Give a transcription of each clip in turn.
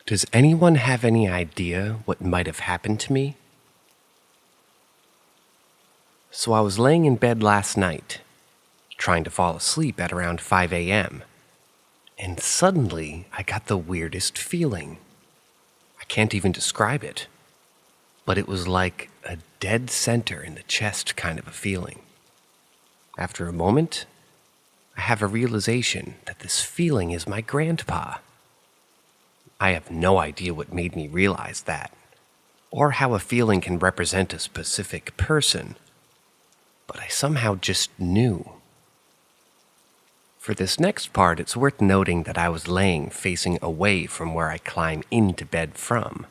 Does anyone have any idea what might have happened to me? So I was laying in bed last night, trying to fall asleep at around 5 a.m., and suddenly I got the weirdest feeling. I can't even describe it, but it was like a dead center in the chest kind of a feeling. After a moment, I have a realization that this feeling is my grandpa. I have no idea what made me realize that, or how a feeling can represent a specific person, but I somehow just knew. For this next part, it's worth noting that I was laying facing away from where I climb into bed from.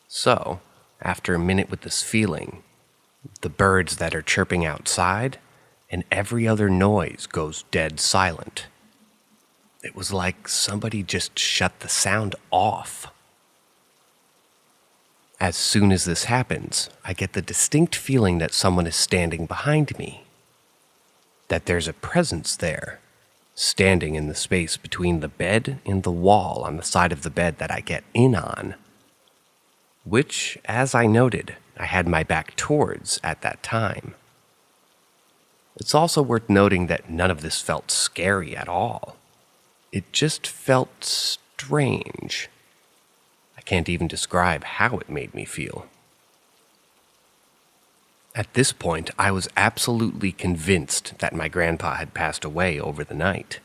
So, after a minute with this feeling, the birds that are chirping outside and every other noise goes dead silent. It was like somebody just shut the sound off. As soon as this happens, I get the distinct feeling that someone is standing behind me. That there's a presence there, standing in the space between the bed and the wall on the side of the bed that I get in on. Which, as I noted, I had my back towards at that time. It's also worth noting that none of this felt scary at all. It just felt strange. I can't even describe how it made me feel. At this point, I was absolutely convinced that my grandpa had passed away over the night,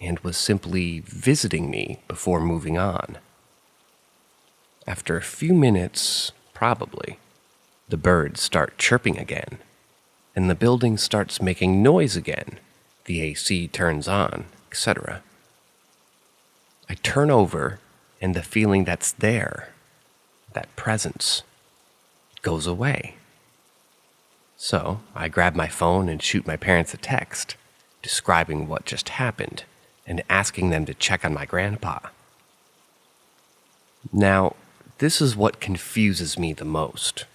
and was simply visiting me before moving on. After a few minutes, probably, the birds start chirping again, and the building starts making noise again, the AC turns on, etc. I turn over, and the feeling that's there, that presence, goes away. So I grab my phone and shoot my parents a text, describing what just happened and asking them to check on my grandpa. Now, this is what confuses me the most.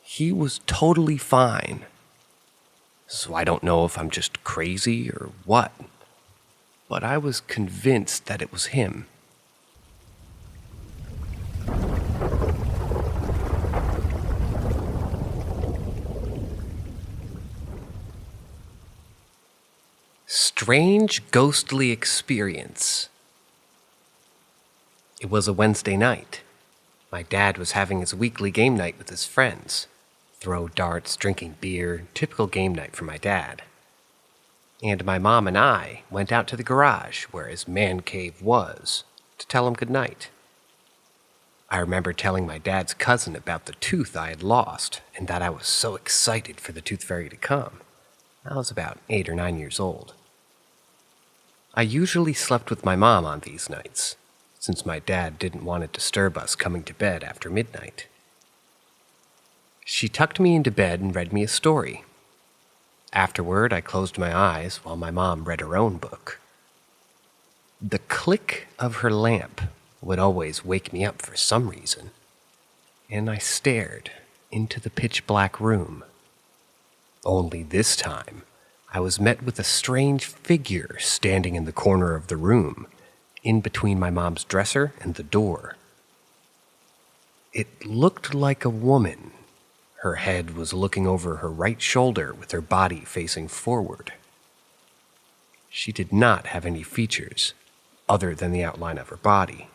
He was totally fine, so I don't know if I'm just crazy or what, but I was convinced that it was him. Strange ghostly experience. It was a Wednesday night. My dad was having his weekly game night with his friends. Throw darts, drinking beer, typical game night for my dad. And my mom and I went out to the garage where his man cave was to tell him goodnight. I remember telling my dad's cousin about the tooth I had lost and that I was so excited for the tooth fairy to come. I was about 8 or 9 years old. I usually slept with my mom on these nights, since my dad didn't want to disturb us coming to bed after midnight. She tucked me into bed and read me a story. Afterward, I closed my eyes while my mom read her own book. The click of her lamp would always wake me up for some reason, and I stared into the pitch-black room. Only this time, I was met with a strange figure standing in the corner of the room, in between my mom's dresser and the door. It looked like a woman. Her head was looking over her right shoulder with her body facing forward. She did not have any features, other than the outline of her body.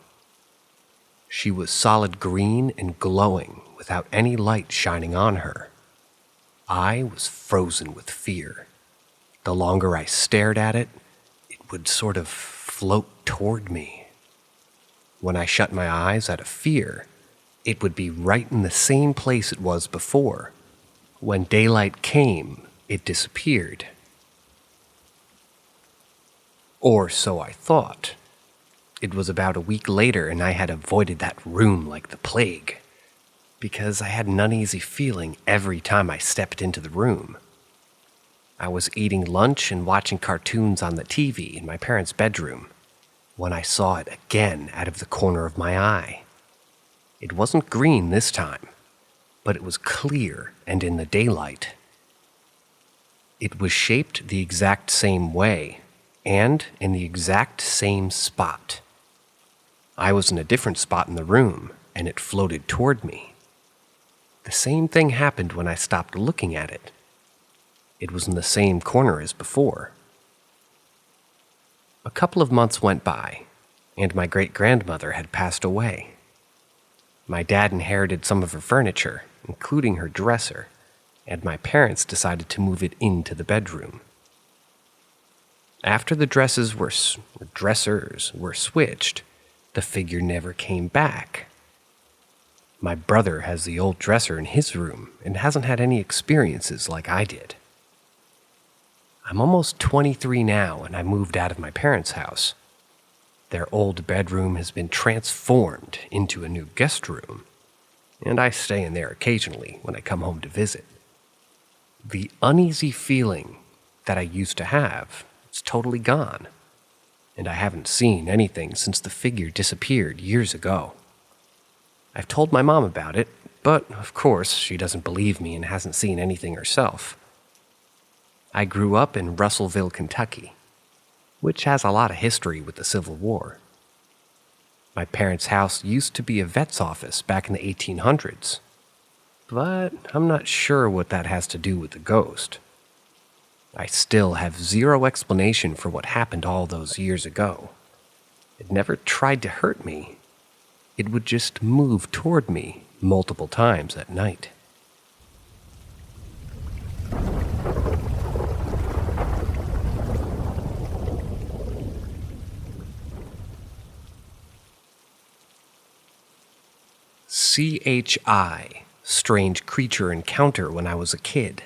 She was solid green and glowing without any light shining on her. I was frozen with fear. The longer I stared at it, it would sort of float toward me. When I shut my eyes out of fear, it would be right in the same place it was before. When daylight came, it disappeared. Or so I thought. It was about a week later and I had avoided that room like the plague, because I had an uneasy feeling every time I stepped into the room. I was eating lunch and watching cartoons on the TV in my parents' bedroom when I saw it again out of the corner of my eye. It wasn't green this time, but it was clear and in the daylight. It was shaped the exact same way and in the exact same spot, I was in a different spot in the room, and it floated toward me. The same thing happened when I stopped looking at it. It was in the same corner as before. A couple of months went by, and my great-grandmother had passed away. My dad inherited some of her furniture, including her dresser, and my parents decided to move it into the bedroom. After the dressers were switched, the figure never came back. My brother has the old dresser in his room and hasn't had any experiences like I did. I'm almost 23 now, and I moved out of my parents' house. Their old bedroom has been transformed into a new guest room, and I stay in there occasionally when I come home to visit. The uneasy feeling that I used to have is totally gone, and I haven't seen anything since the figure disappeared years ago. I've told my mom about it, but of course she doesn't believe me and hasn't seen anything herself. I grew up in Russellville, Kentucky, which has a lot of history with the Civil War. My parents' house used to be a vet's office back in the 1800s, but I'm not sure what that has to do with the ghost. I still have zero explanation for what happened all those years ago. It never tried to hurt me. It would just move toward me multiple times at night. CHI, strange creature encounter when I was a kid.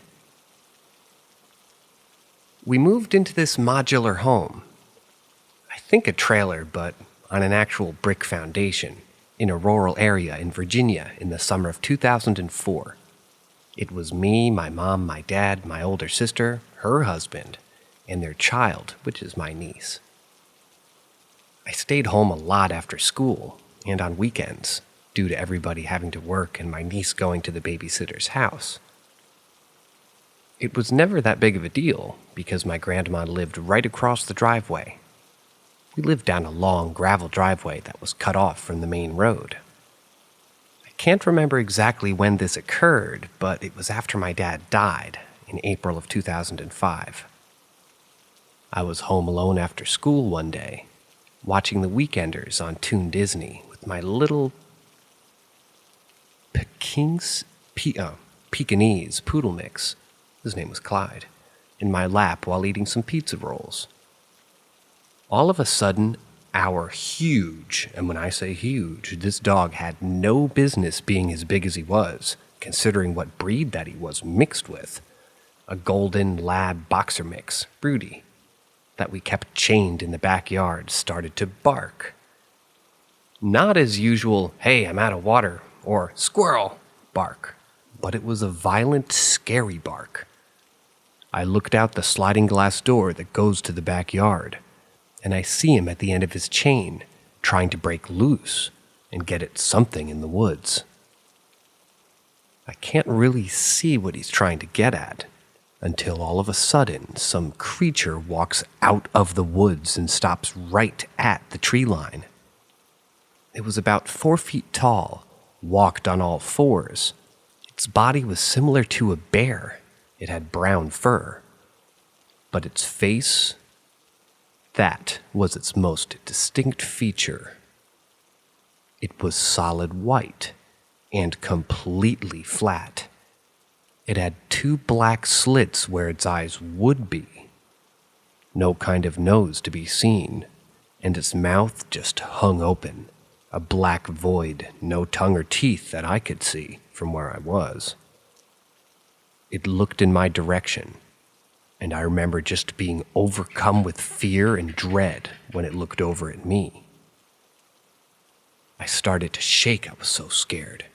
We moved into this modular home. I think a trailer, but on an actual brick foundation, in a rural area in Virginia in the summer of 2004. It was me, my mom, my dad, my older sister, her husband, and their child, which is my niece. I stayed home a lot after school and on weekends, due to everybody having to work and my niece going to the babysitter's house. It was never that big of a deal because my grandma lived right across the driveway. We lived down a long gravel driveway that was cut off from the main road. I can't remember exactly when this occurred, but it was after my dad died in April of 2005. I was home alone after school one day, watching The Weekenders on Toon Disney with my little Pekingese poodle mix, his name was Clyde, in my lap while eating some pizza rolls. All of a sudden, our huge, and when I say huge, this dog had no business being as big as he was, considering what breed that he was mixed with, a golden lab boxer mix, Broody, that we kept chained in the backyard, started to bark. Not as usual, hey, I'm out of water, or squirrel bark, but it was a violent, scary bark. I looked out the sliding glass door that goes to the backyard, and I see him at the end of his chain, trying to break loose and get at something in the woods. I can't really see what he's trying to get at, until all of a sudden some creature walks out of the woods and stops right at the tree line. It was about 4 feet tall, walked on all fours. Its body was similar to a bear. It had brown fur. But its face, that was its most distinct feature. It was solid white and completely flat. It had 2 black slits where its eyes would be. No kind of nose to be seen, and its mouth just hung open. A black void, no tongue or teeth that I could see from where I was. It looked in my direction, and I remember just being overcome with fear and dread when it looked over at me. I started to shake, I was so scared.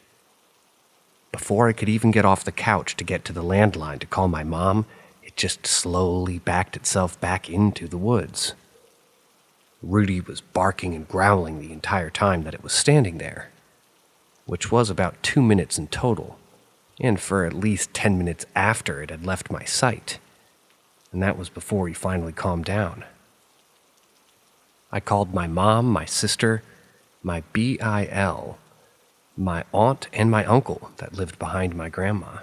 Before I could even get off the couch to get to the landline to call my mom, it just slowly backed itself back into the woods. Rudy was barking and growling the entire time that it was standing there, which was about 2 minutes in total, and for at least 10 minutes after it had left my sight, and that was before he finally calmed down. I called my mom, my sister, my BIL, my aunt and my uncle that lived behind my grandma,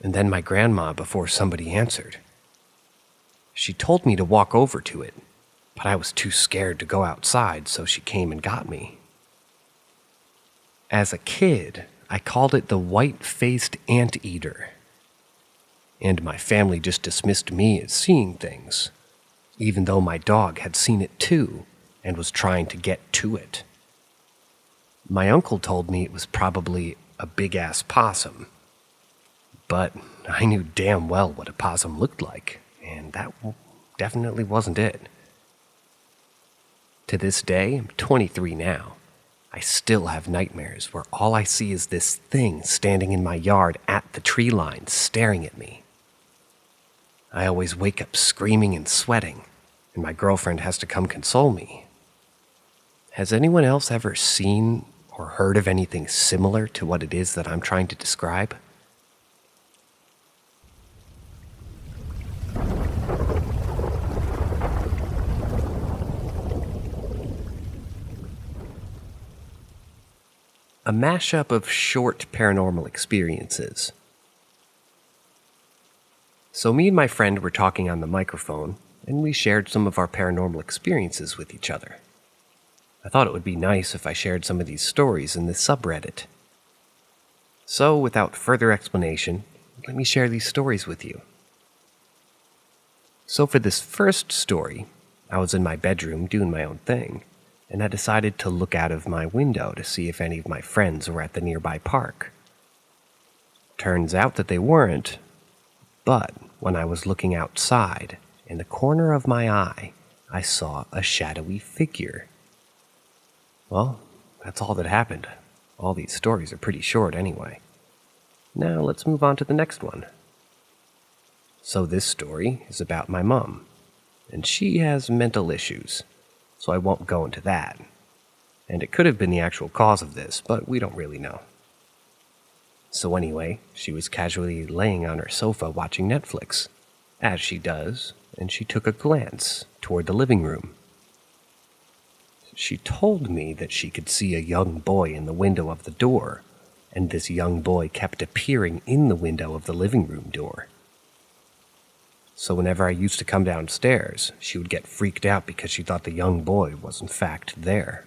and then my grandma before somebody answered. She told me to walk over to it, but I was too scared to go outside, so she came and got me. As a kid, I called it the white-faced anteater, and my family just dismissed me as seeing things, even though my dog had seen it too and was trying to get to it. My uncle told me it was probably a big-ass possum, but I knew damn well what a possum looked like, and that definitely wasn't it. To this day, I'm 23 now. I still have nightmares where all I see is this thing standing in my yard at the tree line staring at me. I always wake up screaming and sweating, and my girlfriend has to come console me. Has anyone else ever seen or heard of anything similar to what it is that I'm trying to describe? A mashup of short paranormal experiences. So me and my friend were talking on the microphone, and we shared some of our paranormal experiences with each other. I thought it would be nice if I shared some of these stories in this subreddit. So, without further explanation, let me share these stories with you. So for this first story, I was in my bedroom doing my own thing, and I decided to look out of my window to see if any of my friends were at the nearby park. Turns out that they weren't, but when I was looking outside, in the corner of my eye, I saw a shadowy figure. Well, that's all that happened. All these stories are pretty short anyway. Now let's move on to the next one. So this story is about my mom, and she has mental issues, so I won't go into that. And it could have been the actual cause of this, but we don't really know. So anyway, she was casually laying on her sofa watching Netflix, as she does, and she took a glance toward the living room. She told me that she could see a young boy in the window of the door, and this young boy kept appearing in the window of the living room door. So whenever I used to come downstairs, she would get freaked out because she thought the young boy was in fact there.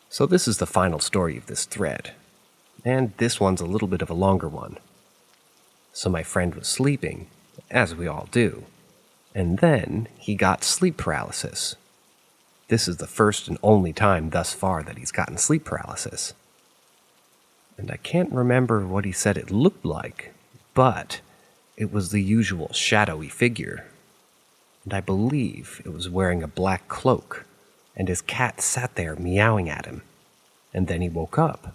So this is the final story of this thread, and this one's a little bit of a longer one. So my friend was sleeping, as we all do, and then he got sleep paralysis. This is the first and only time thus far that he's gotten sleep paralysis. And I can't remember what he said it looked like, but it was the usual shadowy figure. And I believe it was wearing a black cloak, and his cat sat there meowing at him. And then he woke up.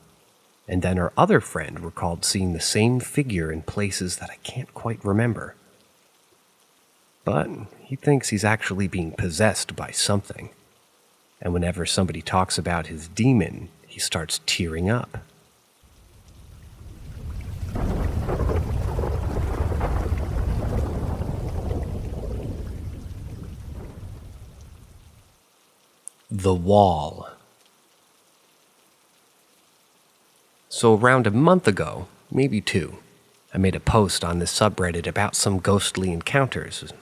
And then our other friend recalled seeing the same figure in places that I can't quite remember. But he thinks he's actually being possessed by something. And whenever somebody talks about his demon, he starts tearing up. The Wall. So around a month ago, maybe 2, I made a post on this subreddit about some ghostly encounters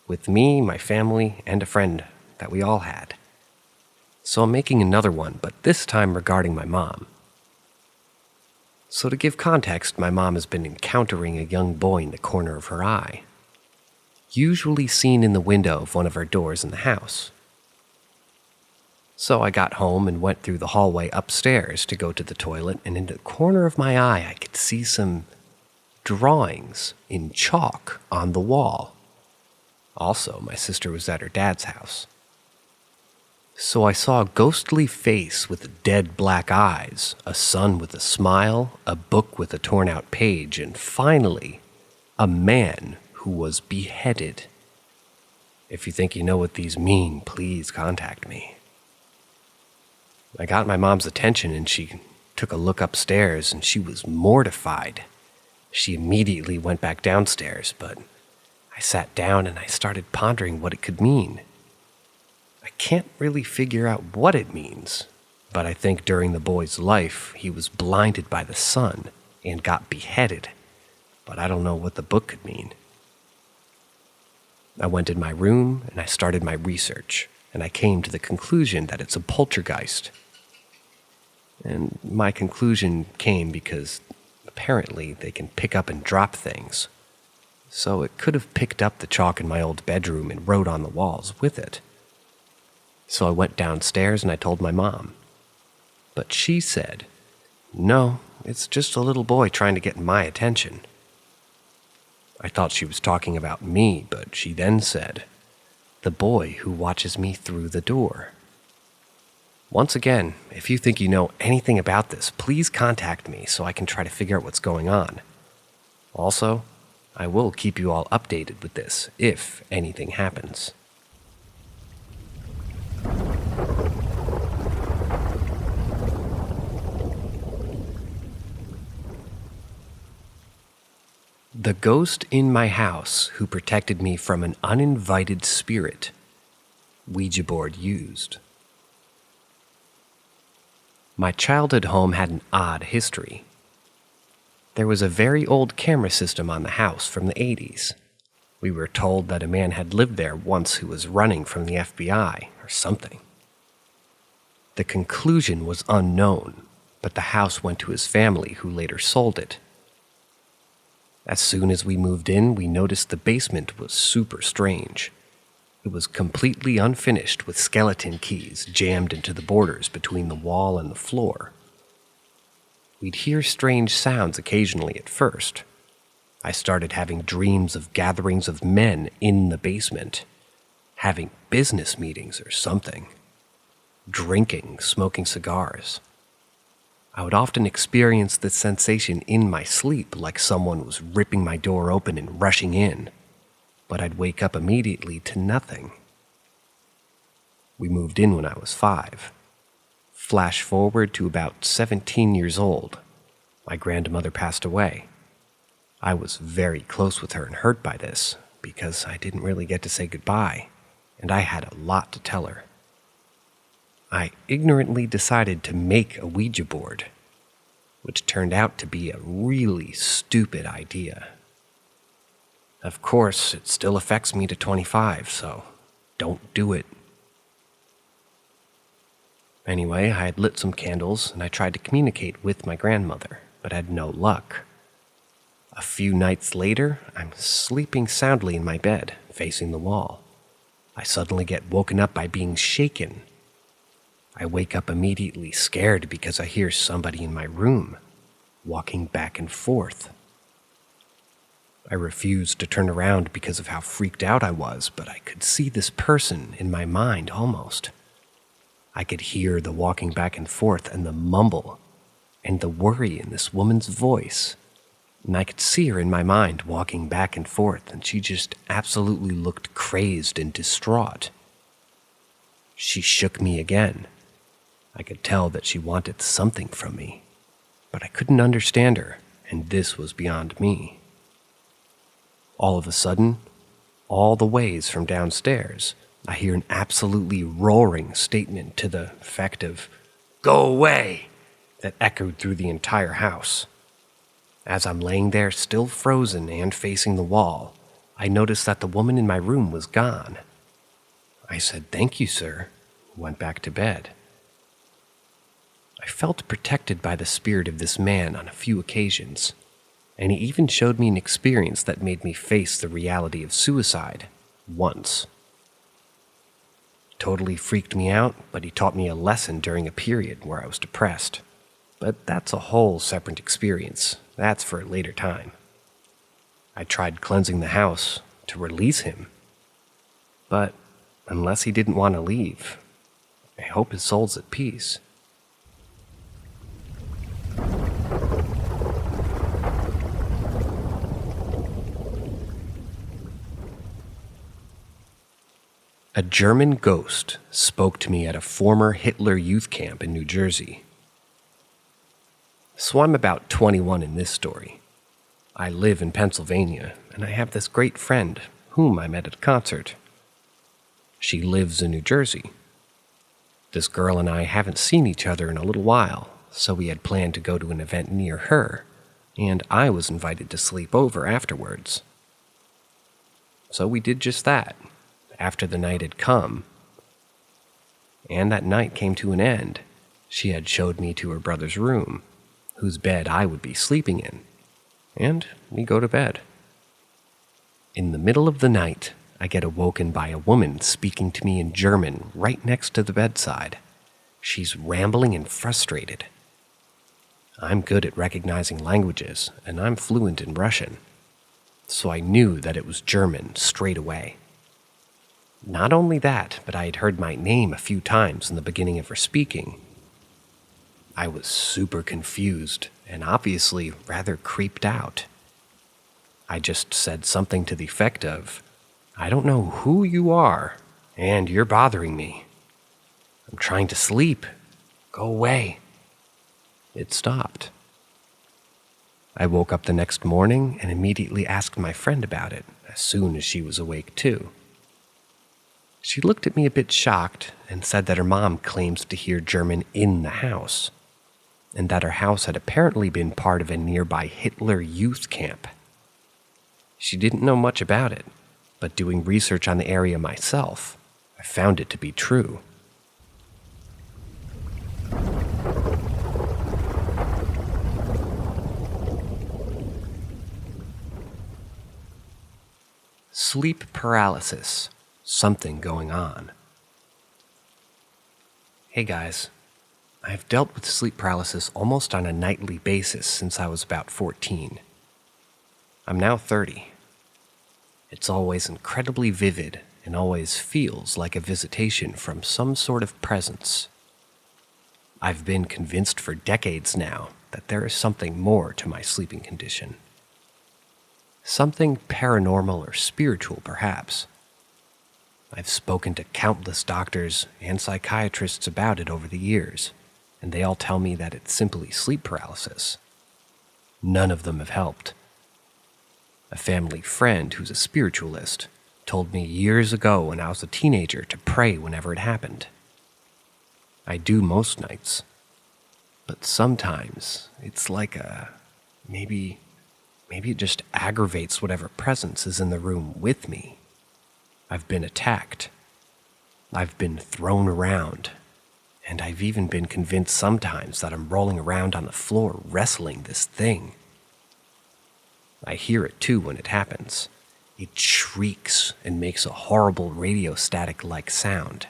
with me, my family, and a friend that we all had. So I'm making another one, but this time regarding my mom. So to give context, my mom has been encountering a young boy in the corner of her eye, usually seen in the window of one of our doors in the house. So I got home and went through the hallway upstairs to go to the toilet, and in the corner of my eye I could see some drawings in chalk on the wall. Also, my sister was at her dad's house. So I saw a ghostly face with dead black eyes, a sun with a smile, a book with a torn-out page, and finally, a man who was beheaded. If you think you know what these mean, please contact me. I got my mom's attention and she took a look upstairs and she was mortified. She immediately went back downstairs, but I sat down and I started pondering what it could mean. I can't really figure out what it means, but I think during the boy's life he was blinded by the sun and got beheaded, but I don't know what the book could mean. I went in my room and I started my research, and I came to the conclusion that it's a poltergeist. And my conclusion came because apparently they can pick up and drop things. So it could have picked up the chalk in my old bedroom and wrote on the walls with it. So I went downstairs and I told my mom. But she said, "No, it's just a little boy trying to get my attention." I thought she was talking about me, but she then said, "The boy who watches me through the door." Once again, if you think you know anything about this, please contact me so I can try to figure out what's going on. Also, I will keep you all updated with this if anything happens. The ghost in my house who protected me from an uninvited spirit. Ouija board used. My childhood home had an odd history. There was a very old camera system on the house from the 80s. We were told that a man had lived there once who was running from the FBI or something. The conclusion was unknown, but the house went to his family, who later sold it. As soon as we moved in, we noticed the basement was super strange. It was completely unfinished with skeleton keys jammed into the borders between the wall and the floor. We'd hear strange sounds occasionally at first. I started having dreams of gatherings of men in the basement, having business meetings or something, drinking, smoking cigars. I would often experience this sensation in my sleep, like someone was ripping my door open and rushing in, but I'd wake up immediately to nothing. We moved in when I was 5. Flash forward to about 17 years old. My grandmother passed away. I was very close with her and hurt by this because I didn't really get to say goodbye, and I had a lot to tell her. I ignorantly decided to make a Ouija board, which turned out to be a really stupid idea. Of course, it still affects me to 25, so don't do it. Anyway, I had lit some candles and I tried to communicate with my grandmother, but had no luck. A few nights later, I'm sleeping soundly in my bed, facing the wall. I suddenly get woken up by being shaken. I wake up immediately scared because I hear somebody in my room, walking back and forth. I refused to turn around because of how freaked out I was, but I could see this person in my mind almost. I could hear the walking back and forth and the mumble and the worry in this woman's voice. And I could see her in my mind walking back and forth, and she just absolutely looked crazed and distraught. She shook me again. I could tell that she wanted something from me, but I couldn't understand her, and this was beyond me. All of a sudden, all the ways from downstairs, I hear an absolutely roaring statement to the effect of, "Go away!" that echoed through the entire house. As I'm laying there still frozen and facing the wall, I noticed that the woman in my room was gone. I said, "Thank you, sir," and went back to bed. I felt protected by the spirit of this man on a few occasions, and he even showed me an experience that made me face the reality of suicide once. Totally freaked me out, but he taught me a lesson during a period where I was depressed. But that's a whole separate experience. That's for a later time. I tried cleansing the house to release him, but unless he didn't want to leave, I hope his soul's at peace. A German ghost spoke to me at a former Hitler youth camp in New Jersey. So I'm about 21 in this story. I live in Pennsylvania, and I have this great friend whom I met at a concert. She lives in New Jersey. This girl and I haven't seen each other in a little while, so we had planned to go to an event near her, and I was invited to sleep over afterwards. So we did just that, after the night had come. And that night came to an end. She had showed me to her brother's room, whose bed I would be sleeping in, and we go to bed. In the middle of the night, I get awoken by a woman speaking to me in German right next to the bedside. She's rambling and frustrated. I'm good at recognizing languages, and I'm fluent in Russian, so I knew that it was German straight away. Not only that, but I had heard my name a few times in the beginning of her speaking. I was super confused and obviously rather creeped out. I just said something to the effect of, "I don't know who you are, and you're bothering me. I'm trying to sleep. Go away." It stopped. I woke up the next morning and immediately asked my friend about it, as soon as she was awake too. She looked at me a bit shocked and said that her mom claims to hear German in the house, and that her house had apparently been part of a nearby Hitler youth camp. She didn't know much about it, but doing research on the area myself, I found it to be true. Sleep paralysis. Something going on. Hey guys, I've dealt with sleep paralysis almost on a nightly basis since I was about 14. I'm now 30. It's always incredibly vivid and always feels like a visitation from some sort of presence. I've been convinced for decades now that there is something more to my sleeping condition. Something paranormal or spiritual, perhaps. I've spoken to countless doctors and psychiatrists about it over the years, and they all tell me that it's simply sleep paralysis. None of them have helped. A family friend who's a spiritualist told me years ago when I was a teenager to pray whenever it happened. I do most nights, but sometimes it's like maybe it just aggravates whatever presence is in the room with me. I've been attacked. I've been thrown around. And I've even been convinced sometimes that I'm rolling around on the floor wrestling this thing. I hear it too when it happens. It shrieks and makes a horrible radio static-like sound.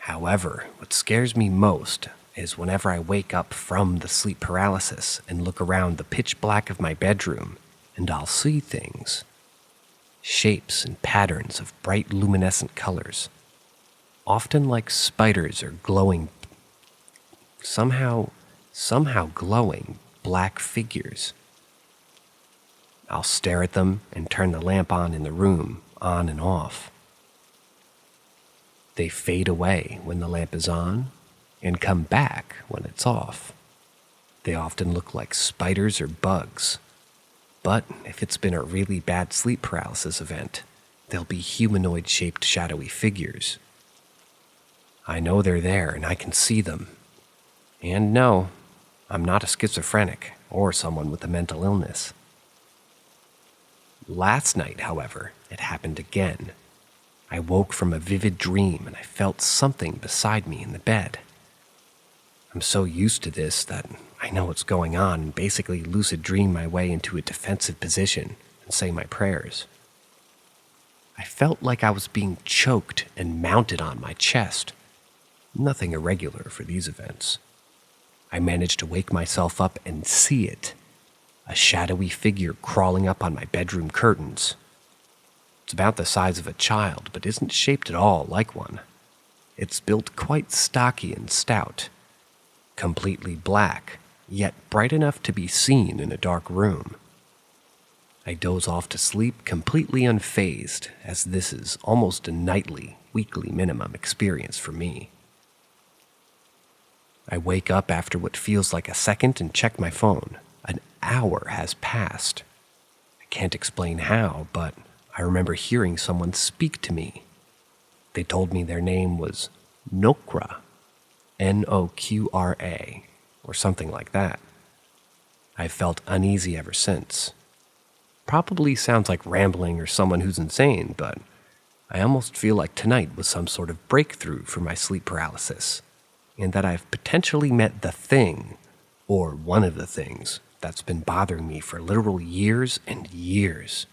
However, what scares me most is whenever I wake up from the sleep paralysis and look around the pitch black of my bedroom, and I'll see things. Shapes and patterns of bright luminescent colors, often like spiders or glowing, somehow glowing black figures. I'll stare at them and turn the lamp on in the room, on and off. They fade away when the lamp is on and come back when it's off. They often look like spiders or bugs. But if it's been a really bad sleep paralysis event, they'll be humanoid-shaped shadowy figures. I know they're there and I can see them. And no, I'm not a schizophrenic or someone with a mental illness. Last night, however, it happened again. I woke from a vivid dream and I felt something beside me in the bed. I'm so used to this that I know what's going on and basically lucid dream my way into a defensive position and say my prayers. I felt like I was being choked and mounted on my chest. Nothing irregular for these events. I managed to wake myself up and see it. A shadowy figure crawling up on my bedroom curtains. It's about the size of a child, but isn't shaped at all like one. It's built quite stocky and stout. Completely black, yet bright enough to be seen in a dark room. I doze off to sleep completely unfazed, as this is almost a nightly, weekly minimum experience for me. I wake up after what feels like a second and check my phone. An hour has passed. I can't explain how, but I remember hearing someone speak to me. They told me their name was Nokra, Noqra, or something like that. I've felt uneasy ever since. Probably sounds like rambling or someone who's insane, but I almost feel like tonight was some sort of breakthrough for my sleep paralysis, and that I've potentially met the thing, or one of the things, that's been bothering me for literal years and years.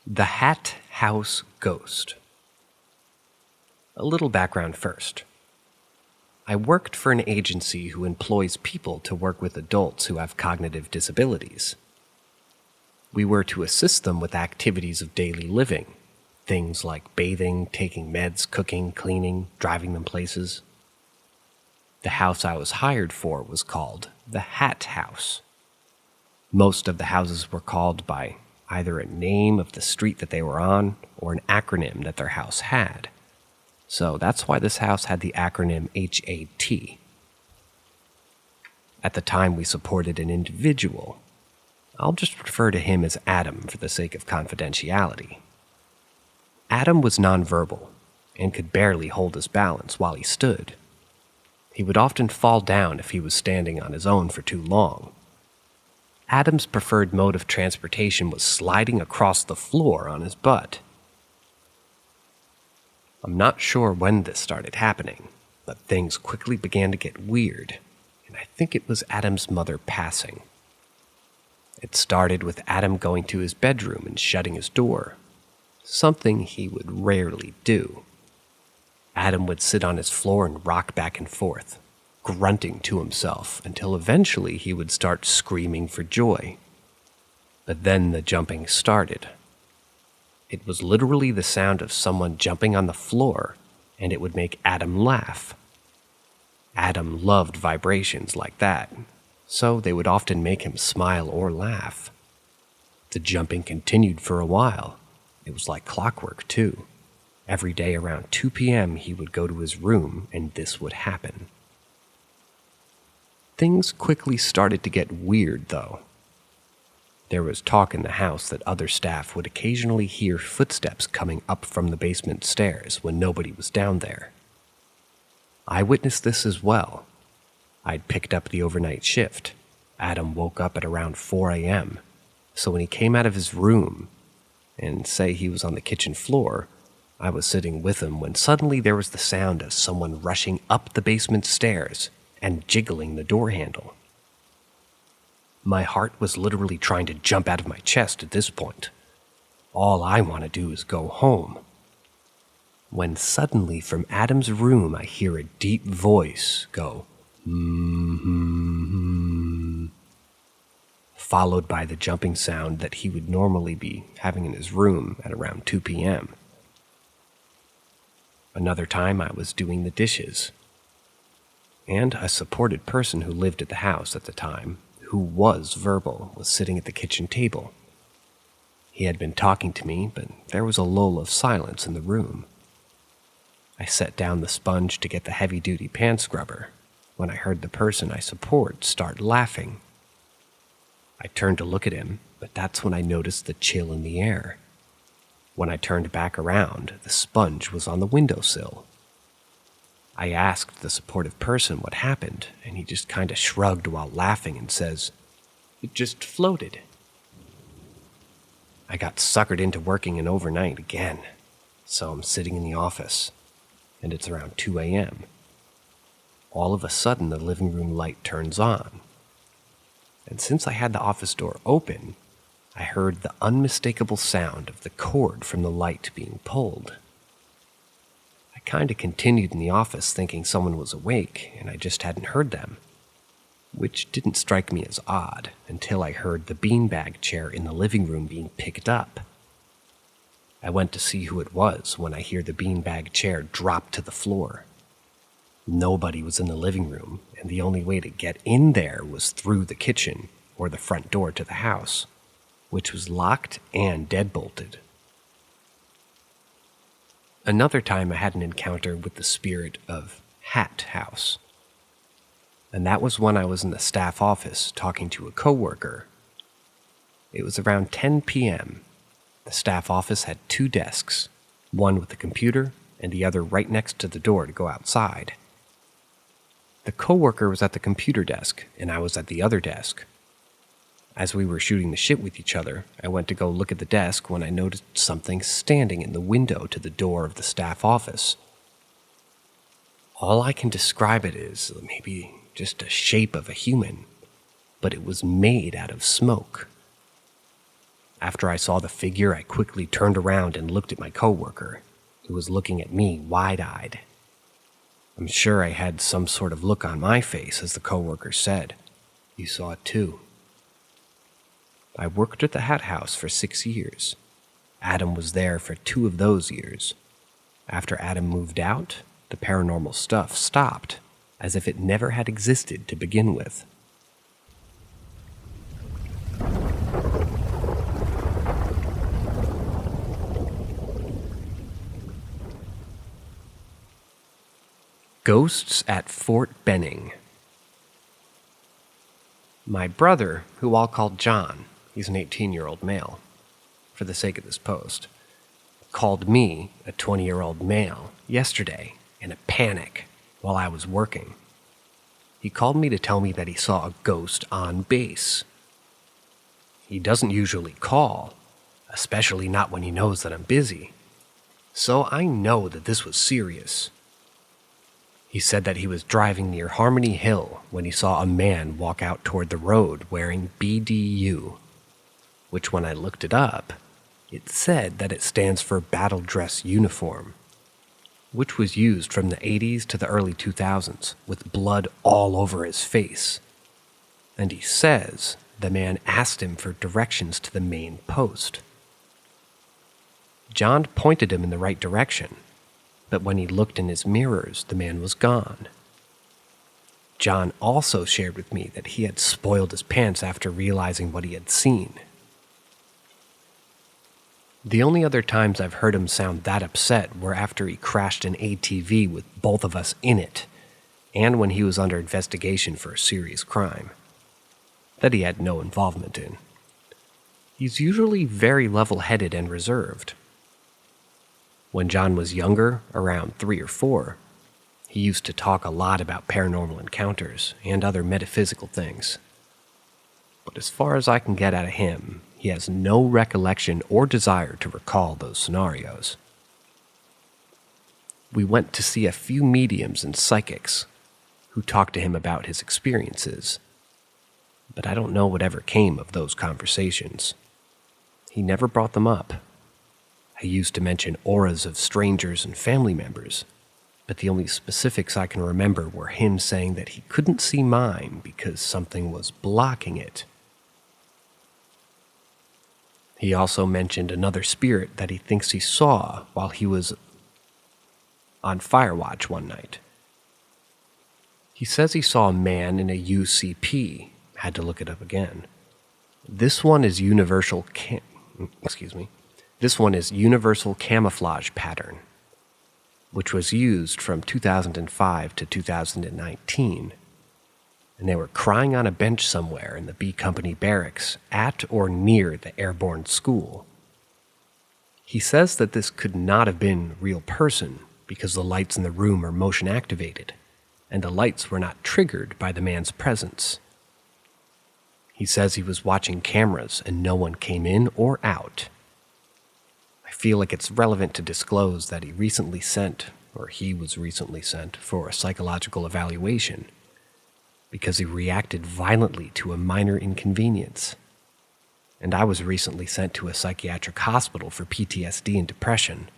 The Hat House Ghost. A little background first. I worked for an agency who employs people to work with adults who have cognitive disabilities. We were to assist them with activities of daily living, things like bathing, taking meds, cooking, cleaning, driving them places. The house I was hired for was called the Hat House. Most of the houses were called by either a name of the street that they were on or an acronym that their house had. So that's why this house had the acronym HAT. At the time, we supported an individual. I'll just refer to him as Adam for the sake of confidentiality. Adam was nonverbal and could barely hold his balance while he stood. He would often fall down if he was standing on his own for too long. Adam's preferred mode of transportation was sliding across the floor on his butt. I'm not sure when this started happening, but things quickly began to get weird, and I think it was Adam's mother passing. It started with Adam going to his bedroom and shutting his door, something he would rarely do. Adam would sit on his floor and rock back and forth, grunting to himself until eventually he would start screaming for joy. But then the jumping started. It was literally the sound of someone jumping on the floor, and it would make Adam laugh. Adam loved vibrations like that, so they would often make him smile or laugh. The jumping continued for a while. It was like clockwork, too. Every day around 2 p.m. he would go to his room, and this would happen. Things quickly started to get weird, though. There was talk in the house that other staff would occasionally hear footsteps coming up from the basement stairs when nobody was down there. I witnessed this as well. I'd picked up the overnight shift. Adam woke up at around 4 a.m., so when he came out of his room, and say he was on the kitchen floor, I was sitting with him when suddenly there was the sound of someone rushing up the basement stairs and jiggling the door handle. My heart was literally trying to jump out of my chest at this point. All I want to do is go home. When suddenly from Adam's room I hear a deep voice go, mm-hmm, followed by the jumping sound that he would normally be having in his room at around 2 p.m. Another time I was doing the dishes, and a supported person who lived at the house at the time, who was verbal, was sitting at the kitchen table. He had been talking to me, but there was a lull of silence in the room. I set down the sponge to get the heavy-duty pan scrubber when I heard the person I support start laughing. I turned to look at him, but that's when I noticed the chill in the air. When I turned back around, the sponge was on the windowsill. I asked the supportive person what happened, and he just kind of shrugged while laughing and says, "It just floated." I got suckered into working an overnight again, so I'm sitting in the office, and it's around 2 a.m. All of a sudden, the living room light turns on. And since I had the office door open, I heard the unmistakable sound of the cord from the light being pulled. I kind of continued in the office thinking someone was awake and I just hadn't heard them, which didn't strike me as odd until I heard the beanbag chair in the living room being picked up. I went to see who it was when I hear the beanbag chair drop to the floor. Nobody was in the living room, and the only way to get in there was through the kitchen or the front door to the house, which was locked and deadbolted. Another time I had an encounter with the spirit of Hat House. and that was when I was in the staff office talking to a coworker. It was around 10 p.m. The staff office had 2 desks, one with a computer and the other right next to the door to go outside. The coworker was at the computer desk, and I was at the other desk. As we were shooting the shit with each other, I went to go look at the desk when I noticed something standing in the window to the door of the staff office. All I can describe it is maybe just a shape of a human, but it was made out of smoke. After I saw the figure, I quickly turned around and looked at my coworker, who was looking at me wide-eyed. I'm sure I had some sort of look on my face as the coworker said, "You saw it too." I worked at the Hat House for 6 years. Adam was there for 2 of those years. After Adam moved out, the paranormal stuff stopped, as if it never had existed to begin with. Ghosts at Fort Benning. My brother, who I'll call John, he's an 18-year-old male, for the sake of this post, called me, a 20-year-old male, yesterday in a panic while I was working. He called me to tell me that he saw a ghost on base. He doesn't usually call, especially not when he knows that I'm busy, so I know that this was serious. He said that he was driving near Harmony Hill when he saw a man walk out toward the road wearing BDU, which when I looked it up, it said that it stands for Battle Dress Uniform, which was used from the 80s to the early 2000s with blood all over his face. And he says the man asked him for directions to the main post. John pointed him in the right direction, but when he looked in his mirrors, the man was gone. John also shared with me that he had spoiled his pants after realizing what he had seen. The only other times I've heard him sound that upset were after he crashed an ATV with both of us in it, and when he was under investigation for a serious crime that he had no involvement in. He's usually very level-headed and reserved. When John was younger, around 3 or 4, he used to talk a lot about paranormal encounters and other metaphysical things. But as far as I can get out of him, he has no recollection or desire to recall those scenarios. We went to see a few mediums and psychics who talked to him about his experiences, but I don't know whatever came of those conversations. He never brought them up. I used to mention auras of strangers and family members, but the only specifics I can remember were him saying that he couldn't see mine because something was blocking it. He also mentioned another spirit that he thinks he saw while he was on fire watch one night. He says he saw a man in a UCP. Had to look it up again. This one is universal camouflage pattern, which was used from 2005 to 2019, and they were crying on a bench somewhere in the B Company barracks at or near the airborne school. He says that this could not have been a real person because the lights in the room are motion activated, and the lights were not triggered by the man's presence. He says he was watching cameras and no one came in or out. I feel like it's relevant to disclose that he was recently sent for a psychological evaluation because he reacted violently to a minor inconvenience. And I was recently sent to a psychiatric hospital for PTSD and depression,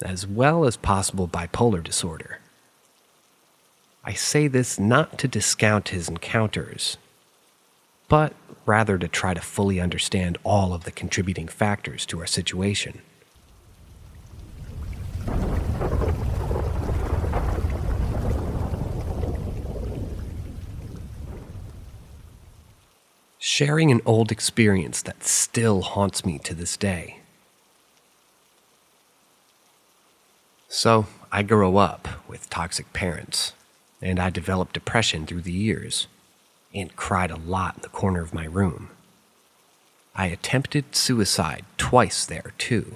as well as possible bipolar disorder. I say this not to discount his encounters, but rather to try to fully understand all of the contributing factors to our situation. Sharing an old experience that still haunts me to this day. So, I grew up with toxic parents, and I developed depression through the years, and cried a lot in the corner of my room. I attempted suicide twice there, too.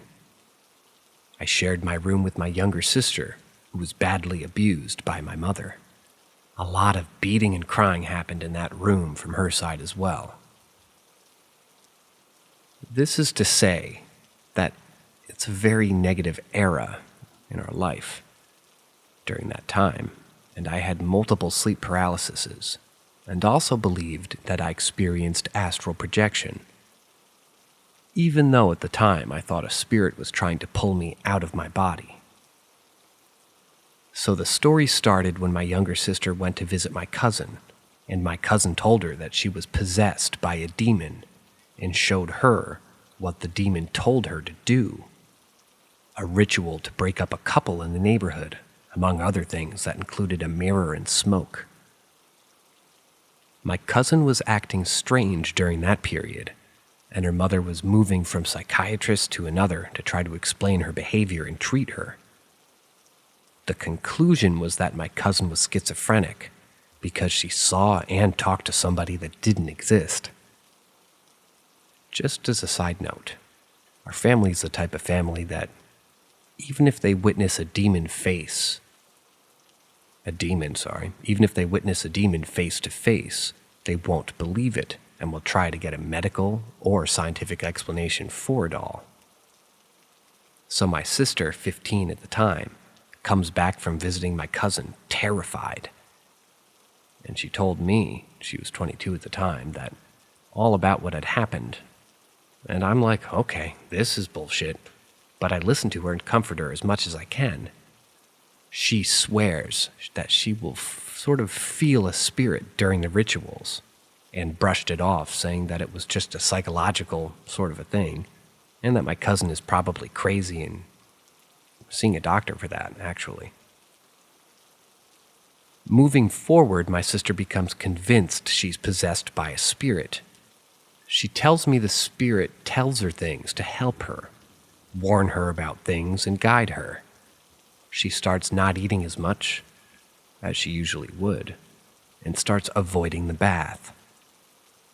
I shared my room with my younger sister, who was badly abused by my mother. A lot of beating and crying happened in that room from her side as well. This is to say that it's a very negative era in our life during that time, and I had multiple sleep paralyses, and also believed that I experienced astral projection, even though at the time I thought a spirit was trying to pull me out of my body. So the story started when my younger sister went to visit my cousin, and my cousin told her that she was possessed by a demon and showed her what the demon told her to do. A ritual to break up a couple in the neighborhood, among other things that included a mirror and smoke. My cousin was acting strange during that period, and her mother was moving from psychiatrist to another to try to explain her behavior and treat her. The conclusion was that my cousin was schizophrenic because she saw and talked to somebody that didn't exist. Just as a side note, our family is the type of family that, even if they witness a demon face to face, they won't believe it and will try to get a medical or scientific explanation for it all. So my sister, 15 at the time, comes back from visiting my cousin terrified. And she told me, she was 22 at the time, that all about what had happened. And I'm like, okay, this is bullshit. But I listen to her and comfort her as much as I can. She swears that she will sort of feel a spirit during the rituals, and brushed it off, saying that it was just a psychological sort of a thing, and that my cousin is probably crazy and seeing a doctor for that, actually. Moving forward, my sister becomes convinced she's possessed by a spirit. She tells me the spirit tells her things to help her, warn her about things, and guide her. She starts not eating as much as she usually would, and starts avoiding the bath.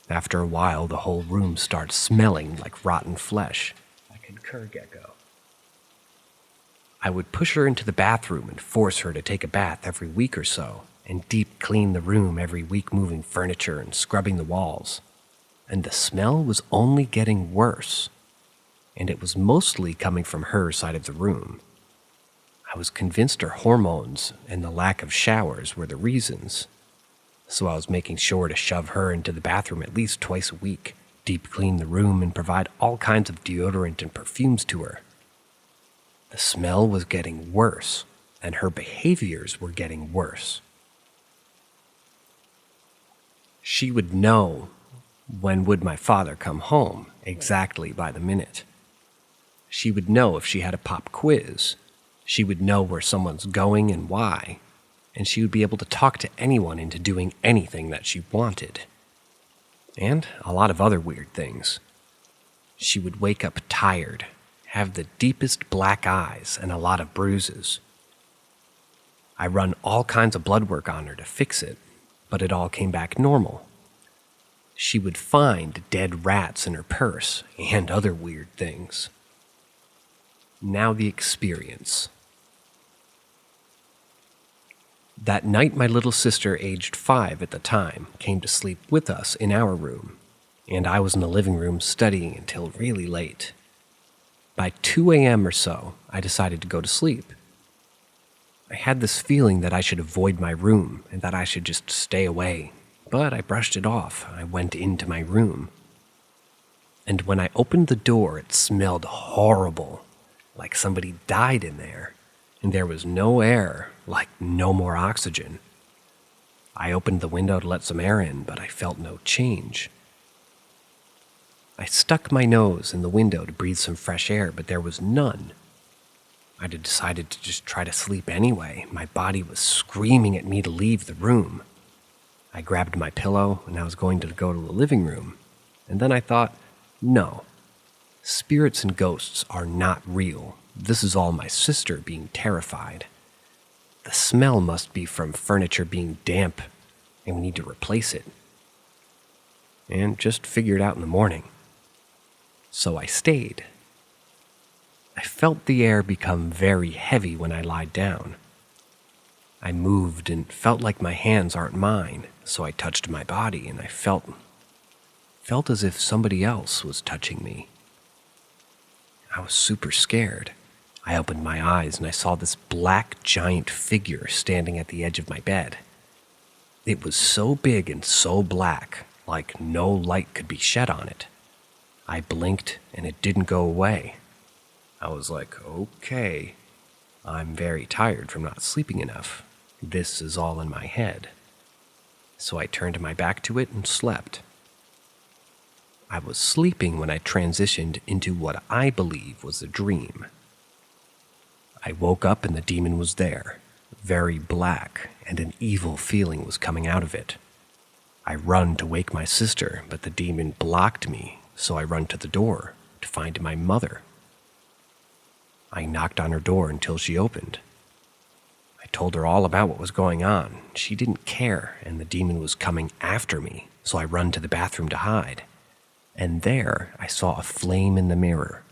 After a while, the whole room starts smelling like rotten flesh. I concur, Gecko. I would push her into the bathroom and force her to take a bath every week or so, and deep clean the room every week, moving furniture and scrubbing the walls. And the smell was only getting worse, and it was mostly coming from her side of the room. I was convinced her hormones and the lack of showers were the reasons, so I was making sure to shove her into the bathroom at least twice a week, deep clean the room, and provide all kinds of deodorant and perfumes to her. The smell was getting worse, and her behaviors were getting worse. She would know when would my father come home, exactly by the minute. She would know if she had a pop quiz. She would know where someone's going and why, and she would be able to talk to anyone into doing anything that she wanted. And a lot of other weird things. She would wake up tired, have the deepest black eyes, and a lot of bruises. I run all kinds of blood work on her to fix it, but it all came back normal. She would find dead rats in her purse and other weird things. Now the experience. That night, my little sister, aged 5 at the time, came to sleep with us in our room, and I was in the living room studying until really late. By 2 a.m. or so, I decided to go to sleep. I had this feeling that I should avoid my room and that I should just stay away, but I brushed it off. I went into my room. And when I opened the door, it smelled horrible, like somebody died in there, and there was no air, like no more oxygen. I opened the window to let some air in, but I felt no change. I stuck my nose in the window to breathe some fresh air, but there was none. I decided to just try to sleep anyway. My body was screaming at me to leave the room. I grabbed my pillow, and I was going to go to the living room, and then I thought, no, spirits and ghosts are not real. This is all my sister being terrified. The smell must be from furniture being damp, and we need to replace it. And just figure it out in the morning. So I stayed. I felt the air become very heavy when I lied down. I moved and felt like my hands aren't mine, so I touched my body and I felt as if somebody else was touching me. I was super scared. I opened my eyes and I saw this black giant figure standing at the edge of my bed. It was so big and so black, like no light could be shed on it. I blinked and it didn't go away. I was like, okay, I'm very tired from not sleeping enough. This is all in my head. So I turned my back to it and slept. I was sleeping when I transitioned into what I believe was a dream. I woke up and the demon was there, very black, and an evil feeling was coming out of it. I run to wake my sister, but the demon blocked me, so I run to the door to find my mother. I knocked on her door until she opened. I told her all about what was going on. She didn't care, and the demon was coming after me, so I run to the bathroom to hide. And there, I saw a flame in the mirror,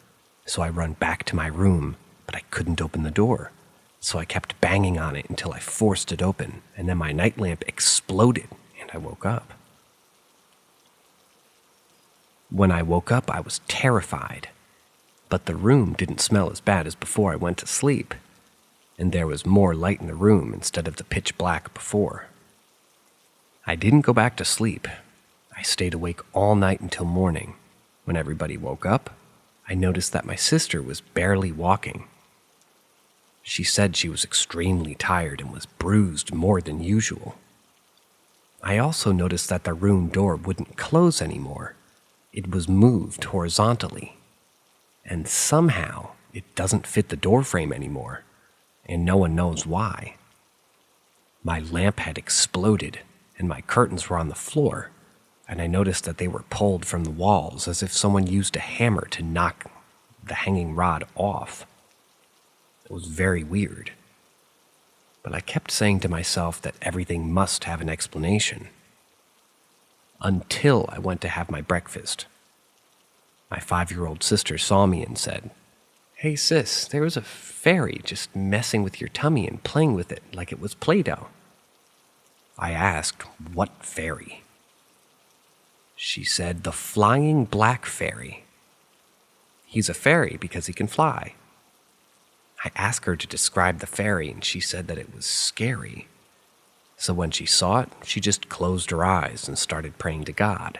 so I run back to my room, but I couldn't open the door. So I kept banging on it until I forced it open, and then my night lamp exploded, and I woke up. When I woke up, I was terrified, but the room didn't smell as bad as before I went to sleep, and there was more light in the room instead of the pitch black before. I didn't go back to sleep. I stayed awake all night until morning. When everybody woke up, I noticed that my sister was barely walking. She said she was extremely tired and was bruised more than usual. I also noticed that the room door wouldn't close anymore. It was moved horizontally. And somehow, it doesn't fit the door frame anymore, and no one knows why. My lamp had exploded, and my curtains were on the floor, and I noticed that they were pulled from the walls as if someone used a hammer to knock the hanging rod off. It was very weird. But I kept saying to myself that everything must have an explanation. Until I went to have my breakfast. My 5-year-old sister saw me and said, "Hey sis, there was a fairy just messing with your tummy and playing with it like it was Play-Doh." I asked, "What fairy?" She said, "The flying black fairy. He's a fairy because he can fly." I asked her to describe the fairy and she said that it was scary. So when she saw it, she just closed her eyes and started praying to God.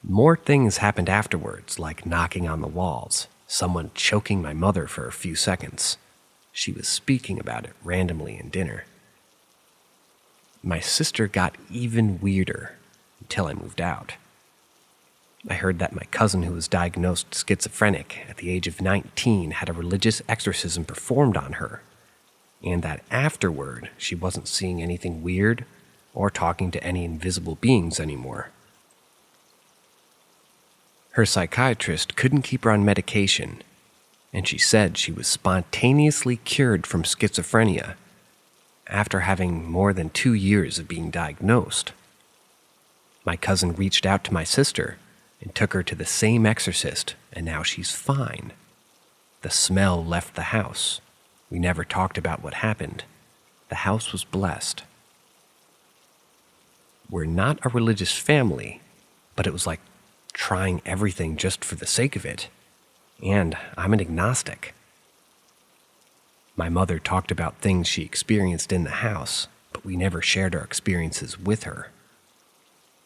More things happened afterwards, like knocking on the walls, someone choking my mother for a few seconds. She was speaking about it randomly in dinner. My sister got even weirder until I moved out. I heard that my cousin who was diagnosed schizophrenic at the age of 19 had a religious exorcism performed on her, and that afterward she wasn't seeing anything weird or talking to any invisible beings anymore. Her psychiatrist couldn't keep her on medication, and she said she was spontaneously cured from schizophrenia after having more than 2 years of being diagnosed. My cousin reached out to my sister and took her to the same exorcist, and now she's fine. The smell left the house. We never talked about what happened. The house was blessed. We're not a religious family, but it was like trying everything just for the sake of it. And I'm an agnostic. My mother talked about things she experienced in the house, but we never shared our experiences with her.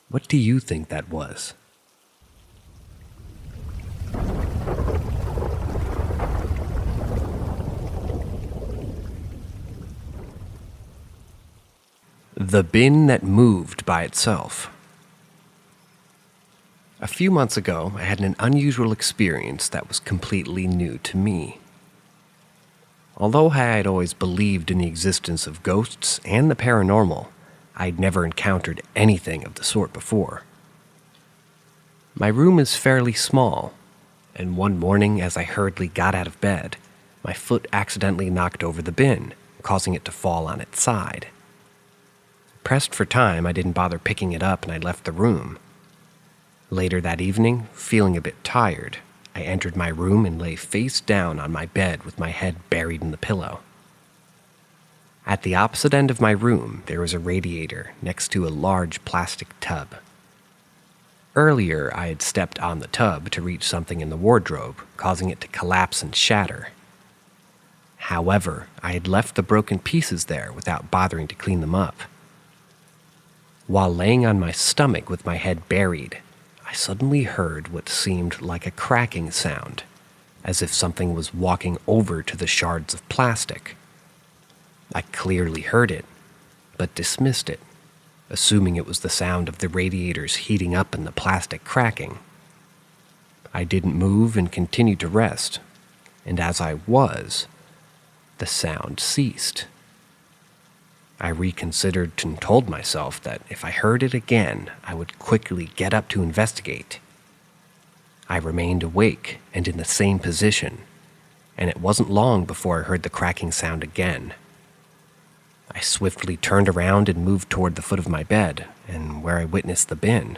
What do you think that was? The bin that moved by itself. A few months ago, I had an unusual experience that was completely new to me. Although I had always believed in the existence of ghosts and the paranormal, I'd never encountered anything of the sort before. My room is fairly small, and one morning as I hurriedly got out of bed, my foot accidentally knocked over the bin, causing it to fall on its side. Pressed for time, I didn't bother picking it up and I left the room. Later that evening, feeling a bit tired, I entered my room and lay face down on my bed with my head buried in the pillow. At the opposite end of my room, there was a radiator next to a large plastic tub. Earlier, I had stepped on the tub to reach something in the wardrobe, causing it to collapse and shatter. However, I had left the broken pieces there without bothering to clean them up. While laying on my stomach with my head buried, I suddenly heard what seemed like a cracking sound, as if something was walking over to the shards of plastic. I clearly heard it, but dismissed it, assuming it was the sound of the radiators heating up and the plastic cracking. I didn't move and continued to rest, and as I was, the sound ceased. I reconsidered and told myself that if I heard it again, I would quickly get up to investigate. I remained awake and in the same position, and it wasn't long before I heard the cracking sound again. I swiftly turned around and moved toward the foot of my bed, and where I witnessed the bin,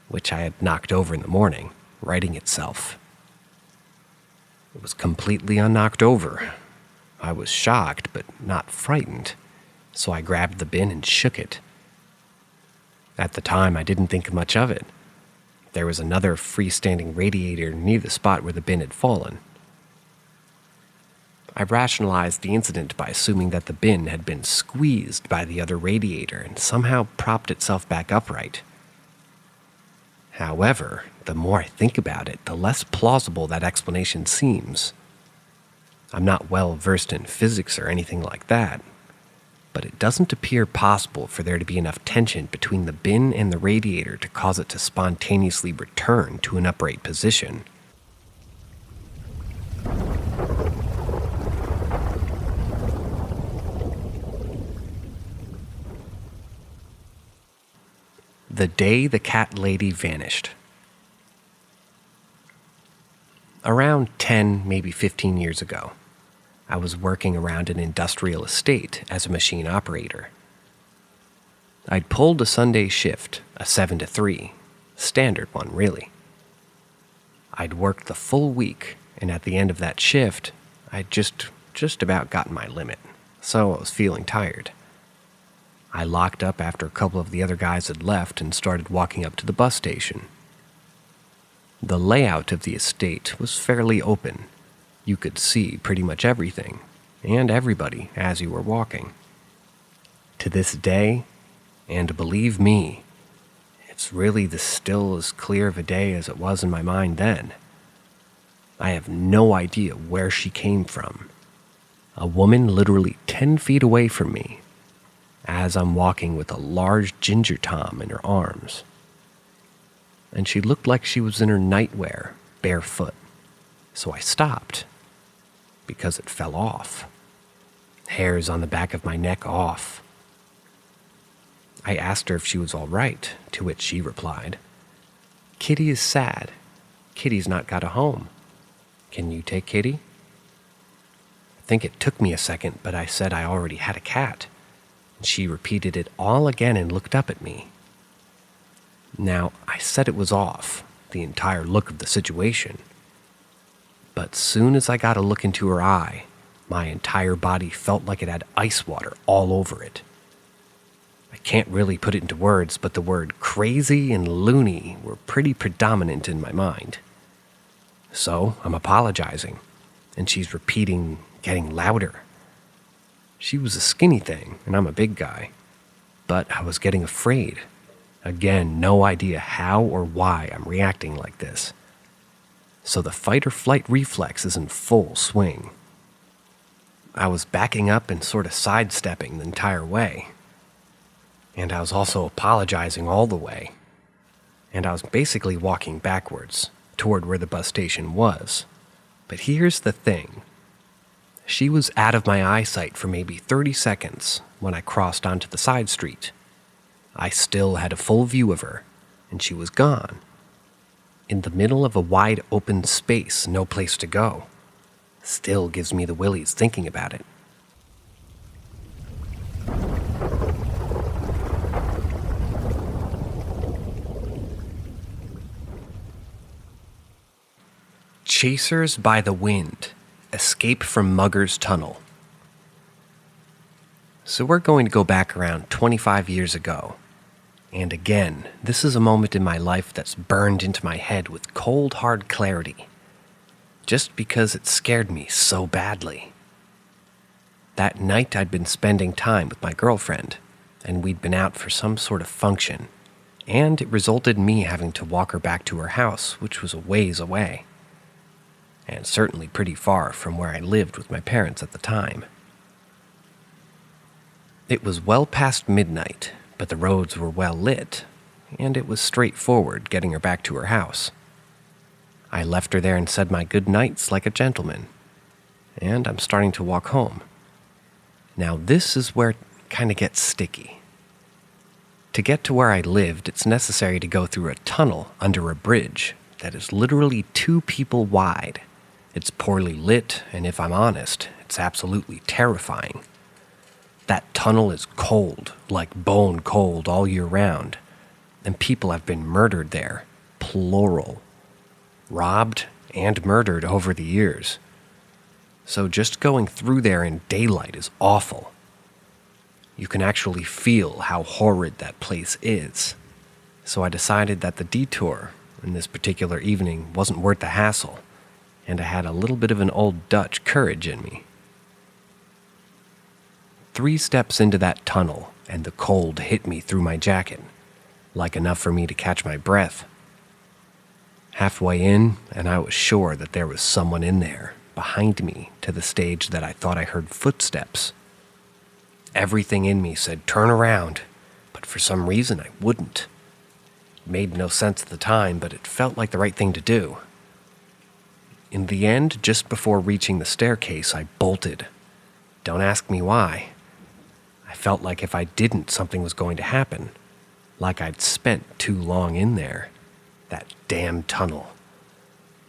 which I had knocked over in the morning, righting itself. It was completely unknocked over. I was shocked, but not frightened, so I grabbed the bin and shook it. At the time, I didn't think much of it. There was another freestanding radiator near the spot where the bin had fallen. I rationalized the incident by assuming that the bin had been squeezed by the other radiator and somehow propped itself back upright. However, the more I think about it, the less plausible that explanation seems. I'm not well versed in physics or anything like that, but it doesn't appear possible for there to be enough tension between the bin and the radiator to cause it to spontaneously return to an upright position. The day the cat lady vanished. Around 10, maybe 15 years ago, I was working around an industrial estate as a machine operator. I'd pulled a Sunday shift, a 7 to 3, standard one really. I'd worked the full week, and at the end of that shift, I'd just about gotten my limit, so I was feeling tired. I locked up after a couple of the other guys had left and started walking up to the bus station. The layout of the estate was fairly open. You could see pretty much everything, and everybody, as you were walking. To this day, and believe me, it's really still as clear of a day as it was in my mind then. I have no idea where she came from. A woman literally 10 feet away from me, as I'm walking with a large ginger tom in her arms. And she looked like she was in her nightwear, barefoot. So I stopped, because it fell off. Hairs on the back of my neck off. I asked her if she was all right, to which she replied, "Kitty is sad. Kitty's not got a home. Can you take Kitty?" I think it took me a second, but I said I already had a cat. She repeated it all again and looked up at me. Now, I said it was off, the entire look of the situation. But soon as I got a look into her eye, my entire body felt like it had ice water all over it. I can't really put it into words, but the word crazy and loony were pretty predominant in my mind. So I'm apologizing, and she's repeating, getting louder. She was a skinny thing, and I'm a big guy. But I was getting afraid. Again, no idea how or why I'm reacting like this. So the fight or flight reflex is in full swing. I was backing up and sort of sidestepping the entire way. And I was also apologizing all the way. And I was basically walking backwards, toward where the bus station was. But here's the thing. She was out of my eyesight for maybe 30 seconds when I crossed onto the side street. I still had a full view of her, and she was gone. In the middle of a wide open space, no place to go. Still gives me the willies thinking about it. Chasers by the Wind. Escape from Mugger's Tunnel. So we're going to go back around 25 years ago. And again, this is a moment in my life that's burned into my head with cold, hard clarity. Just because it scared me so badly. That night I'd been spending time with my girlfriend, and we'd been out for some sort of function, and it resulted in me having to walk her back to her house, which was a ways away, and certainly pretty far from where I lived with my parents at the time. It was well past midnight, but the roads were well lit, and it was straightforward getting her back to her house. I left her there and said my good nights like a gentleman, and I'm starting to walk home. Now this is where it kind of gets sticky. To get to where I lived, it's necessary to go through a tunnel under a bridge that is literally 2 people wide. It's poorly lit, and if I'm honest, it's absolutely terrifying. That tunnel is cold, like bone cold all year round, and people have been murdered there, plural. Robbed and murdered over the years. So just going through there in daylight is awful. You can actually feel how horrid that place is. So I decided that the detour in this particular evening wasn't worth the hassle, and I had a little bit of an old Dutch courage in me. 3 steps into that tunnel, and the cold hit me through my jacket, like enough for me to catch my breath. Halfway in, and I was sure that there was someone in there, behind me, to the stage that I thought I heard footsteps. Everything in me said turn around, but for some reason I wouldn't. It made no sense at the time, but it felt like the right thing to do. In the end, just before reaching the staircase, I bolted. Don't ask me why. I felt like if I didn't, something was going to happen. Like I'd spent too long in there. That damn tunnel.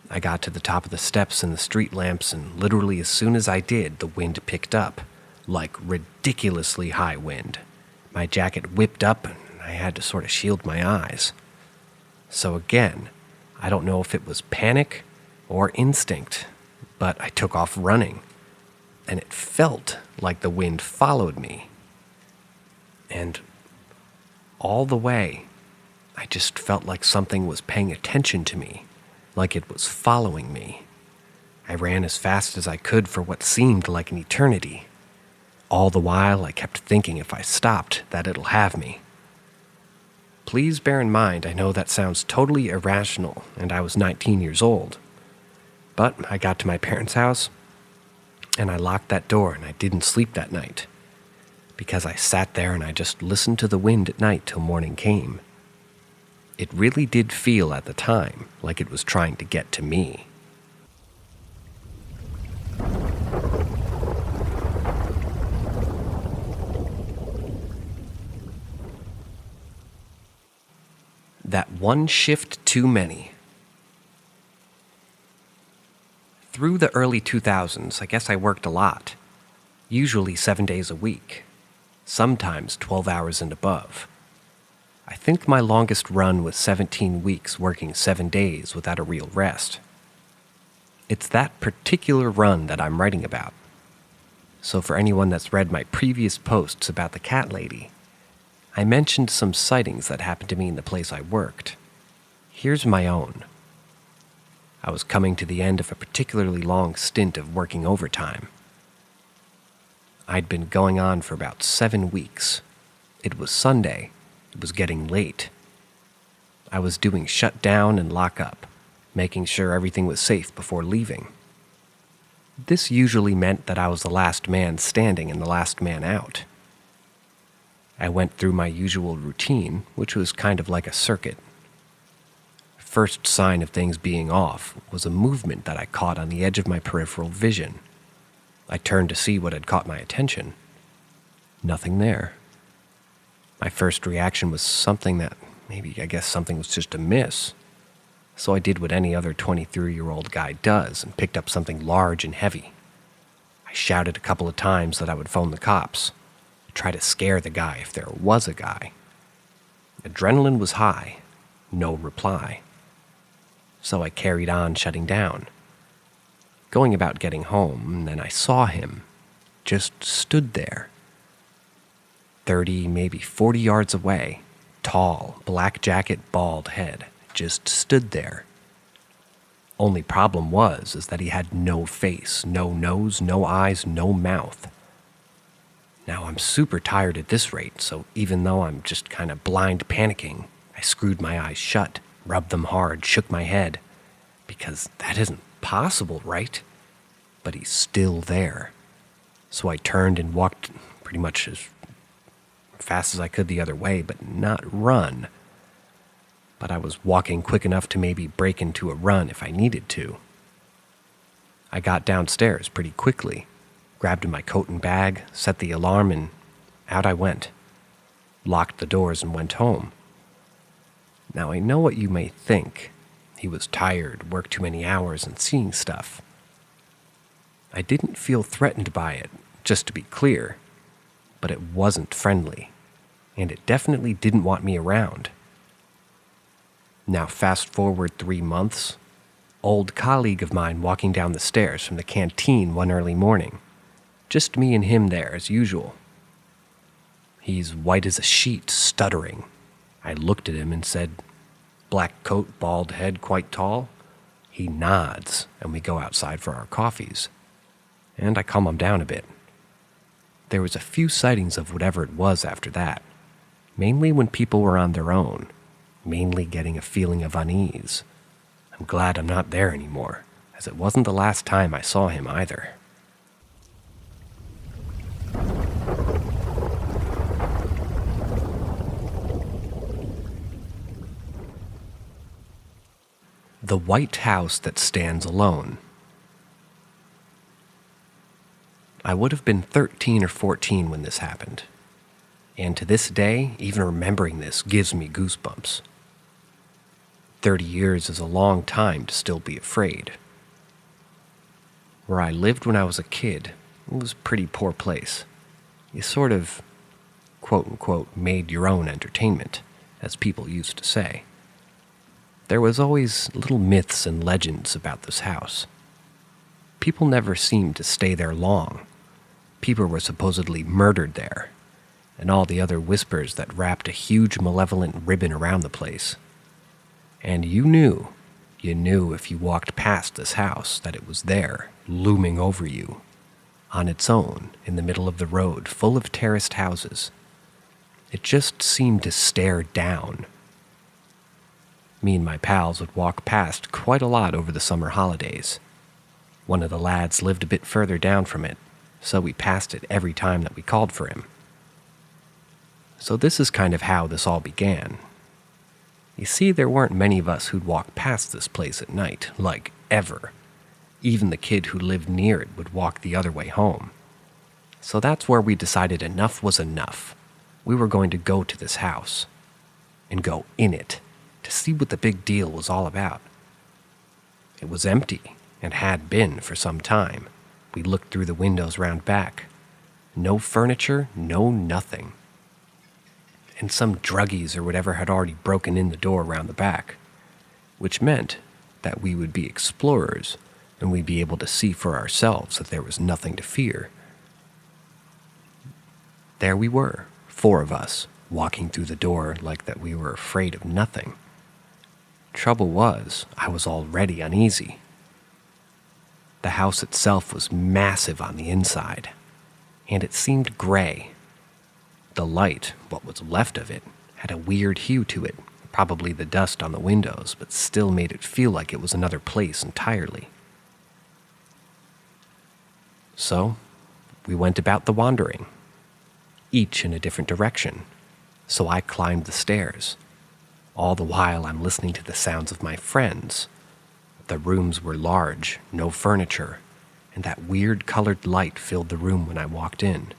I got to the top of the steps and the street lamps, and literally as soon as I did, the wind picked up. Like ridiculously high wind. My jacket whipped up, and I had to sort of shield my eyes. So again, I don't know if it was panic or instinct, but I took off running. And it felt like the wind followed me. And all the way, I just felt like something was paying attention to me, like it was following me. I ran as fast as I could for what seemed like an eternity. All the while, I kept thinking if I stopped, that it'll have me. Please bear in mind, I know that sounds totally irrational, and I was 19 years old. But I got to my parents' house, and I locked that door, and I didn't sleep that night. Because I sat there and I just listened to the wind at night till morning came. It really did feel at the time like it was trying to get to me. That one shift too many. Through the early 2000s, I guess I worked a lot. Usually 7 days a week. Sometimes 12 hours and above. I think my longest run was 17 weeks working 7 days without a real rest. It's that particular run that I'm writing about. So for anyone that's read my previous posts about the cat lady, I mentioned some sightings that happened to me in the place I worked. Here's my own. I was coming to the end of a particularly long stint of working overtime. I'd been going on for about 7 weeks. It was Sunday. It was getting late. I was doing shut down and lock up, making sure everything was safe before leaving. This usually meant that I was the last man standing and the last man out. I went through my usual routine, which was kind of like a circuit. First sign of things being off was a movement that I caught on the edge of my peripheral vision. I turned to see what had caught my attention. Nothing there. My first reaction was something that I guess something was just amiss. So I did what any other 23-year-old guy does and picked up something large and heavy. I shouted a couple of times that I would phone the cops, try to scare the guy if there was a guy. Adrenaline was high, no reply. So I carried on shutting down. going about getting home, and then I saw him. Just stood there. 30, maybe 40 yards away. Tall, black jacket, bald head. Just stood there. Only problem is that he had no face, no nose, no eyes, no mouth. Now I'm super tired at this rate, so even though I'm just kind of blind panicking, I screwed my eyes shut, rubbed them hard, shook my head. Because that isn't possible, right? But he's still there. So I turned and walked pretty much as fast as I could the other way, but not run. But I was walking quick enough to maybe break into a run if I needed to. I got downstairs pretty quickly, grabbed my coat and bag, set the alarm, and out I went. Locked the doors and went home. Now I know what you may think. He was tired, worked too many hours, and seeing stuff. I didn't feel threatened by it, just to be clear, but it wasn't friendly, and it definitely didn't want me around. Now fast forward 3 months, old colleague of mine walking down the stairs from the canteen one early morning. Just me and him there as usual. He's white as a sheet, stuttering. I looked at him and said, "Black coat, bald head, quite tall." He nods, and we go outside for our coffees. And I calm him down a bit. There was a few sightings of whatever it was after that, mainly when people were on their own, mainly getting a feeling of unease. I'm glad I'm not there anymore, as it wasn't the last time I saw him either. The White House That Stands Alone. I would have been 13 or 14 when this happened, and to this day, even remembering this gives me goosebumps. 30 years is a long time to still be afraid. Where I lived when I was a kid, it was a pretty poor place. You sort of, quote-unquote, made your own entertainment, as people used to say. There was always little myths and legends about this house. People never seemed to stay there long. People were supposedly murdered there, and all the other whispers that wrapped a huge malevolent ribbon around the place. And you knew if you walked past this house that it was there, looming over you, on its own, in the middle of the road, full of terraced houses. It just seemed to stare down. Me and my pals would walk past quite a lot over the summer holidays. One of the lads lived a bit further down from it, so we passed it every time that we called for him. So this is kind of how this all began. You see, there weren't many of us who'd walk past this place at night, like ever. Even the kid who lived near it would walk the other way home. So that's where we decided enough was enough. We were going to go to this house, and go in it, to see what the big deal was all about. It was empty, and had been for some time. We looked through the windows round back. No furniture, no nothing. And some druggies or whatever had already broken in the door round the back, which meant that we would be explorers, and we'd be able to see for ourselves that there was nothing to fear. There we were, 4 of us, walking through the door like that we were afraid of nothing. Trouble was, I was already uneasy. The house itself was massive on the inside, and it seemed gray. The light, what was left of it, had a weird hue to it, probably the dust on the windows, but still made it feel like it was another place entirely. So, we went about the wandering, each in a different direction, so I climbed the stairs. All the while I'm listening to the sounds of my friends. The rooms were large, no furniture, and that weird colored light filled the room when I walked in.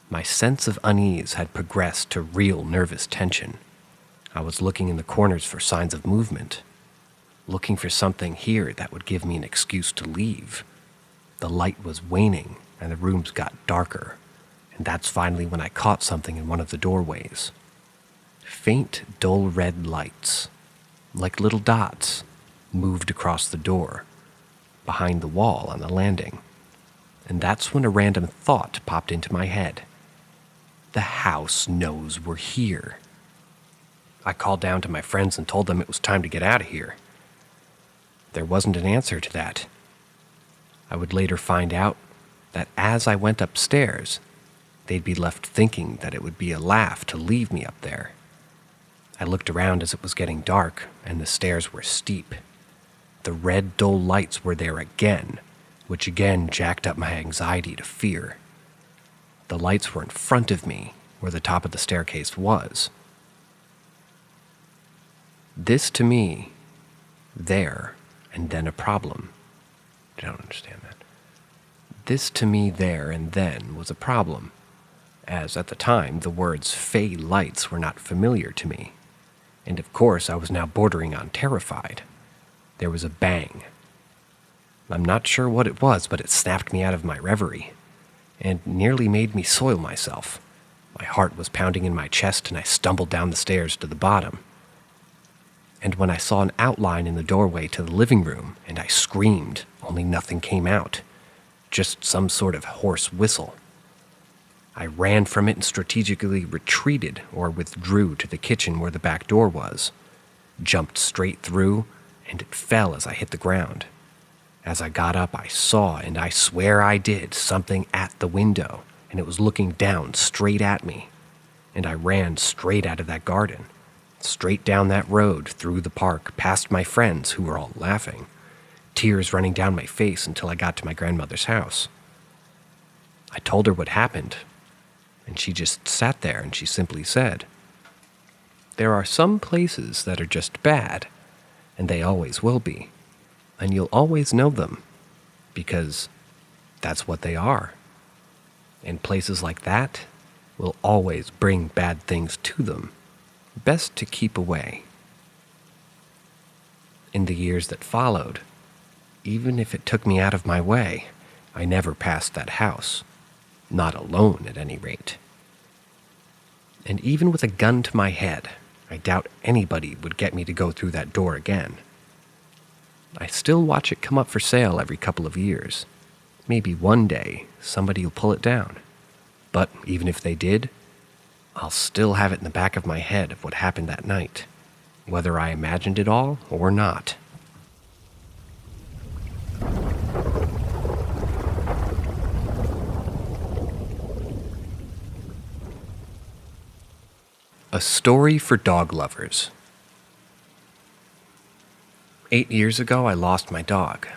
My sense of unease had progressed to real nervous tension. I was looking in the corners for signs of movement, looking for something here that would give me an excuse to leave. The light was waning, and the rooms got darker, and that's finally when I caught something in one of the doorways. Faint, dull red lights, like little dots, moved across the door. behind the wall on the landing. And that's when a random thought popped into my head. The house knows we're here. I called down to my friends and told them it was time to get out of here. There wasn't an answer to that. I would later find out that as I went upstairs, they'd be left thinking that it would be a laugh to leave me up there. I looked around as it was getting dark, and the stairs were steep. The red, dull lights were there again, which again jacked up my anxiety to fear. The lights were in front of me, where the top of the staircase was. This to me, there, and then a problem. I don't understand that. This to me, there, and then was a problem, as at the time the words "fey lights" were not familiar to me. And of course I was now bordering on terrified. There was a bang. I'm not sure what it was, but it snapped me out of my reverie, and nearly made me soil myself. My heart was pounding in my chest, and I stumbled down the stairs to the bottom. And when I saw an outline in the doorway to the living room, and I screamed, only nothing came out. Just some sort of hoarse whistle. I ran from it and strategically retreated or withdrew to the kitchen where the back door was, jumped straight through, and it fell as I hit the ground. As I got up, I saw, and I swear I did, something at the window, and it was looking down straight at me. And I ran straight out of that garden, straight down that road, through the park, past my friends who were all laughing, tears running down my face until I got to my grandmother's house. I told her what happened, and she just sat there and she simply said, "There are some places that are just bad, and they always will be, and you'll always know them, because that's what they are. And places like that will always bring bad things to them. Best to keep away." In the years that followed, even if it took me out of my way, I never passed that house. Not alone, at any rate. And even with a gun to my head, I doubt anybody would get me to go through that door again. I still watch it come up for sale every couple of years. Maybe one day somebody will pull it down. But even if they did, I'll still have it in the back of my head of what happened that night, whether I imagined it all or not. A story for dog lovers. 8 years ago, I lost my dog,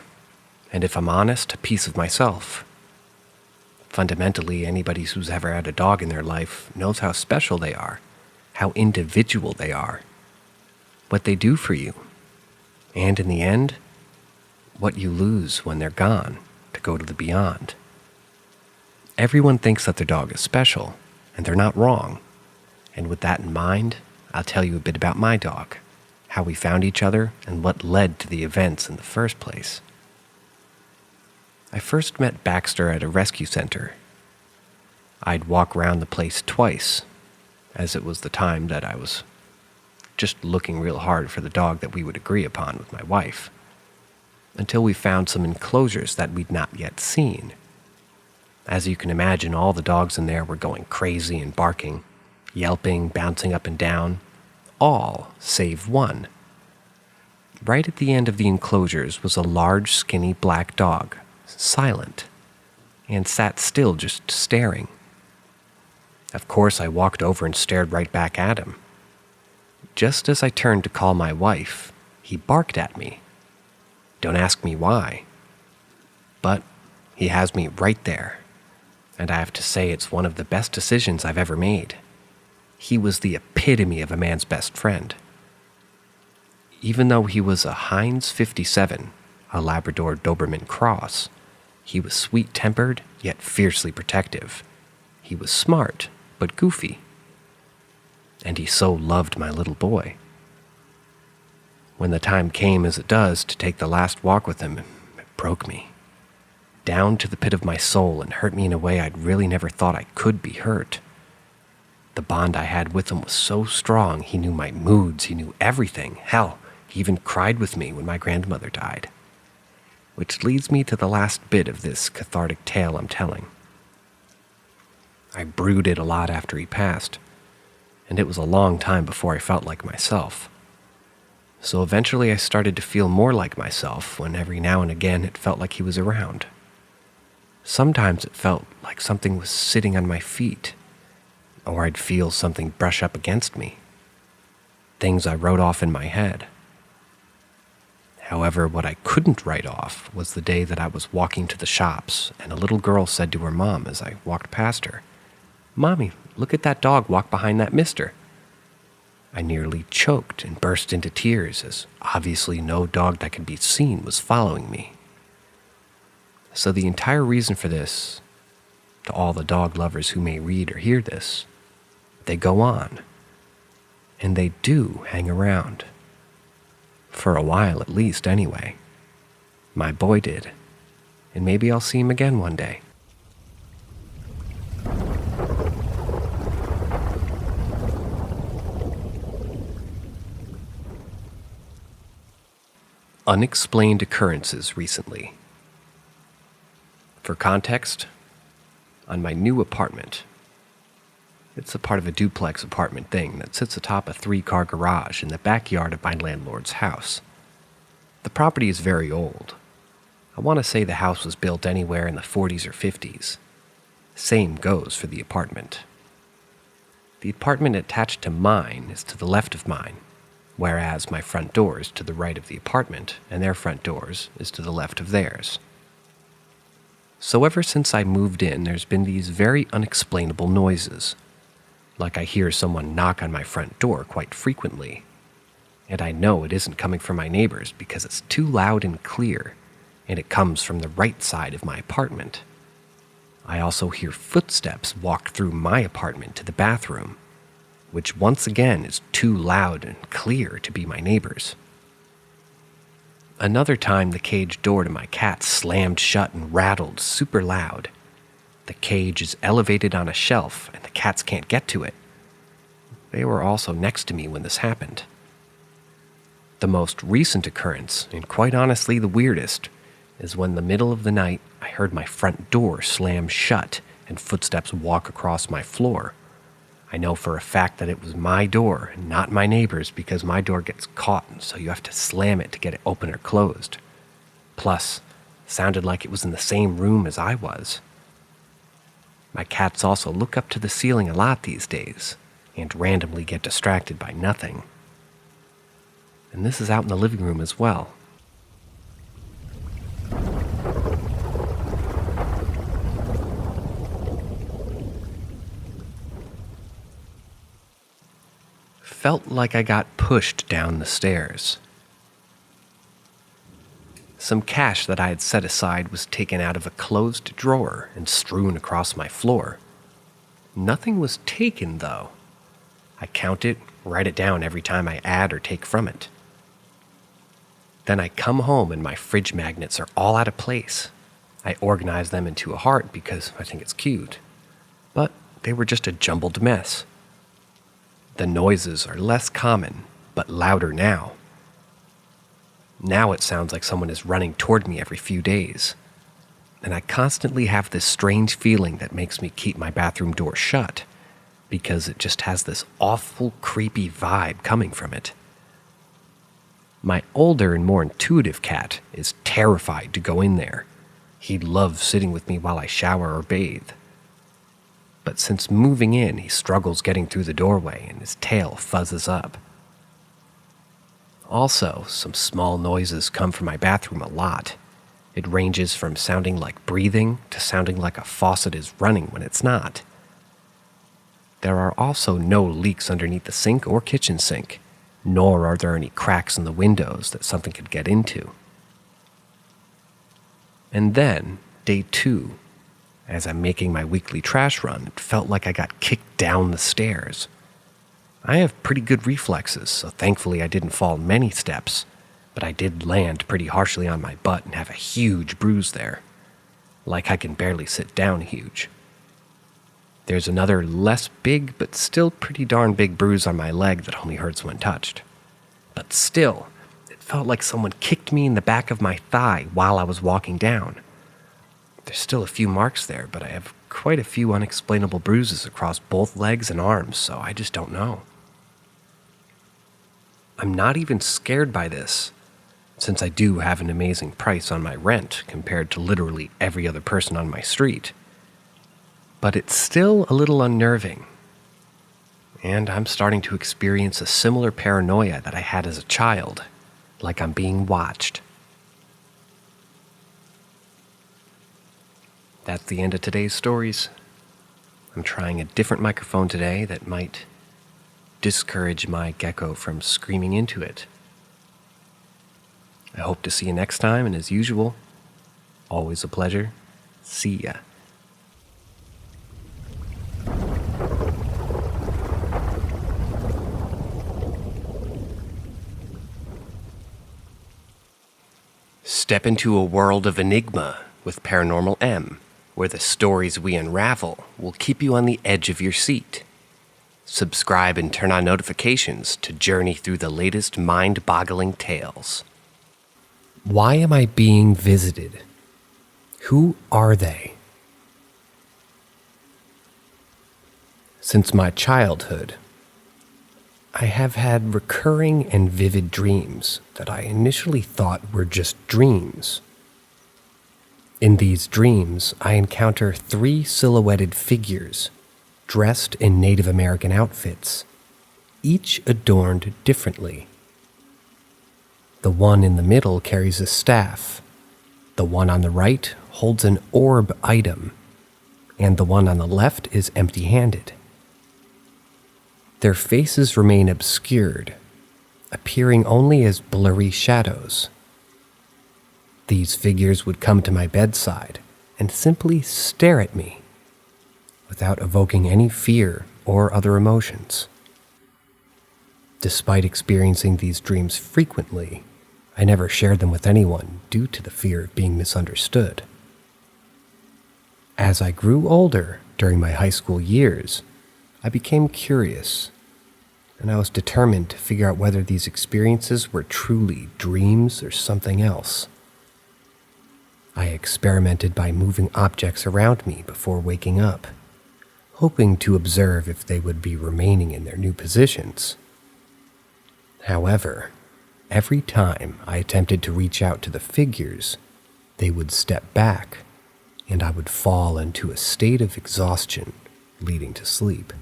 and if I'm honest, a piece of myself. Fundamentally, anybody who's ever had a dog in their life knows how special they are, how individual they are, what they do for you, and in the end, what you lose when they're gone to go to the beyond. Everyone thinks that their dog is special, and they're not wrong. And with that in mind, I'll tell you a bit about my dog, how we found each other, and what led to the events in the first place. I first met Baxter at a rescue center. I'd walk around the place twice, as it was the time that I was just looking real hard for the dog that we would agree upon with my wife, until we found some enclosures that we'd not yet seen. As you can imagine, all the dogs in there were going crazy and barking, yelping, bouncing up and down, all save one. Right at the end of the enclosures was a large, skinny black dog, silent, and sat still just staring. Of course, I walked over and stared right back at him. Just as I turned to call my wife, he barked at me. Don't ask me why, but he has me right there, and I have to say it's one of the best decisions I've ever made. He was the epitome of a man's best friend. Even though he was a Heinz 57, a Labrador Doberman cross, he was sweet-tempered yet fiercely protective. He was smart but goofy. And he so loved my little boy. When the time came, as it does, to take the last walk with him, it broke me, down to the pit of my soul, and hurt me in a way I'd really never thought I could be hurt. The bond I had with him was so strong. He knew my moods, he knew everything. Hell, he even cried with me when my grandmother died. which leads me to the last bit of this cathartic tale I'm telling. I brooded a lot after he passed, and it was a long time before I felt like myself. So eventually I started to feel more like myself when every now and again it felt like he was around. Sometimes it felt like something was sitting on my feet, or I'd feel something brush up against me. Things I wrote off in my head. However, what I couldn't write off was the day that I was walking to the shops and a little girl said to her mom as I walked past her, "Mommy, look at that dog walk behind that mister." I nearly choked and burst into tears as obviously no dog that could be seen was following me. So the entire reason for this, to all the dog lovers who may read or hear this, they go on. And they do hang around. For a while at least, anyway. My boy did. And maybe I'll see him again one day. Unexplained occurrences recently. For context, on my new apartment, it's a part of a duplex apartment thing that sits atop a 3-car garage in the backyard of my landlord's house. The property is very old. I want to say the house was built anywhere in the 40s or 50s. Same goes for the apartment. The apartment attached to mine is to the left of mine, whereas my front door is to the right of the apartment and their front doors is to the left of theirs. So ever since I moved in, there's been these very unexplainable noises. Like I hear someone knock on my front door quite frequently. And I know it isn't coming from my neighbors because it's too loud and clear, and it comes from the right side of my apartment. I also hear footsteps walk through my apartment to the bathroom, which once again is too loud and clear to be my neighbors. Another time the cage door to my cat slammed shut and rattled super loud. The cage is elevated on a shelf and the cats can't get to it. They were also next to me when this happened. The most recent occurrence, and quite honestly the weirdest, is when in the middle of the night I heard my front door slam shut and footsteps walk across my floor. I know for a fact that it was my door and not my neighbor's because my door gets caught, and so you have to slam it to get it open or closed. Plus, it sounded like it was in the same room as I was. My cats also look up to the ceiling a lot these days and randomly get distracted by nothing. And this is out in the living room as well. Felt like I got pushed down the stairs. Some cash that I had set aside was taken out of a closed drawer and strewn across my floor. Nothing was taken, though. I count it, write it down every time I add or take from it. Then I come home and my fridge magnets are all out of place. I organize them into a heart because I think it's cute. But they were just a jumbled mess. The noises are less common, but louder now. Now it sounds like someone is running toward me every few days. And I constantly have this strange feeling that makes me keep my bathroom door shut, because it just has this awful, creepy vibe coming from it. My older and more intuitive cat is terrified to go in there. He loves sitting with me while I shower or bathe. But since moving in, he struggles getting through the doorway and his tail fuzzes up. Also, some small noises come from my bathroom a lot. It ranges from sounding like breathing to sounding like a faucet is running when it's not. There are also no leaks underneath the sink or kitchen sink, nor are there any cracks in the windows that something could get into. And then, day 2, as I'm making my weekly trash run, it felt like I got kicked down the stairs. I have pretty good reflexes, so thankfully I didn't fall many steps, but I did land pretty harshly on my butt and have a huge bruise there. Like I can barely sit down huge. There's another less big but still pretty darn big bruise on my leg that only hurts when touched. But still, it felt like someone kicked me in the back of my thigh while I was walking down. There's still a few marks there, but I have quite a few unexplainable bruises across both legs and arms, so I just don't know. I'm not even scared by this, since I do have an amazing price on my rent compared to literally every other person on my street. But it's still a little unnerving, and I'm starting to experience a similar paranoia that I had as a child, like I'm being watched. That's the end of today's stories. I'm trying a different microphone today that might discourage my gecko from screaming into it. I hope to see you next time, and as usual, always a pleasure. See ya. Step into a world of enigma with Paranormal M, where the stories we unravel will keep you on the edge of your seat. Subscribe and turn on notifications to journey through the latest mind-boggling tales. Why am I being visited? Who are they? Since my childhood, I have had recurring and vivid dreams that I initially thought were just dreams. In these dreams, I encounter 3 silhouetted figures dressed in Native American outfits, each adorned differently. The one in the middle carries a staff, the one on the right holds an orb item, and the one on the left is empty-handed. Their faces remain obscured, appearing only as blurry shadows. These figures would come to my bedside and simply stare at me, without evoking any fear or other emotions. Despite experiencing these dreams frequently, I never shared them with anyone due to the fear of being misunderstood. As I grew older during my high school years, I became curious, and I was determined to figure out whether these experiences were truly dreams or something else. I experimented by moving objects around me before waking up, hoping to observe if they would be remaining in their new positions. However, every time I attempted to reach out to the figures, they would step back, and I would fall into a state of exhaustion, leading to sleep.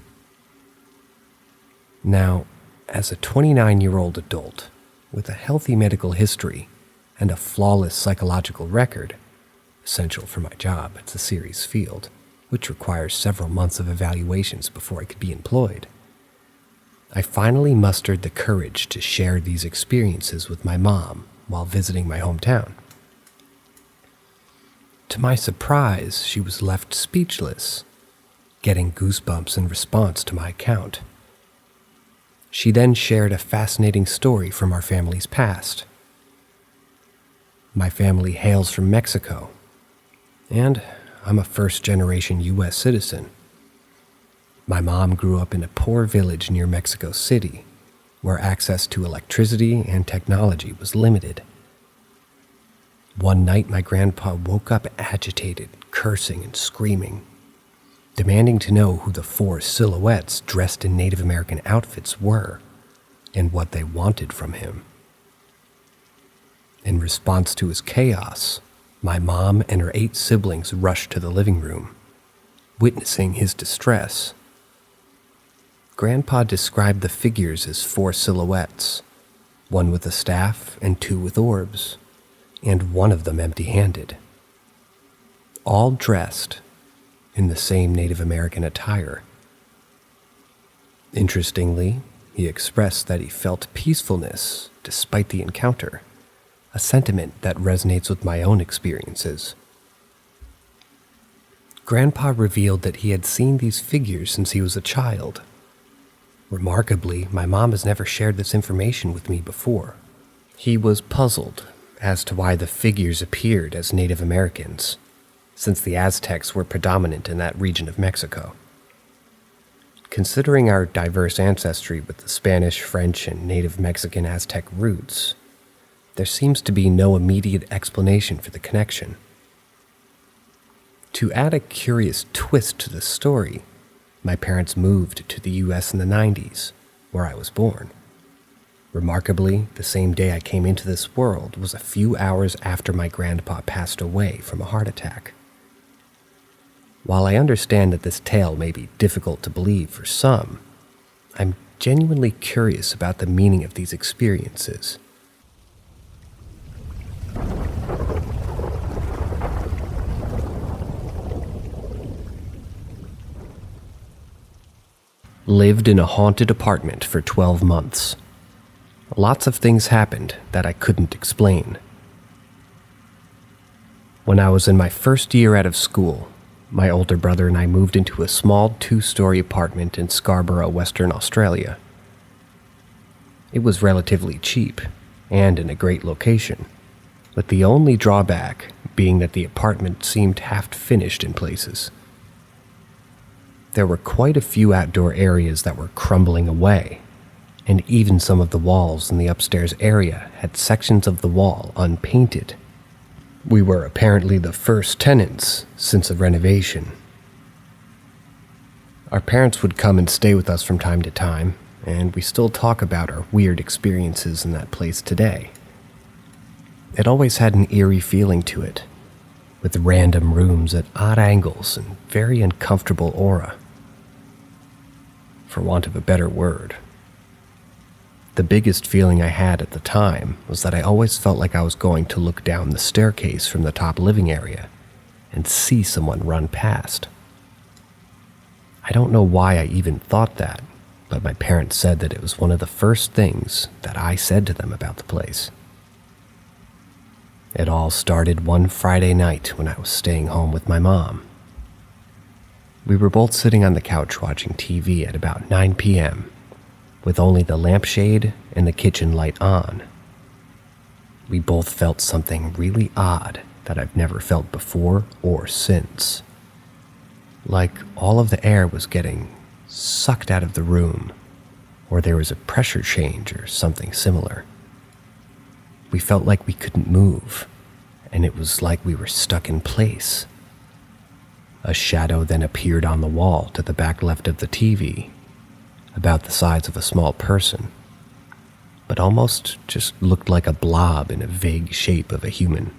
Now, as a 29-year-old adult with a healthy medical history and a flawless psychological record, essential for my job, it's a serious field, which requires several months of evaluations before I could be employed, I finally mustered the courage to share these experiences with my mom while visiting my hometown. To my surprise, she was left speechless, getting goosebumps in response to my account. She then shared a fascinating story from our family's past. My family hails from Mexico, and I'm a first-generation U.S. citizen. My mom grew up in a poor village near Mexico City, where access to electricity and technology was limited. One night, my grandpa woke up agitated, cursing and screaming, demanding to know who the 4 silhouettes dressed in Native American outfits were and what they wanted from him. In response to his chaos, my mom and her 8 siblings rushed to the living room. Witnessing his distress, Grandpa described the figures as 4 silhouettes, one with a staff and 2 with orbs, and one of them empty-handed, all dressed in the same Native American attire. Interestingly, he expressed that he felt peacefulness despite the encounter, a sentiment that resonates with my own experiences. Grandpa revealed that he had seen these figures since he was a child. Remarkably, my mom has never shared this information with me before. He was puzzled as to why the figures appeared as Native Americans, since the Aztecs were predominant in that region of Mexico. Considering our diverse ancestry with the Spanish, French, and Native Mexican Aztec roots, there seems to be no immediate explanation for the connection. To add a curious twist to the story, my parents moved to the US in the 90s, where I was born. Remarkably, the same day I came into this world was a few hours after my grandpa passed away from a heart attack. While I understand that this tale may be difficult to believe for some, I'm genuinely curious about the meaning of these experiences. Lived in a haunted apartment for 12 months. Lots of things happened that I couldn't explain. When I was in my first year out of school, my older brother and I moved into a small 2-story apartment in Scarborough, Western Australia. It was relatively cheap and in a great location, with the only drawback being that the apartment seemed half-finished in places. There were quite a few outdoor areas that were crumbling away, and even some of the walls in the upstairs area had sections of the wall unpainted. We were apparently the first tenants since a renovation. Our parents would come and stay with us from time to time, and we still talk about our weird experiences in that place today. It always had an eerie feeling to it, with random rooms at odd angles and very uncomfortable aura. For want of a better word. The biggest feeling I had at the time was that I always felt like I was going to look down the staircase from the top living area and see someone run past. I don't know why I even thought that, but my parents said that it was one of the first things that I said to them about the place. It all started one Friday night when I was staying home with my mom. We were both sitting on the couch watching TV at about 9 p.m., with only the lampshade and the kitchen light on. We both felt something really odd that I've never felt before or since. Like all of the air was getting sucked out of the room, or there was a pressure change or something similar. We felt like we couldn't move, and it was like we were stuck in place. A shadow then appeared on the wall to the back left of the TV, about the size of a small person, but almost just looked like a blob in a vague shape of a human.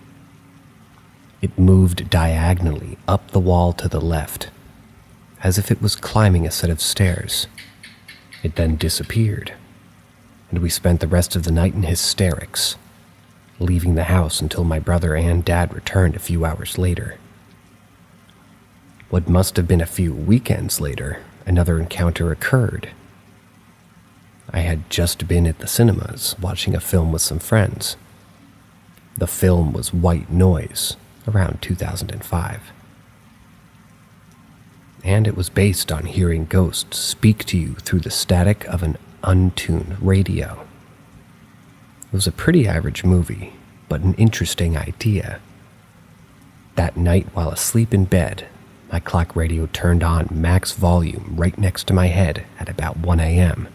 It moved diagonally up the wall to the left, as if it was climbing a set of stairs. It then disappeared, and we spent the rest of the night in hysterics, leaving the house until my brother and dad returned a few hours later. What must have been a few weekends later, another encounter occurred. I had just been at the cinemas watching a film with some friends. The film was White Noise, around 2005. And it was based on hearing ghosts speak to you through the static of an untuned radio. It was a pretty average movie, but an interesting idea. That night while asleep in bed, my clock radio turned on max volume right next to my head at about 1 a.m.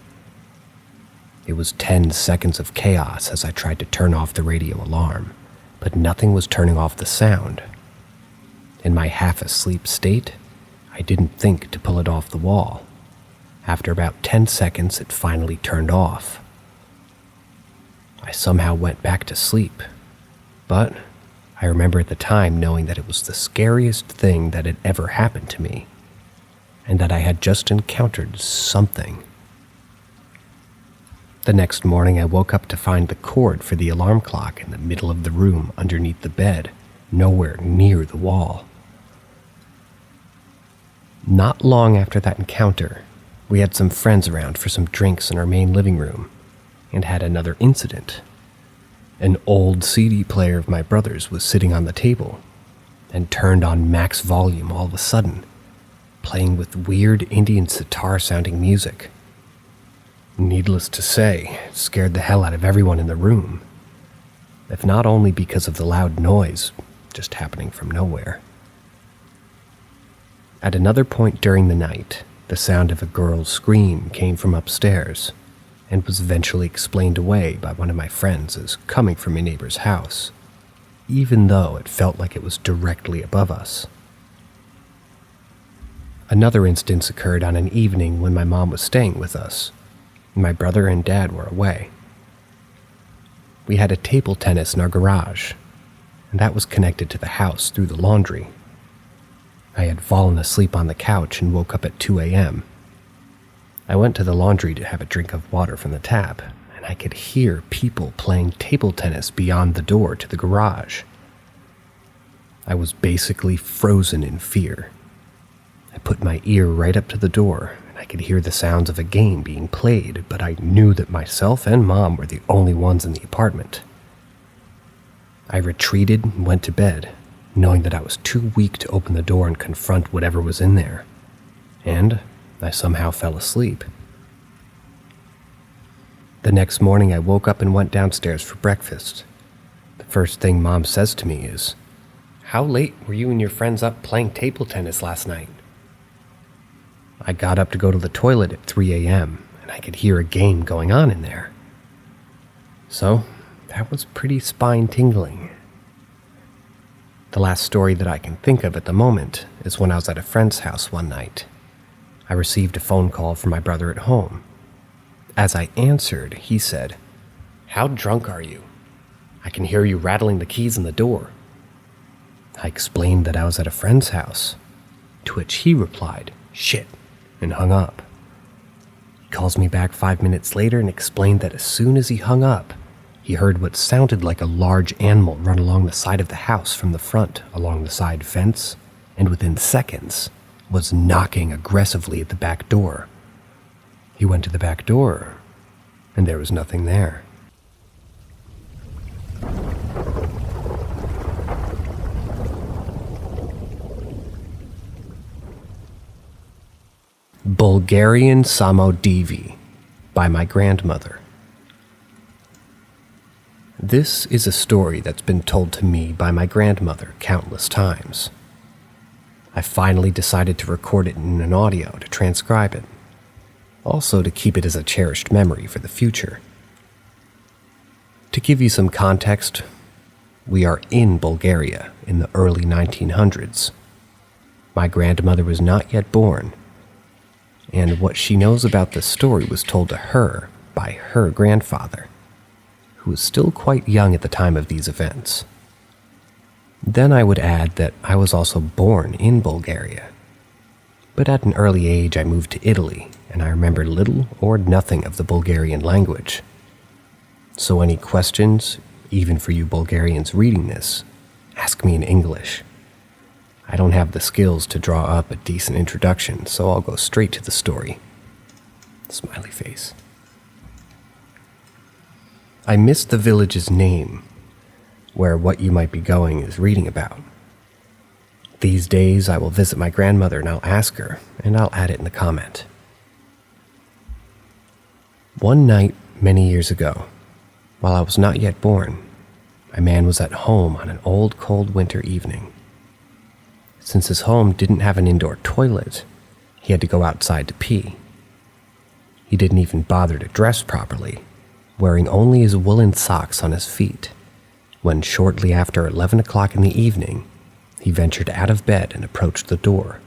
It was 10 seconds of chaos as I tried to turn off the radio alarm, but nothing was turning off the sound. In my half-asleep state, I didn't think to pull it off the wall. After about 10 seconds, it finally turned off. I somehow went back to sleep, but I remember at the time knowing that it was the scariest thing that had ever happened to me, and that I had just encountered something. The next morning, I woke up to find the cord for the alarm clock in the middle of the room underneath the bed, nowhere near the wall. Not long after that encounter, we had some friends around for some drinks in our main living room, and had another incident. An old CD player of my brother's was sitting on the table, and turned on max volume all of a sudden, playing with weird Indian sitar-sounding music. Needless to say, it scared the hell out of everyone in the room, if not only because of the loud noise just happening from nowhere. At another point during the night, the sound of a girl's scream came from upstairs, and was eventually explained away by one of my friends as coming from a neighbor's house, even though it felt like it was directly above us. Another instance occurred on an evening when my mom was staying with us, and my brother and dad were away. We had a table tennis in our garage, and that was connected to the house through the laundry. I had fallen asleep on the couch and woke up at 2 a.m. I went to the laundry to have a drink of water from the tap, and I could hear people playing table tennis beyond the door to the garage. I was basically frozen in fear. I put my ear right up to the door, and I could hear the sounds of a game being played, but I knew that myself and Mom were the only ones in the apartment. I retreated and went to bed, knowing that I was too weak to open the door and confront whatever was in there. And I somehow fell asleep. The next morning I woke up and went downstairs for breakfast. The first thing Mom says to me is, "How late were you and your friends up playing table tennis last night?" I got up to go to the toilet at 3 a.m., and I could hear a game going on in there. So, that was pretty spine-tingling. The last story that I can think of at the moment is when I was at a friend's house one night. I received a phone call from my brother at home. As I answered, he said, "How drunk are you? I can hear you rattling the keys in the door." I explained that I was at a friend's house, to which he replied, "Shit," and hung up. He calls me back 5 minutes later and explained that as soon as he hung up, he heard what sounded like a large animal run along the side of the house from the front along the side fence, and within seconds was knocking aggressively at the back door. He went to the back door, and there was nothing there. Bulgarian Samodivi by my grandmother. This is a story that's been told to me by my grandmother countless times. I finally decided to record it in an audio to transcribe it, also to keep it as a cherished memory for the future. To give you some context, we are in Bulgaria in the early 1900s. My grandmother was not yet born, and what she knows about this story was told to her by her grandfather, who was still quite young at the time of these events. Then I would add that I was also born in Bulgaria, but at an early age I moved to Italy, and I remember little or nothing of the Bulgarian language. So any questions, even for you Bulgarians reading this, ask me in English. I don't have the skills to draw up a decent introduction, so I'll go straight to the story. Smiley face. I missed the village's name, where what you might be going is reading about. These days I will visit my grandmother and I'll ask her, and I'll add it in the comment. One night, many years ago, while I was not yet born, a man was at home on an old cold winter evening. Since his home didn't have an indoor toilet, he had to go outside to pee. He didn't even bother to dress properly, wearing only his woolen socks on his feet, when shortly after 11 o'clock in the evening, he ventured out of bed and approached the door.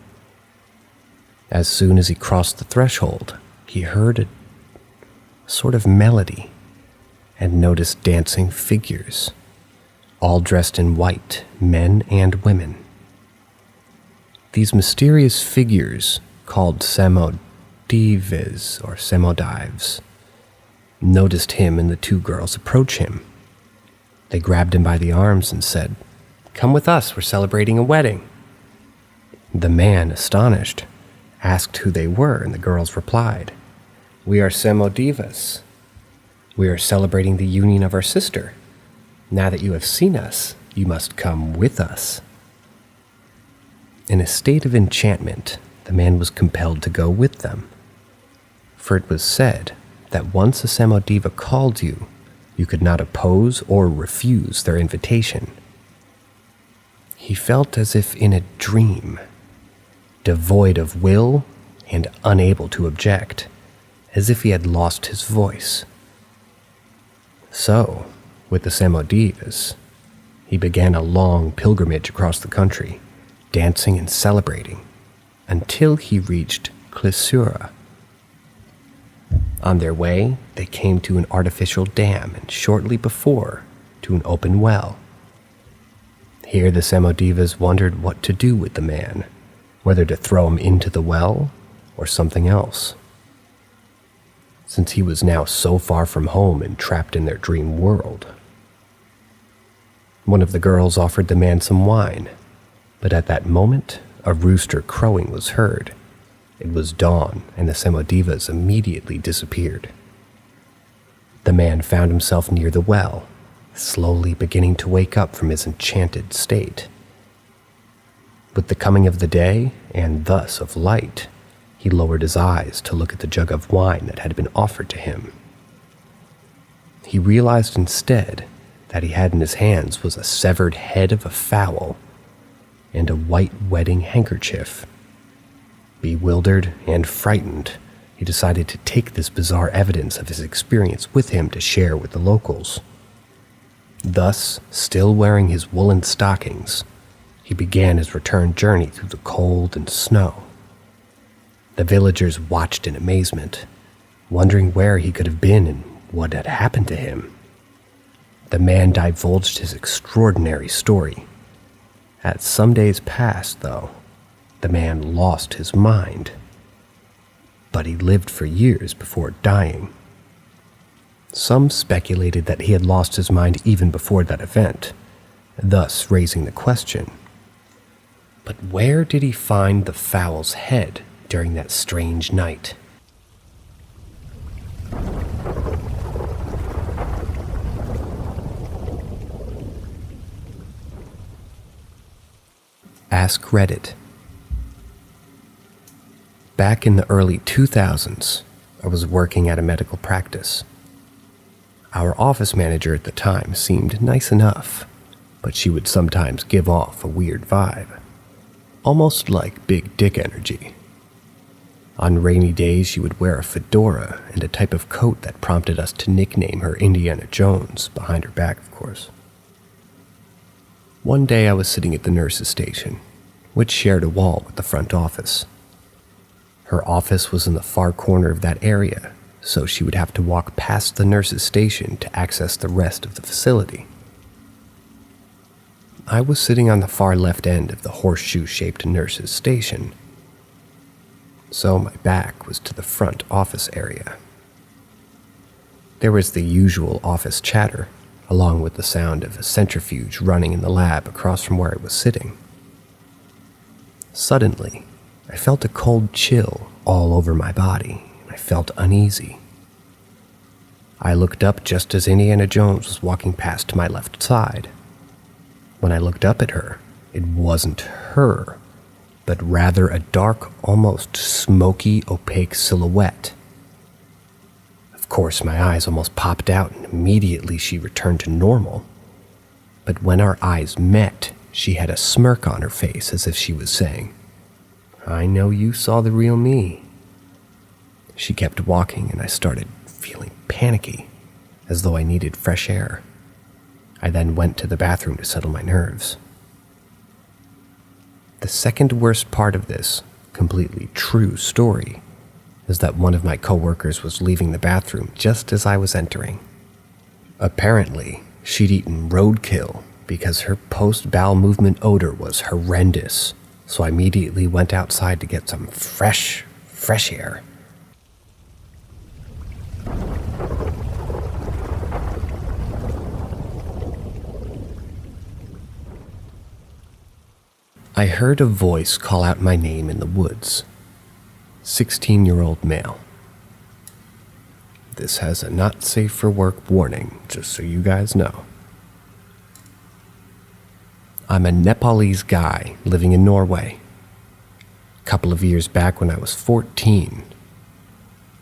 As soon as he crossed the threshold, he heard a sort of melody and noticed dancing figures, all dressed in white, men and women. These mysterious figures, called Samodives or Samodives, noticed him and the two girls approach him. They grabbed him by the arms and said, "Come with us, we're celebrating a wedding." The man, astonished, asked who they were, and the girls replied, "We are Samodivas. We are celebrating the union of our sister. Now that you have seen us, you must come with us." In a state of enchantment, the man was compelled to go with them. For it was said that once a Samodiva called you, you could not oppose or refuse their invitation. He felt as if in a dream, devoid of will and unable to object, as if he had lost his voice. So, with the Samodivas, he began a long pilgrimage across the country, dancing and celebrating, until he reached Clifraida. On their way, they came to an artificial dam, and shortly before, to an open well. Here the Samodivas wondered what to do with the man, whether to throw him into the well or something else. Since he was now so far from home and trapped in their dream world. One of the girls offered the man some wine, but at that moment, a rooster crowing was heard. It was dawn, and the Samodivas immediately disappeared. The man found himself near the well, slowly beginning to wake up from his enchanted state. With the coming of the day, and thus of light, he lowered his eyes to look at the jug of wine that had been offered to him. He realized instead that he had in his hands was a severed head of a fowl and a white wedding handkerchief. Bewildered and frightened, he decided to take this bizarre evidence of his experience with him to share with the locals. Thus, still wearing his woolen stockings, he began his return journey through the cold and snow. The villagers watched in amazement, wondering where he could have been and what had happened to him. The man divulged his extraordinary story. As some days passed, though, the man lost his mind. But he lived for years before dying. Some speculated that he had lost his mind even before that event, thus raising the question, but where did he find the fowl's head during that strange night? Ask Reddit. Back in the early 2000s, I was working at a medical practice. Our office manager at the time seemed nice enough, but she would sometimes give off a weird vibe, almost like big dick energy. On rainy days, she would wear a fedora and a type of coat that prompted us to nickname her Indiana Jones, behind her back, of course. One day I was sitting at the nurse's station, which shared a wall with the front office. Her office was in the far corner of that area, so she would have to walk past the nurse's station to access the rest of the facility. I was sitting on the far left end of the horseshoe-shaped nurse's station, so my back was to the front office area. There was the usual office chatter, along with the sound of a centrifuge running in the lab across from where I was sitting. Suddenly, I felt a cold chill all over my body, and I felt uneasy. I looked up just as Indiana Jones was walking past to my left side. When I looked up at her, it wasn't her, but rather a dark, almost smoky, opaque silhouette. Of course, my eyes almost popped out, and immediately she returned to normal. But when our eyes met, she had a smirk on her face as if she was saying, "I know you saw the real me." She kept walking, and I started feeling panicky, as though I needed fresh air. I then went to the bathroom to settle my nerves. The second worst part of this completely true story is that one of my coworkers was leaving the bathroom just as I was entering. Apparently, she'd eaten roadkill because her post-bowel movement odor was horrendous, so I immediately went outside to get some fresh air. I heard a voice call out my name in the woods. 16-year-old male. This has a not safe for work warning, just so you guys know. I'm a Nepalese guy living in Norway. A couple of years back when I was 14,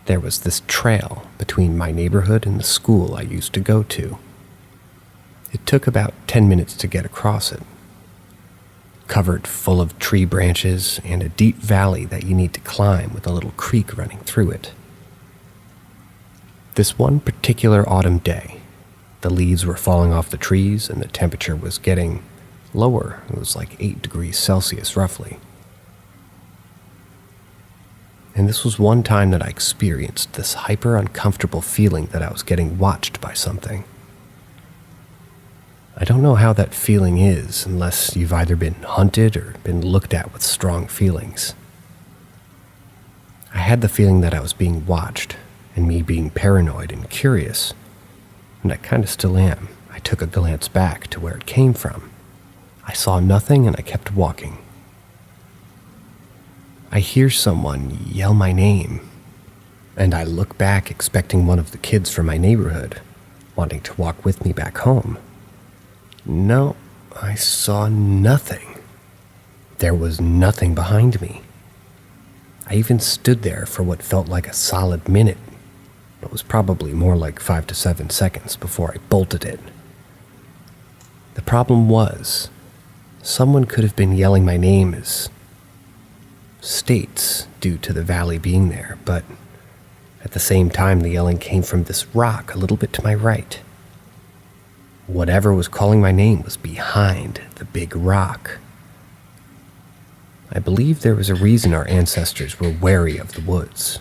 there was this trail between my neighborhood and the school I used to go to. It took about 10 minutes to get across it. Covered full of tree branches and a deep valley that you need to climb with a little creek running through it. This one particular autumn day, the leaves were falling off the trees and the temperature was getting lower. It was like 8 degrees Celsius, roughly. And this was one time that I experienced this hyper uncomfortable feeling that I was getting watched by something. I don't know how that feeling is unless you've either been hunted or been looked at with strong feelings. I had the feeling that I was being watched, and me being paranoid and curious, and I kind of still am. I took a glance back to where it came from. I saw nothing and I kept walking. I hear someone yell my name, and I look back expecting one of the kids from my neighborhood, wanting to walk with me back home. No, I saw nothing. There was nothing behind me. I even stood there for what felt like a solid minute. It was probably more like 5 to 7 seconds before I bolted it. The problem was, someone could have been yelling my name as states due to the valley being there, but at the same time the yelling came from this rock a little bit to my right. Whatever was calling my name was behind the big rock. I believe there was a reason our ancestors were wary of the woods.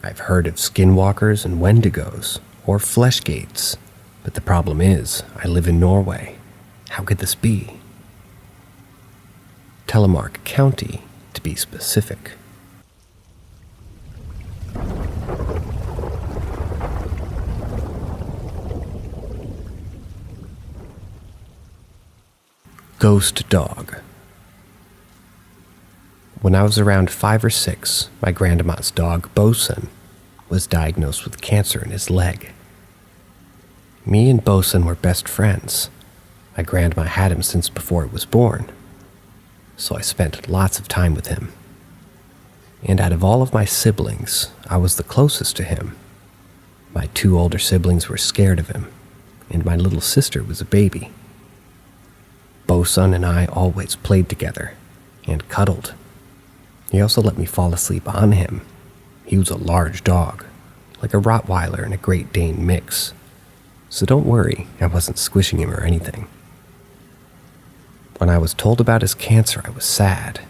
I've heard of skinwalkers and wendigos, or fleshgates, but the problem is, I live in Norway. How could this be? Telemark County, to be specific. Ghost dog. When I was around 5 or 6, my grandma's dog, Bosun, was diagnosed with cancer in his leg. Me and Bosun were best friends. My grandma had him since before it was born, so I spent lots of time with him. And out of all of my siblings, I was the closest to him. My 2 older siblings were scared of him, and my little sister was a baby. Bosun and I always played together and cuddled. He also let me fall asleep on him. He was a large dog, like a Rottweiler and a Great Dane mix. So don't worry, I wasn't squishing him or anything. When I was told about his cancer, I was sad.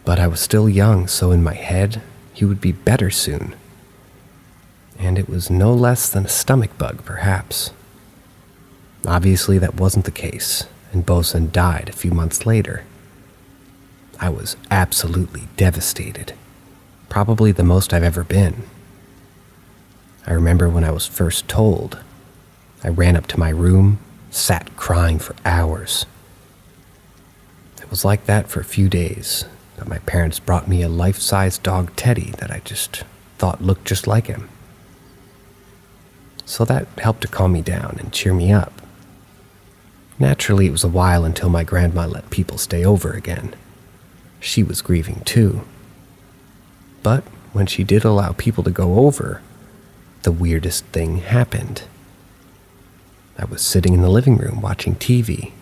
But I was still young, so in my head, he would be better soon. And it was no less than a stomach bug, perhaps. Obviously, that wasn't the case, and Bosun died a few months later. I was absolutely devastated. Probably the most I've ever been. I remember when I was first told, I ran up to my room, sat crying for hours. It was like that for a few days, but my parents brought me a life-size dog Teddy that I just thought looked just like him. So that helped to calm me down and cheer me up. Naturally, it was a while until my grandma let people stay over again. She was grieving too. But when she did allow people to go over, the weirdest thing happened. I was sitting in the living room watching TV.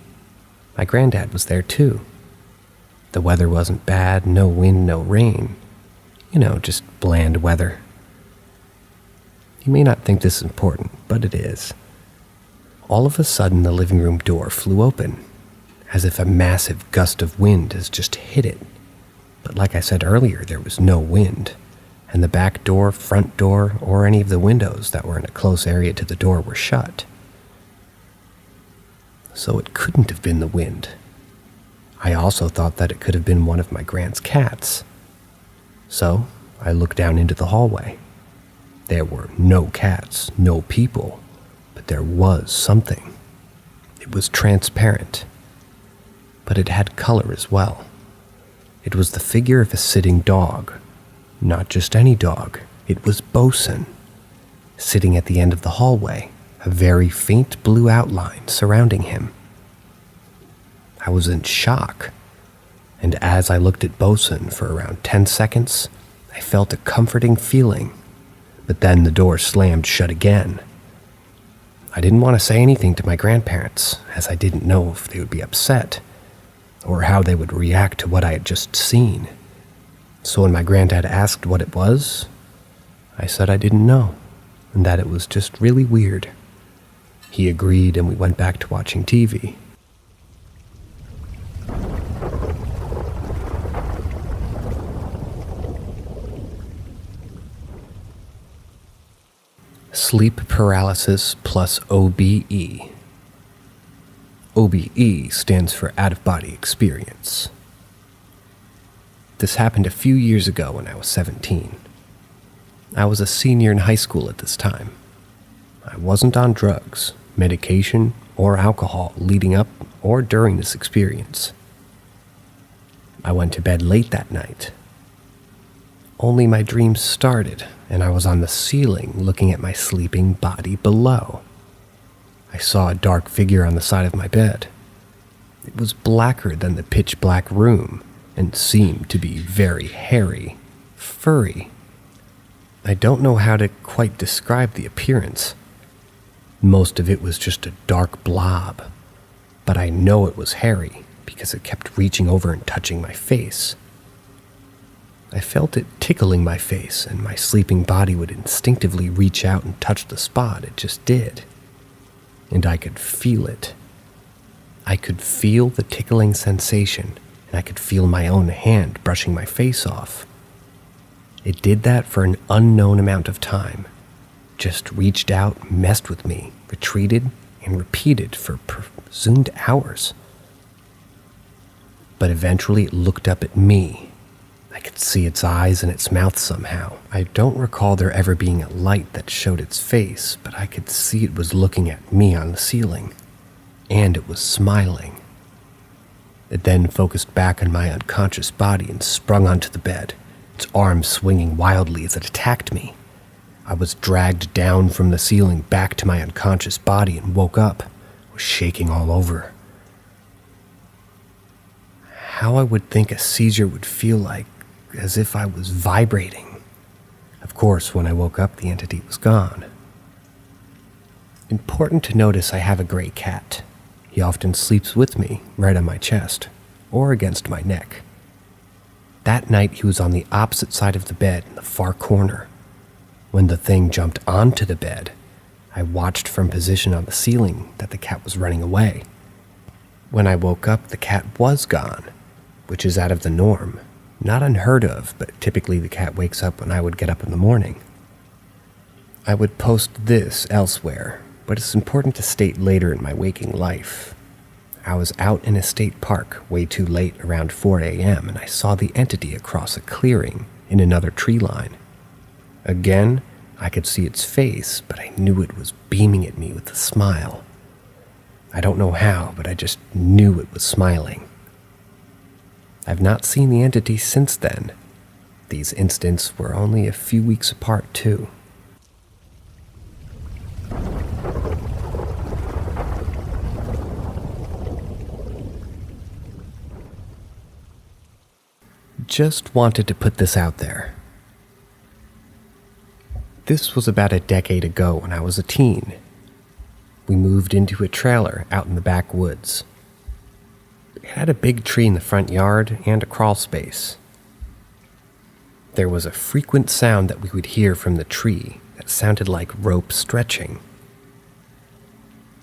My granddad was there too. The weather wasn't bad, no wind, no rain. You know, just bland weather. You may not think this is important, but it is. All of a sudden, the living room door flew open, as if a massive gust of wind has just hit it. But like I said earlier, there was no wind, and the back door, front door, or any of the windows that were in a close area to the door were shut. So it couldn't have been the wind. I also thought that it could have been one of my grand's cats. So I looked down into the hallway. There were no cats, no people, but there was something. It was transparent, but it had color as well. It was the figure of a sitting dog. Not just any dog, it was Bosun, sitting at the end of the hallway, a very faint blue outline surrounding him. I was in shock, and as I looked at Bosun for around 10 seconds, I felt a comforting feeling, but then the door slammed shut again. I didn't want to say anything to my grandparents, as I didn't know if they would be upset, or how they would react to what I had just seen. So when my granddad asked what it was, I said I didn't know, and that it was just really weird. He agreed, and we went back to watching TV. Sleep paralysis plus OBE. OBE stands for out-of-body experience. This happened a few years ago when I was 17. I was a senior in high school at this time. I wasn't on drugs, medication, or alcohol leading up or during this experience. I went to bed late that night. Only my dreams started, and I was on the ceiling looking at my sleeping body below. I saw a dark figure on the side of my bed. It was blacker than the pitch-black room and seemed to be very hairy, furry. I don't know how to quite describe the appearance. Most of it was just a dark blob, but I know it was hairy because it kept reaching over and touching my face. I felt it tickling my face, and my sleeping body would instinctively reach out and touch the spot. It just did. And I could feel it. I could feel the tickling sensation, and I could feel my own hand brushing my face off. It did that for an unknown amount of time. Just reached out, messed with me, retreated, and repeated for presumed hours. But eventually it looked up at me. I could see its eyes and its mouth somehow. I don't recall there ever being a light that showed its face, but I could see it was looking at me on the ceiling. And it was smiling. It then focused back on my unconscious body and sprung onto the bed, its arms swinging wildly as it attacked me. I was dragged down from the ceiling back to my unconscious body and woke up. I was shaking all over. How I would think a seizure would feel like, as if I was vibrating. Of course, when I woke up, the entity was gone. Important to notice I have a gray cat. He often sleeps with me, right on my chest, or against my neck. That night, he was on the opposite side of the bed in the far corner. When the thing jumped onto the bed, I watched from position on the ceiling that the cat was running away. When I woke up, the cat was gone, which is out of the norm. Not unheard of, but typically the cat wakes up when I would get up in the morning. I would post this elsewhere, but it's important to state later in my waking life. I was out in a state park way too late, around 4 a.m., and I saw the entity across a clearing in another tree line. Again, I could see its face, but I knew it was beaming at me with a smile. I don't know how, but I just knew it was smiling. I've not seen the entity since then. These incidents were only a few weeks apart, too. Just wanted to put this out there. This was about a decade ago when I was a teen. We moved into a trailer out in the backwoods. It had a big tree in the front yard and a crawl space. There was a frequent sound that we would hear from the tree that sounded like rope stretching.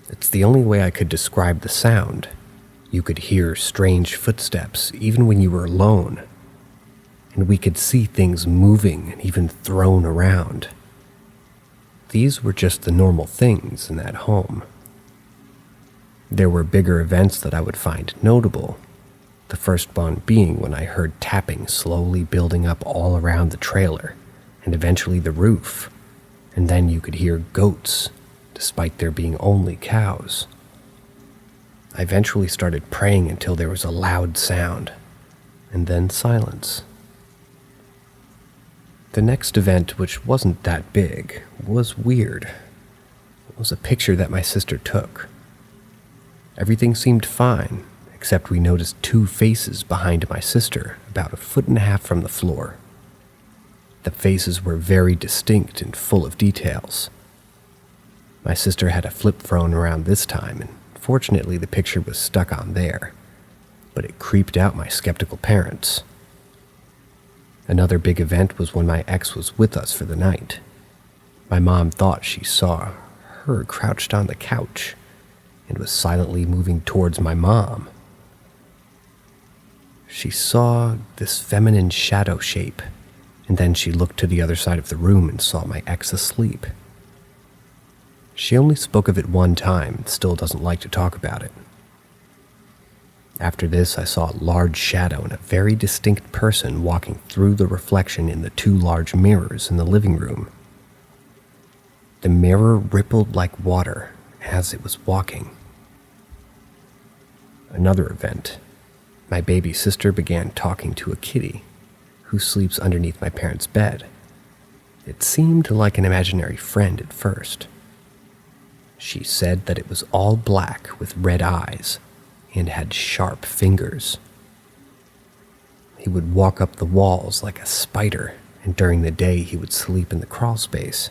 It's the only way I could describe the sound. You could hear strange footsteps even when you were alone, and we could see things moving and even thrown around. These were just the normal things in that home. There were bigger events that I would find notable, the first one being when I heard tapping slowly building up all around the trailer, and eventually the roof, and then you could hear goats, despite there being only cows. I eventually started praying until there was a loud sound, and then silence. The next event, which wasn't that big, was weird. It was a picture that my sister took. Everything seemed fine, except we noticed two faces behind my sister, about 1.5 feet from the floor. The faces were very distinct and full of details. My sister had a flip phone around this time, and fortunately the picture was stuck on there, but it creeped out my skeptical parents. Another big event was when my ex was with us for the night. My mom thought she saw her crouched on the couch and was silently moving towards my mom. She saw this feminine shadow shape, and then she looked to the other side of the room and saw my ex asleep. She only spoke of it one time and still doesn't like to talk about it. After this, I saw a large shadow and a very distinct person walking through the reflection in the two large mirrors in the living room. The mirror rippled like water as it was walking. Another event. My baby sister began talking to a kitty who sleeps underneath my parents' bed. It seemed like an imaginary friend at first. She said that it was all black with red eyes and had sharp fingers. He would walk up the walls like a spider, and during the day he would sleep in the crawl space.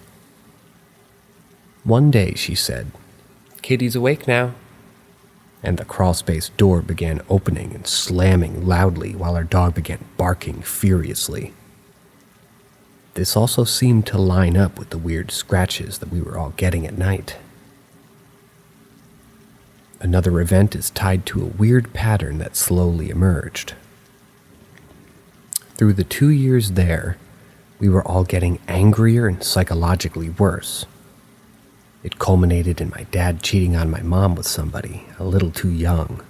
One day she said, "Kitty's awake now," and the crawl space door began opening and slamming loudly while our dog began barking furiously. This also seemed to line up with the weird scratches that we were all getting at night. Another event is tied to a weird pattern that slowly emerged. Through the 2 years there, we were all getting angrier and psychologically worse. It culminated in my dad cheating on my mom with somebody a little too young,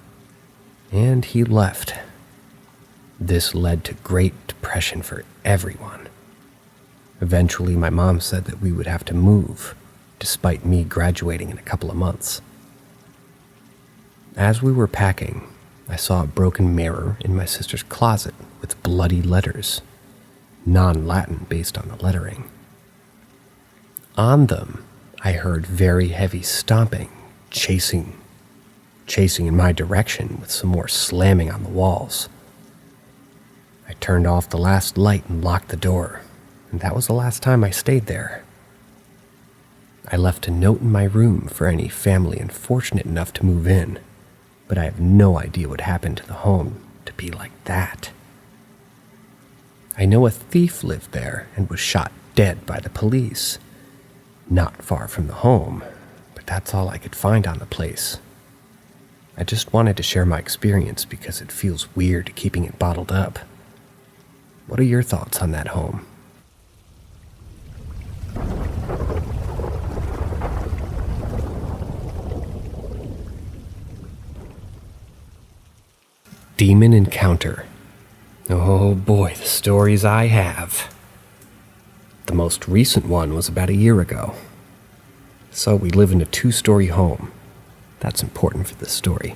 and he left. This led to great depression for everyone. Eventually, my mom said that we would have to move, despite me graduating in a couple of months. As we were packing, I saw a broken mirror in my sister's closet with bloody letters, non-Latin based on the lettering. On them, I heard very heavy stomping, chasing in my direction with some more slamming on the walls. I turned off the last light and locked the door, and that was the last time I stayed there. I left a note in my room for any family unfortunate enough to move in, but I have no idea what happened to the home to be like that. I know a thief lived there and was shot dead by the police, not far from the home, but that's all I could find on the place. I just wanted to share my experience because it feels weird keeping it bottled up. What are your thoughts on that home? Demon encounter. Oh boy, the stories I have. The most recent one was about a year ago. So we live in a 2-story home. That's important for this story.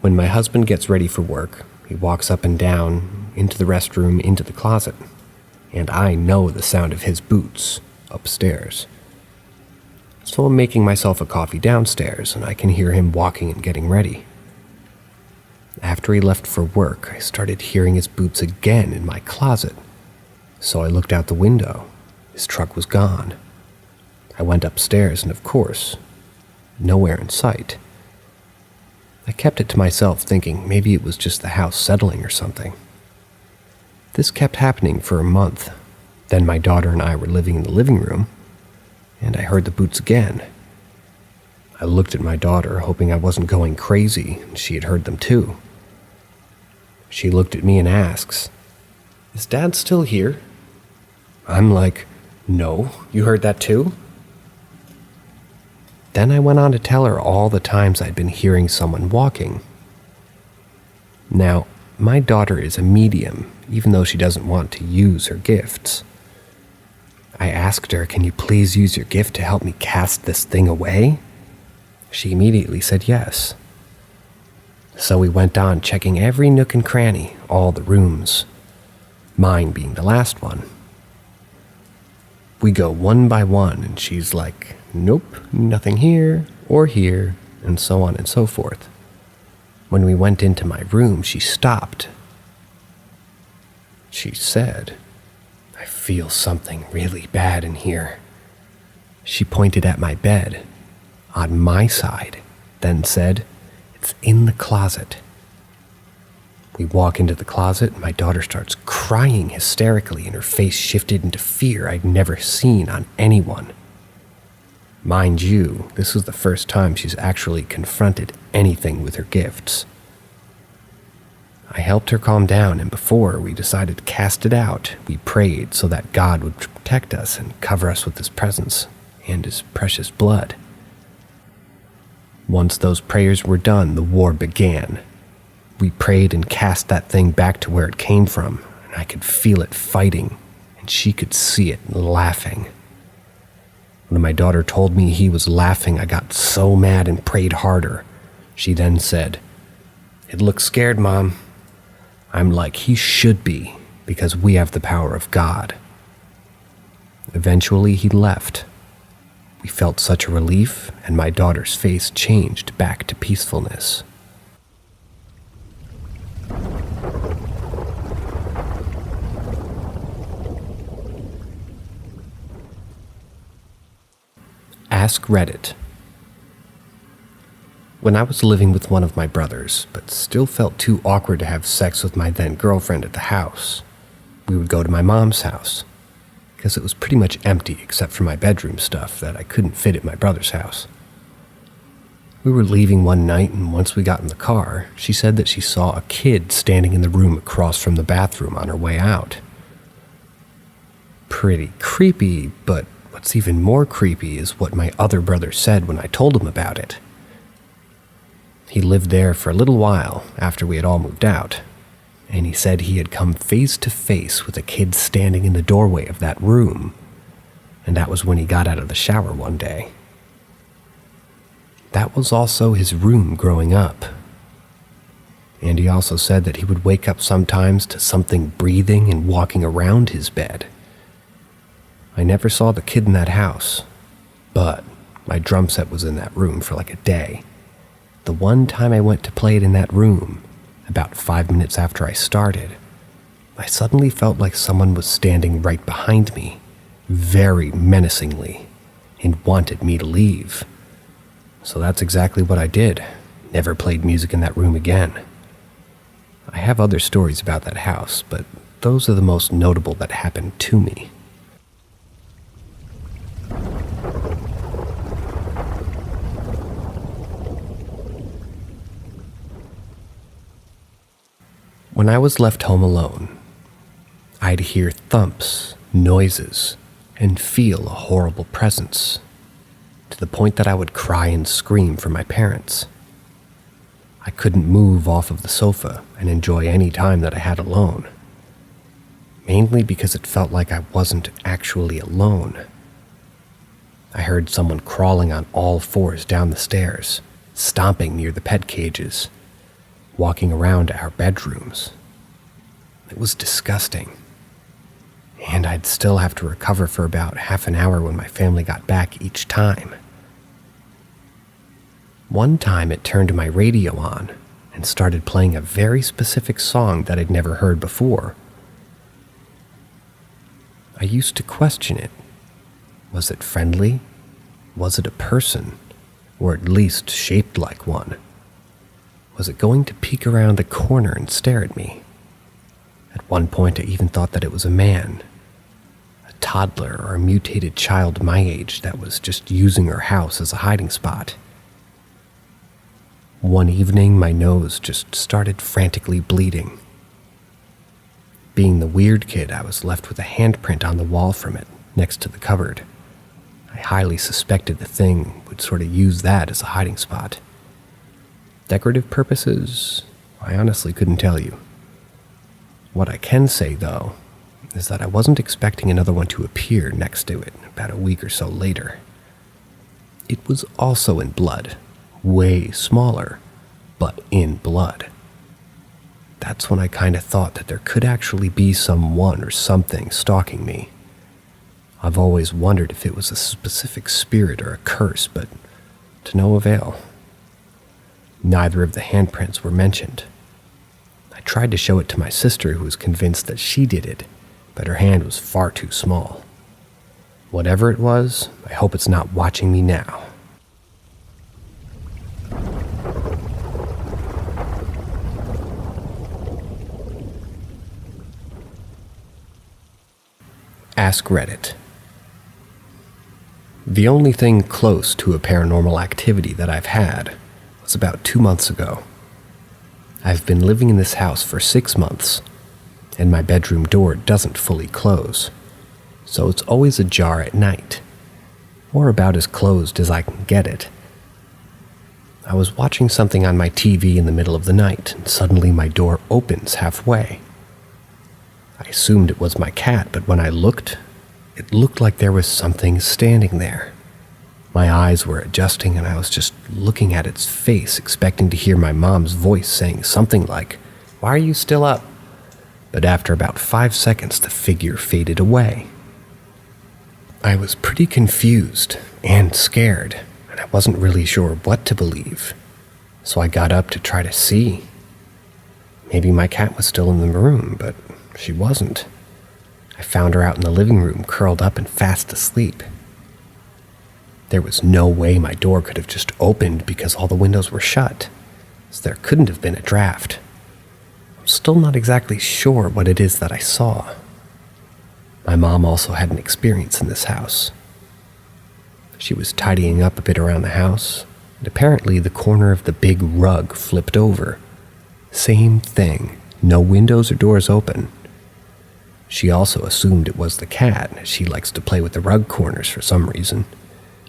When my husband gets ready for work, he walks up and down, into the restroom, into the closet, and I know the sound of his boots upstairs. So I'm making myself a coffee downstairs, and I can hear him walking and getting ready. After he left for work, I started hearing his boots again in my closet. So I looked out the window. His truck was gone. I went upstairs and, of course, nowhere in sight. I kept it to myself, thinking maybe it was just the house settling or something. This kept happening for a month. Then my daughter and I were living in the living room, and I heard the boots again. I looked at my daughter, hoping I wasn't going crazy, and she had heard them too. She looked at me and asks, "Is Dad still here?" I'm like, "No, you heard that too?" Then I went on to tell her all the times I'd been hearing someone walking. Now, my daughter is a medium, even though she doesn't want to use her gifts. I asked her, "Can you please use your gift to help me cast this thing away?" She immediately said yes. So we went on checking every nook and cranny, all the rooms, mine being the last one. We go one by one, and she's like, "Nope, nothing here or here," and so on and so forth. When we went into my room, she stopped. She said, "I feel something really bad in here." She pointed at my bed, on my side, then said, "It's in the closet." We walk into the closet, and my daughter starts crying hysterically, and her face shifted into fear I'd never seen on anyone. Mind you, this was the first time she's actually confronted anything with her gifts. I helped her calm down, and before we decided to cast it out, we prayed so that God would protect us and cover us with His presence and His precious blood. Once those prayers were done, the war began. We prayed and cast that thing back to where it came from, and I could feel it fighting, and she could see it laughing. When my daughter told me he was laughing, I got so mad and prayed harder. She then said, "It looks scared, Mom." I'm like, he should be, because we have the power of God. Eventually, he left. We felt such a relief, and my daughter's face changed back to peacefulness. Ask Reddit. When I was living with one of my brothers, but still felt too awkward to have sex with my then girlfriend at the house, we would go to my mom's house, because it was pretty much empty except for my bedroom stuff that I couldn't fit at my brother's house. We were leaving one night, and once we got in the car, she said that she saw a kid standing in the room across from the bathroom on her way out. Pretty creepy, but what's even more creepy is what my other brother said when I told him about it. He lived there for a little while after we had all moved out, and he said he had come face to face with a kid standing in the doorway of that room, and that was when he got out of the shower one day. That was also his room growing up. And he also said that he would wake up sometimes to something breathing and walking around his bed. I never saw the kid in that house, but my drum set was in that room for like a day. The one time I went to play it in that room, about 5 minutes after I started, I suddenly felt like someone was standing right behind me, very menacingly, and wanted me to leave. So that's exactly what I did. Never played music in that room again. I have other stories about that house, but those are the most notable that happened to me. When I was left home alone, I'd hear thumps, noises, and feel a horrible presence, to the point that I would cry and scream for my parents. I couldn't move off of the sofa and enjoy any time that I had alone, mainly because it felt like I wasn't actually alone. I heard someone crawling on all fours down the stairs, stomping near the pet cages, walking around our bedrooms. It was disgusting. And I'd still have to recover for about half an hour when my family got back each time. One time it turned my radio on and started playing a very specific song that I'd never heard before. I used to question it. Was it friendly? Was it a person? Or at least shaped like one? Was it going to peek around the corner and stare at me? At one point I even thought that it was a man, a toddler or a mutated child my age that was just using her house as a hiding spot. One evening my nose just started frantically bleeding. Being the weird kid, I was left with a handprint on the wall from it, next to the cupboard. I highly suspected the thing would sort of use that as a hiding spot. Decorative purposes, I honestly couldn't tell you. What I can say, though, is that I wasn't expecting another one to appear next to it about a week or so later. It was also in blood, way smaller, but in blood. That's when I kind of thought that there could actually be someone or something stalking me. I've always wondered if it was a specific spirit or a curse, but to no avail. Neither of the handprints were mentioned. I tried to show it to my sister, who was convinced that she did it, but her hand was far too small. Whatever it was, I hope it's not watching me now. Ask Reddit. The only thing close to a paranormal activity that I've had was about 2 months ago. I've been living in this house for 6 months, and my bedroom door doesn't fully close, so it's always ajar at night, or about as closed as I can get it. I was watching something on my TV in the middle of the night, and suddenly my door opens halfway. I assumed it was my cat, but when I looked, it looked like there was something standing there. My eyes were adjusting, and I was just looking at its face, expecting to hear my mom's voice saying something like, "Why are you still up?" But after about 5 seconds, the figure faded away. I was pretty confused and scared, and I wasn't really sure what to believe, so I got up to try to see. Maybe my cat was still in the room, but she wasn't. I found her out in the living room, curled up and fast asleep. There was no way my door could have just opened because all the windows were shut, so there couldn't have been a draft. I'm still not exactly sure what it is that I saw. My mom also had an experience in this house. She was tidying up a bit around the house, and apparently the corner of the big rug flipped over. Same thing, no windows or doors open. She also assumed it was the cat, as she likes to play with the rug corners for some reason.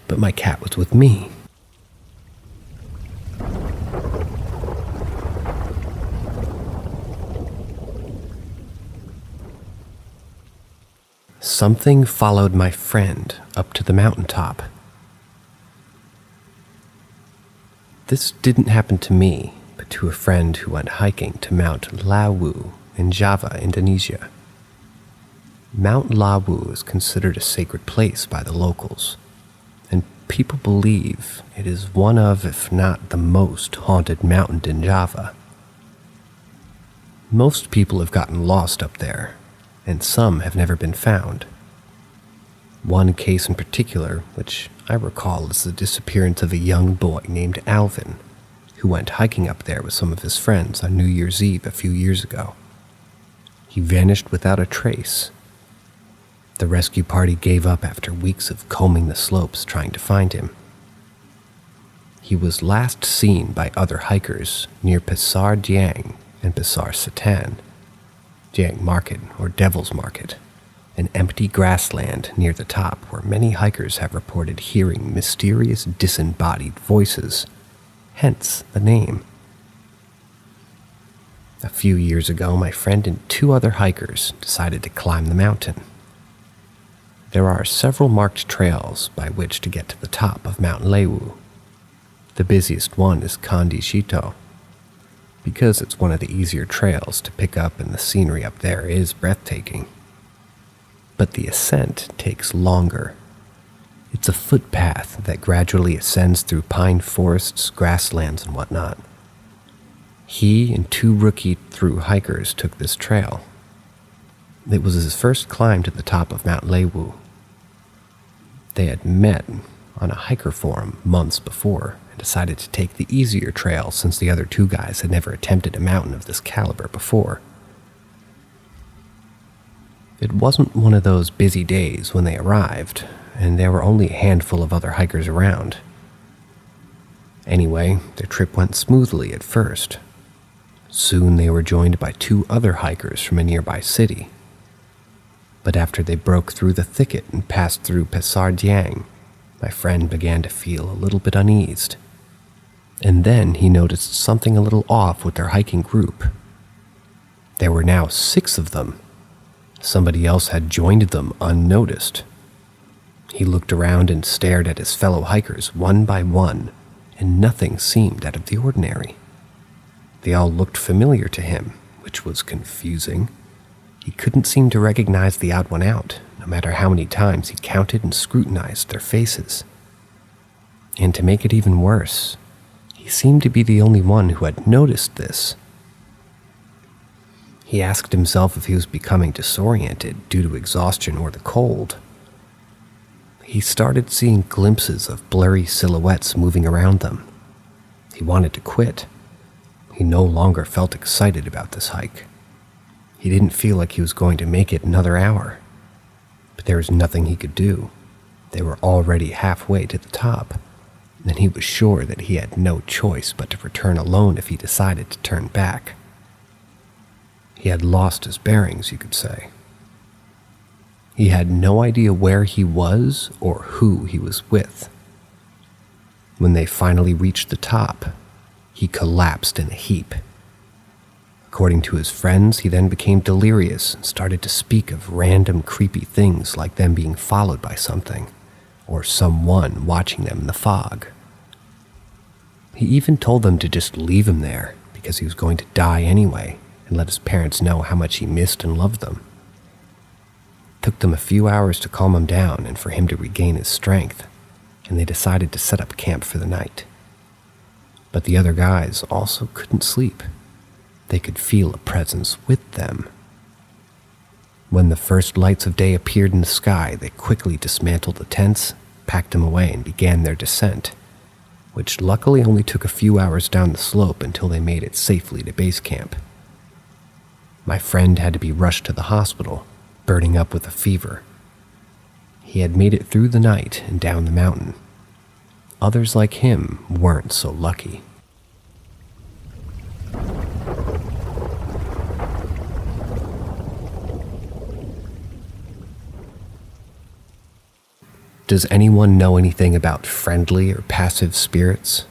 But my cat was with me. Something followed my friend up to the mountaintop. This didn't happen to me, but to a friend who went hiking to Mount Lawu in Java, Indonesia. Mount Lawu is considered a sacred place by the locals, and people believe it is one of, if not the most haunted mountain in Java. Most people have gotten lost up there, and some have never been found. One case in particular, which I recall, is the disappearance of a young boy named Alvin, who went hiking up there with some of his friends on New Year's Eve a few years ago. He vanished without a trace. The rescue party gave up after weeks of combing the slopes trying to find him. He was last seen by other hikers near Pasar Diang and Pasar Satan, Diang Market or Devil's Market, an empty grassland near the top where many hikers have reported hearing mysterious disembodied voices, hence the name. A few years ago, my friend and 2 other hikers decided to climb the mountain. There are several marked trails by which to get to the top of Mount Lawu. The busiest one is Kandi Shito, because it's one of the easier trails to pick up and the scenery up there is breathtaking. But the ascent takes longer. It's a footpath that gradually ascends through pine forests, grasslands, and whatnot. He and 2 rookie through hikers took this trail. It was his first climb to the top of Mount Lawu. They had met on a hiker forum months before and decided to take the easier trail since the other 2 guys had never attempted a mountain of this caliber before. It wasn't one of those busy days when they arrived, and there were only a handful of other hikers around. Anyway, their trip went smoothly at first. Soon they were joined by 2 other hikers from a nearby city. But after they broke through the thicket and passed through Pasar Diang, my friend began to feel a little bit uneased. And then he noticed something a little off with their hiking group. There were now 6 of them. Somebody else had joined them unnoticed. He looked around and stared at his fellow hikers one by one, and nothing seemed out of the ordinary. They all looked familiar to him, which was confusing. He couldn't seem to recognize the odd one out, no matter how many times he counted and scrutinized their faces. And to make it even worse, he seemed to be the only one who had noticed this. He asked himself if he was becoming disoriented due to exhaustion or the cold. He started seeing glimpses of blurry silhouettes moving around them. He wanted to quit. He no longer felt excited about this hike. He didn't feel like he was going to make it another hour. But there was nothing he could do. They were already halfway to the top, and he was sure that he had no choice but to return alone if he decided to turn back. He had lost his bearings, you could say. He had no idea where he was or who he was with. When they finally reached the top, he collapsed in a heap. According to his friends, he then became delirious and started to speak of random creepy things like them being followed by something, or someone watching them in the fog. He even told them to just leave him there because he was going to die anyway, and let his parents know how much he missed and loved them. It took them a few hours to calm him down and for him to regain his strength, and they decided to set up camp for the night. But the other guys also couldn't sleep. They could feel a presence with them. When the first lights of day appeared in the sky, they quickly dismantled the tents, packed them away, and began their descent, which luckily only took a few hours down the slope until they made it safely to base camp. My friend had to be rushed to the hospital, burning up with a fever. He had made it through the night and down the mountain. Others like him weren't so lucky. Does anyone know anything about friendly or passive spirits?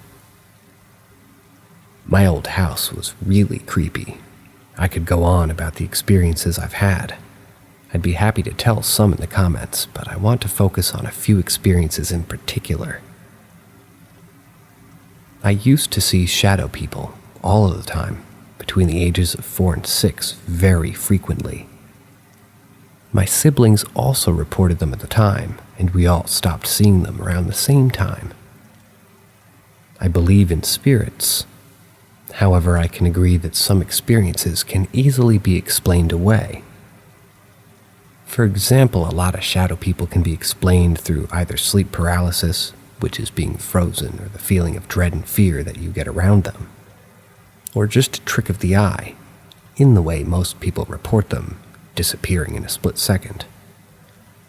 My old house was really creepy. I could go on about the experiences I've had. I'd be happy to tell some in the comments, but I want to focus on a few experiences in particular. I used to see shadow people all of the time, between the ages of 4 and 6, very frequently. My siblings also reported them at the time, and we all stopped seeing them around the same time. I believe in spirits. However, I can agree that some experiences can easily be explained away. For example, a lot of shadow people can be explained through either sleep paralysis, which is being frozen, or the feeling of dread and fear that you get around them, or just a trick of the eye, in the way most people report them, disappearing in a split second.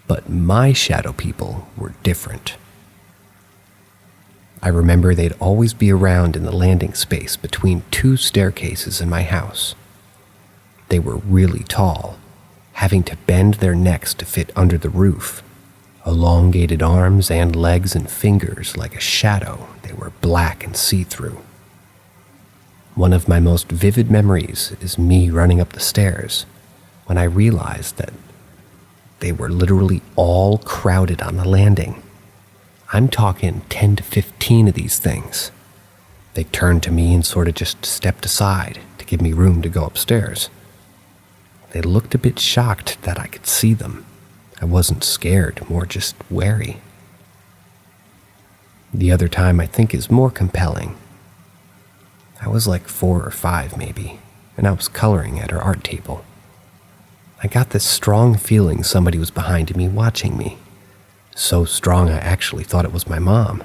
But my shadow people were different. I remember they'd always be around in the landing space between 2 staircases in my house. They were really tall, having to bend their necks to fit under the roof. Elongated arms and legs and fingers like a shadow, they were black and see-through. One of my most vivid memories is me running up the stairs when I realized that they were literally all crowded on the landing. I'm talking 10 to 15 of these things. They turned to me and sort of just stepped aside to give me room to go upstairs. They looked a bit shocked that I could see them. I wasn't scared, more just wary. The other time I think is more compelling. I was like 4 or 5 maybe, and I was coloring at her art table. I got this strong feeling somebody was behind me watching me. So strong I actually thought it was my mom.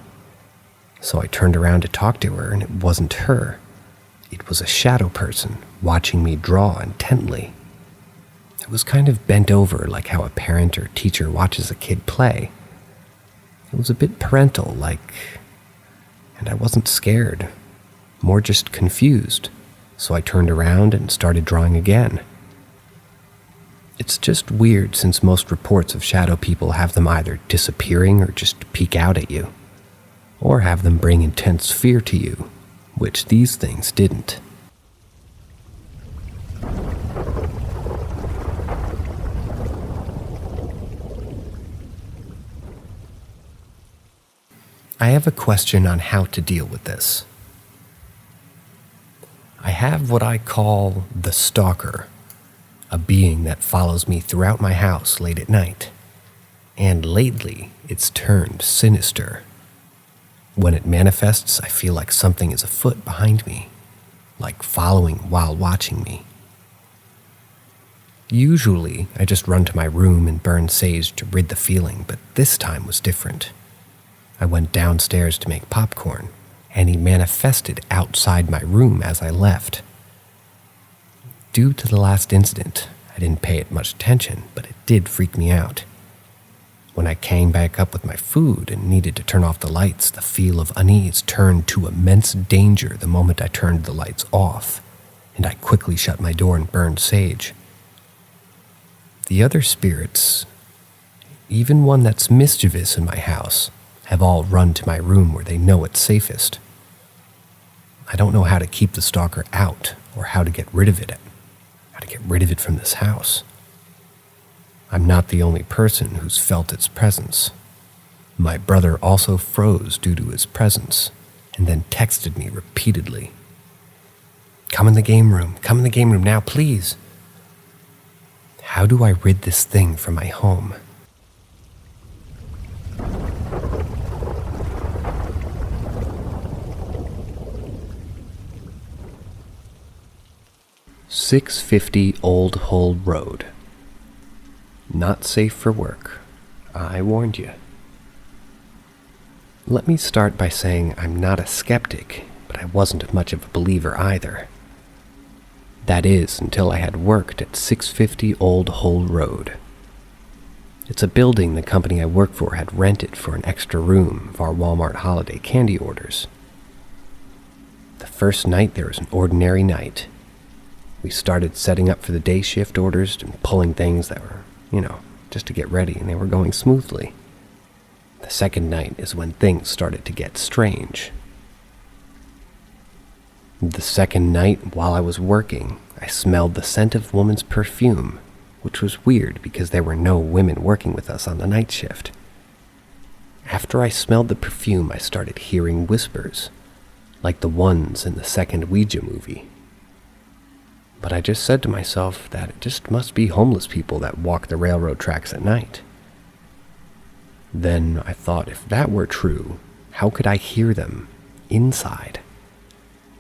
So I turned around to talk to her, and it wasn't her. It was a shadow person watching me draw intently. It was kind of bent over like how a parent or teacher watches a kid play. It was a bit parental, and I wasn't scared, more just confused, so I turned around and started drawing again. It's just weird since most reports of shadow people have them either disappearing or just peek out at you, or have them bring intense fear to you, which these things didn't. I have a question on how to deal with this. I have what I call the stalker, a being that follows me throughout my house late at night, and lately it's turned sinister. When it manifests, I feel like something is afoot behind me, like following while watching me. Usually, I just run to my room and burn sage to rid the feeling, but this time was different. I went downstairs to make popcorn, and he manifested outside my room as I left. Due to the last incident, I didn't pay it much attention, but it did freak me out. When I came back up with my food and needed to turn off the lights, the feel of unease turned to immense danger the moment I turned the lights off, and I quickly shut my door and burned sage. The other spirits, even one that's mischievous in my house, have all run to my room where they know it's safest. I don't know how to keep the stalker out or how to get rid of it from this house. I'm not the only person who's felt its presence. My brother also froze due to his presence and then texted me repeatedly. Come in the game room now, please. How do I rid this thing from my home? .650 Old Hull Road. Not safe for work. I warned you. Let me start by saying I'm not a skeptic, but I wasn't much of a believer either. That is, until I had worked at 650 Old Hull Road. It's a building the company I work for had rented for an extra room of our Walmart holiday candy orders. The first night there was an ordinary night. We started setting up for the day shift orders and pulling things that were, just to get ready, and they were going smoothly. The second night is when things started to get strange. The second night, while I was working, I smelled the scent of woman's perfume, which was weird because there were no women working with us on the night shift. After I smelled the perfume, I started hearing whispers, like the ones in the second Ouija movie. But I just said to myself that it just must be homeless people that walk the railroad tracks at night. Then I thought, if that were true, how could I hear them inside?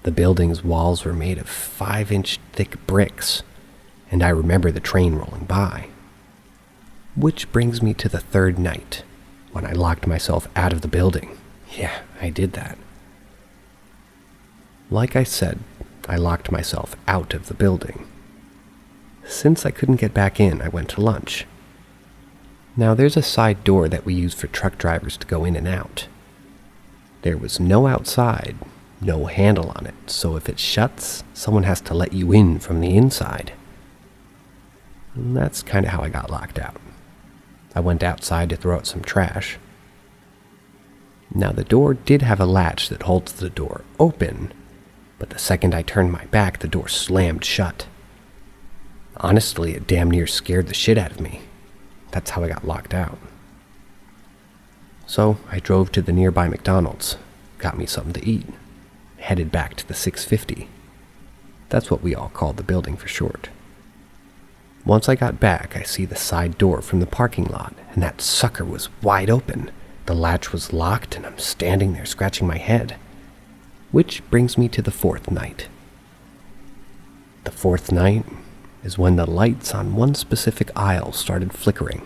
The building's walls were made of 5-inch thick bricks, and I remember the train rolling by. Which brings me to the third night, when I locked myself out of the building. Yeah, I did that. Like I said, I locked myself out of the building. Since I couldn't get back in, I went to lunch. Now there's a side door that we use for truck drivers to go in and out. There was no outside, no handle on it, so if it shuts, someone has to let you in from the inside. And that's kind of how I got locked out. I went outside to throw out some trash. Now the door did have a latch that holds the door open, but the second I turned my back, the door slammed shut. Honestly, it damn near scared the shit out of me. That's how I got locked out. So I drove to the nearby McDonald's, got me something to eat, headed back to the 650. That's what we all call the building for short. Once I got back, I see the side door from the parking lot, and that sucker was wide open. The latch was locked, and I'm standing there scratching my head. Which brings me to the fourth night. The fourth night is when the lights on one specific aisle started flickering.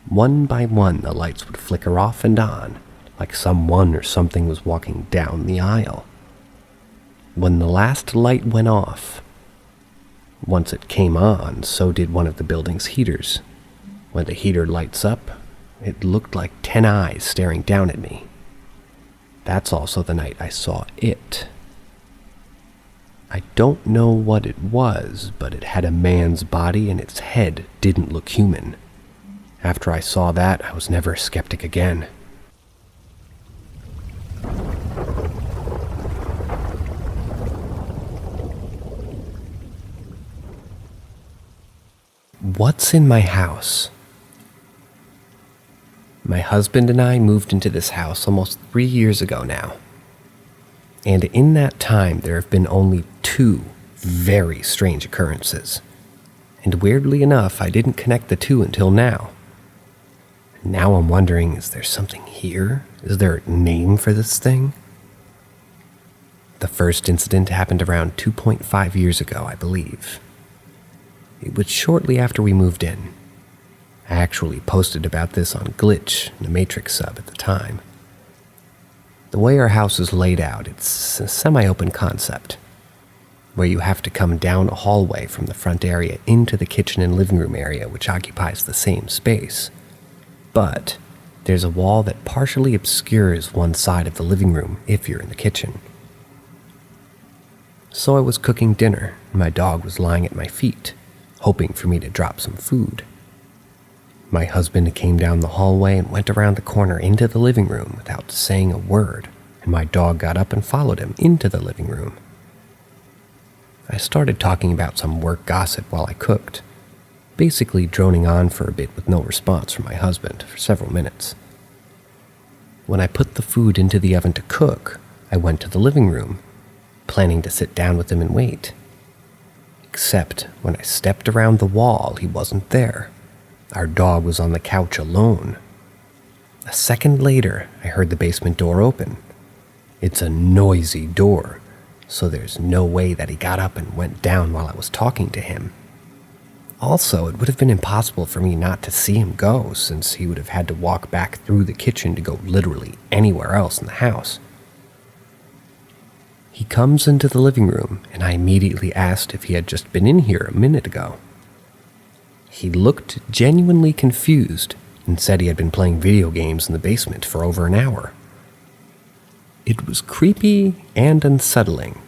One by one, the lights would flicker off and on, like someone or something was walking down the aisle. When the last light went off, once it came on, so did one of the building's heaters. When the heater lights up, it looked like 10 eyes staring down at me. That's also the night I saw it. I don't know what it was, but it had a man's body and its head didn't look human. After I saw that, I was never a skeptic again. What's in my house? My husband and I moved into this house almost 3 years ago now. And in that time, there have been only 2 very strange occurrences. And weirdly enough, I didn't connect the 2 until now. Now I'm wondering, is there something here? Is there a name for this thing? The first incident happened around 2.5 years ago, I believe. It was shortly after we moved in. I actually posted about this on Glitch, the Matrix sub at the time. The way our house is laid out, it's a semi-open concept, where you have to come down a hallway from the front area into the kitchen and living room area, which occupies the same space. but there's a wall that partially obscures one side of the living room if you're in the kitchen. So I was cooking dinner, and my dog was lying at my feet, hoping for me to drop some food. My husband came down the hallway and went around the corner into the living room without saying a word, and my dog got up and followed him into the living room. I started talking about some work gossip while I cooked, basically droning on for a bit with no response from my husband for several minutes. When I put the food into the oven to cook, I went to the living room, planning to sit down with him and wait. Except when I stepped around the wall, he wasn't there. Our dog was on the couch alone. A second later, I heard the basement door open. It's a noisy door, so there's no way that he got up and went down while I was talking to him. Also, it would have been impossible for me not to see him go, since he would have had to walk back through the kitchen to go literally anywhere else in the house. He comes into the living room, and I immediately asked if he had just been in here a minute ago. He looked genuinely confused and said he had been playing video games in the basement for over an hour. It was creepy and unsettling,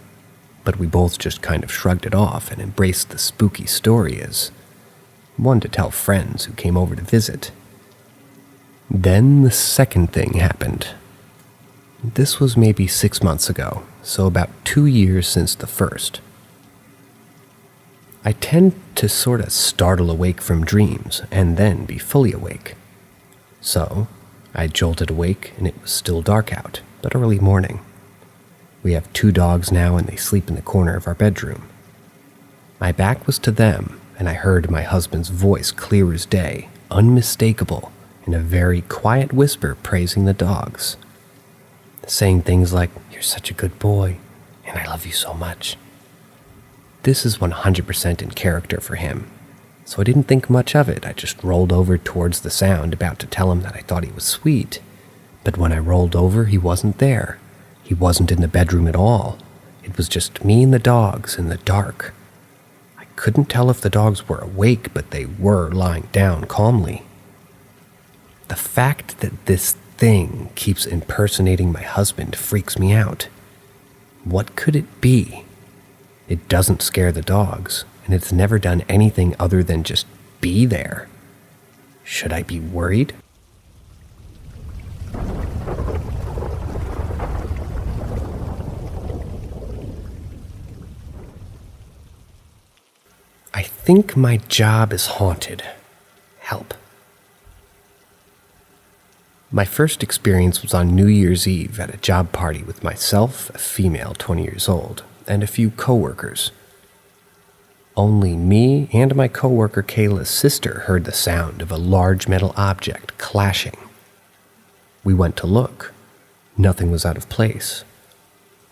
but we both just kind of shrugged it off and embraced the spooky story as one to tell friends who came over to visit. Then the second thing happened. This was maybe 6 months ago, so about 2 years since the first. I tend to sort of startle awake from dreams and then be fully awake. So, I jolted awake and it was still dark out, but early morning. We have 2 dogs now and they sleep in the corner of our bedroom. My back was to them and I heard my husband's voice clear as day, unmistakable, in a very quiet whisper praising the dogs. Saying things like, "You're such a good boy, and I love you so much." This is 100% in character for him, so I didn't think much of it. I just rolled over towards the sound, about to tell him that I thought he was sweet. But when I rolled over, he wasn't there. He wasn't in the bedroom at all. It was just me and the dogs in the dark. I couldn't tell if the dogs were awake, but they were lying down calmly. The fact that this thing keeps impersonating my husband freaks me out. What could it be? It doesn't scare the dogs, and it's never done anything other than just be there. Should I be worried? I think my job is haunted. Help. My first experience was on New Year's Eve at a job party with myself, a female 20 years old, and a few coworkers. Only me and my coworker Kayla's sister heard the sound of a large metal object clashing. We went to look. Nothing was out of place.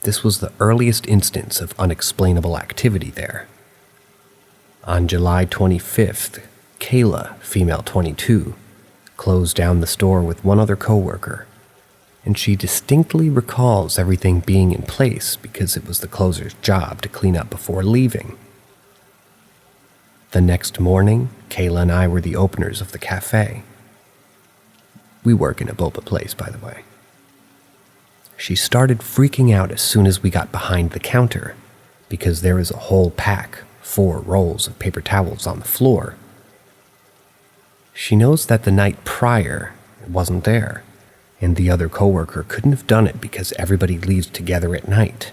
This was the earliest instance of unexplainable activity there. On July 25th, Kayla, female 22, closed down the store with one other coworker, and she distinctly recalls everything being in place because it was the closer's job to clean up before leaving. The next morning, Kayla and I were the openers of the cafe. We work in a boba place, by the way. She started freaking out as soon as we got behind the counter because there was a whole pack, 4 rolls of paper towels on the floor. She knows that the night prior, it wasn't there, and the other coworker couldn't have done it because everybody leaves together at night.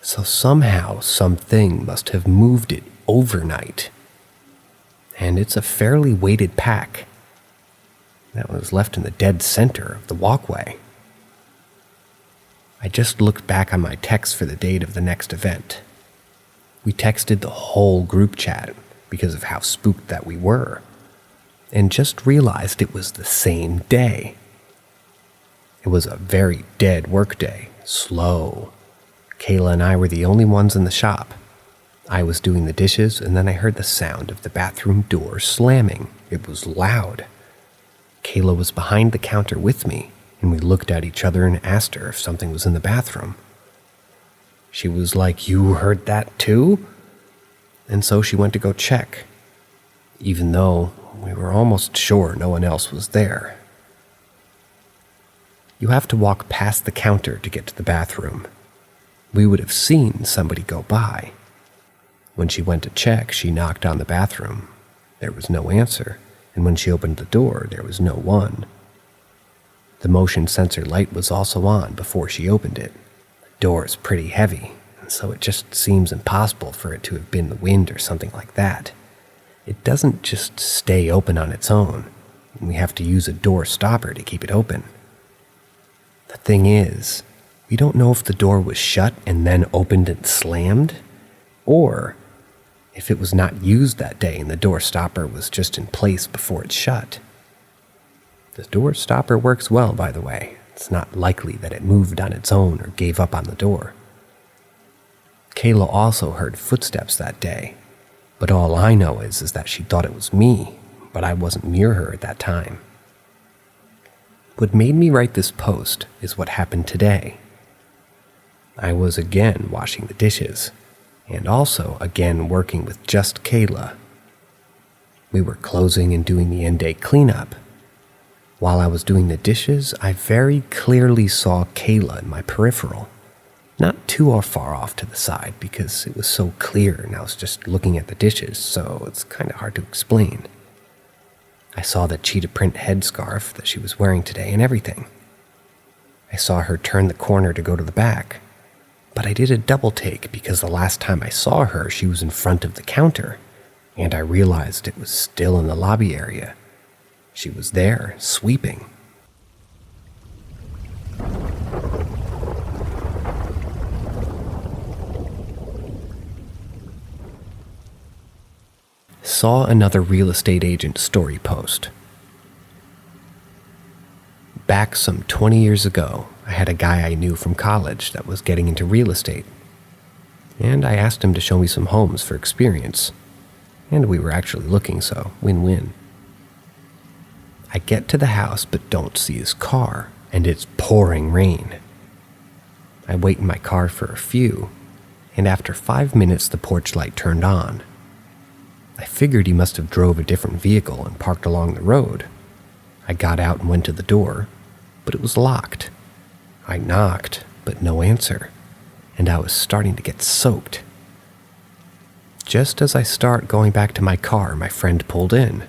So somehow something must have moved it overnight. And it's a fairly weighted pack that was left in the dead center of the walkway. I just looked back on my text for the date of the next event. We texted the whole group chat because of how spooked that we were, and just realized it was the same day. It was a very dead work day, slow. Kayla and I were the only ones in the shop. I was doing the dishes, and then I heard the sound of the bathroom door slamming. It was loud. Kayla was behind the counter with me, and we looked at each other and asked her if something was in the bathroom. She was like, "You heard that too?" And so she went to go check, even though We were almost sure no one else was there. You have to walk past the counter to get to the bathroom. We would have seen somebody go by. When she went to check, she knocked on the bathroom. There was no answer, and when she opened the door, there was no one. The motion sensor light was also on before she opened it. The door is pretty heavy, and so it just seems impossible for it to have been the wind or something like that. It doesn't just stay open on its own. We have to use a door stopper to keep it open. The thing is, we don't know if the door was shut and then opened and slammed, or if it was not used that day and the door stopper was just in place before it shut. The door stopper works well, by the way. It's not likely that it moved on its own or gave up on the door. Kayla also heard footsteps that day, but all I know is that she thought it was me, but I wasn't near her at that time. What made me write this post is what happened today. I was again washing the dishes, and also again working with just Kayla. We were closing and doing the end-day cleanup. While I was doing the dishes, I very clearly saw Kayla in my peripheral. Not too far off to the side because it was so clear and I was just looking at the dishes, so it's kind of hard to explain. I saw the cheetah print headscarf that she was wearing today and everything. I saw her turn the corner to go to the back, but I did a double take because the last time I saw her, she was in front of the counter, and I realized it was still in the lobby area. She was there, sweeping. Saw another real estate agent story post. Back some 20 years ago, I had a guy I knew from college that was getting into real estate, and I asked him to show me some homes for experience, and we were actually looking, so win-win. I get to the house but don't see his car, and it's pouring rain. I wait in my car for a few, and after 5 minutes the porch light turned on. I figured he must have drove a different vehicle and parked along the road. I got out and went to the door, but it was locked. I knocked, but no answer, and I was starting to get soaked. Just as I start going back to my car, my friend pulled in.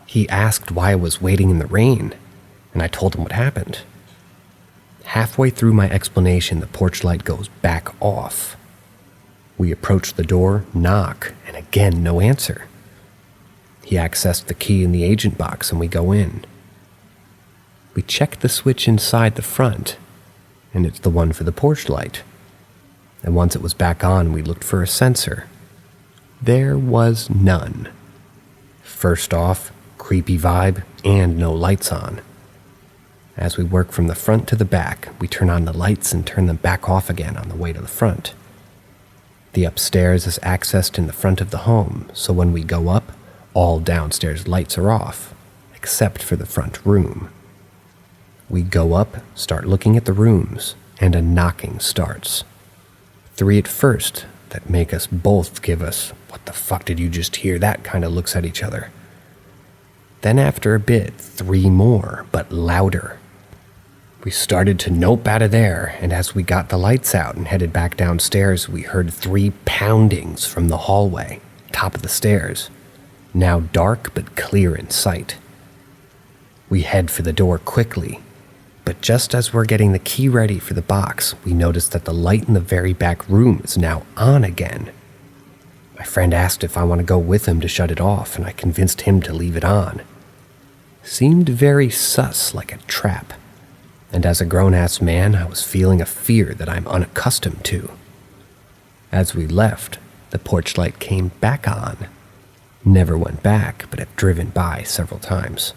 He asked why I was waiting in the rain, and I told him what happened. Halfway through my explanation, the porch light goes back off. We approach the door, knock, and again, no answer. He accessed the key in the agent box and we go in. We check the switch inside the front, and it's the one for the porch light. And once it was back on, we looked for a sensor. There was none. First off, creepy vibe and no lights on. As we work from the front to the back, we turn on the lights and turn them back off again on the way to the front. The upstairs is accessed in the front of the home, so when we go up, all downstairs lights are off, except for the front room. We go up, start looking at the rooms, and a knocking starts. 3 at first that make us both give us, "What the fuck did you just hear?" that kind of looks at each other. Then after a bit, 3 more, but louder. We started to nope out of there, and as we got the lights out and headed back downstairs, we heard 3 poundings from the hallway, top of the stairs, now dark but clear in sight. We head for the door quickly, but just as we're getting the key ready for the box, we notice that the light in the very back room is now on again. My friend asked if I want to go with him to shut it off, and I convinced him to leave it on. Seemed very sus, like a trap. And as a grown-ass man, I was feeling a fear that I'm unaccustomed to. As we left, the porch light came back on. Never went back, but have driven by several times.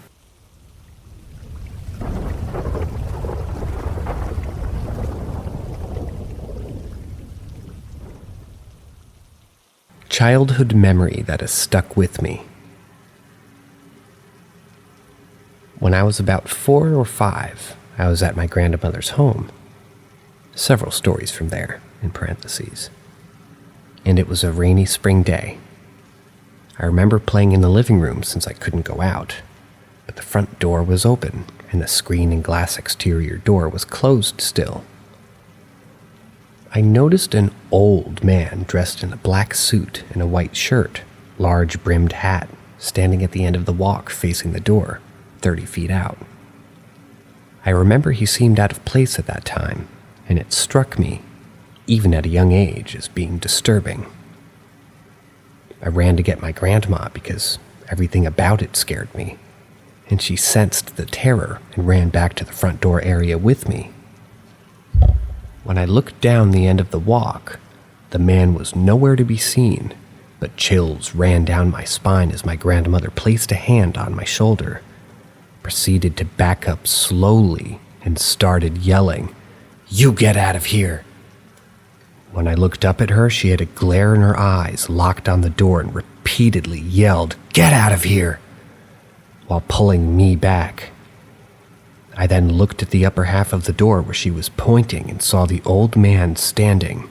Childhood memory that has stuck with me. When I was about 4 or 5, I was at my grandmother's home. Several stories from there, in parentheses. And it was a rainy spring day. I remember playing in the living room since I couldn't go out, but the front door was open and the screen and glass exterior door was closed still. I noticed an old man dressed in a black suit and a white shirt, large brimmed hat, standing at the end of the walk facing the door, 30 feet out. I remember he seemed out of place at that time, and it struck me, even at a young age, as being disturbing. I ran to get my grandma because everything about it scared me, and she sensed the terror and ran back to the front door area with me. When I looked down the end of the walk, the man was nowhere to be seen, but chills ran down my spine as my grandmother placed a hand on my shoulder, proceeded to back up slowly, and started yelling, "You get out of here!" When I looked up at her, she had a glare in her eyes, locked on the door, and repeatedly yelled, "Get out of here!" while pulling me back. I then looked at the upper half of the door where she was pointing and saw the old man standing,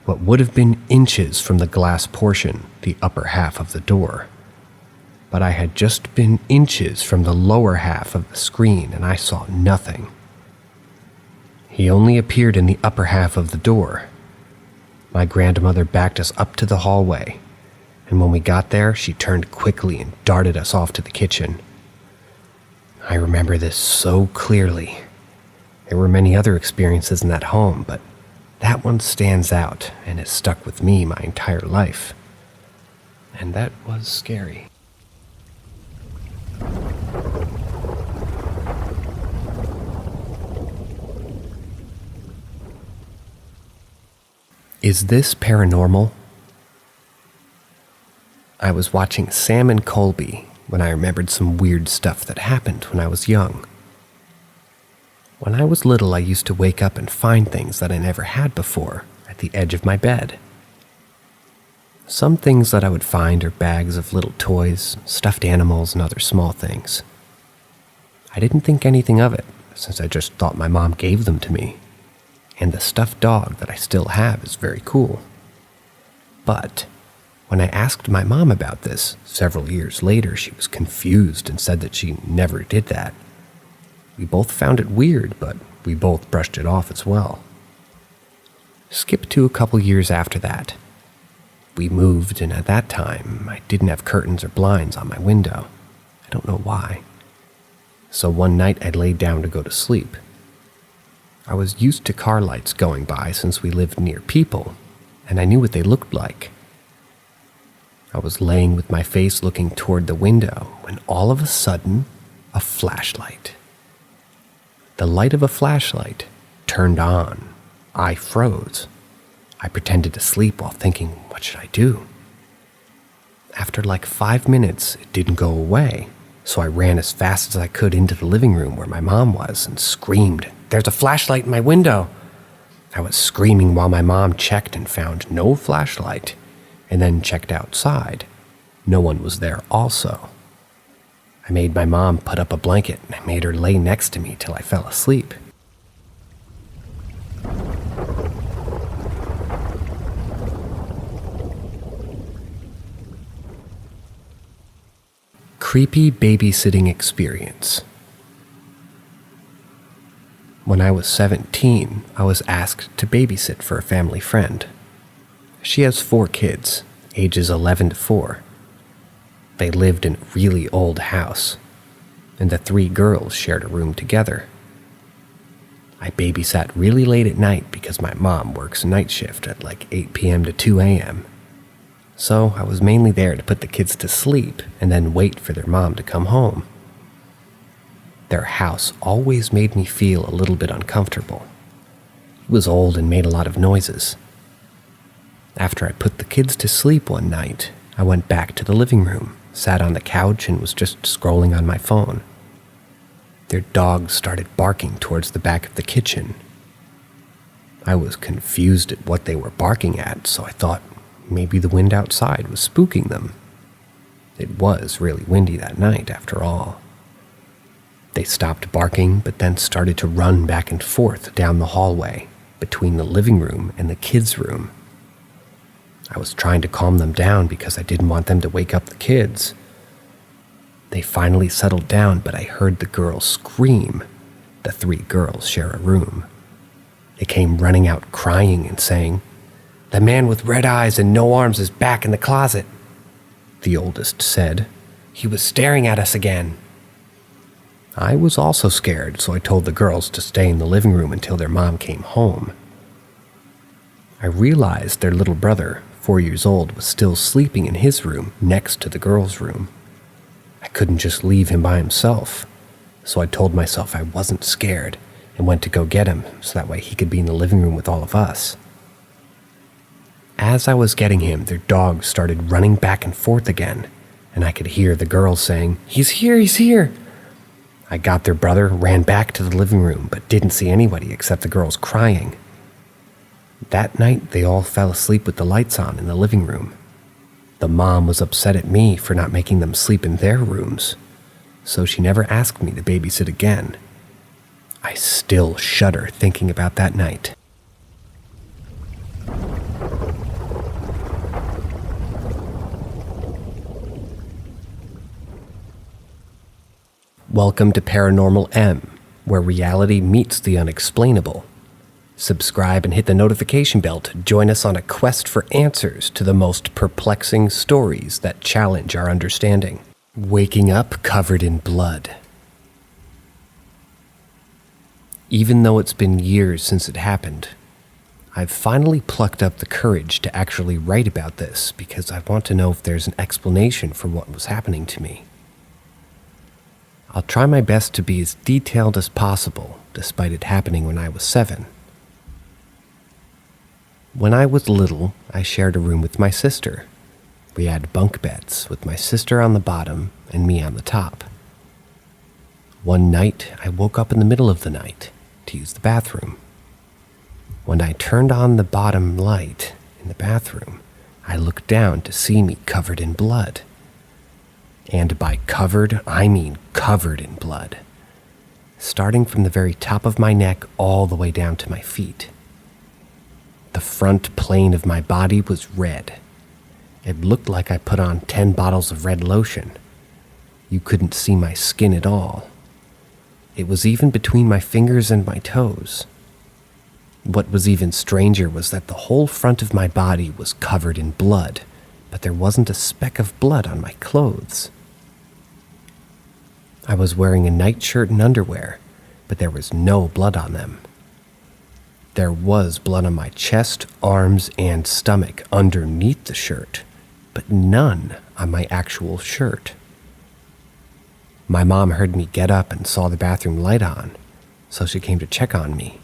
what would have been inches from the glass portion, the upper half of the door. But I had just been inches from the lower half of the screen and I saw nothing. He only appeared in the upper half of the door. My grandmother backed us up to the hallway, and when we got there, she turned quickly and darted us off to the kitchen. I remember this so clearly. There were many other experiences in that home, but that one stands out and has stuck with me my entire life. And that was scary. Is this paranormal? I was watching Sam and Colby when I remembered some weird stuff that happened when I was young. When I was little, I used to wake up and find things that I never had before at the edge of my bed. Some things that I would find are bags of little toys, stuffed animals, and other small things. I didn't think anything of it, since I just thought my mom gave them to me. And the stuffed dog that I still have is very cool. But when I asked my mom about this several years later, she was confused and said that she never did that. We both found it weird, but we both brushed it off as well. Skip to a couple years after that. We moved, and at that time, I didn't have curtains or blinds on my window. I don't know why. So one night I laid down to go to sleep. I was used to car lights going by since we lived near people, and I knew what they looked like. I was laying with my face looking toward the window when all of a sudden, a flashlight. The light of a flashlight turned on. I froze. I pretended to sleep while thinking, what should I do? After like 5 minutes, it didn't go away, so I ran as fast as I could into the living room where my mom was and screamed, "There's a flashlight in my window!" I was screaming while my mom checked and found no flashlight, and then checked outside. No one was there also. I made my mom put up a blanket and I made her lay next to me till I fell asleep. Creepy babysitting experience. When I was 17, I was asked to babysit for a family friend. She has 4 kids, ages 11 to 4. They lived in a really old house, and the 3 girls shared a room together. I babysat really late at night because my mom works night shift at like 8 p.m. to 2 a.m. So I was mainly there to put the kids to sleep and then wait for their mom to come home. Their house always made me feel a little bit uncomfortable. It was old and made a lot of noises. After I put the kids to sleep one night, I went back to the living room, sat on the couch, and was just scrolling on my phone. Their dogs started barking towards the back of the kitchen. I was confused at what they were barking at, so I thought maybe the wind outside was spooking them. It was really windy that night, after all. They stopped barking, but then started to run back and forth down the hallway, between the living room and the kids' room. I was trying to calm them down because I didn't want them to wake up the kids. They finally settled down, but I heard the girls scream. The 3 girls share a room. They came running out crying and saying, "The man with red eyes and no arms is back in the closet," the oldest said. "He was staring at us again." I was also scared, so I told the girls to stay in the living room until their mom came home. I realized their little brother, 4 years old, was still sleeping in his room next to the girls' room. I couldn't just leave him by himself, so I told myself I wasn't scared and went to go get him so that way he could be in the living room with all of us. As I was getting him, their dog started running back and forth again, and I could hear the girls saying, "He's here, he's here." I got their brother, ran back to the living room, but didn't see anybody except the girls crying. That night, they all fell asleep with the lights on in the living room. The mom was upset at me for not making them sleep in their rooms, so she never asked me to babysit again. I still shudder thinking about that night. Welcome to Paranormal M, where reality meets the unexplainable. Subscribe and hit the notification bell to join us on a quest for answers to the most perplexing stories that challenge our understanding. Waking up covered in blood. Even though it's been years since it happened, I've finally plucked up the courage to actually write about this because I want to know if there's an explanation for what was happening to me. I'll try my best to be as detailed as possible, despite it happening when I was 7. When I was little, I shared a room with my sister. We had bunk beds, with my sister on the bottom and me on the top. One night, I woke up in the middle of the night to use the bathroom. When I turned on the bottom light in the bathroom, I looked down to see me covered in blood. And by covered, I mean covered in blood, starting from the very top of my neck all the way down to my feet. The front plane of my body was red. It looked like I put on 10 bottles of red lotion. You couldn't see my skin at all. It was even between my fingers and my toes. What was even stranger was that the whole front of my body was covered in blood, but there wasn't a speck of blood on my clothes. I was wearing a nightshirt and underwear, but there was no blood on them. There was blood on my chest, arms, and stomach underneath the shirt, but none on my actual shirt. My mom heard me get up and saw the bathroom light on, so she came to check on me.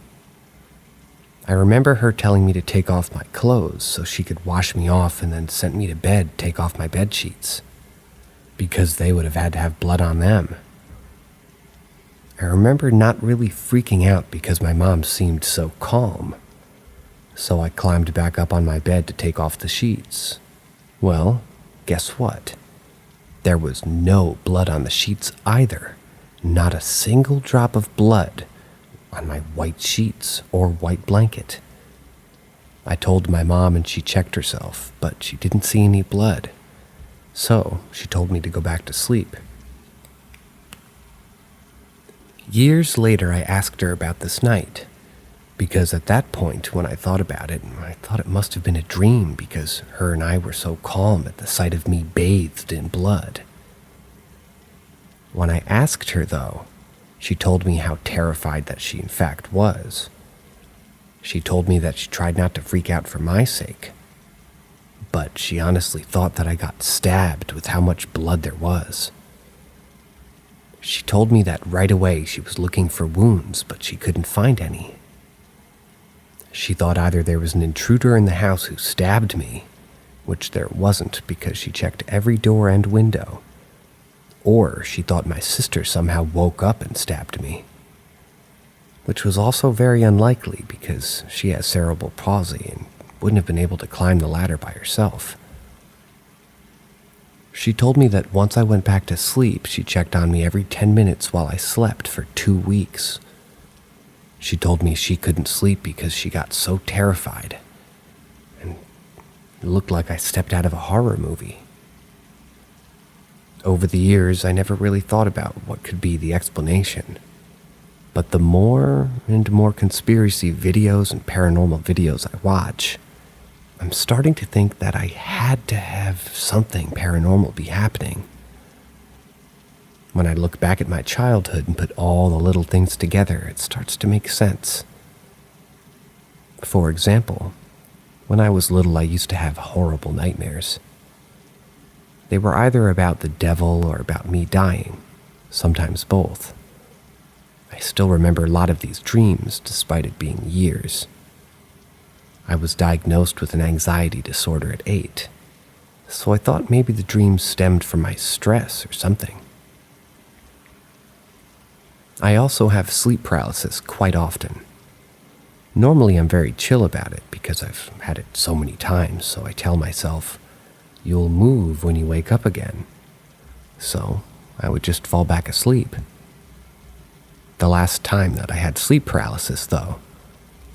I remember her telling me to take off my clothes so she could wash me off and then sent me to bed to take off my bed sheets, because they would have had to have blood on them. I remember not really freaking out because my mom seemed so calm, so I climbed back up on my bed to take off the sheets. Well, guess what? There was no blood on the sheets either, not a single drop of blood on my white sheets or white blanket. I told my mom and she checked herself, but she didn't see any blood, so she told me to go back to sleep. Years later, I asked her about this night, because at that point, when I thought about it, I thought it must have been a dream because her and I were so calm at the sight of me bathed in blood. When I asked her, though, she told me how terrified that she in fact was. She told me that she tried not to freak out for my sake, but she honestly thought that I got stabbed with how much blood there was. She told me that right away she was looking for wounds, but she couldn't find any. She thought either there was an intruder in the house who stabbed me, which there wasn't because she checked every door and window, or she thought my sister somehow woke up and stabbed me, which was also very unlikely because she has cerebral palsy and wouldn't have been able to climb the ladder by herself. She told me that once I went back to sleep, she checked on me every 10 minutes while I slept for 2 weeks. She told me she couldn't sleep because she got so terrified. And it looked like I stepped out of a horror movie. Over the years, I never really thought about what could be the explanation. But the more and more conspiracy videos and paranormal videos I watch, I'm starting to think that I had to have something paranormal be happening. When I look back at my childhood and put all the little things together, it starts to make sense. For example, when I was little, I used to have horrible nightmares. They were either about the devil or about me dying, sometimes both. I still remember a lot of these dreams, despite it being years. I was diagnosed with an anxiety disorder at 8, so I thought maybe the dreams stemmed from my stress or something. I also have sleep paralysis quite often. Normally I'm very chill about it because I've had it so many times, so I tell myself, you'll move when you wake up again. So I would just fall back asleep. The last time that I had sleep paralysis, though,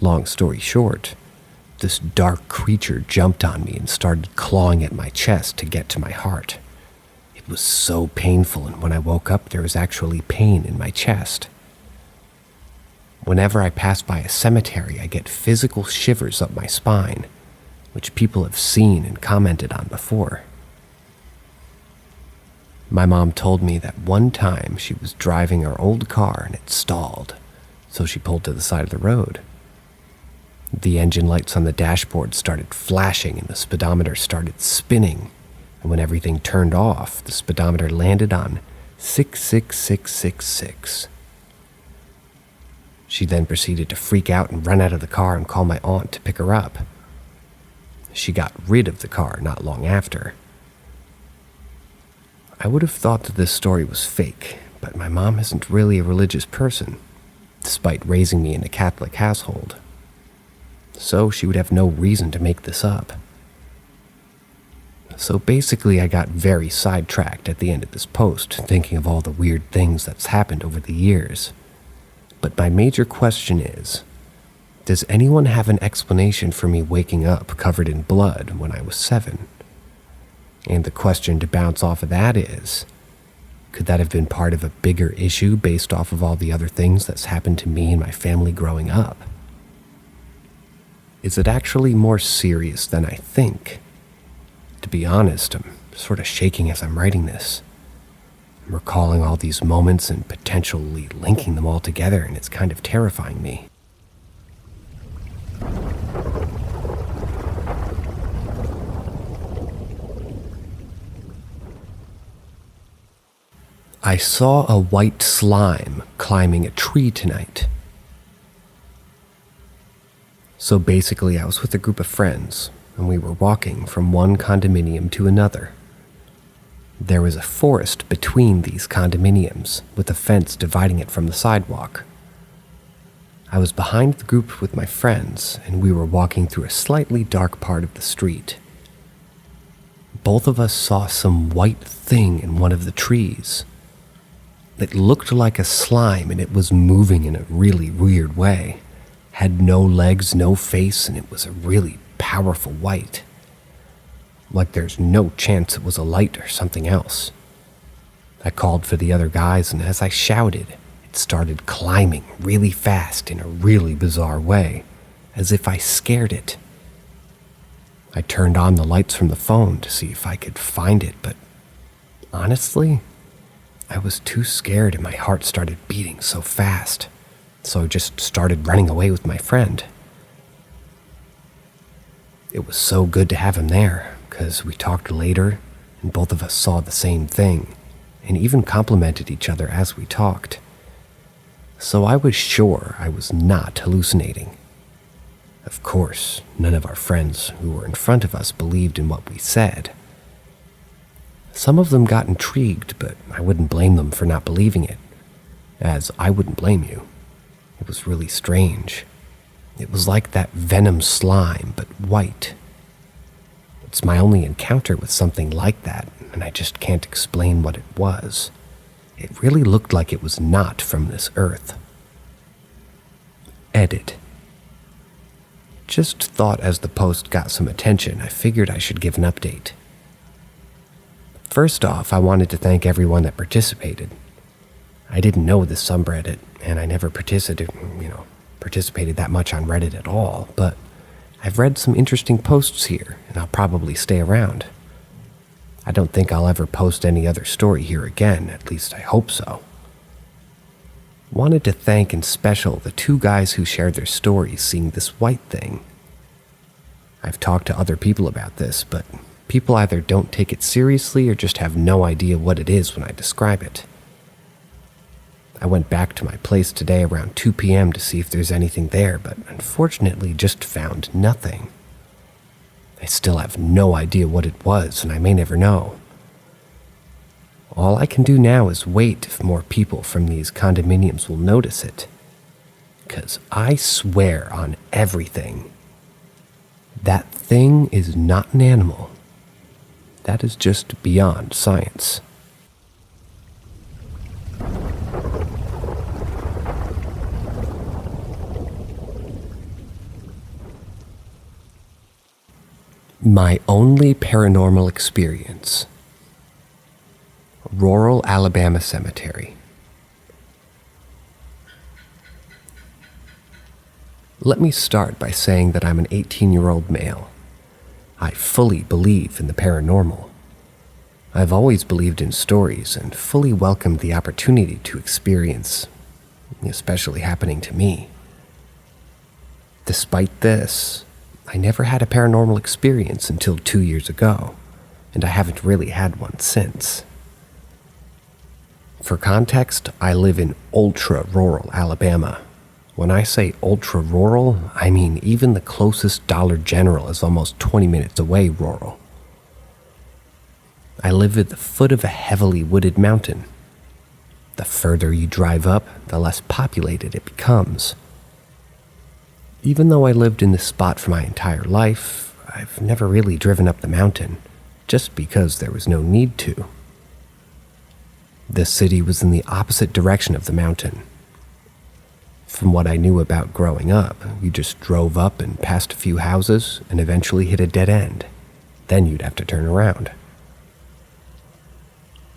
long story short, this dark creature jumped on me and started clawing at my chest to get to my heart. It was so painful, and when I woke up, there was actually pain in my chest. Whenever I pass by a cemetery, I get physical shivers up my spine, which people have seen and commented on before. My mom told me that one time she was driving her old car and it stalled, so she pulled to the side of the road. The engine lights on the dashboard started flashing and the speedometer started spinning. And when everything turned off, the speedometer landed on 66666. She then proceeded to freak out and run out of the car and call my aunt to pick her up. She got rid of the car not long after. I would have thought that this story was fake, but my mom isn't really a religious person, despite raising me in a Catholic household. So she would have no reason to make this up. So basically, I got very sidetracked at the end of this post, thinking of all the weird things that's happened over the years. But my major question is, does anyone have an explanation for me waking up covered in blood when I was 7? And the question to bounce off of that is, could that have been part of a bigger issue based off of all the other things that's happened to me and my family growing up? Is it actually more serious than I think? To be honest, I'm sort of shaking as I'm writing this. I'm recalling all these moments and potentially linking them all together, and it's kind of terrifying me. I saw a white slime climbing a tree tonight. So basically, I was with a group of friends, and we were walking from one condominium to another. There was a forest between these condominiums, with a fence dividing it from the sidewalk. I was behind the group with my friends, and we were walking through a slightly dark part of the street. Both of us saw some white thing in one of the trees. It looked like a slime, and it was moving in a really weird way. Had no legs, no face, and it was a really powerful white. Like there's no chance it was a light or something else. I called for the other guys, and as I shouted, it started climbing really fast in a really bizarre way, as if I scared it. I turned on the lights from the phone to see if I could find it, but honestly, I was too scared and my heart started beating so fast, so I just started running away with my friend. It was so good to have him there, because we talked later, and both of us saw the same thing, and even complimented each other as we talked. So I was sure I was not hallucinating. Of course, none of our friends who were in front of us believed in what we said. Some of them got intrigued, but I wouldn't blame them for not believing it, as I wouldn't blame you. It was really strange. It was like that venom slime, but white. It's my only encounter with something like that, and I just can't explain what it was. It really looked like it was not from this earth. Edit. Just thought as the post got some attention, I figured I should give an update. First off, I wanted to thank everyone that participated. I didn't know this subreddit, and I never participated that much on Reddit at all, but I've read some interesting posts here, and I'll probably stay around. I don't think I'll ever post any other story here again, at least I hope so. Wanted to thank in special the 2 guys who shared their stories seeing this white thing. I've talked to other people about this, but people either don't take it seriously or just have no idea what it is when I describe it. I went back to my place today around 2 p.m. to see if there's anything there, but unfortunately just found nothing. I still have no idea what it was, and I may never know. All I can do now is wait if more people from these condominiums will notice it. 'Cause I swear on everything, that thing is not an animal. That is just beyond science. My only paranormal experience. Rural Alabama Cemetery. Let me start by saying that I'm an 18-year-old male. I fully believe in the paranormal. I've always believed in stories and fully welcomed the opportunity to experience, especially happening to me. Despite this, I never had a paranormal experience until 2 years ago, and I haven't really had one since. For context, I live in ultra-rural Alabama. When I say ultra-rural, I mean even the closest Dollar General is almost 20 minutes away rural. I live at the foot of a heavily wooded mountain. The further you drive up, the less populated it becomes. Even though I lived in this spot for my entire life, I've never really driven up the mountain, just because there was no need to. The city was in the opposite direction of the mountain. From what I knew about growing up, you just drove up and passed a few houses and eventually hit a dead end. Then you'd have to turn around.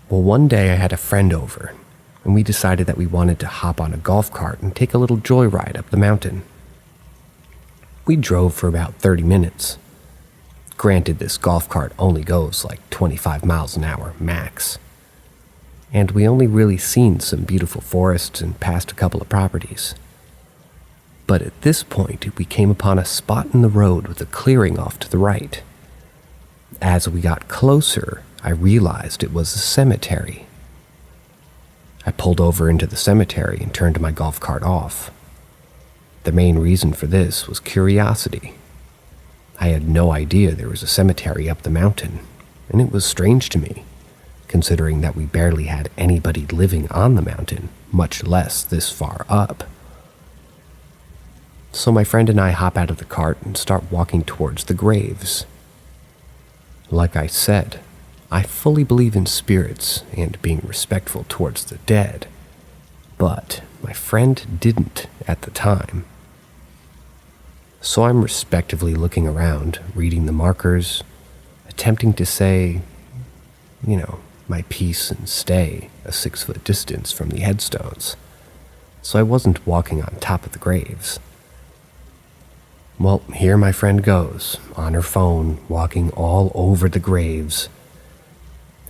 Well, one day I had a friend over, and we decided that we wanted to hop on a golf cart and take a little joyride up the mountain. We drove for about 30 minutes. Granted, this golf cart only goes like 25 miles an hour max. And we only really seen some beautiful forests and passed a couple of properties. But at this point, we came upon a spot in the road with a clearing off to the right. As we got closer, I realized it was a cemetery. I pulled over into the cemetery and turned my golf cart off. The main reason for this was curiosity. I had no idea there was a cemetery up the mountain, and it was strange to me, considering that we barely had anybody living on the mountain, much less this far up. So my friend and I hop out of the cart and start walking towards the graves. Like I said, I fully believe in spirits and being respectful towards the dead, but my friend didn't at the time. So I'm respectively looking around, reading the markers, attempting to say, my piece and stay a 6-foot distance from the headstones, so I wasn't walking on top of the graves. Well, here my friend goes, on her phone, walking all over the graves.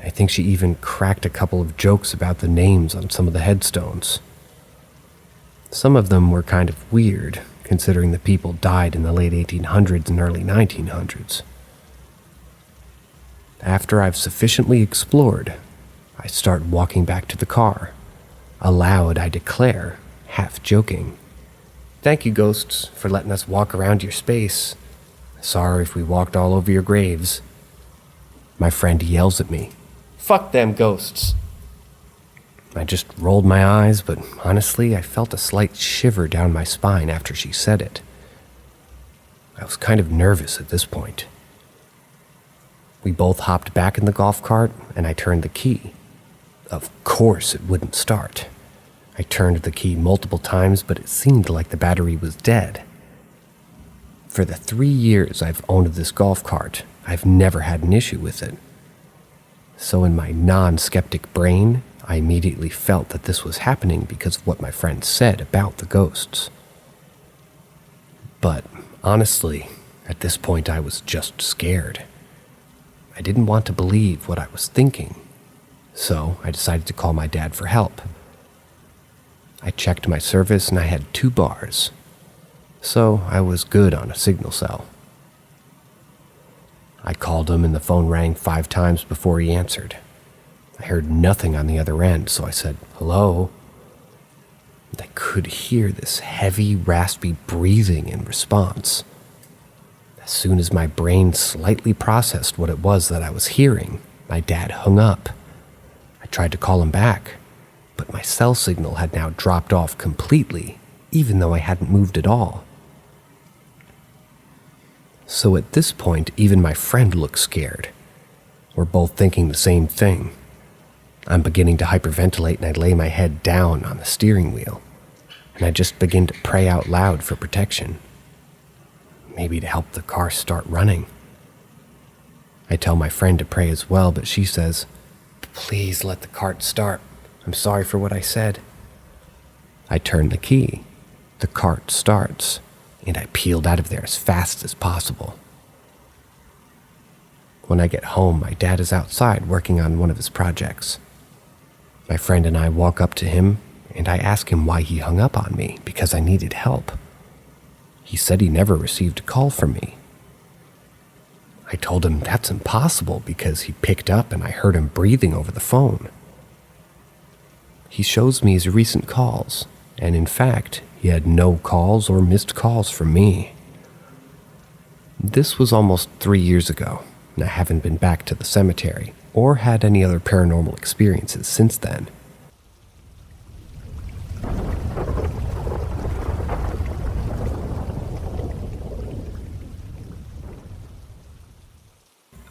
I think she even cracked a couple of jokes about the names on some of the headstones. Some of them were kind of weird, considering the people died in the late 1800s and early 1900s. After I've sufficiently explored, I start walking back to the car. Aloud, I declare, half joking, "Thank you, ghosts, for letting us walk around your space. Sorry if we walked all over your graves." My friend yells at me, "Fuck them ghosts." I just rolled my eyes, but honestly, I felt a slight shiver down my spine after she said it. I was kind of nervous at this point. We both hopped back in the golf cart, and I turned the key. Of course it wouldn't start. I turned the key multiple times, but it seemed like the battery was dead. For the 3 years I've owned this golf cart, I've never had an issue with it. So in my non-skeptic brain, I immediately felt that this was happening because of what my friend said about the ghosts. But honestly, at this point I was just scared. I didn't want to believe what I was thinking, so I decided to call my dad for help. I checked my service and I had 2 bars, so I was good on a signal cell. I called him and the phone rang 5 times before he answered. I heard nothing on the other end, so I said, "Hello?" And I could hear this heavy, raspy breathing in response. As soon as my brain slightly processed what it was that I was hearing, my dad hung up. I tried to call him back, but my cell signal had now dropped off completely, even though I hadn't moved at all. So at this point, even my friend looked scared. We're both thinking the same thing. I'm beginning to hyperventilate and I lay my head down on the steering wheel, and I just begin to pray out loud for protection. Maybe to help the car start running. I tell my friend to pray as well, but she says, "Please let the cart start. I'm sorry for what I said." I turn the key. The cart starts, and I peeled out of there as fast as possible. When I get home, my dad is outside working on one of his projects. My friend and I walk up to him, and I ask him why he hung up on me because I needed help. He said he never received a call from me. I told him that's impossible because he picked up and I heard him breathing over the phone. He shows me his recent calls, and in fact, he had no calls or missed calls from me. This was almost 3 years ago, and I haven't been back to the cemetery or had any other paranormal experiences since then.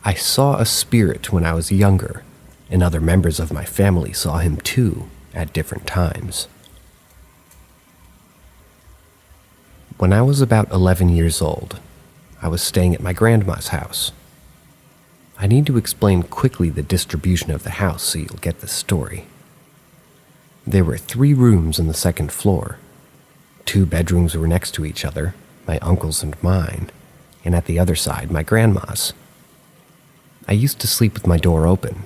I saw a spirit when I was younger, and other members of my family saw him too at different times. When I was about 11 years old, I was staying at my grandma's house. I need to explain quickly the distribution of the house so you'll get the story. There were 3 rooms on the 2nd floor. 2 bedrooms were next to each other, my uncle's and mine, and at the other side, my grandma's. I used to sleep with my door open.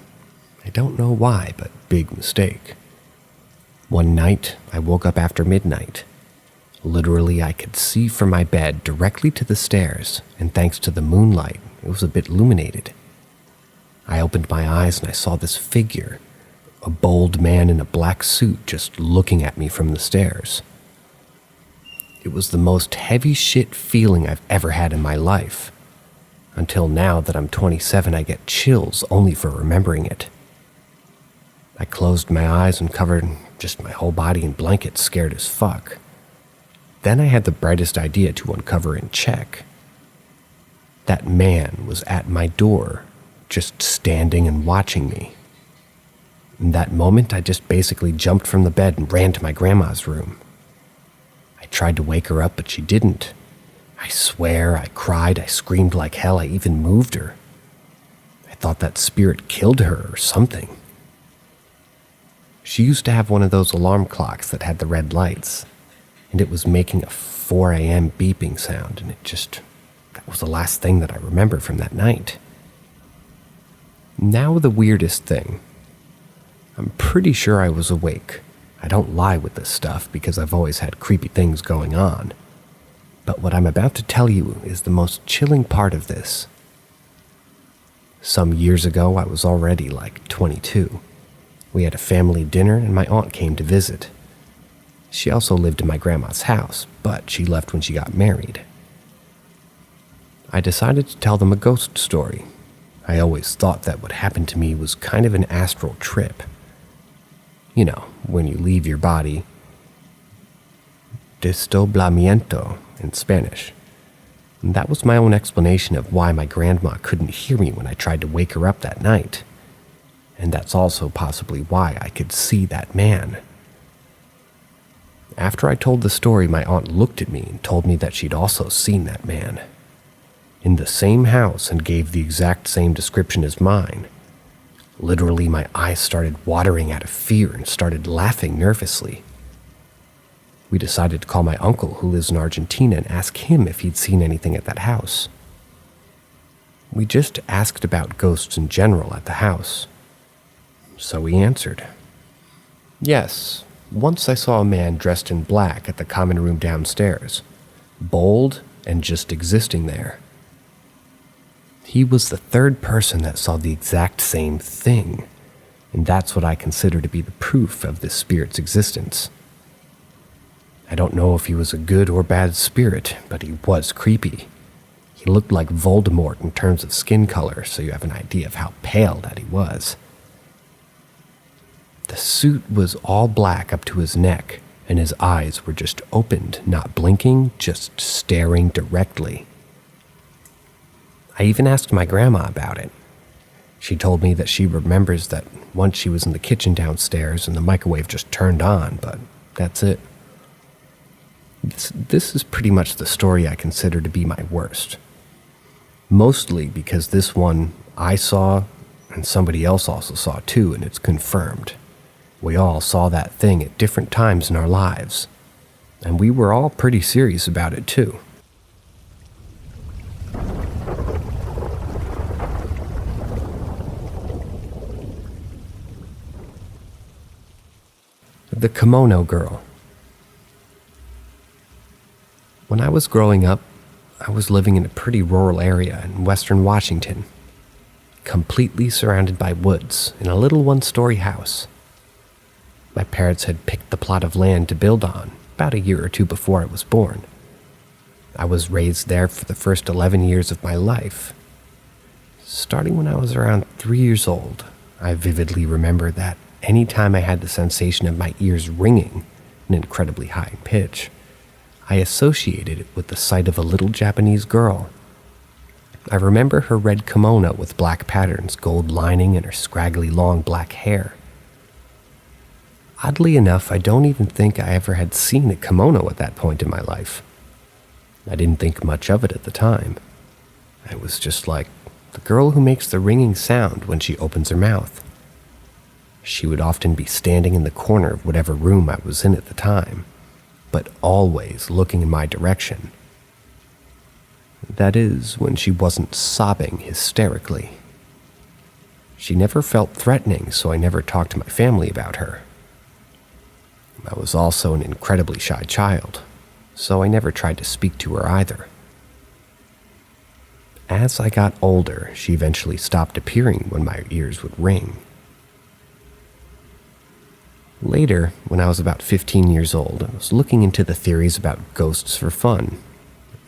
I don't know why, but big mistake. One night, I woke up after midnight. Literally, I could see from my bed directly to the stairs, and thanks to the moonlight, it was a bit illuminated. I opened my eyes and I saw this figure, a bold man in a black suit just looking at me from the stairs. It was the most heavy shit feeling I've ever had in my life. Until now that I'm 27, I get chills only for remembering it. I closed my eyes and covered just my whole body in blankets, scared as fuck. Then I had the brightest idea to uncover and check. That man was at my door, just standing and watching me. In that moment, I just basically jumped from the bed and ran to my grandma's room. I tried to wake her up, but she didn't. I swear, I cried, I screamed like hell, I even moved her. I thought that spirit killed her or something. She used to have one of those alarm clocks that had the red lights, and it was making a 4 a.m. beeping sound, and that was the last thing that I remember from that night. Now the weirdest thing. I'm pretty sure I was awake. I don't lie with this stuff because I've always had creepy things going on. But what I'm about to tell you is the most chilling part of this. Some years ago, I was already like 22. We had a family dinner and my aunt came to visit. She also lived in my grandma's house, but she left when she got married. I decided to tell them a ghost story. I always thought that what happened to me was kind of an astral trip. You know, when you leave your body. Desdoblamiento in Spanish. And that was my own explanation of why my grandma couldn't hear me when I tried to wake her up that night. And that's also possibly why I could see that man. After I told the story, my aunt looked at me and told me that she'd also seen that man in the same house and gave the exact same description as mine. Literally, my eyes started watering out of fear and started laughing nervously. We decided to call my uncle, who lives in Argentina, and ask him if he'd seen anything at that house. We just asked about ghosts in general at the house. So he answered, "Yes, once I saw a man dressed in black at the common room downstairs, bold and just existing there. He was the third person that saw the exact same thing, and that's what I consider to be the proof of this spirit's existence. I don't know if he was a good or bad spirit, but he was creepy. He looked like Voldemort in terms of skin color, so you have an idea of how pale that he was. The suit was all black up to his neck, and his eyes were just opened, not blinking, just staring directly. I even asked my grandma about it. She told me that she remembers that once she was in the kitchen downstairs and the microwave just turned on, but that's it. This is pretty much the story I consider to be my worst. Mostly because this one I saw and somebody else also saw too, and it's confirmed. We all saw that thing at different times in our lives, and we were all pretty serious about it too. The Kimono Girl. When I was growing up, I was living in a pretty rural area in western Washington, completely surrounded by woods in a little one-story house. My parents had picked the plot of land to build on about a year or two before I was born. I was raised there for the first 11 years of my life. Starting when I was around 3 years old, I vividly remember that any time I had the sensation of my ears ringing, an incredibly high pitch, I associated it with the sight of a little Japanese girl. I remember her red kimono with black patterns, gold lining, and her scraggly long black hair. Oddly enough, I don't even think I ever had seen a kimono at that point in my life. I didn't think much of it at the time. I was just like the girl who makes the ringing sound when she opens her mouth. She would often be standing in the corner of whatever room I was in at the time, but always looking in my direction. That is, when she wasn't sobbing hysterically. She never felt threatening, so I never talked to my family about her. I was also an incredibly shy child, so I never tried to speak to her either. As I got older, she eventually stopped appearing when my ears would ring. Later, when I was about 15 years old, I was looking into the theories about ghosts for fun,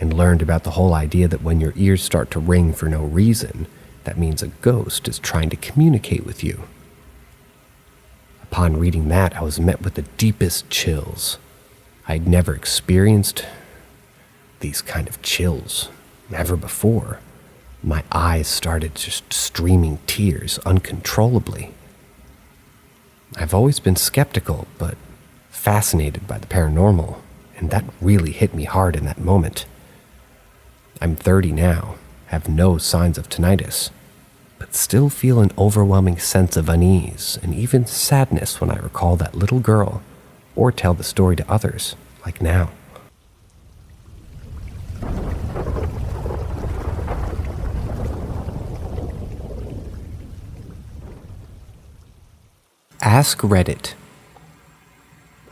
and learned about the whole idea that when your ears start to ring for no reason, that means a ghost is trying to communicate with you. Upon reading that, I was met with the deepest chills. I'd never experienced these kind of chills, never before. My eyes started just streaming tears uncontrollably. I've always been skeptical, but fascinated by the paranormal, and that really hit me hard in that moment. I'm 30 now, have no signs of tinnitus, but still feel an overwhelming sense of unease and even sadness when I recall that little girl or tell the story to others, like now. Ask Reddit.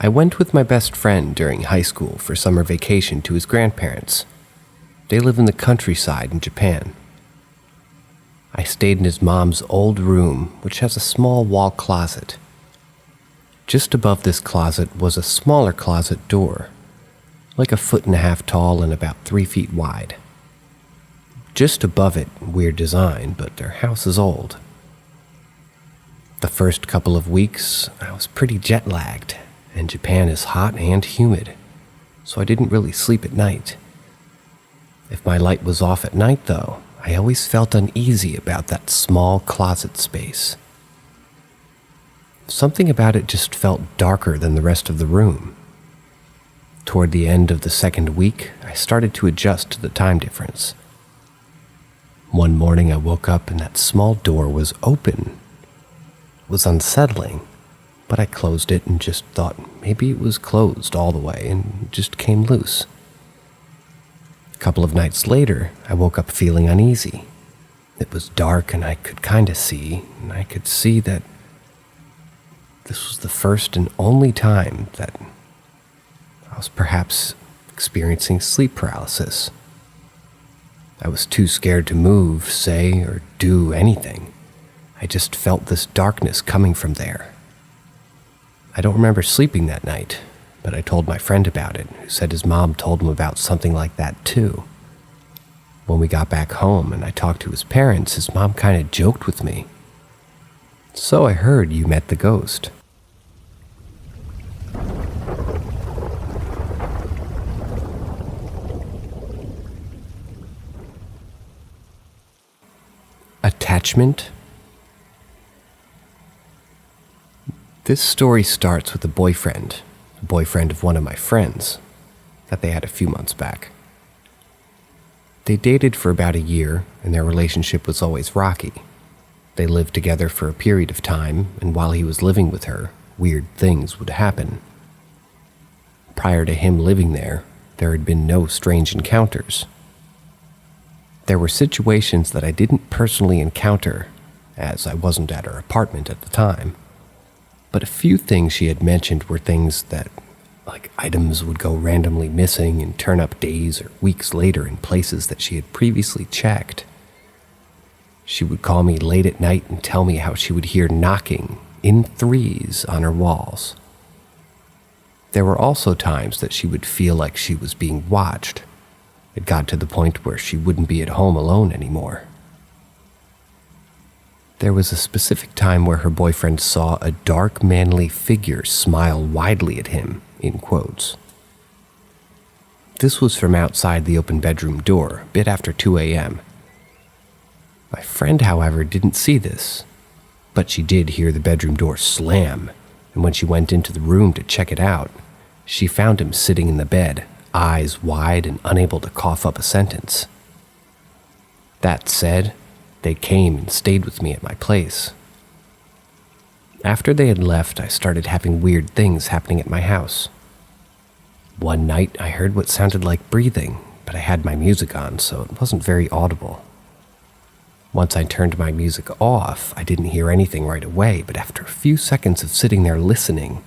I went with my best friend during high school for summer vacation to his grandparents. They live in the countryside in Japan. I stayed in his mom's old room, which has a small wall closet. Just above this closet was a smaller closet door, like 1.5 feet tall and about 3 feet wide. Just above it, weird design, but their house is old. The first couple of weeks, I was pretty jet-lagged, and Japan is hot and humid, so I didn't really sleep at night. If my light was off at night, though, I always felt uneasy about that small closet space. Something about it just felt darker than the rest of the room. Toward the end of the second week, I started to adjust to the time difference. One morning I woke up and that small door was open. It was unsettling, but I closed it and just thought maybe it was closed all the way and just came loose. A couple of nights later, I woke up feeling uneasy. It was dark and I could see that this was the first and only time that I was perhaps experiencing sleep paralysis. I was too scared to move, say, or do anything. I just felt this darkness coming from there. I don't remember sleeping that night, but I told my friend about it, who said his mom told him about something like that too. When we got back home and I talked to his parents, his mom kind of joked with me. "So I heard you met the ghost." Attachment? This story starts with a boyfriend of one of my friends, that they had a few months back. They dated for about a year, and their relationship was always rocky. They lived together for a period of time, and while he was living with her, weird things would happen. Prior to him living there had been no strange encounters. There were situations that I didn't personally encounter, as I wasn't at her apartment at the time. But a few things she had mentioned were things that, like items would go randomly missing and turn up days or weeks later in places that she had previously checked. She would call me late at night and tell me how she would hear knocking in threes on her walls. There were also times that she would feel like she was being watched. It got to the point where she wouldn't be at home alone anymore. There was a specific time where her boyfriend saw a dark, manly figure smile widely at him, in quotes. This was from outside the open bedroom door, a bit after 2 a.m. My friend, however, didn't see this, but she did hear the bedroom door slam, and when she went into the room to check it out, she found him sitting in the bed, eyes wide and unable to cough up a sentence. That said, they came and stayed with me at my place. After they had left, I started having weird things happening at my house. One night, I heard what sounded like breathing, but I had my music on, so it wasn't very audible. Once I turned my music off, I didn't hear anything right away, but after a few seconds of sitting there listening,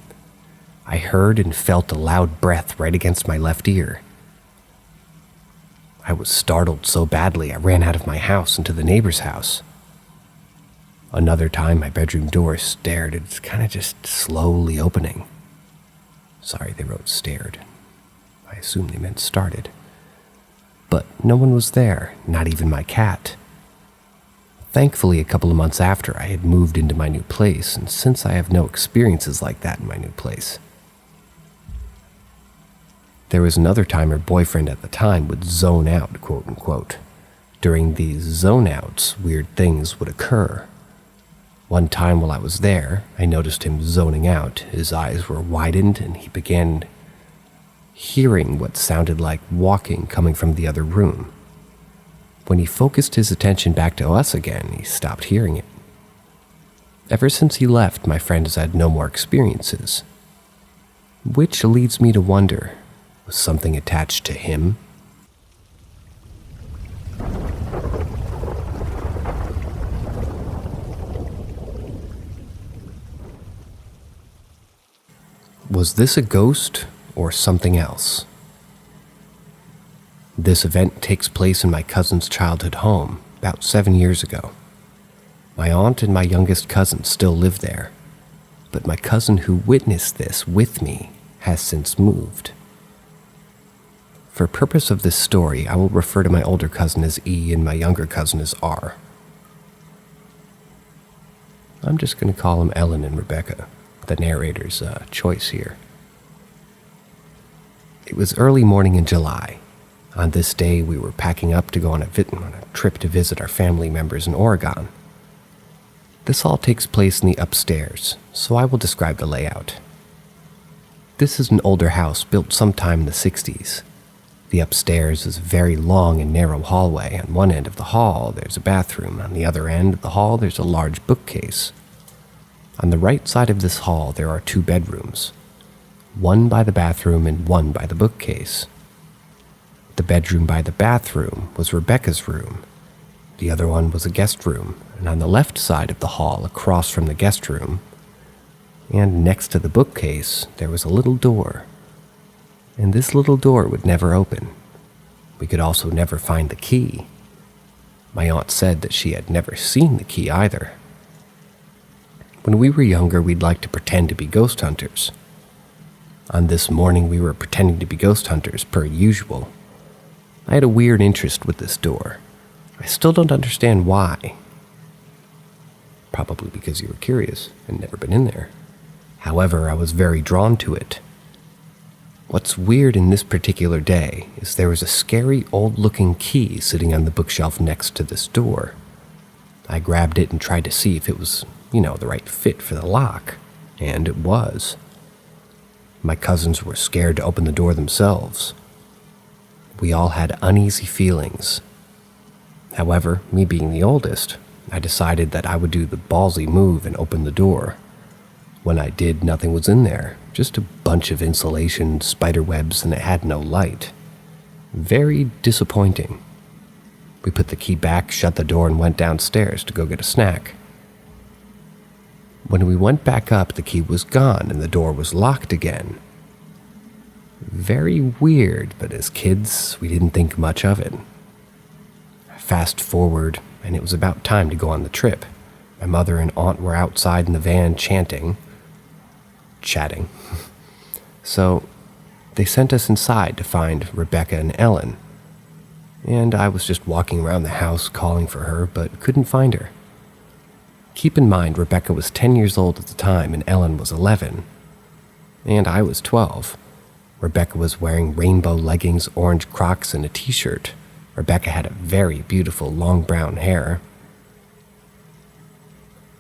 I heard and felt a loud breath right against my left ear. I was startled so badly I ran out of my house into the neighbor's house. Another time my bedroom door stared. It's kind of just slowly opening. Sorry, they wrote stared. I assume they meant started. But no one was there, not even my cat. Thankfully, a couple of months after, I had moved into my new place, and since I have no experiences like that in my new place. There was another time her boyfriend at the time would zone out, quote unquote. During these zone outs, weird things would occur. One time while I was there, I noticed him zoning out. His eyes were widened and he began hearing what sounded like walking coming from the other room. When he focused his attention back to us again, he stopped hearing it. Ever since he left, my friend has had no more experiences. Which leads me to wonder, was something attached to him? Was this a ghost or something else? This event takes place in my cousin's childhood home about 7 years ago. My aunt and my youngest cousin still live there, but my cousin who witnessed this with me has since moved. For purpose of this story, I will refer to my older cousin as E and my younger cousin as R. I'm just going to call them Ellen and Rebecca, the narrator's choice here. It was early morning in July. On this day, we were packing up to go on a trip to visit our family members in Oregon. This all takes place in the upstairs, so I will describe the layout. This is an older house built sometime in the 60s. The upstairs is a very long and narrow hallway. On one end of the hall, there's a bathroom. On the other end of the hall, there's a large bookcase. On the right side of this hall, there are 2 bedrooms, one by the bathroom and one by the bookcase. The bedroom by the bathroom was Rebecca's room. The other one was a guest room, and on the left side of the hall, across from the guest room, and next to the bookcase, there was a little door. And this little door would never open. We could also never find the key. My aunt said that she had never seen the key either. When we were younger, we'd like to pretend to be ghost hunters. On this morning, we were pretending to be ghost hunters per usual. I had a weird interest with this door. I still don't understand why. Probably because you were curious and never been in there. However, I was very drawn to it. What's weird in this particular day is there was a scary old-looking key sitting on the bookshelf next to this door. I grabbed it and tried to see if it was, the right fit for the lock, and it was. My cousins were scared to open the door themselves. We all had uneasy feelings. However, me being the oldest, I decided that I would do the ballsy move and open the door. When I did, nothing was in there, just a bunch of insulation, spider webs, and it had no light. Very disappointing. We put the key back, shut the door, and went downstairs to go get a snack. When we went back up, the key was gone and the door was locked again. Very weird, but as kids, we didn't think much of it. Fast forward, and it was about time to go on the trip. My mother and aunt were outside in the van chatting. So they sent us inside to find Rebecca and Ellen. And I was just walking around the house calling for her, but couldn't find her. Keep in mind, Rebecca was 10 years old at the time and Ellen was 11. And I was 12. Rebecca was wearing rainbow leggings, orange Crocs, and a t-shirt. Rebecca had very beautiful long brown hair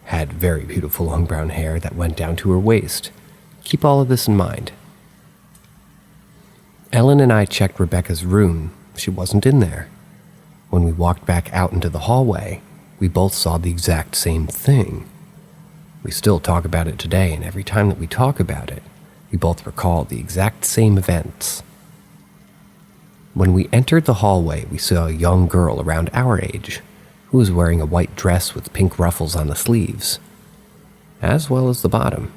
that went down to her waist. Keep all of this in mind. Ellen and I checked Rebecca's room. She wasn't in there. When we walked back out into the hallway, we both saw the exact same thing. We still talk about it today, and every time that we talk about it, we both recall the exact same events. When we entered the hallway, we saw a young girl around our age who was wearing a white dress with pink ruffles on the sleeves, as well as the bottom.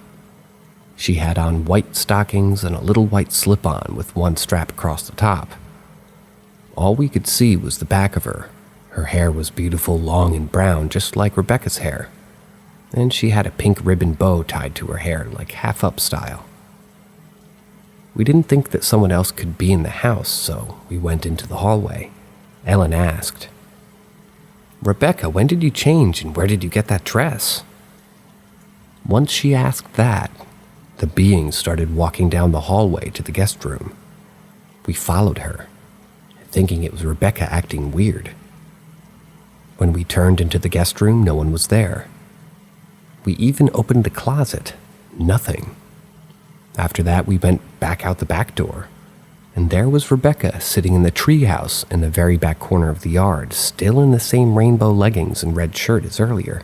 She had on white stockings and a little white slip-on with one strap across the top. All we could see was the back of her. Her hair was beautiful, long and brown, just like Rebecca's hair. And she had a pink ribbon bow tied to her hair, like half-up style. We didn't think that someone else could be in the house, so we went into the hallway. Ellen asked, "Rebecca, when did you change and where did you get that dress?" Once she asked that, the being started walking down the hallway to the guest room. We followed her, thinking it was Rebecca acting weird. When we turned into the guest room, no one was there. We even opened the closet. Nothing. After that, we went back out the back door, and there was Rebecca sitting in the treehouse in the very back corner of the yard, still in the same rainbow leggings and red shirt as earlier.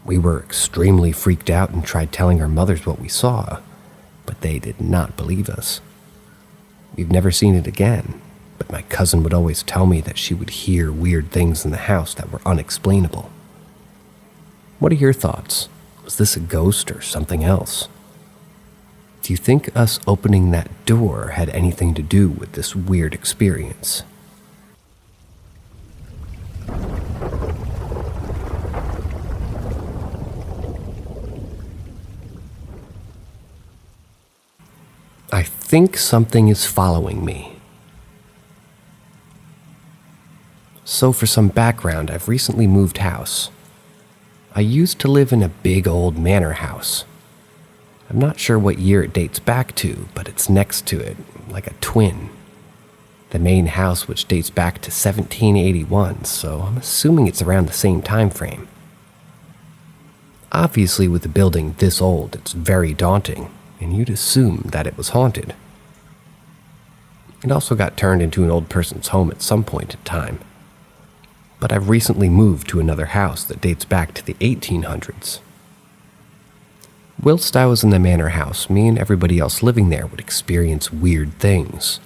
We were extremely freaked out and tried telling our mothers what we saw, but they did not believe us. We've never seen it again, but my cousin would always tell me that she would hear weird things in the house that were unexplainable. What are your thoughts? Was this a ghost or something else? Do you think us opening that door had anything to do with this weird experience? I think something is following me. So for some background, I've recently moved house. I used to live in a big old manor house. I'm not sure what year it dates back to, but it's next to it, like a twin. The main house, which dates back to 1781, so I'm assuming it's around the same time frame. Obviously, with a building this old, it's very daunting, and you'd assume that it was haunted. It also got turned into an old person's home at some point in time. But I've recently moved to another house that dates back to the 1800s. Whilst I was in the manor house, me and everybody else living there would experience weird things.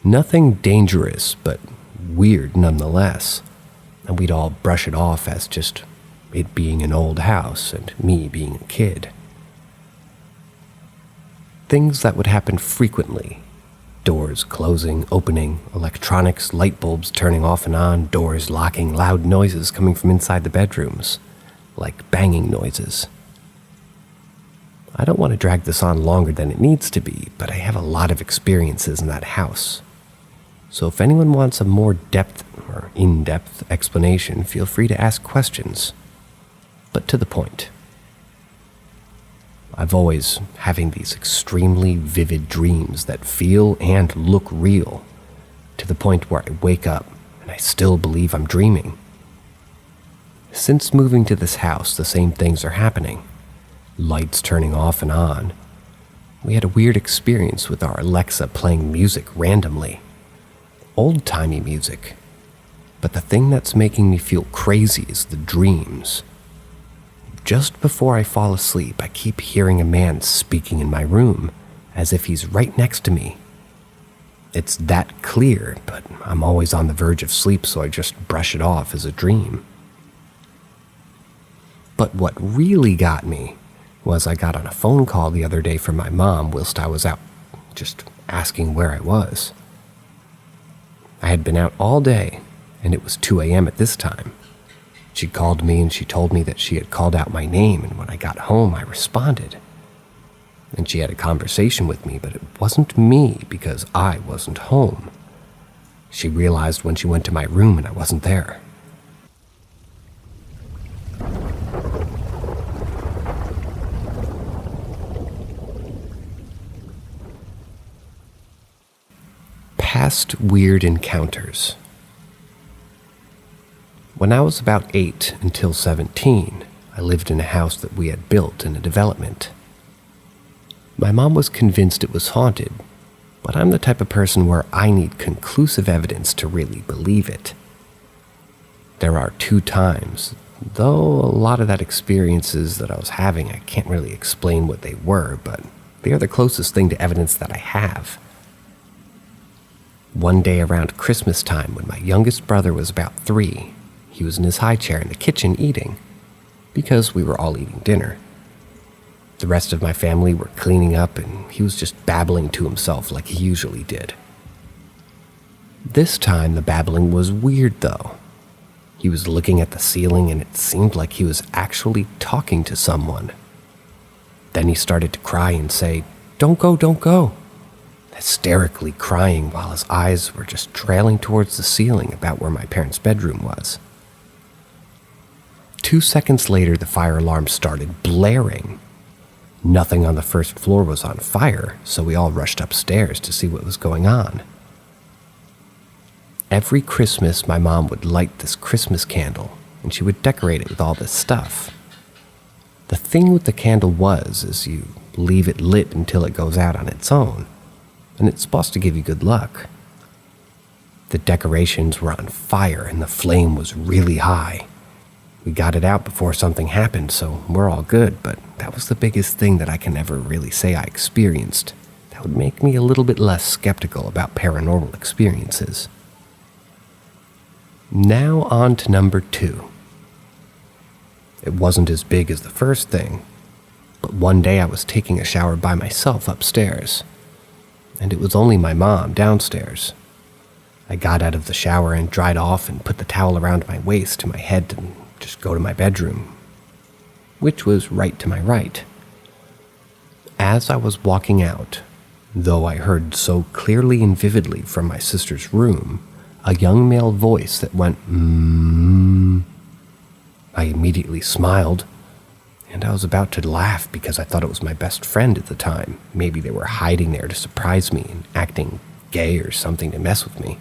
Nothing dangerous, but weird nonetheless. And we'd all brush it off as just it being an old house and me being a kid. Things that would happen frequently. Doors closing, opening, electronics, light bulbs turning off and on, doors locking, loud noises coming from inside the bedrooms, like banging noises. I don't want to drag this on longer than it needs to be, but I have a lot of experiences in that house. So if anyone wants a more in-depth explanation, feel free to ask questions, but to the point. I've always having these extremely vivid dreams that feel and look real, to the point where I wake up and I still believe I'm dreaming. Since moving to this house, the same things are happening. Lights turning off and on. We had a weird experience with our Alexa playing music randomly. Old-timey music. But the thing that's making me feel crazy is the dreams. Just before I fall asleep, I keep hearing a man speaking in my room, as if he's right next to me. It's that clear, but I'm always on the verge of sleep, so I just brush it off as a dream. But what really got me was I got on a phone call the other day from my mom whilst I was out, just asking where I was. I had been out all day, and it was 2 a.m. at this time. She called me and she told me that she had called out my name, and when I got home, I responded. And she had a conversation with me, but it wasn't me because I wasn't home. She realized when she went to my room and I wasn't there. Past weird encounters. When I was about 8 until 17, I lived in a house that we had built in a development. My mom was convinced it was haunted, but I'm the type of person where I need conclusive evidence to really believe it. There are 2 times, though a lot of that experiences that I was having, I can't really explain what they were, but they are the closest thing to evidence that I have. One day around Christmas time, when my youngest brother was about 3, he was in his high chair in the kitchen eating, because we were all eating dinner. The rest of my family were cleaning up, and he was just babbling to himself like he usually did. This time, the babbling was weird, though. He was looking at the ceiling, and it seemed like he was actually talking to someone. Then he started to cry and say, "Don't go, don't go," hysterically crying while his eyes were just trailing towards the ceiling about where my parents' bedroom was. 2 seconds later, the fire alarm started blaring. Nothing on the first floor was on fire, so we all rushed upstairs to see what was going on. Every Christmas, my mom would light this Christmas candle, and she would decorate it with all this stuff. The thing with the candle is you leave it lit until it goes out on its own, and it's supposed to give you good luck. The decorations were on fire, and the flame was really high. We got it out before something happened, so we're all good, but that was the biggest thing that I can ever really say I experienced. That would make me a little bit less skeptical about paranormal experiences. Now on to number 2. It wasn't as big as the first thing, but one day I was taking a shower by myself upstairs, and it was only my mom downstairs. I got out of the shower and dried off and put the towel around my waist to my head and just go to my bedroom, which was right to my right. As I was walking out, though I heard so clearly and vividly from my sister's room, a young male voice that went, I immediately smiled, and I was about to laugh because I thought it was my best friend at the time. Maybe they were hiding there to surprise me and acting gay or something to mess with me.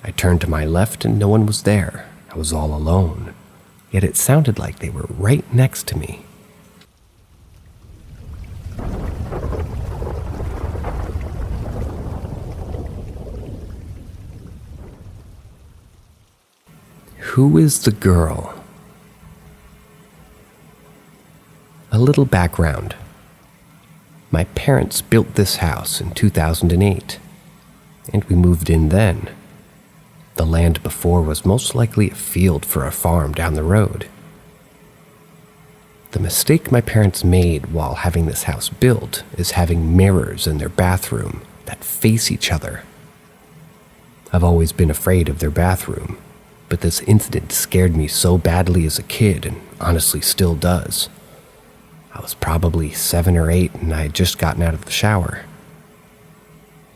I turned to my left and no one was there. I was all alone, yet it sounded like they were right next to me. Who is the girl? A little background. My parents built this house in 2008, and we moved in then. The land before was most likely a field for a farm down the road. The mistake my parents made while having this house built is having mirrors in their bathroom that face each other. I've always been afraid of their bathroom, but this incident scared me so badly as a kid and honestly still does. I was probably 7 or 8 and I had just gotten out of the shower.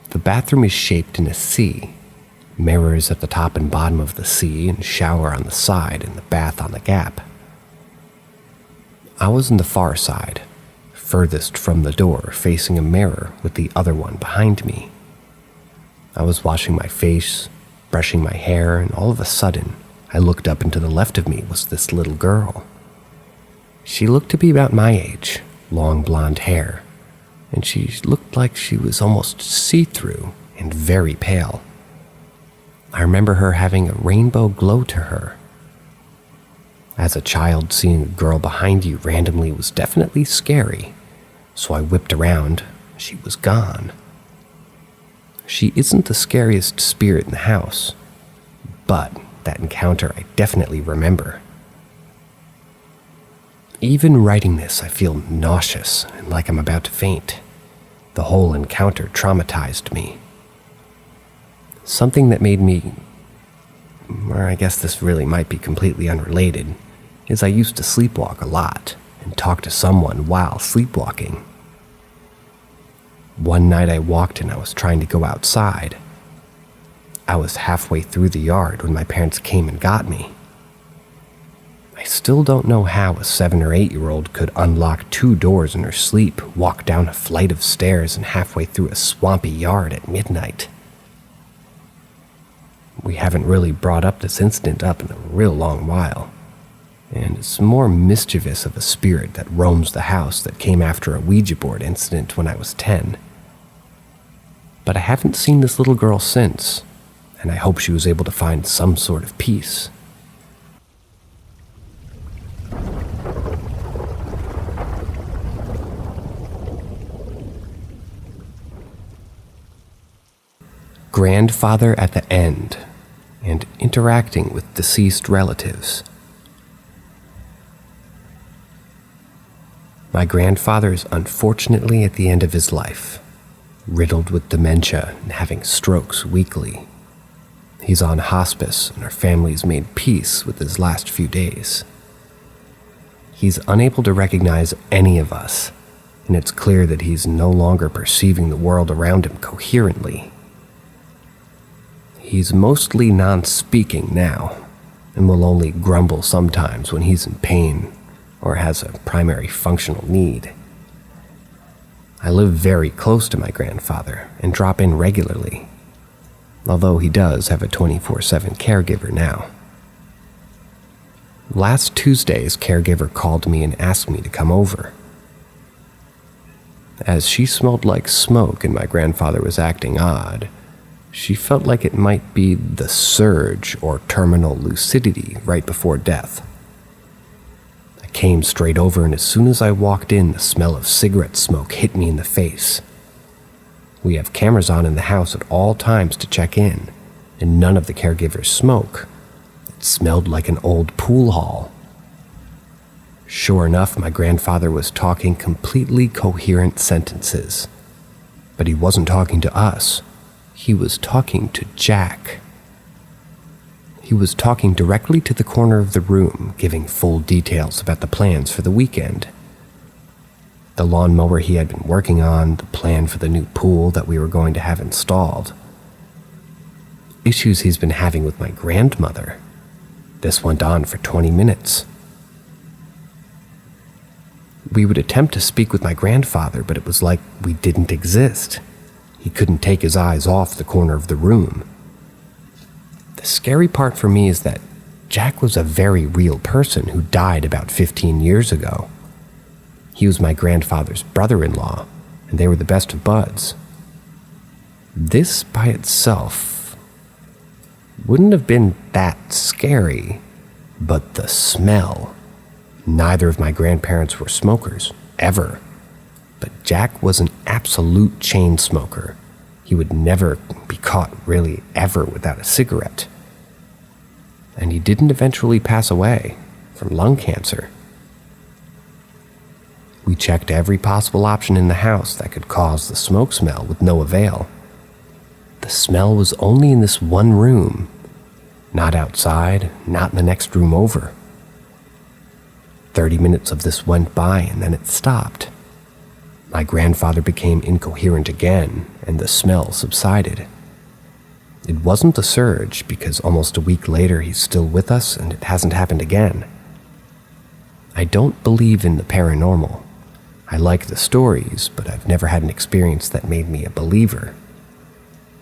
The bathroom is shaped in a C, mirrors at the top and bottom of the C and shower on the side and the bath on the gap. I was on the far side, furthest from the door, facing a mirror with the other one behind me. I was washing my face, brushing my hair, and all of a sudden, I looked up and to the left of me was this little girl. She looked to be about my age, long blonde hair, and she looked like she was almost see-through and very pale. I remember her having a rainbow glow to her. As a child, seeing a girl behind you randomly was definitely scary, so I whipped around. She was gone. She isn't the scariest spirit in the house, but that encounter I definitely remember. Even writing this, I feel nauseous and like I'm about to faint. The whole encounter traumatized me. Something that made me, or I guess this really might be completely unrelated, is I used to sleepwalk a lot and talk to someone while sleepwalking. One night I walked and I was trying to go outside. I was halfway through the yard when my parents came and got me. I still don't know how a 7 or 8-year-old could unlock 2 doors in her sleep, walk down a flight of stairs, and halfway through a swampy yard at midnight. We haven't really brought up this incident up in a real long while, and it's more mischievous of a spirit that roams the house that came after a Ouija board incident when I was 10. But I haven't seen this little girl since, and I hope she was able to find some sort of peace. Grandfather at the end, and interacting with deceased relatives. My grandfather is unfortunately at the end of his life, riddled with dementia and having strokes weekly. He's on hospice, and our family's made peace with his last few days. He's unable to recognize any of us, and it's clear that he's no longer perceiving the world around him coherently. He's mostly non-speaking now, and will only grumble sometimes when he's in pain or has a primary functional need. I live very close to my grandfather and drop in regularly, although he does have a 24/7 caregiver now. Last Tuesday's caregiver called me and asked me to come over. As she smelled like smoke and my grandfather was acting odd, she felt like it might be the surge or terminal lucidity right before death. I came straight over, and as soon as I walked in, the smell of cigarette smoke hit me in the face. We have cameras on in the house at all times to check in, and none of the caregivers smoke. It smelled like an old pool hall. Sure enough, my grandfather was talking completely coherent sentences, but he wasn't talking to us. He was talking to Jack. He was talking directly to the corner of the room, giving full details about the plans for the weekend. The lawnmower he had been working on, the plan for the new pool that we were going to have installed. Issues he's been having with my grandmother. This went on for 20 minutes. We would attempt to speak with my grandfather, but it was like we didn't exist. He couldn't take his eyes off the corner of the room. The scary part for me is that Jack was a very real person who died about 15 years ago. He was my grandfather's brother-in-law, and they were the best of buds. This by itself wouldn't have been that scary, but the smell. Neither of my grandparents were smokers, ever. But Jack was an absolute chain smoker. He would never be caught really ever without a cigarette. And he didn't eventually pass away from lung cancer. We checked every possible option in the house that could cause the smoke smell with no avail. The smell was only in this one room, not outside, not in the next room over. 30 minutes of this went by and then it stopped. My grandfather became incoherent again and the smell subsided. It wasn't a surge because almost a week later he's still with us and it hasn't happened again. I don't believe in the paranormal. I like the stories, but I've never had an experience that made me a believer.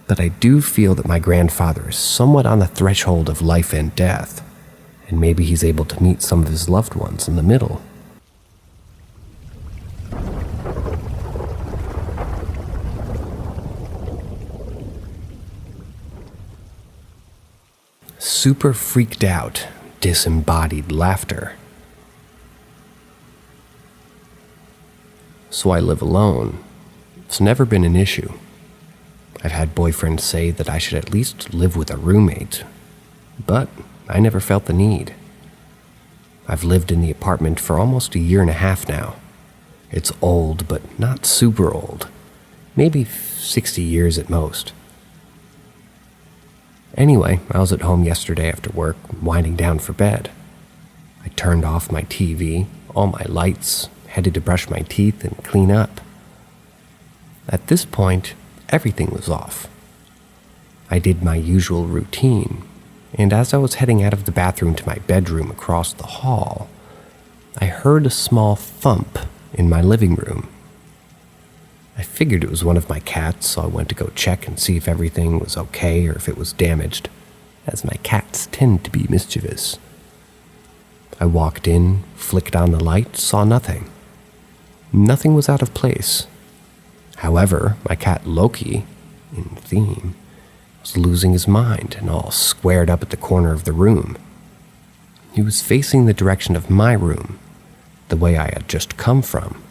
But I do feel that my grandfather is somewhat on the threshold of life and death, and maybe he's able to meet some of his loved ones in the middle. Super freaked out, disembodied laughter. So I live alone. It's never been an issue. I've had boyfriends say that I should at least live with a roommate, but I never felt the need. I've lived in the apartment for almost a year and a half now. It's old, but not super old. Maybe 60 years at most. Anyway, I was at home yesterday after work, winding down for bed. I turned off my TV, all my lights, headed to brush my teeth and clean up. At this point, everything was off. I did my usual routine, and as I was heading out of the bathroom to my bedroom across the hall, I heard a small thump in my living room. I figured it was one of my cats, so I went to go check and see if everything was okay or if it was damaged, as my cats tend to be mischievous. I walked in, flicked on the light, saw nothing. Nothing was out of place. However, my cat Loki, in theme, was losing his mind and all squared up at the corner of the room. He was facing the direction of my room, the way I had just come from.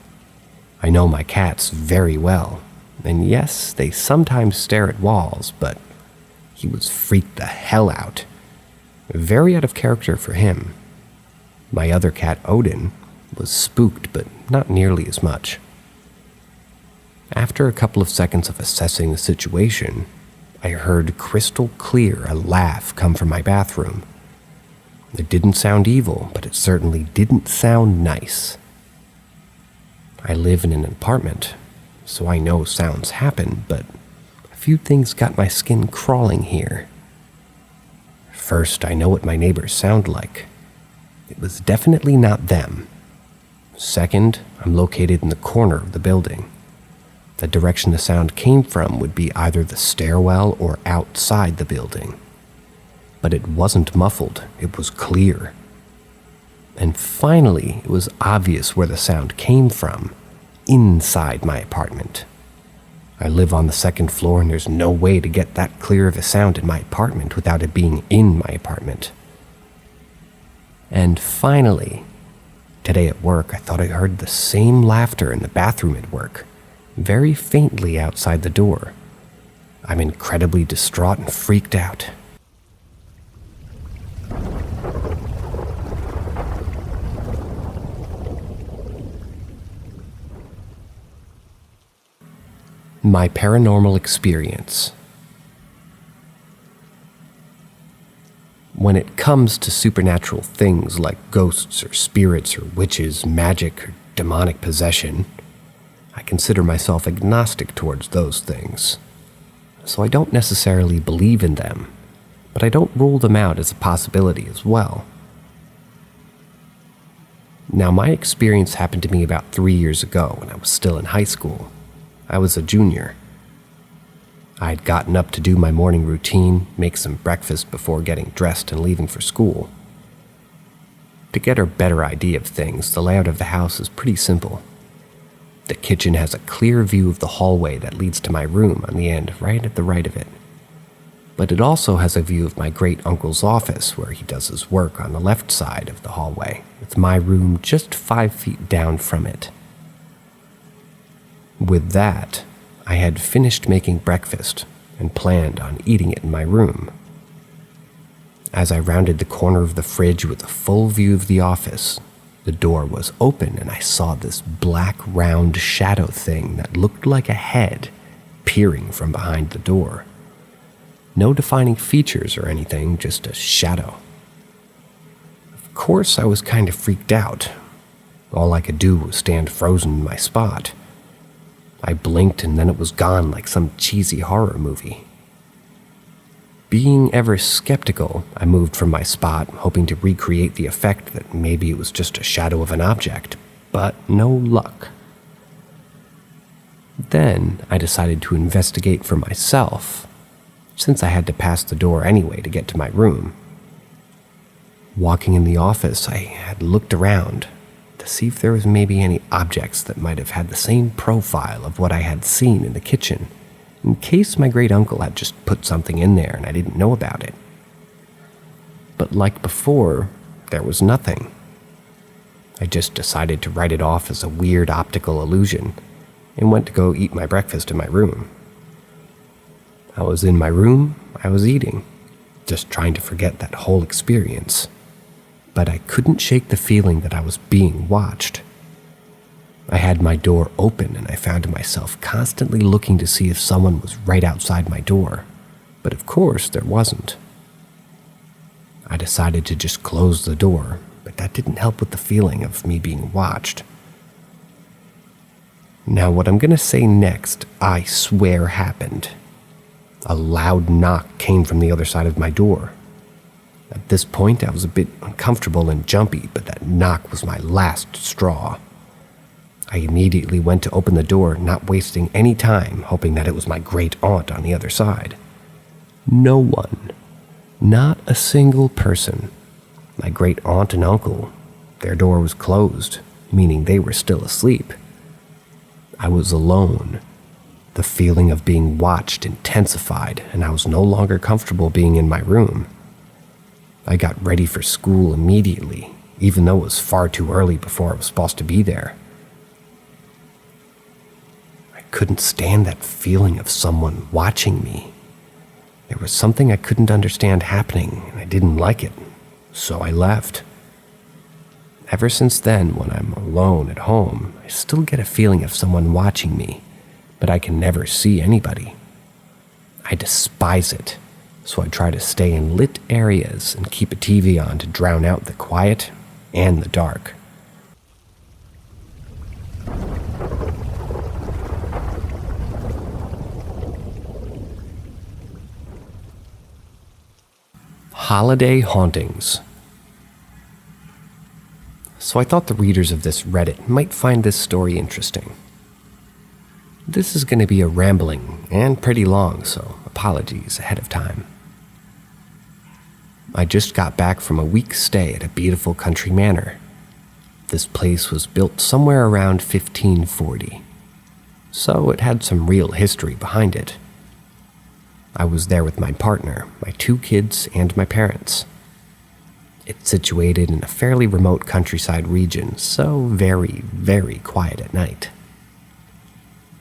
I know my cats very well, and yes, they sometimes stare at walls, but he was freaked the hell out. Very out of character for him. My other cat, Odin, was spooked, but not nearly as much. After a couple of seconds of assessing the situation, I heard crystal clear a laugh come from my bathroom. It didn't sound evil, but it certainly didn't sound nice. I live in an apartment, so I know sounds happen, but a few things got my skin crawling here. First, I know what my neighbors sound like. It was definitely not them. Second, I'm located in the corner of the building. The direction the sound came from would be either the stairwell or outside the building. But it wasn't muffled, it was clear. And finally, it was obvious where the sound came from, inside my apartment. I live on the second floor and there's no way to get that clear of a sound in my apartment without it being in my apartment. And finally, today at work, I thought I heard the same laughter in the bathroom at work, very faintly outside the door. I'm incredibly distraught and freaked out. My paranormal experience. When it comes to supernatural things like ghosts or spirits or witches, magic or demonic possession, I consider myself agnostic towards those things. So I don't necessarily believe in them, but I don't rule them out as a possibility as well. Now, my experience happened to me about 3 years ago when I was still in high school. I was a junior. I had gotten up to do my morning routine, make some breakfast before getting dressed and leaving for school. To get a better idea of things, the layout of the house is pretty simple. The kitchen has a clear view of the hallway that leads to my room on the end right at the right of it. but it also has a view of my great uncle's office where he does his work on the left side of the hallway, with my room just 5 feet down from it. With that, I had finished making breakfast and planned on eating it in my room. As I rounded the corner of the fridge with a full view of the office, the door was open and I saw this black round shadow thing that looked like a head peering from behind the door. No defining features or anything, just a shadow. Of course, I was kind of freaked out. All I could do was stand frozen in my spot. I blinked and then it was gone like some cheesy horror movie. Being ever skeptical, I moved from my spot, hoping to recreate the effect that maybe it was just a shadow of an object, but no luck. Then I decided to investigate for myself, since I had to pass the door anyway to get to my room. Walking in the office, I had looked around to see if there was maybe any objects that might have had the same profile of what I had seen in the kitchen, in case my great uncle had just put something in there and I didn't know about it. But like before, there was nothing. I just decided to write it off as a weird optical illusion and went to go eat my breakfast in my room. I was in my room, I was eating, just trying to forget that whole experience. But I couldn't shake the feeling that I was being watched. I had my door open and I found myself constantly looking to see if someone was right outside my door, but of course there wasn't. I decided to just close the door, but that didn't help with the feeling of me being watched. Now what I'm going to say next, I swear happened. A loud knock came from the other side of my door. At this point, I was a bit uncomfortable and jumpy, but that knock was my last straw. I immediately went to open the door, not wasting any time, hoping that it was my great aunt on the other side. No one. Not a single person. My great aunt and uncle, their door was closed, meaning they were still asleep. I was alone. The feeling of being watched intensified, and I was no longer comfortable being in my room. I got ready for school immediately, even though it was far too early before I was supposed to be there. I couldn't stand that feeling of someone watching me. There was something I couldn't understand happening, and I didn't like it, so I left. Ever since then, when I'm alone at home, I still get a feeling of someone watching me, but I can never see anybody. I despise it, so I try to stay in lit areas and keep a TV on to drown out the quiet and the dark. Holiday hauntings. So I thought the readers of this Reddit might find this story interesting. This is going to be a rambling and pretty long, so apologies ahead of time. I just got back from a week's stay at a beautiful country manor. This place was built somewhere around 1540, so it had some real history behind it. I was there with my partner, my 2 kids, and my parents. It's situated in a fairly remote countryside region, so very, very quiet at night.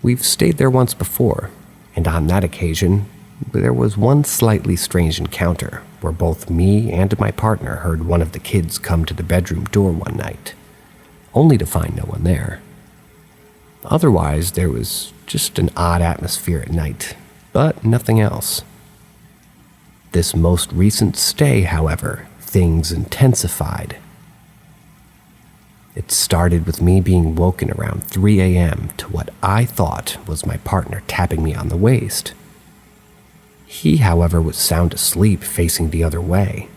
We've stayed there once before, and on that occasion, there was one slightly strange encounter where both me and my partner heard one of the kids come to the bedroom door one night, only to find no one there. Otherwise, there was just an odd atmosphere at night, but nothing else. This most recent stay, however, things intensified. It started with me being woken around 3 a.m. to what I thought was my partner tapping me on the waist. He, however, was sound asleep facing the other way.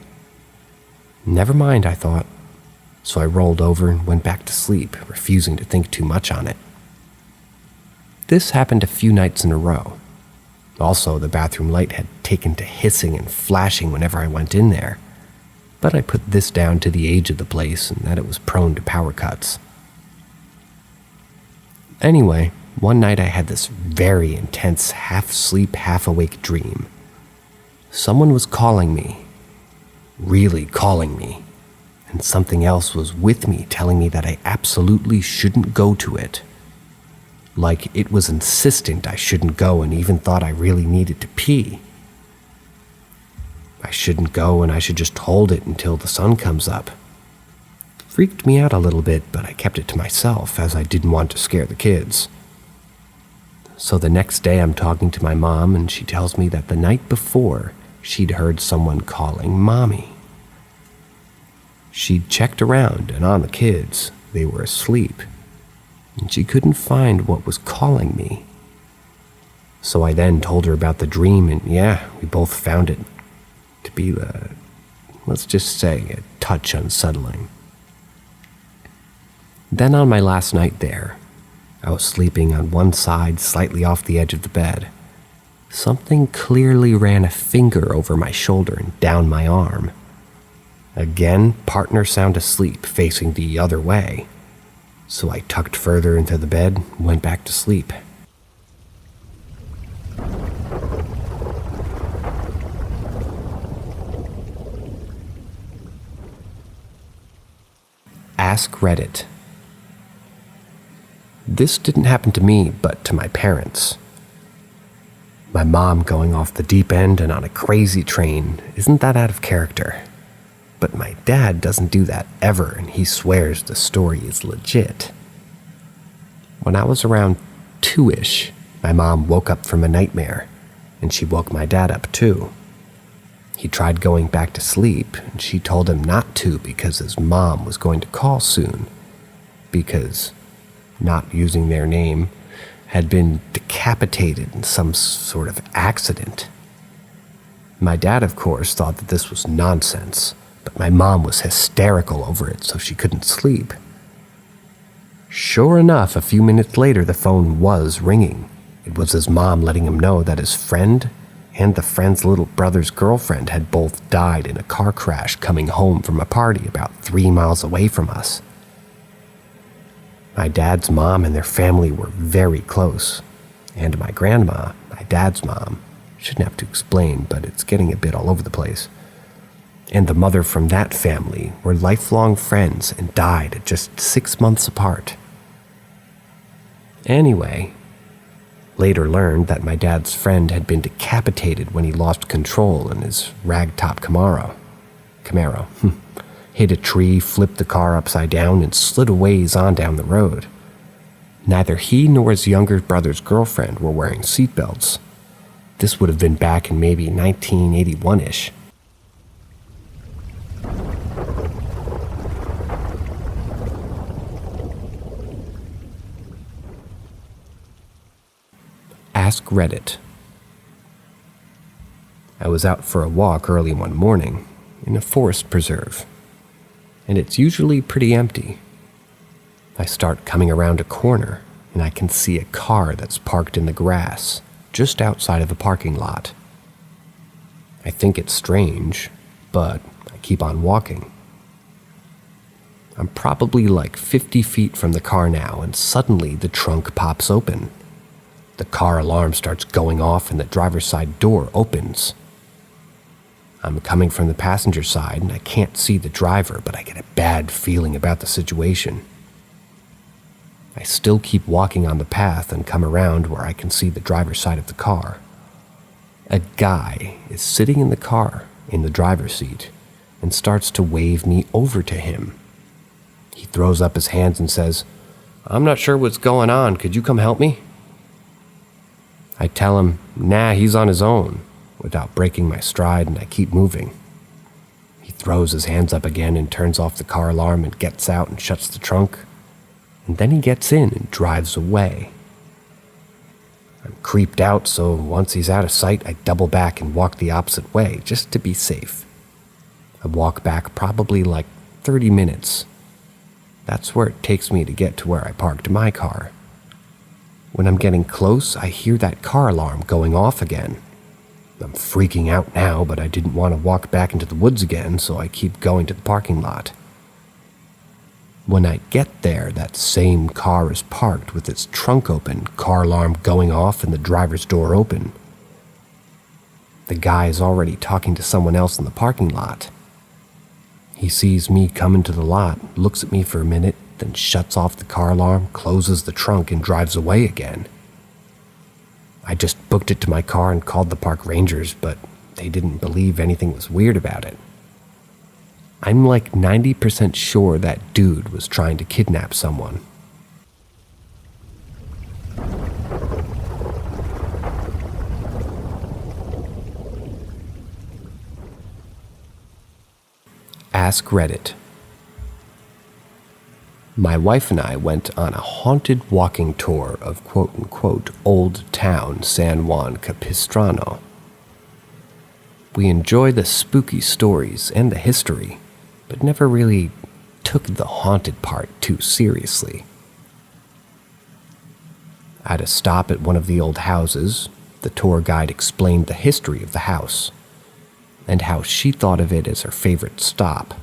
Never mind, I thought, so I rolled over and went back to sleep, refusing to think too much on it. This happened a few nights in a row. Also, the bathroom light had taken to hissing and flashing whenever I went in there, but I put this down to the age of the place and that it was prone to power cuts. Anyway, one night I had this very intense half-sleep, half-awake dream. Someone was calling me, really calling me, and something else was with me telling me that I absolutely shouldn't go to it. Like it was insistent I shouldn't go and even thought I really needed to pee. I shouldn't go and I should just hold it until the sun comes up. Freaked me out a little bit, but I kept it to myself as I didn't want to scare the kids. So the next day I'm talking to my mom and she tells me that the night before she'd heard someone calling Mommy. She'd checked around and on the kids, they were asleep, and she couldn't find what was calling me. So I then told her about the dream, and yeah, we both found it to be, let's just say, a touch unsettling. Then on my last night there, I was sleeping on one side, slightly off the edge of the bed. Something clearly ran a finger over my shoulder and down my arm. Again, partner sound asleep, facing the other way. So I tucked further into the bed and went back to sleep. Ask Reddit. This didn't happen to me, but to my parents. My mom going off the deep end and on a crazy train isn't that out of character. But my dad doesn't do that ever, and he swears the story is legit. When I was around 2-ish, my mom woke up from a nightmare, and she woke my dad up too. He tried going back to sleep, and she told him not to because his mom was going to call soon, because, not using their name, had been decapitated in some sort of accident. My dad, of course, thought that this was nonsense, but my mom was hysterical over it, so she couldn't sleep. Sure enough, a few minutes later, the phone was ringing. It was his mom letting him know that his friend and the friend's little brother's girlfriend had both died in a car crash coming home from a party about 3 miles away from us. My dad's mom and their family were very close, and my grandma, my dad's mom, shouldn't have to explain, but it's getting a bit all over the place, and the mother from that family were lifelong friends and died at just 6 months apart. Anyway, later learned that my dad's friend had been decapitated when he lost control in his ragtop Camaro. Hit a tree, flipped the car upside down, and slid a ways on down the road. Neither he nor his younger brother's girlfriend were wearing seatbelts. This would have been back in maybe 1981-ish. Ask Reddit. I was out for a walk early one morning in a forest preserve, and it's usually pretty empty. I start coming around a corner, and I can see a car that's parked in the grass just outside of a parking lot. I think it's strange, but I keep on walking. I'm probably like 50 feet from the car now, and suddenly the trunk pops open. The car alarm starts going off and the driver's side door opens. I'm coming from the passenger side and I can't see the driver, but I get a bad feeling about the situation. I still keep walking on the path and come around where I can see the driver's side of the car. A guy is sitting in the car in the driver's seat and starts to wave me over to him. He throws up his hands and says, "I'm not sure what's going on. Could you come help me?" I tell him, "Nah, he's on his own," without breaking my stride, and I keep moving. He throws his hands up again and turns off the car alarm and gets out and shuts the trunk. And then he gets in and drives away. I'm creeped out, so once he's out of sight, I double back and walk the opposite way, just to be safe. I walk back probably like 30 minutes. That's where it takes me to get to where I parked my car. When I'm getting close, I hear that car alarm going off again. I'm freaking out now, but I didn't want to walk back into the woods again, so I keep going to the parking lot. When I get there, that same car is parked with its trunk open, car alarm going off, and the driver's door open. The guy is already talking to someone else in the parking lot. He sees me come into the lot, looks at me for a minute, then shuts off the car alarm, closes the trunk, and drives away again. I just booked it to my car and called the park rangers, but they didn't believe anything was weird about it. I'm like 90% sure that dude was trying to kidnap someone. Ask Reddit. My wife and I went on a haunted walking tour of quote-unquote Old Town San Juan Capistrano. We enjoy the spooky stories and the history, but never really took the haunted part too seriously. At a stop at one of the old houses, the tour guide explained the history of the house and how she thought of it as her favorite stop.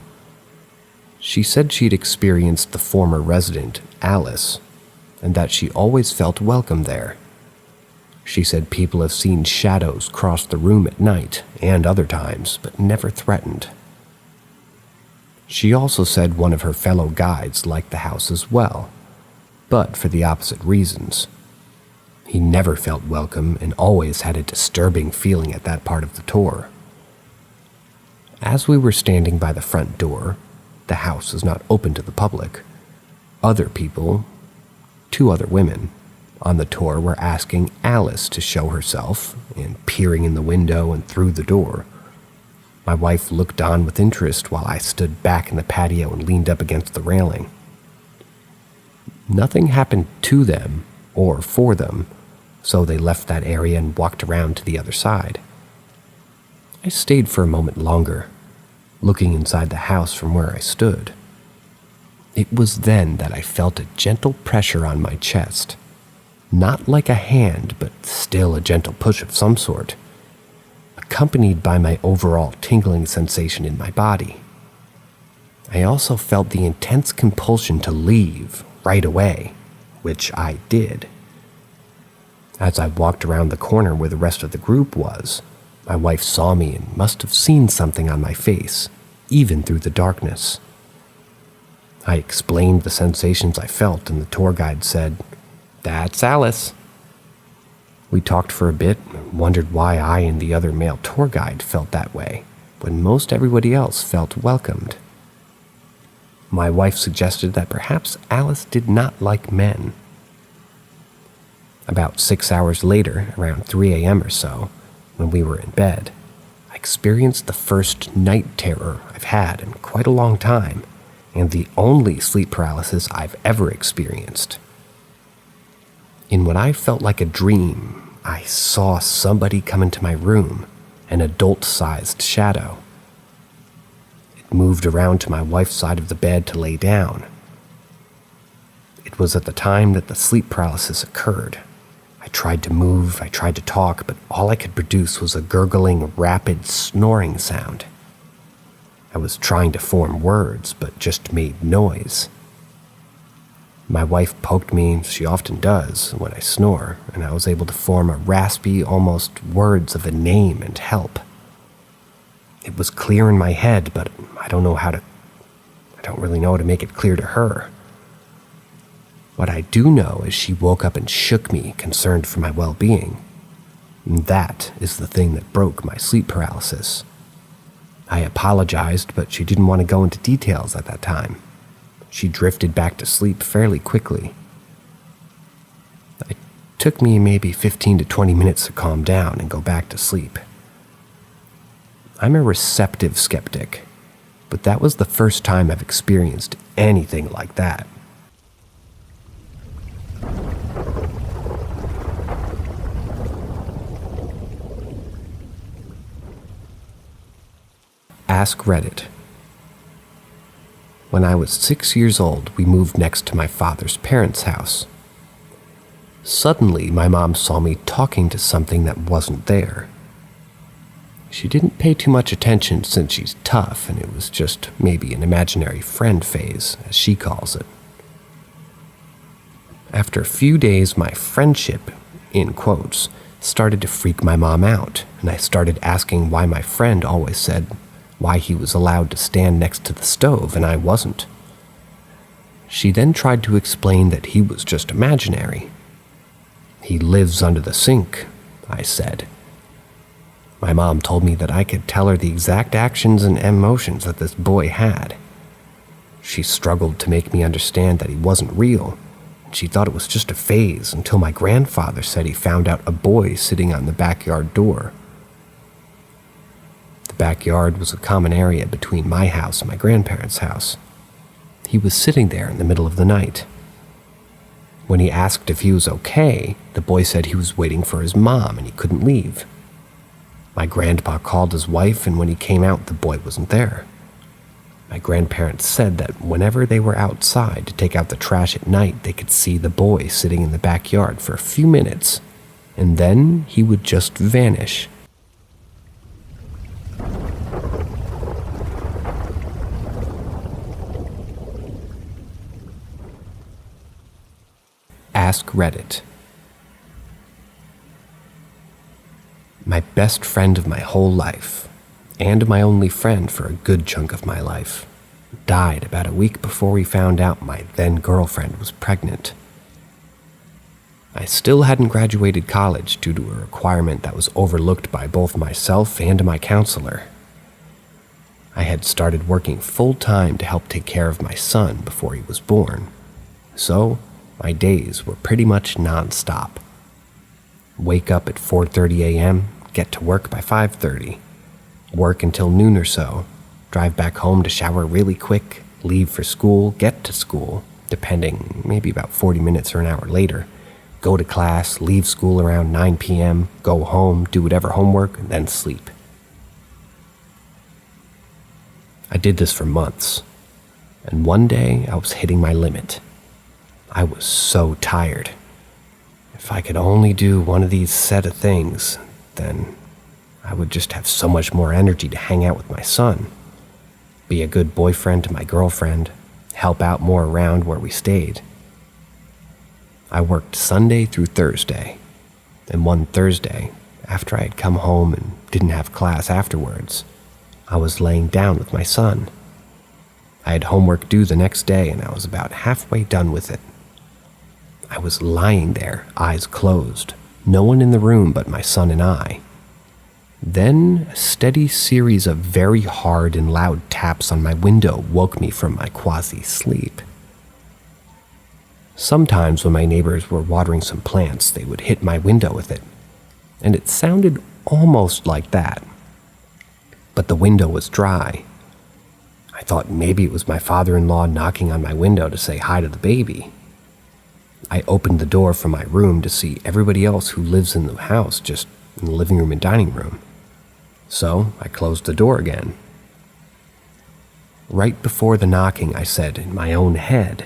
She said she'd experienced the former resident, Alice, and that she always felt welcome there. She said people have seen shadows cross the room at night and other times, but never threatened. She also said one of her fellow guides liked the house as well, but for the opposite reasons. He never felt welcome and always had a disturbing feeling at that part of the tour. As we were standing by the front door, the house is not open to the public. Other people, 2 other women, on the tour were asking Alice to show herself and peering in the window and through the door. My wife looked on with interest while I stood back in the patio and leaned up against the railing. Nothing happened to them or for them, so they left that area and walked around to the other side. I stayed for a moment longer, looking inside the house from where I stood. It was then that I felt a gentle pressure on my chest. Not like a hand, but still a gentle push of some sort, accompanied by my overall tingling sensation in my body. I also felt the intense compulsion to leave right away, which I did. As I walked around the corner where the rest of the group was, my wife saw me and must have seen something on my face, even through the darkness. I explained the sensations I felt, and the tour guide said, "That's Alice." We talked for a bit and wondered why I and the other male tour guide felt that way, when most everybody else felt welcomed. My wife suggested that perhaps Alice did not like men. About 6 hours later, around 3 a.m. or so, when we were in bed, I experienced the first night terror I've had in quite a long time, and the only sleep paralysis I've ever experienced. In what I felt like a dream, I saw somebody come into my room, an adult-sized shadow. It moved around to my wife's side of the bed to lay down. It was at the time that the sleep paralysis occurred. I tried to move, I tried to talk, but all I could produce was a gurgling, rapid snoring sound. I was trying to form words, but just made noise. My wife poked me, as she often does when I snore, and I was able to form a raspy, almost words of a name and help. It was clear in my head, but I don't really know how to make it clear to her. What I do know is she woke up and shook me, concerned for my well-being. And that is the thing that broke my sleep paralysis. I apologized, but she didn't want to go into details at that time. She drifted back to sleep fairly quickly. It took me maybe 15 to 20 minutes to calm down and go back to sleep. I'm a receptive skeptic, but that was the first time I've experienced anything like that. Ask Reddit. When I was 6 years old, we moved next to my father's parents' house. Suddenly, my mom saw me talking to something that wasn't there. She didn't pay too much attention since she's tough, and it was just maybe an imaginary friend phase, as she calls it. After a few days, my friendship, in quotes, started to freak my mom out, and I started asking why my friend always said why he was allowed to stand next to the stove and I wasn't. She then tried to explain that he was just imaginary. He lives under the sink, I said. My mom told me that I could tell her the exact actions and emotions that this boy had. She struggled to make me understand that he wasn't real. She thought it was just a phase until my grandfather said he found out a boy sitting on the backyard door. The backyard was a common area between my house and my grandparents' house. He was sitting there in the middle of the night. When he asked if he was okay, the boy said he was waiting for his mom and he couldn't leave. My grandpa called his wife, and when he came out, the boy wasn't there. My grandparents said that whenever they were outside to take out the trash at night, they could see the boy sitting in the backyard for a few minutes, and then he would just vanish. Ask Reddit. My best friend of my whole life, and my only friend for a good chunk of my life, died about a week before we found out my then-girlfriend was pregnant. I still hadn't graduated college due to a requirement that was overlooked by both myself and my counselor. I had started working full-time to help take care of my son before he was born, so my days were pretty much non-stop. Wake up at 4:30 a.m., get to work by 5:30, work until noon or so, drive back home to shower really quick, leave for school, get to school, depending, maybe about 40 minutes or an hour later, go to class, leave school around 9 p.m., go home, do whatever homework, and then sleep. I did this for months, and one day I was hitting my limit. I was so tired. If I could only do one of these set of things, then I would just have so much more energy to hang out with my son, be a good boyfriend to my girlfriend, help out more around where we stayed. I worked Sunday through Thursday, and one Thursday, after I had come home and didn't have class afterwards, I was laying down with my son. I had homework due the next day, and I was about halfway done with it. I was lying there, eyes closed, no one in the room but my son and I. Then a steady series of very hard and loud taps on my window woke me from my quasi-sleep. Sometimes when my neighbors were watering some plants, they would hit my window with it, and it sounded almost like that. But the window was dry. I thought maybe it was my father-in-law knocking on my window to say hi to the baby. I opened the door from my room to see everybody else who lives in the house just in the living room and dining room. So I closed the door again. Right before the knocking, I said in my own head,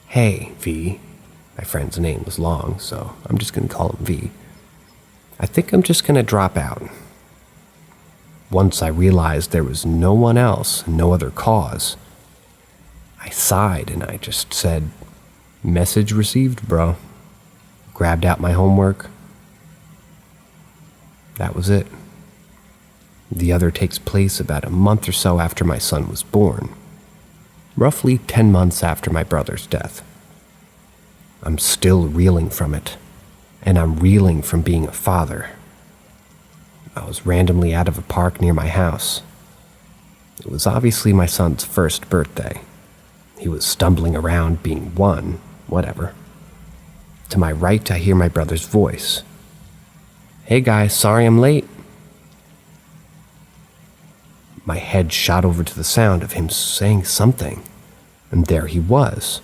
"Hey, V." My friend's name was long, so I'm just going to call him V. "I think I'm just going to drop out." Once I realized there was no one else and no other cause, I sighed and I just said, "Message received, bro." Grabbed out my homework. That was it. The other takes place about a month or so after my son was born, roughly 10 months after my brother's death. I'm still reeling from it, and I'm reeling from being a father. I was randomly out of a park near my house. It was obviously my son's first birthday. He was stumbling around being one, whatever. To my right, I hear my brother's voice. "Hey guys, sorry I'm late." My head shot over to the sound of him saying something, and there he was.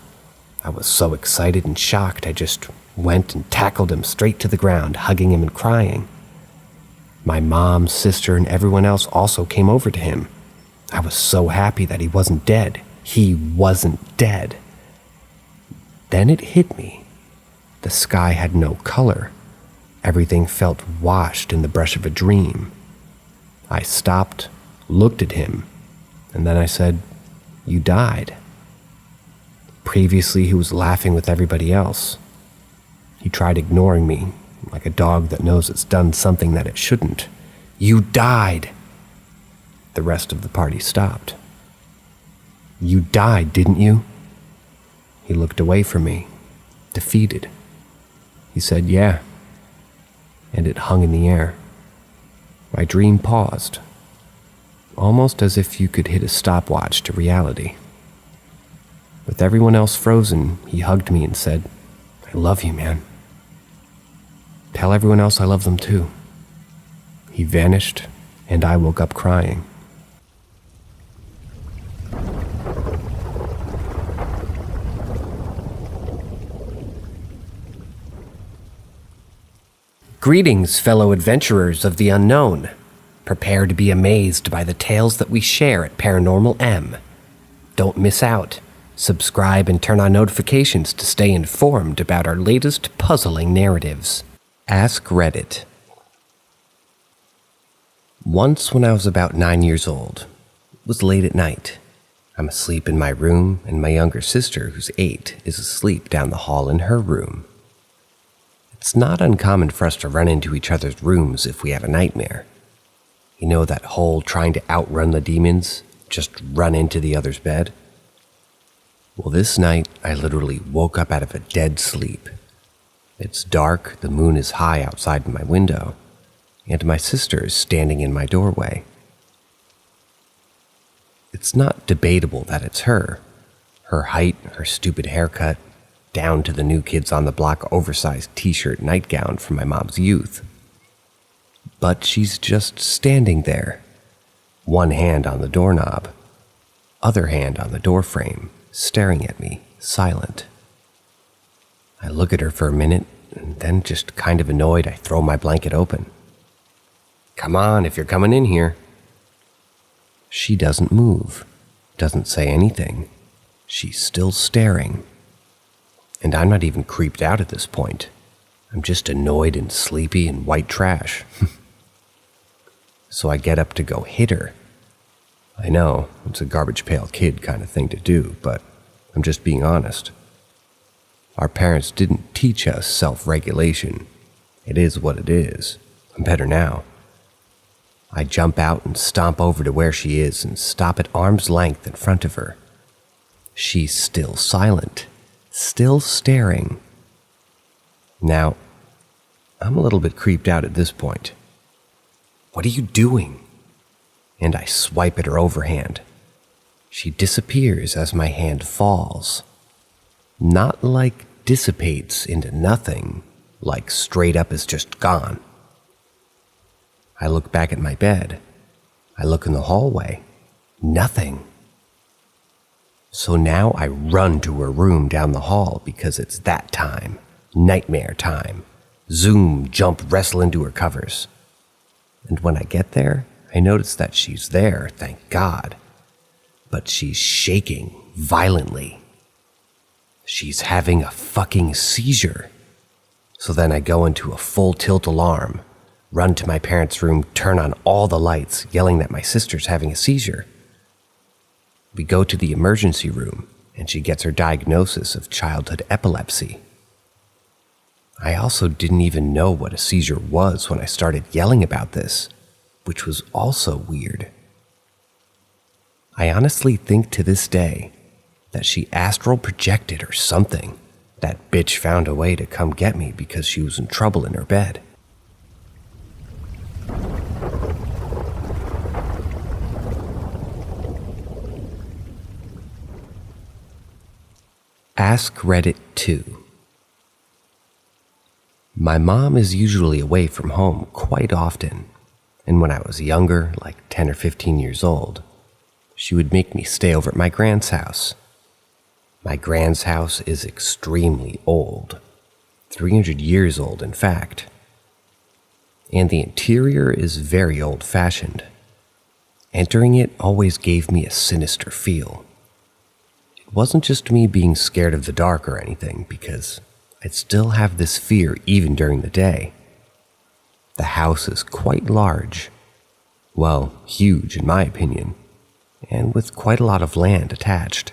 I was so excited and shocked, I just went and tackled him straight to the ground, hugging him and crying. My mom, sister, and everyone else also came over to him. I was so happy that he wasn't dead. He wasn't dead. Then it hit me. The sky had no color. Everything felt washed in the brush of a dream. I stopped, looked at him, and then I said, "You died." Previously, he was laughing with everybody else. He tried ignoring me, like a dog that knows it's done something that it shouldn't. "You died!" The rest of the party stopped. "You died, didn't you?" He looked away from me, defeated. He said, "Yeah." And it hung in the air. My dream paused, almost as if you could hit a stopwatch to reality. With everyone else frozen, he hugged me and said, "I love you, man. Tell everyone else I love them too." He vanished, and I woke up crying. Greetings, fellow adventurers of the unknown. Prepare to be amazed by the tales that we share at Paranormal M. Don't miss out. Subscribe and turn on notifications to stay informed about our latest puzzling narratives. Ask Reddit. Once when I was about 9 years old, it was late at night. I'm asleep in my room, and my younger sister, who's 8, is asleep down the hall in her room. It's not uncommon for us to run into each other's rooms if we have a nightmare. You know that whole trying to outrun the demons, just run into the other's bed? Well, this night, I literally woke up out of a dead sleep. It's dark, the moon is high outside my window, and my sister is standing in my doorway. It's not debatable that it's her. Her height, her stupid haircut, down to the New Kids on the Block oversized t-shirt nightgown from my mom's youth. But she's just standing there, one hand on the doorknob, other hand on the doorframe, staring at me, silent. I look at her for a minute, and then, just kind of annoyed, I throw my blanket open. "Come on, if you're coming in here." She doesn't move, doesn't say anything. She's still staring. And I'm not even creeped out at this point. I'm just annoyed and sleepy and white trash. So I get up to go hit her. I know, it's a garbage pail kid kind of thing to do, but I'm just being honest. Our parents didn't teach us self-regulation. It is what it is. I'm better now. I jump out and stomp over to where she is and stop at arm's length in front of her. She's still silent, still staring. Now, I'm a little bit creeped out at this point. "What are you doing?" And I swipe at her overhand. She disappears as my hand falls. Not like dissipates into nothing, like straight up is just gone. I look back at my bed. I look in the hallway. Nothing. So now I run to her room down the hall because it's that time. Nightmare time. Zoom, jump, wrestle into her covers. And when I get there, I notice that she's there, thank God. But she's shaking violently. She's having a fucking seizure. So then I go into a full tilt alarm, run to my parents' room, turn on all the lights, yelling that my sister's having a seizure. We go to the emergency room, and she gets her diagnosis of childhood epilepsy. I also didn't even know what a seizure was when I started yelling about this, which was also weird. I honestly think to this day that she astral projected or something. That bitch found a way to come get me because she was in trouble in her bed. Ask Reddit 2. My mom is usually away from home quite often, and when I was younger, like 10 or 15 years old, she would make me stay over at my grand's house. My grand's house is extremely old, 300 years old in fact, and the interior is very old-fashioned. Entering it always gave me a sinister feel. It wasn't just me being scared of the dark or anything, because I'd still have this fear even during the day. The house is quite large, well, huge in my opinion, and with quite a lot of land attached.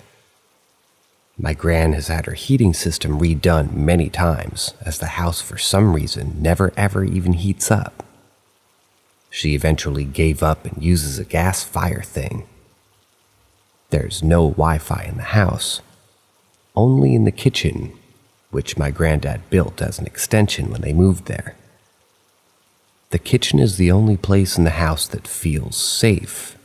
My gran has had her heating system redone many times, as the house for some reason never ever even heats up. She eventually gave up and uses a gas fire thing. There's no Wi-Fi in the house, only in the kitchen, which my granddad built as an extension when they moved there. The kitchen is the only place in the house that feels safe.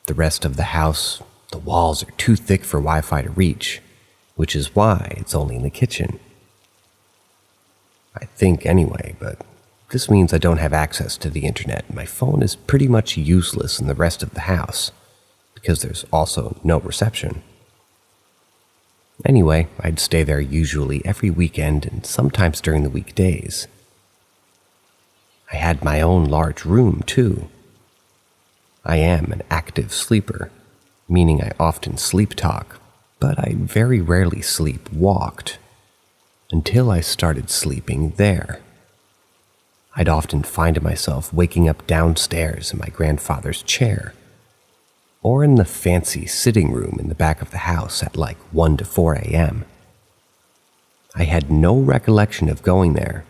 The rest of the house, the walls are too thick for Wi-Fi to reach, which is why it's only in the kitchen. I think anyway, but this means I don't have access to the internet. My phone is pretty much useless in the rest of the house, because there's also no reception. Anyway, I'd stay there usually every weekend and sometimes during the weekdays. I had my own large room, too. I am an active sleeper, meaning I often sleep talk, but I very rarely sleep walked, until I started sleeping there. I'd often find myself waking up downstairs in my grandfather's chair, or in the fancy sitting room in the back of the house at like 1 to 4 a.m. I had no recollection of going there,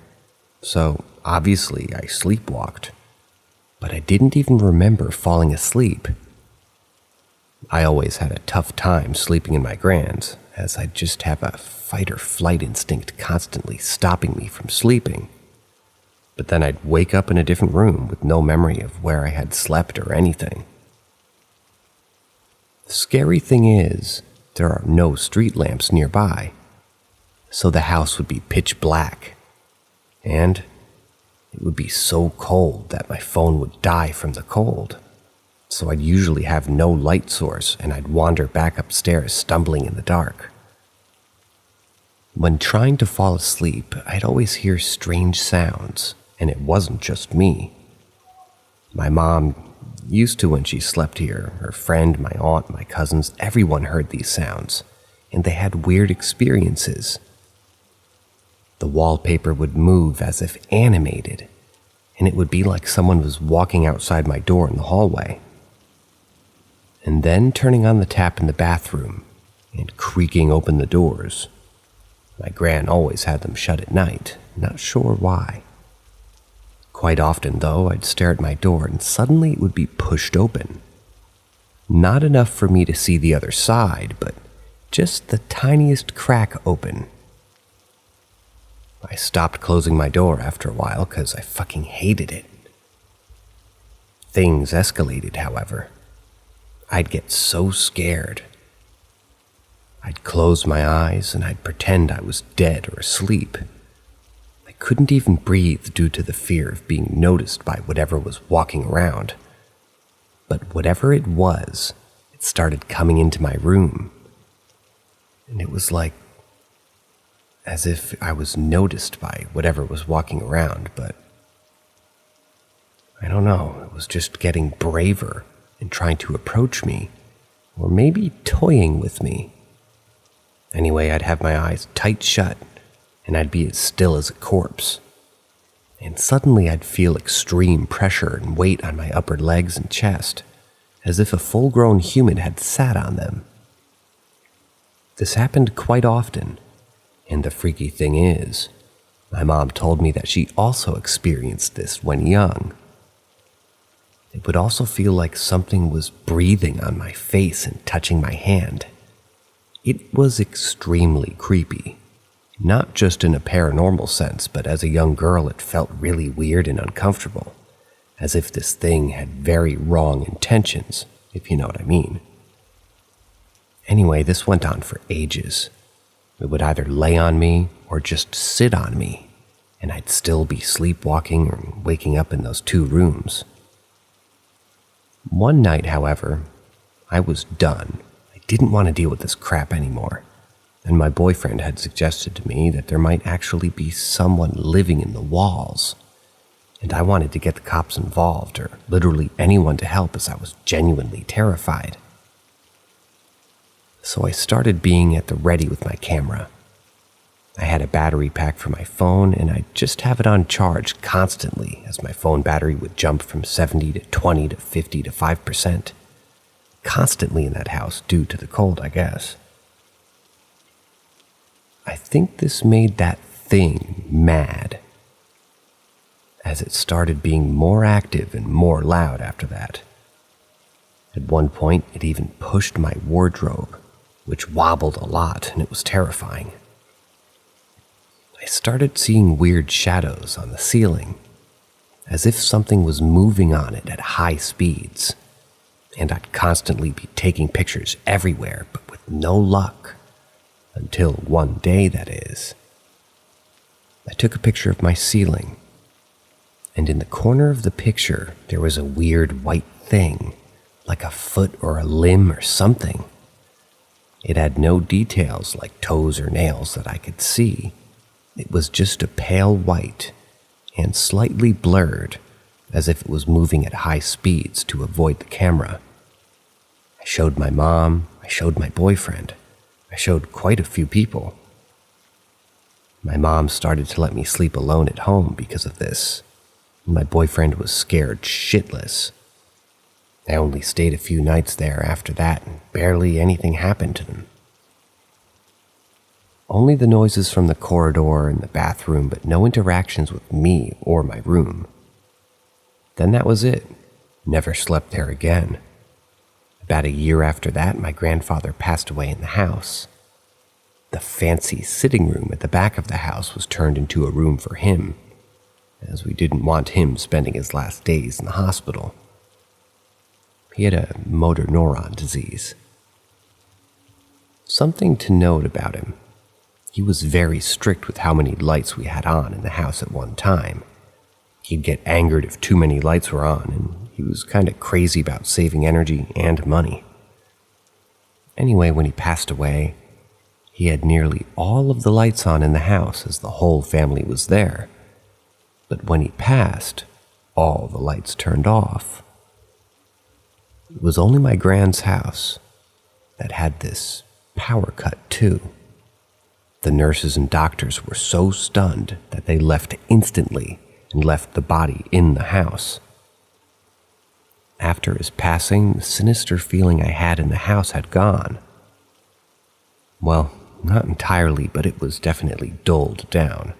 so obviously I sleepwalked, but I didn't even remember falling asleep. I always had a tough time sleeping in my grand's, as I'd just have a fight or flight instinct constantly stopping me from sleeping. But then I'd wake up in a different room with no memory of where I had slept or anything. The scary thing is, there are no street lamps nearby, so the house would be pitch black, and it would be so cold that my phone would die from the cold. So I'd usually have no light source, and I'd wander back upstairs stumbling in the dark. When trying to fall asleep, I'd always hear strange sounds, and it wasn't just me. My mom used to when she slept here. Her friend, my aunt, my cousins, everyone heard these sounds, and they had weird experiences. The wallpaper would move as if animated, and it would be like someone was walking outside my door in the hallway. And then turning on the tap in the bathroom and creaking open the doors. My gran always had them shut at night, not sure why. Quite often, though, I'd stare at my door and suddenly it would be pushed open. Not enough for me to see the other side, but just the tiniest crack open. I stopped closing my door after a while because I fucking hated it. Things escalated, however. I'd get so scared. I'd close my eyes and I'd pretend I was dead or asleep. I couldn't even breathe due to the fear of being noticed by whatever was walking around. But whatever it was, it started coming into my room. And it was like as if I was noticed by whatever was walking around, but I don't know, it was just getting braver and trying to approach me, or maybe toying with me. Anyway, I'd have my eyes tight shut, and I'd be as still as a corpse. And suddenly I'd feel extreme pressure and weight on my upper legs and chest, as if a full-grown human had sat on them. This happened quite often, and the freaky thing is, my mom told me that she also experienced this when young. It would also feel like something was breathing on my face and touching my hand. It was extremely creepy. Not just in a paranormal sense, but as a young girl it felt really weird and uncomfortable, as if this thing had very wrong intentions, if you know what I mean. Anyway, this went on for ages. It would either lay on me or just sit on me, and I'd still be sleepwalking or waking up in those two rooms. One night, however, I was done. I didn't want to deal with this crap anymore, and my boyfriend had suggested to me that there might actually be someone living in the walls, and I wanted to get the cops involved or literally anyone to help as I was genuinely terrified. So I started being at the ready with my camera. I had a battery pack for my phone, and I'd just have it on charge constantly as my phone battery would jump from 70 to 20 to 50 to 5%. Constantly in that house due to the cold, I guess. I think this made that thing mad, as it started being more active and more loud after that. At one point, it even pushed my wardrobe, which wobbled a lot, and it was terrifying. I started seeing weird shadows on the ceiling, as if something was moving on it at high speeds, and I'd constantly be taking pictures everywhere, but with no luck, until one day, that is. I took a picture of my ceiling, and in the corner of the picture, there was a weird white thing, like a foot or a limb or something. It had no details like toes or nails that I could see. It was just a pale white and slightly blurred, as if it was moving at high speeds to avoid the camera. I showed my mom, I showed my boyfriend, I showed quite a few people. My mom started to let me sleep alone at home because of this. My boyfriend was scared shitless. I only stayed a few nights there after that, and barely anything happened to them. Only the noises from the corridor and the bathroom, but no interactions with me or my room. Then that was it. Never slept there again. About a year after that, my grandfather passed away in the house. The fancy sitting room at the back of the house was turned into a room for him, as we didn't want him spending his last days in the hospital. He had a motor neuron disease. Something to note about him: he was very strict with how many lights we had on in the house at one time. He'd get angered if too many lights were on, and he was kind of crazy about saving energy and money. Anyway, when he passed away, he had nearly all of the lights on in the house as the whole family was there. But when he passed, all the lights turned off. It was only my grand's house that had this power cut too. The nurses and doctors were so stunned that they left instantly and left the body in the house. After his passing, the sinister feeling I had in the house had gone. Well, not entirely, but it was definitely dulled down.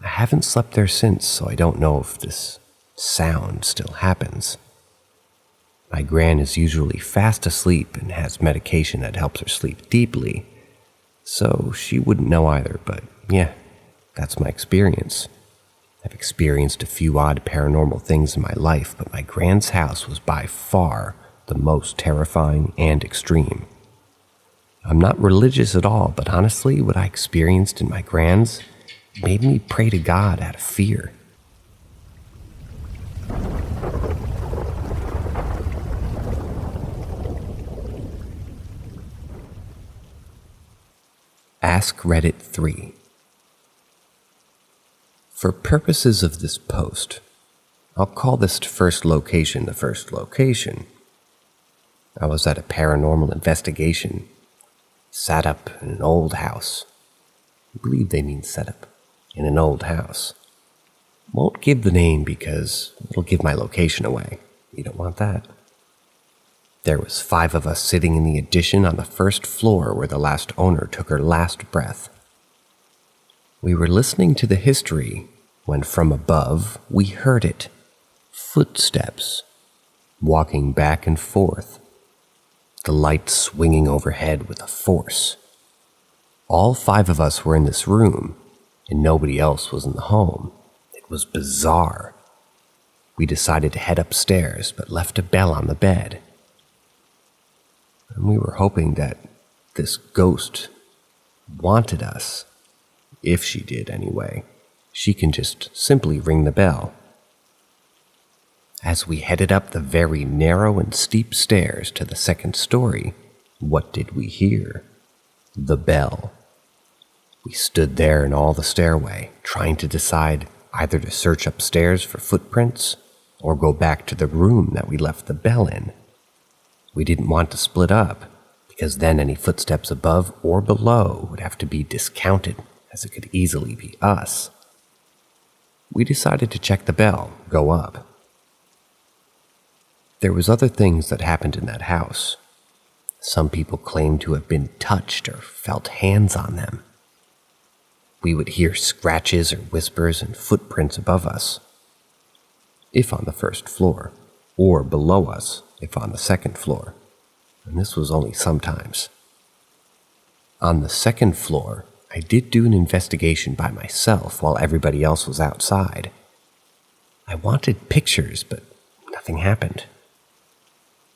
I haven't slept there since, so I don't know if this sound still happens. My gran is usually fast asleep and has medication that helps her sleep deeply, so she wouldn't know either, but yeah, that's my experience. I've experienced a few odd paranormal things in my life, but my grand's house was by far the most terrifying and extreme. I'm not religious at all, but honestly, what I experienced in my grand's made me pray to God out of fear. Ask Reddit 3. For purposes of this post, I'll call this first location the first location. I was at a paranormal investigation, sat up in an old house. I believe they mean set up in an old house. Won't give the name because it'll give my location away. You don't want that. There was 5 of us sitting in the addition on the first floor where the last owner took her last breath. We were listening to the history when from above we heard it. Footsteps, walking back and forth. The light swinging overhead with a force. All 5 of us were in this room, and nobody else was in the home. It was bizarre. We decided to head upstairs, but left a bell on the bed. And we were hoping that this ghost wanted us. If she did, anyway. She can just simply ring the bell. As we headed up the very narrow and steep stairs to the second story, what did we hear? The bell. We stood there in all the stairway, trying to decide either to search upstairs for footprints or go back to the room that we left the bell in. We didn't want to split up, because then any footsteps above or below would have to be discounted, as it could easily be us. We decided to check the bell, go up. There was other things that happened in that house. Some people claimed to have been touched or felt hands on them. We would hear scratches or whispers and footprints above us, if on the first floor, or below us, if on the second floor, and this was only sometimes. On the second floor, I did do an investigation by myself while everybody else was outside. I wanted pictures, but nothing happened.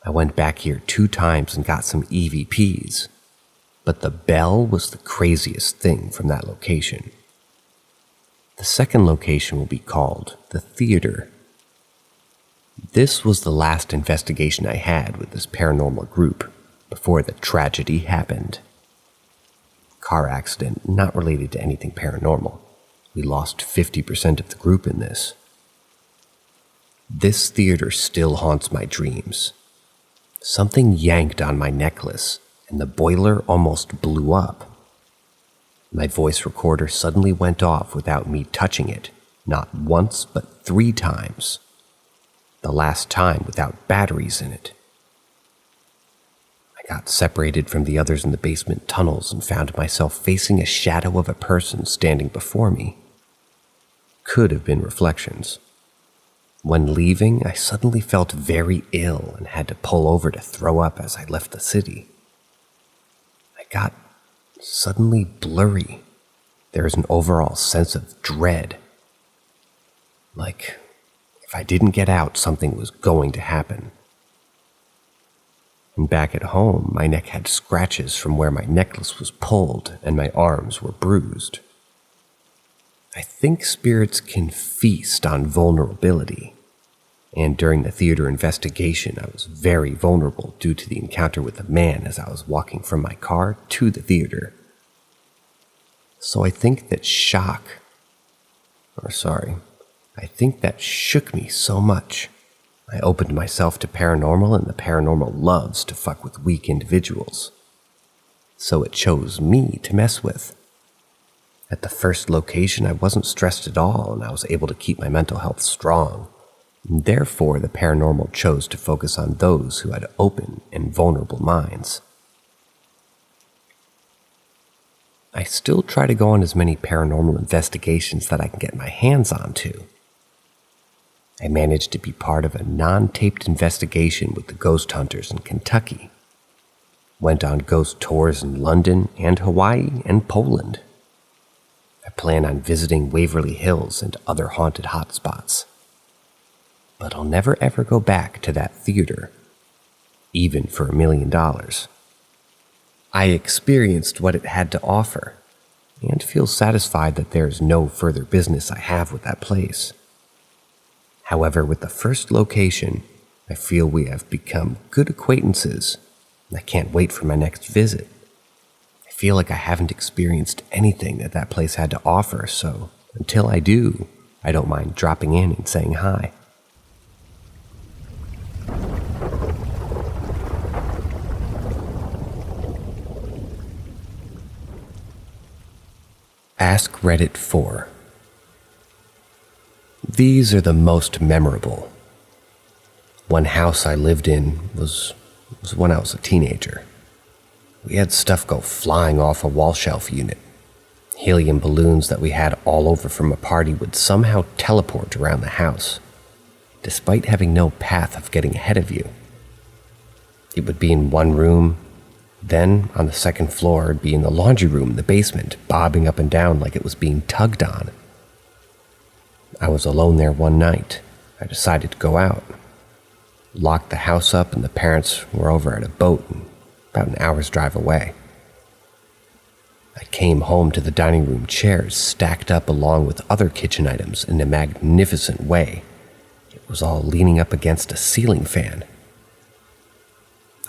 I went back here 2 times and got some EVPs, but the bell was the craziest thing from that location. The second location will be called the theater. This was the last investigation I had with this paranormal group before the tragedy happened. Car accident not related to anything paranormal. We lost 50% of the group in this. This theater still haunts my dreams. Something yanked on my necklace, and the boiler almost blew up. My voice recorder suddenly went off without me touching it, not once but 3 times. The last time without batteries in it. I got separated from the others in the basement tunnels and found myself facing a shadow of a person standing before me. Could have been reflections. When leaving, I suddenly felt very ill and had to pull over to throw up as I left the city. I got suddenly blurry. There was an overall sense of dread. Like, if I didn't get out, something was going to happen. And back at home, my neck had scratches from where my necklace was pulled and my arms were bruised. I think spirits can feast on vulnerability. And during the theater investigation, I was very vulnerable due to the encounter with a man as I was walking from my car to the theater. So I think that that shook me so much. I opened myself to paranormal, and the paranormal loves to fuck with weak individuals. So it chose me to mess with. At the first location, I wasn't stressed at all, and I was able to keep my mental health strong. Therefore, the paranormal chose to focus on those who had open and vulnerable minds. I still try to go on as many paranormal investigations that I can get my hands on to. I managed to be part of a non-taped investigation with the ghost hunters in Kentucky. Went on ghost tours in London and Hawaii and Poland. I plan on visiting Waverly Hills and other haunted hotspots. But I'll never ever go back to that theater, even for $1 million. I experienced what it had to offer, and feel satisfied that there is no further business I have with that place. However, with the first location, I feel we have become good acquaintances, and I can't wait for my next visit. I feel like I haven't experienced anything that place had to offer, so until I do, I don't mind dropping in and saying hi. Ask Reddit 4. These are the most memorable. One house I lived in was when I was a teenager. We had stuff go flying off a wall shelf unit. Helium balloons that we had all over from a party would somehow teleport around the house, despite having no path of getting ahead of you. It would be in one room, then on the second floor it'd be in the laundry room in the basement, bobbing up and down like it was being tugged on. I was alone there one night. I decided to go out. Locked the house up, and the parents were over at a boat about an hour's drive away. I came home to the dining room chairs stacked up along with other kitchen items in a magnificent way. It was all leaning up against a ceiling fan.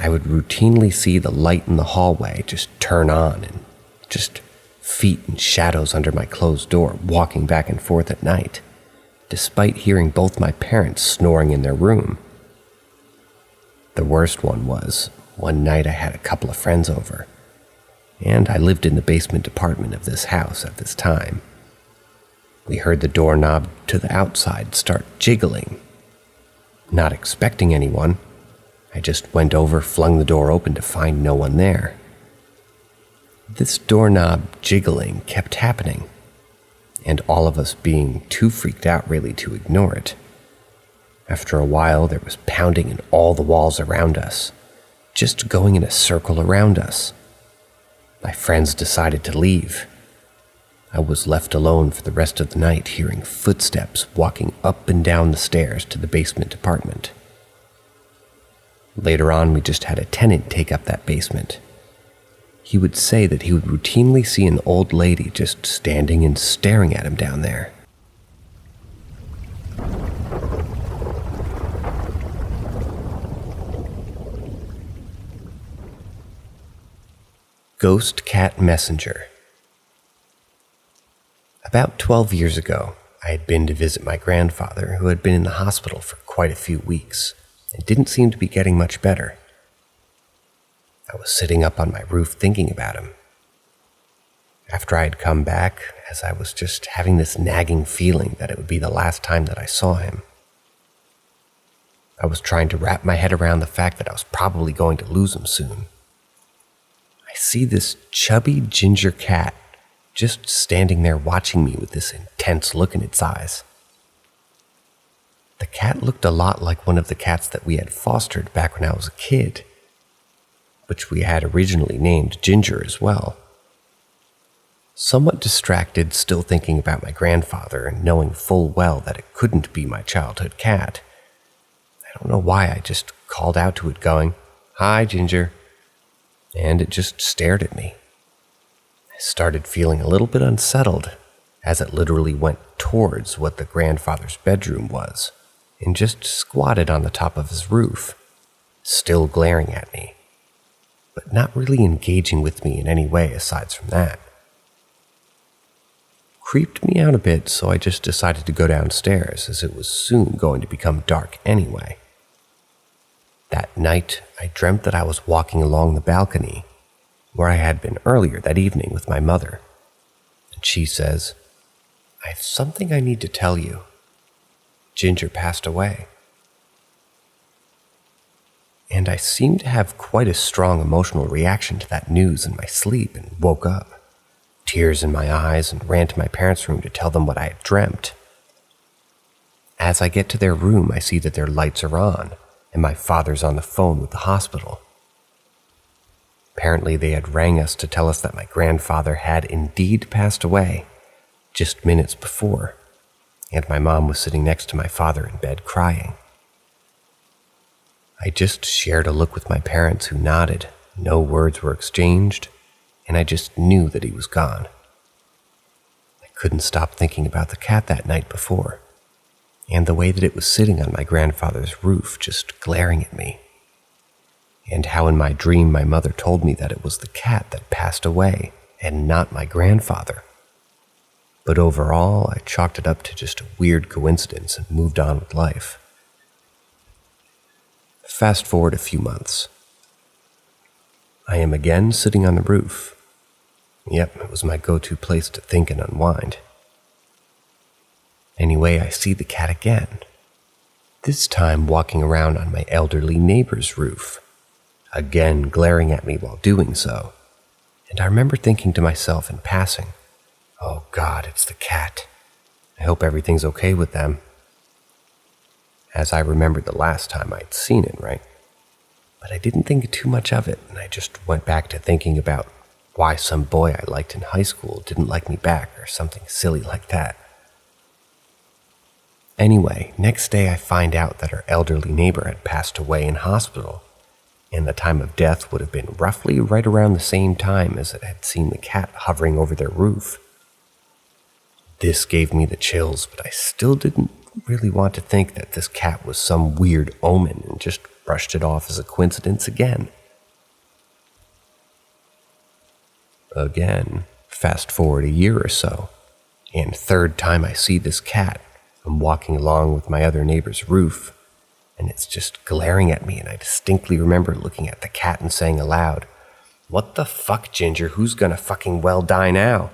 I would routinely see the light in the hallway just turn on, and just feet and shadows under my closed door walking back and forth at night, despite hearing both my parents snoring in their room. The worst one was, one night I had a couple of friends over, and I lived in the basement apartment of this house at this time. We heard the doorknob to the outside start jiggling. Not expecting anyone, I just went over, flung the door open to find no one there. This doorknob jiggling kept happening, and all of us being too freaked out really to ignore it. After a while, there was pounding in all the walls around us, just going in a circle around us. My friends decided to leave. I was left alone for the rest of the night, hearing footsteps walking up and down the stairs to the basement apartment. Later on, we just had a tenant take up that basement. He would say that he would routinely see an old lady just standing and staring at him down there. Ghost Cat Messenger. About 12 years ago, I had been to visit my grandfather, who had been in the hospital for quite a few weeks and didn't seem to be getting much better. I was sitting up on my roof thinking about him. After I had come back, as I was just having this nagging feeling that it would be the last time that I saw him, I was trying to wrap my head around the fact that I was probably going to lose him soon. I see this chubby ginger cat just standing there watching me with this intense look in its eyes. The cat looked a lot like one of the cats that we had fostered back when I was a kid, which we had originally named Ginger as well. Somewhat distracted, still thinking about my grandfather and knowing full well that it couldn't be my childhood cat, I don't know why I just called out to it going, "Hi, Ginger," and it just stared at me. I started feeling a little bit unsettled as it literally went towards what the grandfather's bedroom was and just squatted on the top of his roof, still glaring at me, but not really engaging with me in any way aside from that. Creeped me out a bit, so I just decided to go downstairs as it was soon going to become dark anyway. That night, I dreamt that I was walking along the balcony where I had been earlier that evening with my mother, and she says, "I have something I need to tell you. Ginger passed away." And I seemed to have quite a strong emotional reaction to that news in my sleep and woke up, tears in my eyes, and ran to my parents' room to tell them what I had dreamt. As I get to their room, I see that their lights are on, and my father's on the phone with the hospital. Apparently, they had rang us to tell us that my grandfather had indeed passed away just minutes before, and my mom was sitting next to my father in bed crying. I just shared a look with my parents, who nodded. No words were exchanged, and I just knew that he was gone. I couldn't stop thinking about the cat that night before, and the way that it was sitting on my grandfather's roof just glaring at me, and how in my dream my mother told me that it was the cat that passed away and not my grandfather. But overall, I chalked it up to just a weird coincidence and moved on with life. Fast forward a few months. I am again sitting on the roof. Yep, it was my go-to place to think and unwind. Anyway, I see the cat again, this time walking around on my elderly neighbor's roof, again glaring at me while doing so, and I remember thinking to myself in passing, "Oh God, it's the cat. I hope everything's okay with them," as I remembered the last time I'd seen it, right? But I didn't think too much of it, and I just went back to thinking about why some boy I liked in high school didn't like me back or something silly like that. Anyway, next day I find out that our elderly neighbor had passed away in hospital, and the time of death would have been roughly right around the same time as it had seen the cat hovering over their roof. This gave me the chills, but I still didn't really want to think that this cat was some weird omen and just brushed it off as a coincidence again. Again, fast forward a year or so, and third time I see this cat. I'm walking along with my other neighbor's roof, and it's just glaring at me, and I distinctly remember looking at the cat and saying aloud, "What the fuck, Ginger? Who's gonna fucking well die now?"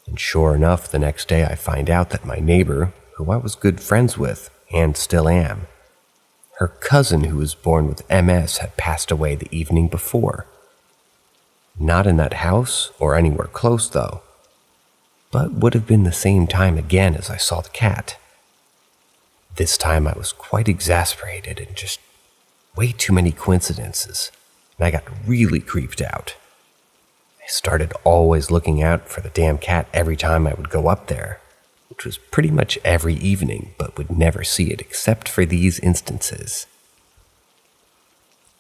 And sure enough, the next day I find out that my neighbor, who I was good friends with, and still am, Her cousin, who was born with MS, had passed away the evening before. Not in that house or anywhere close, though, but would have been the same time again as I saw the cat. This time I was quite exasperated and just way too many coincidences, and I got really creeped out. I started always looking out for the damn cat every time I would go up there, which was pretty much every evening, but would never see it except for these instances.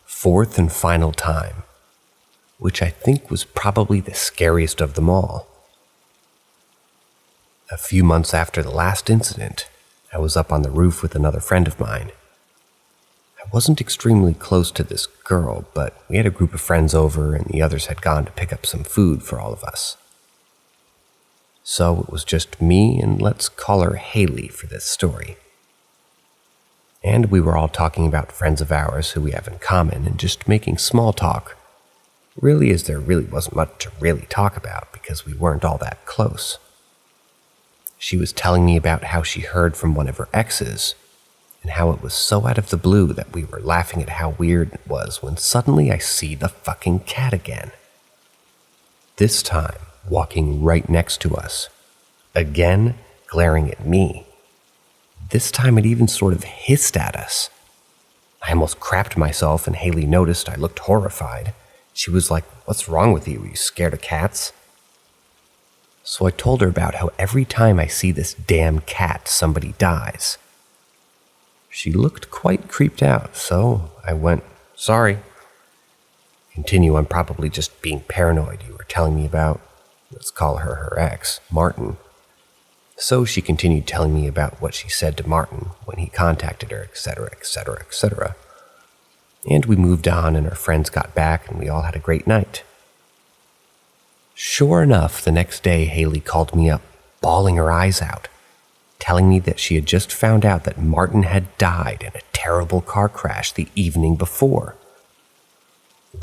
Fourth and final time, which I think was probably the scariest of them all. A few months after the last incident, I was up on the roof with another friend of mine. I wasn't extremely close to this girl, but we had a group of friends over and the others had gone to pick up some food for all of us. So it was just me and let's call her Haley for this story. And we were all talking about friends of ours who we have in common and just making small talk, really as there really wasn't much to really talk about because we weren't all that close. She was telling me about how she heard from one of her exes and how it was so out of the blue that we were laughing at how weird it was when suddenly I see the fucking cat again. This time, walking right next to us. Again, glaring at me. This time it even sort of hissed at us. I almost crapped myself and Haley noticed I looked horrified. She was like, "What's wrong with you? Are you scared of cats?" So I told her about how every time I see this damn cat, somebody dies. She looked quite creeped out, so I went, "Sorry." Continue, "I'm probably just being paranoid. You were telling me about," let's call her ex, Martin. So she continued telling me about what she said to Martin when he contacted her, etc., etc., etc. And we moved on and our friends got back and we all had a great night. Sure enough, the next day Haley called me up, bawling her eyes out, telling me that she had just found out that Martin had died in a terrible car crash the evening before.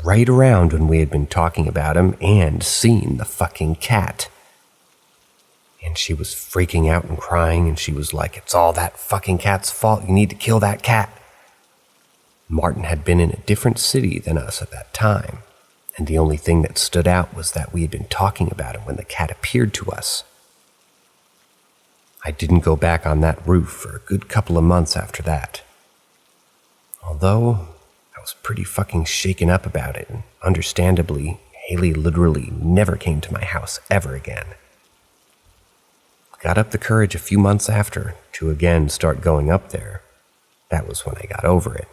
Right around when we had been talking about him and seen the fucking cat. And she was freaking out and crying and she was like, "It's all that fucking cat's fault. You need to kill that cat." Martin had been in a different city than us at that time, and the only thing that stood out was that we had been talking about him when the cat appeared to us. I didn't go back on that roof for a good couple of months after that. Although I was pretty fucking shaken up about it, and understandably, Haley literally never came to my house ever again. Got up the courage a few months after to again start going up there. That was when I got over it.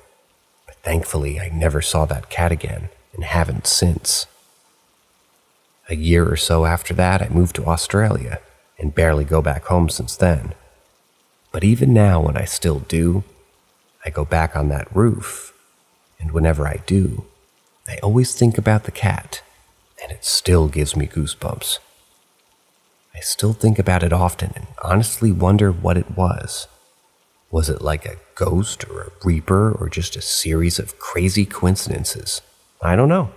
But thankfully, I never saw that cat again and haven't since. A year or so after that, I moved to Australia and barely go back home since then. But even now, when I still do, I go back on that roof, and whenever I do, I always think about the cat, and it still gives me goosebumps. I still think about it often and honestly wonder what it was. Was it like a ghost or a reaper or just a series of crazy coincidences? I don't know.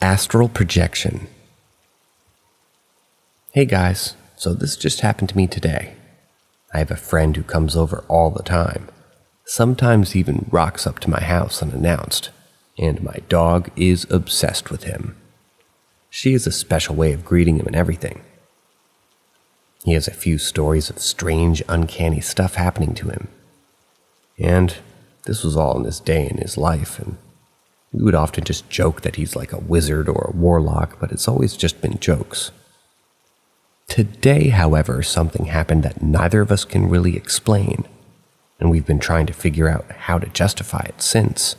Astral projection. Hey guys, so this just happened to me today. I have a friend who comes over all the time, sometimes even rocks up to my house unannounced, and my dog is obsessed with him. She has a special way of greeting him and everything. He has a few stories of strange, uncanny stuff happening to him. And this was all in this day in his life, and we would often just joke that he's like a wizard or a warlock, but it's always just been jokes. Today, however, something happened that neither of us can really explain, and we've been trying to figure out how to justify it since.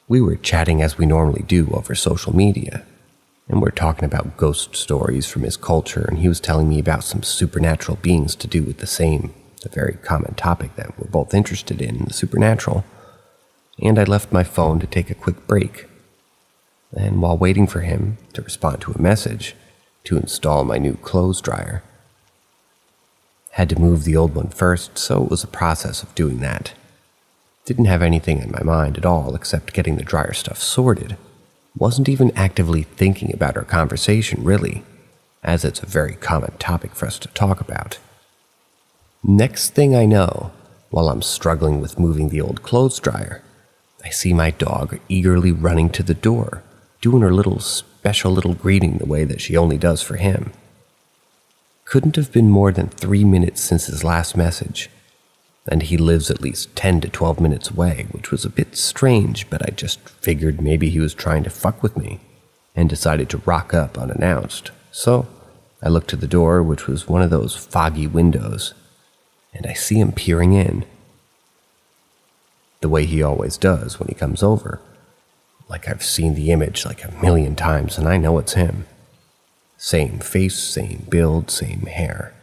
We were chatting as we normally do over social media, and we're talking about ghost stories from his culture, and he was telling me about some supernatural beings to do with the very common topic that we're both interested in, the supernatural. And I left my phone to take a quick break. And while waiting for him to respond to a message to install my new clothes dryer, had to move the old one first, so it was a process of doing that. Didn't have anything in my mind at all except getting the dryer stuff sorted. Wasn't even actively thinking about our conversation, really, as it's a very common topic for us to talk about. Next thing I know, while I'm struggling with moving the old clothes dryer, I see my dog eagerly running to the door, doing her special little greeting the way that she only does for him. Couldn't have been more than 3 minutes since his last message, and he lives at least 10 to 12 minutes away, which was a bit strange, but I just figured maybe he was trying to fuck with me and decided to rock up unannounced. So I looked to the door, which was one of those foggy windows, and I see him peering in, the way he always does when he comes over. Like I've seen the image like 1,000,000 times, and I know it's him. Same face, same build, same hair.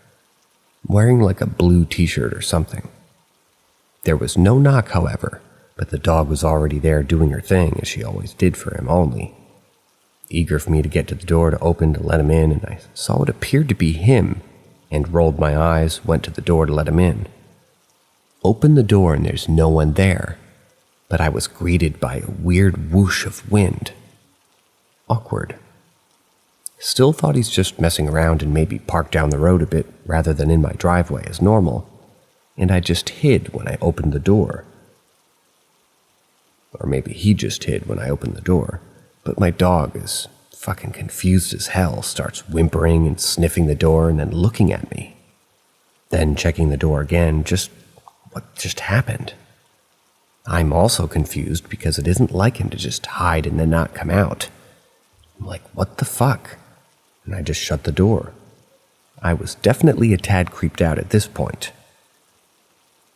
Wearing like a blue t-shirt or something. There was no knock, however, but the dog was already there doing her thing, as she always did for him only. Eager for me to get to the door to open to let him in, and I saw what appeared to be him, and rolled my eyes, went to the door to let him in. Opened the door and there's no one there, but I was greeted by a weird whoosh of wind. Awkward. Still thought he's just messing around and maybe parked down the road a bit rather than in my driveway as normal, and I just hid when I opened the door. Or maybe he just hid when I opened the door, but my dog is fucking confused as hell, starts whimpering and sniffing the door and then looking at me. Then checking the door again, what just happened? I'm also confused because it isn't like him to just hide and then not come out. I'm like, what the fuck? And I just shut the door. I was definitely a tad creeped out at this point.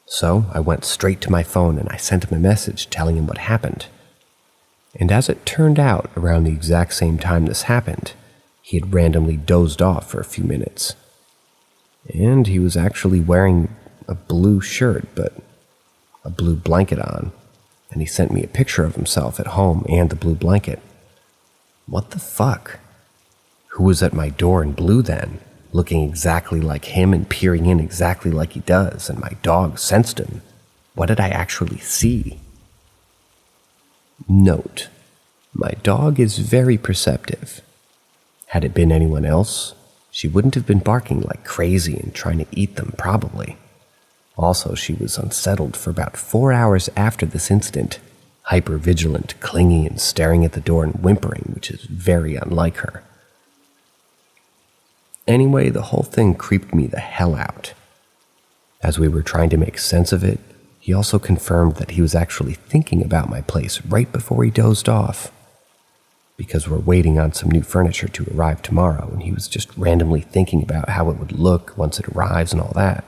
So I went straight to my phone and I sent him a message telling him what happened. And as it turned out, around the exact same time this happened, he had randomly dozed off for a few minutes. And he was actually wearing a blue shirt, but a blue blanket on, and he sent me a picture of himself at home and the blue blanket. What the fuck? Who was at my door in blue then, looking exactly like him and peering in exactly like he does, and my dog sensed him? What did I actually see? Note: my dog is very perceptive. Had it been anyone else, she wouldn't have been barking like crazy and trying to eat them, probably. Also, she was unsettled for about 4 hours after this incident, hyper-vigilant, clingy, and staring at the door and whimpering, which is very unlike her. Anyway, the whole thing creeped me the hell out. As we were trying to make sense of it, he also confirmed that he was actually thinking about my place right before he dozed off, because we're waiting on some new furniture to arrive tomorrow, and he was just randomly thinking about how it would look once it arrives and all that.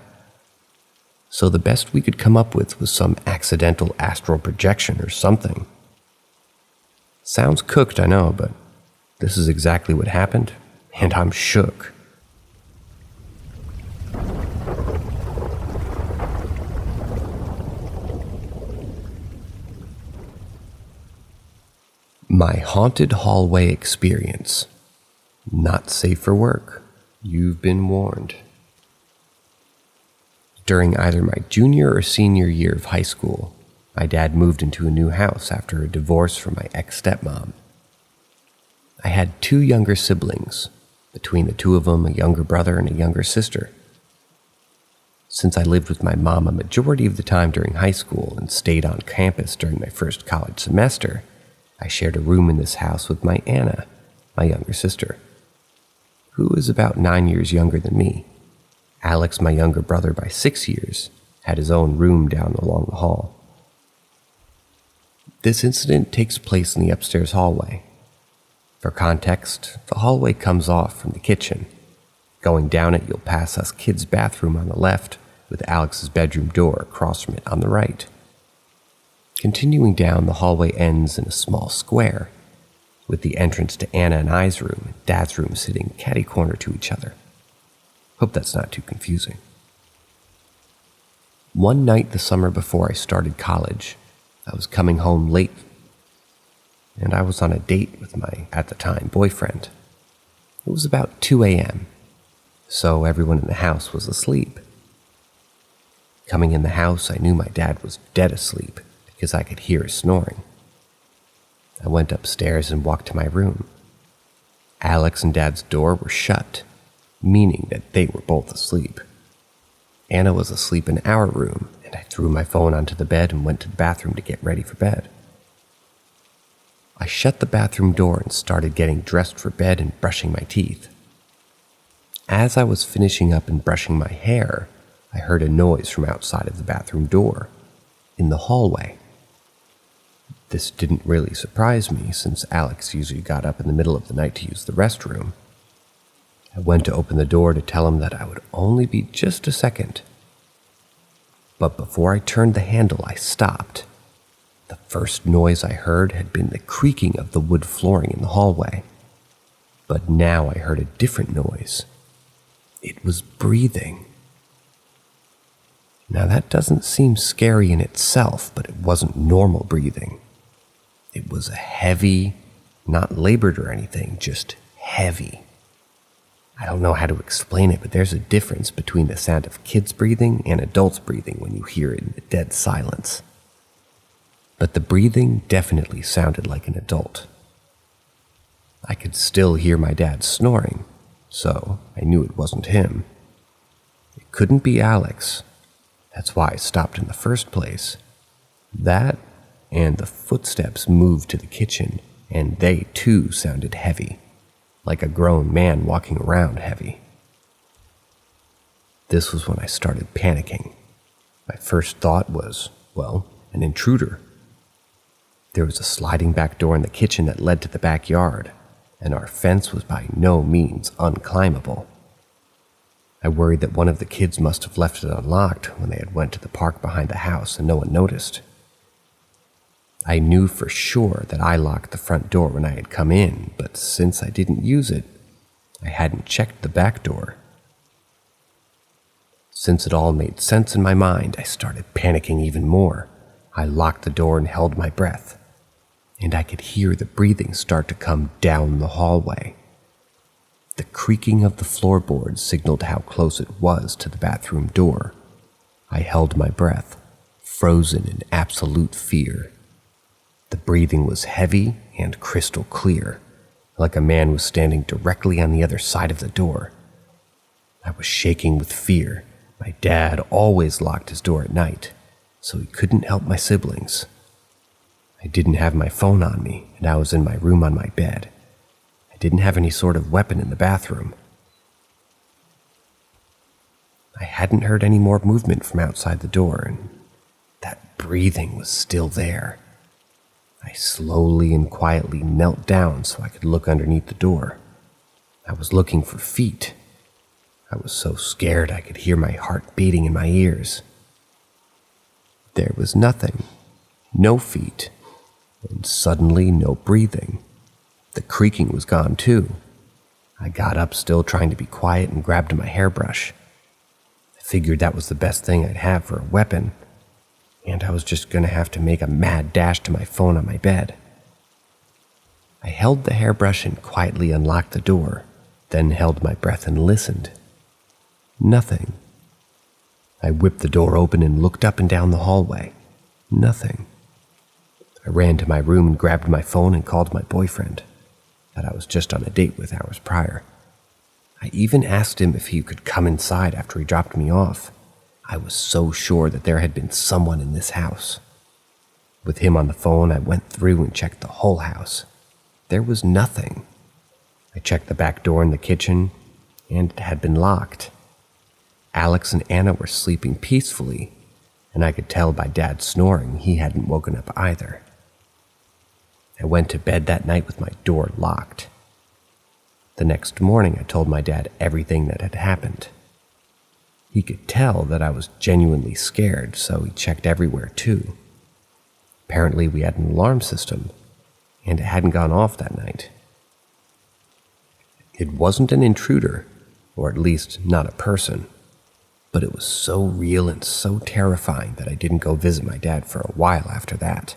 So the best we could come up with was some accidental astral projection or something. Sounds cooked, I know, but this is exactly what happened, and I'm shook. My haunted hallway experience. Not safe for work. You've been warned. During either my junior or senior year of high school, my dad moved into a new house after a divorce from my ex-stepmom. I had 2 younger siblings, between the 2 of them a younger brother and a younger sister. Since I lived with my mom a majority of the time during high school and stayed on campus during my first college semester, I shared a room in this house with my Anna, my younger sister, who is about 9 years younger than me. Alex, my younger brother by 6 years, had his own room down along the hall. This incident takes place in the upstairs hallway. For context, the hallway comes off from the kitchen. Going down it, you'll pass us kids' bathroom on the left, with Alex's bedroom door across from it on the right. Continuing down, the hallway ends in a small square, with the entrance to Anna and I's room and Dad's room sitting catty-corner to each other. Hope that's not too confusing. One night the summer before I started college, I was coming home late, and I was on a date with my, at the time, boyfriend. It was about 2 a.m., so everyone in the house was asleep. Coming in the house, I knew my dad was dead asleep because I could hear his snoring. I went upstairs and walked to my room. Alex and Dad's door were shut, meaning that they were both asleep. Anna was asleep in our room, and I threw my phone onto the bed and went to the bathroom to get ready for bed. I shut the bathroom door and started getting dressed for bed and brushing my teeth. As I was finishing up and brushing my hair, I heard a noise from outside of the bathroom door, in the hallway. This didn't really surprise me, since Alex usually got up in the middle of the night to use the restroom. I went to open the door to tell him that I would only be just a second. But before I turned the handle, I stopped. The first noise I heard had been the creaking of the wood flooring in the hallway. But now I heard a different noise. It was breathing. Now that doesn't seem scary in itself, but it wasn't normal breathing. It was a heavy, not labored or anything, just heavy. I don't know how to explain it, but there's a difference between the sound of kids breathing and adults breathing when you hear it in the dead silence. But the breathing definitely sounded like an adult. I could still hear my dad snoring, so I knew it wasn't him. It couldn't be Alex. That's why I stopped in the first place. That and the footsteps moved to the kitchen, and they too sounded heavy, like a grown man walking around heavy. This was when I started panicking. My first thought was, well, an intruder. There was a sliding back door in the kitchen that led to the backyard, and our fence was by no means unclimbable. I worried that one of the kids must have left it unlocked when they had went to the park behind the house and no one noticed. I knew for sure that I locked the front door when I had come in, but since I didn't use it, I hadn't checked the back door. Since it all made sense in my mind, I started panicking even more. I locked the door and held my breath, and I could hear the breathing start to come down the hallway. The creaking of the floorboards signaled how close it was to the bathroom door. I held my breath, frozen in absolute fear. The breathing was heavy and crystal clear, like a man was standing directly on the other side of the door. I was shaking with fear. My dad always locked his door at night, so he couldn't help my siblings. I didn't have my phone on me, and I was in my room on my bed. I didn't have any sort of weapon in the bathroom. I hadn't heard any more movement from outside the door, and that breathing was still there. I slowly and quietly knelt down so I could look underneath the door. I was looking for feet. I was so scared I could hear my heart beating in my ears. There was nothing, no feet, and suddenly no breathing. The creaking was gone too. I got up, still trying to be quiet, and grabbed my hairbrush. I figured that was the best thing I'd have for a weapon, and I was just going to have to make a mad dash to my phone on my bed. I held the hairbrush and quietly unlocked the door, then held my breath and listened. Nothing. I whipped the door open and looked up and down the hallway. Nothing. I ran to my room and grabbed my phone and called my boyfriend, that I was just on a date with hours prior. I even asked him if he could come inside after he dropped me off. I was so sure that there had been someone in this house. With him on the phone, I went through and checked the whole house. There was nothing. I checked the back door in the kitchen, and it had been locked. Alex and Anna were sleeping peacefully, and I could tell by Dad's snoring he hadn't woken up either. I went to bed that night with my door locked. The next morning, I told my dad everything that had happened. He could tell that I was genuinely scared, so he checked everywhere too. Apparently, we had an alarm system, and it hadn't gone off that night. It wasn't an intruder, or at least not a person, but it was so real and so terrifying that I didn't go visit my dad for a while after that.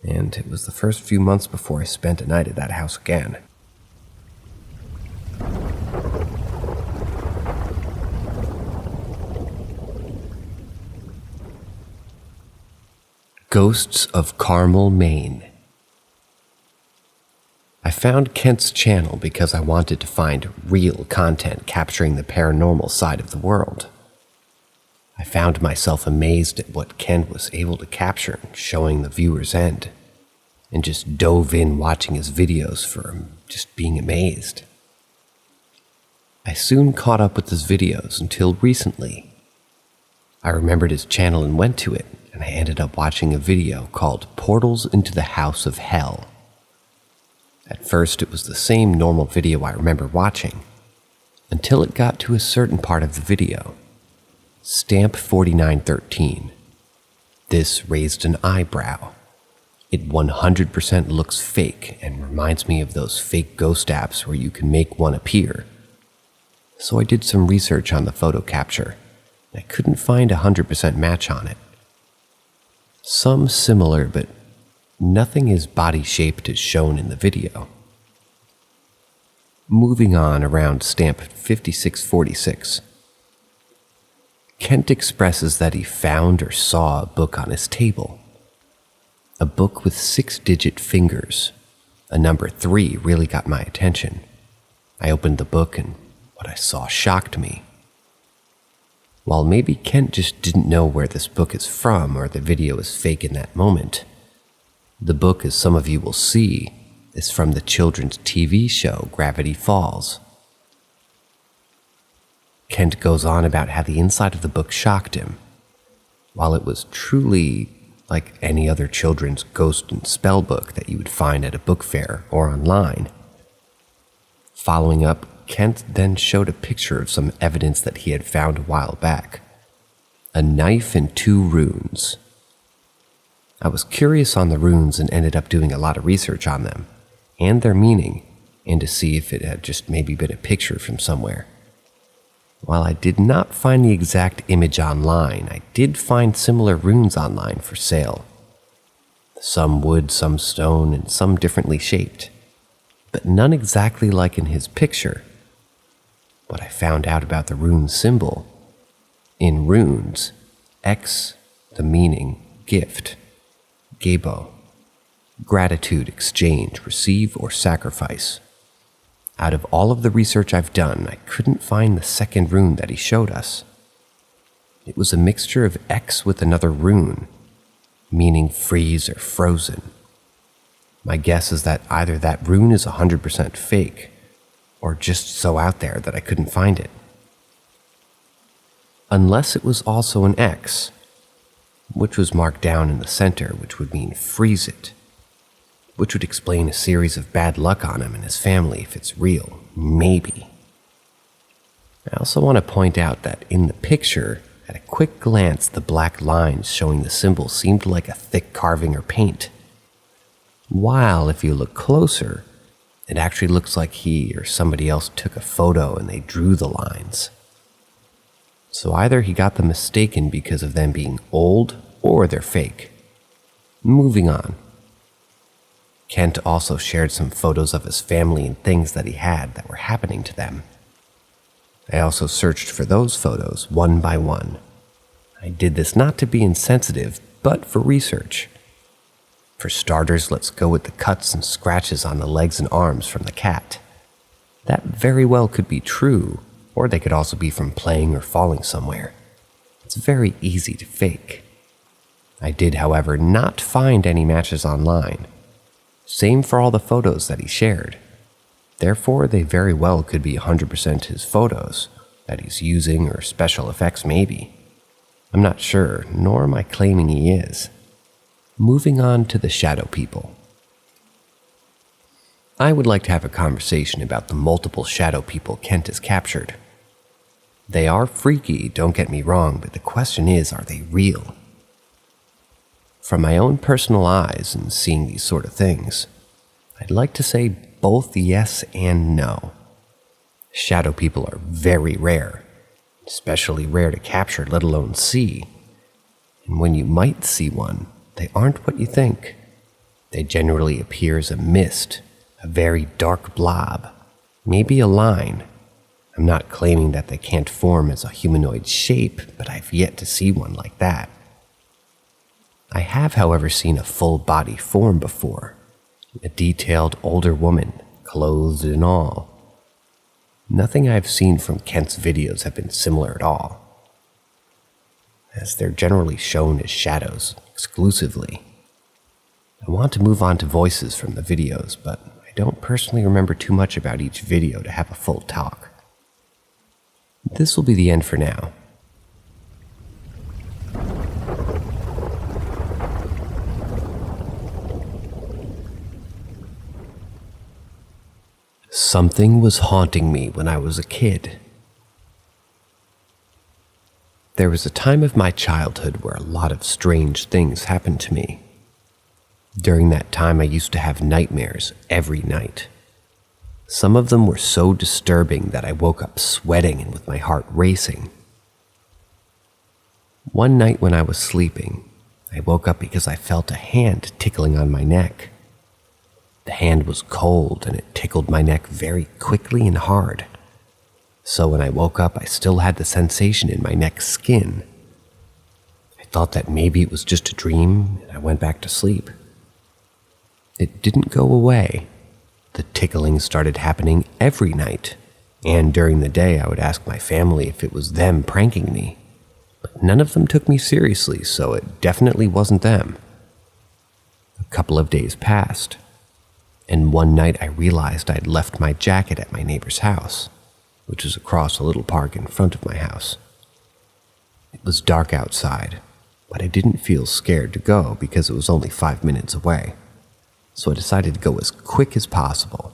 And it was the first few months before I spent a night at that house again. Ghosts of Carmel, Maine. I found Kent's channel because I wanted to find real content capturing the paranormal side of the world. I found myself amazed at what Kent was able to capture, showing the viewer's end, and just dove in watching his videos for just being amazed. I soon caught up with his videos until recently. I remembered his channel and went to it, and I ended up watching a video called Portals into the House of Hell. At first, it was the same normal video I remember watching, until it got to a certain part of the video. Stamp 4913. This raised an eyebrow. It 100% looks fake and reminds me of those fake ghost apps where you can make one appear. So I did some research on the photo capture. I couldn't find a 100% match on it. Some similar, but nothing as body-shaped as shown in the video. Moving on around stamp 5646. Kent expresses that he found or saw a book on his table. A book with 6-digit fingers. A number 3 really got my attention. I opened the book and what I saw shocked me. While maybe Kent just didn't know where this book is from or the video is fake in that moment, the book, as some of you will see, is from the children's TV show Gravity Falls. Kent goes on about how the inside of the book shocked him. While it was truly like any other children's ghost and spell book that you would find at a book fair or online. Following up, Kent then showed a picture of some evidence that he had found a while back. A knife and 2 runes. I was curious on the runes and ended up doing a lot of research on them, and their meaning, and to see if it had just maybe been a picture from somewhere. While I did not find the exact image online, I did find similar runes online for sale. Some wood, some stone, and some differently shaped, but none exactly like in his picture. What I found out about the rune symbol. In runes, X, the meaning, gift, gebo, gratitude, exchange, receive, or sacrifice. Out of all of the research I've done, I couldn't find the second rune that he showed us. It was a mixture of X with another rune, meaning freeze or frozen. My guess is that either that rune is 100% fake, or just so out there that I couldn't find it. Unless it was also an X, which was marked down in the center, which would mean freeze it, which would explain a series of bad luck on him and his family if it's real, maybe. I also want to point out that in the picture, at a quick glance, the black lines showing the symbol seemed like a thick carving or paint. While if you look closer, it actually looks like he or somebody else took a photo and they drew the lines. So either he got them mistaken because of them being old or they're fake. Moving on. Kent also shared some photos of his family and things that he had that were happening to them. I also searched for those photos one by one. I did this not to be insensitive, but for research. For starters, let's go with the cuts and scratches on the legs and arms from the cat. That very well could be true, or they could also be from playing or falling somewhere. It's very easy to fake. I did, however, not find any matches online. Same for all the photos that he shared. Therefore, they very well could be 100% his photos that he's using, or special effects maybe. I'm not sure, nor am I claiming he is. Moving on to the shadow people. I would like to have a conversation about the multiple shadow people Kent has captured. They are freaky, don't get me wrong, but the question is, are they real? From my own personal eyes and seeing these sort of things, I'd like to say both yes and no. Shadow people are very rare, especially rare to capture, let alone see. And when you might see one, they aren't what you think. They generally appear as a mist, a very dark blob, maybe a line. I'm not claiming that they can't form as a humanoid shape, but I've yet to see one like that. I have, however, seen a full body form before, A detailed older woman, clothed and all. Nothing I've seen from Kent's videos have been similar at all, as they're generally shown as shadows exclusively. I want to move on to voices from the videos, but I don't personally remember too much about each video to have a full talk. This will be the end for now. Something was haunting me when I was a kid. There was a time of my childhood where a lot of strange things happened to me. During that time, I used to have nightmares every night. Some of them were so disturbing that I woke up sweating and with my heart racing. One night when I was sleeping, I woke up because I felt a hand tickling on my neck. The hand was cold and it tickled my neck very quickly and hard. So when I woke up, I still had the sensation in my neck skin. I thought that maybe it was just a dream and I went back to sleep. It didn't go away. The tickling started happening every night, and during the day I would ask my family if it was them pranking me. But none of them took me seriously, so it definitely wasn't them. A couple of days passed, and one night I realized I'd left my jacket at my neighbor's house, which was across a little park in front of my house. It was dark outside, but I didn't feel scared to go because it was only 5 minutes away. So I decided to go as quick as possible.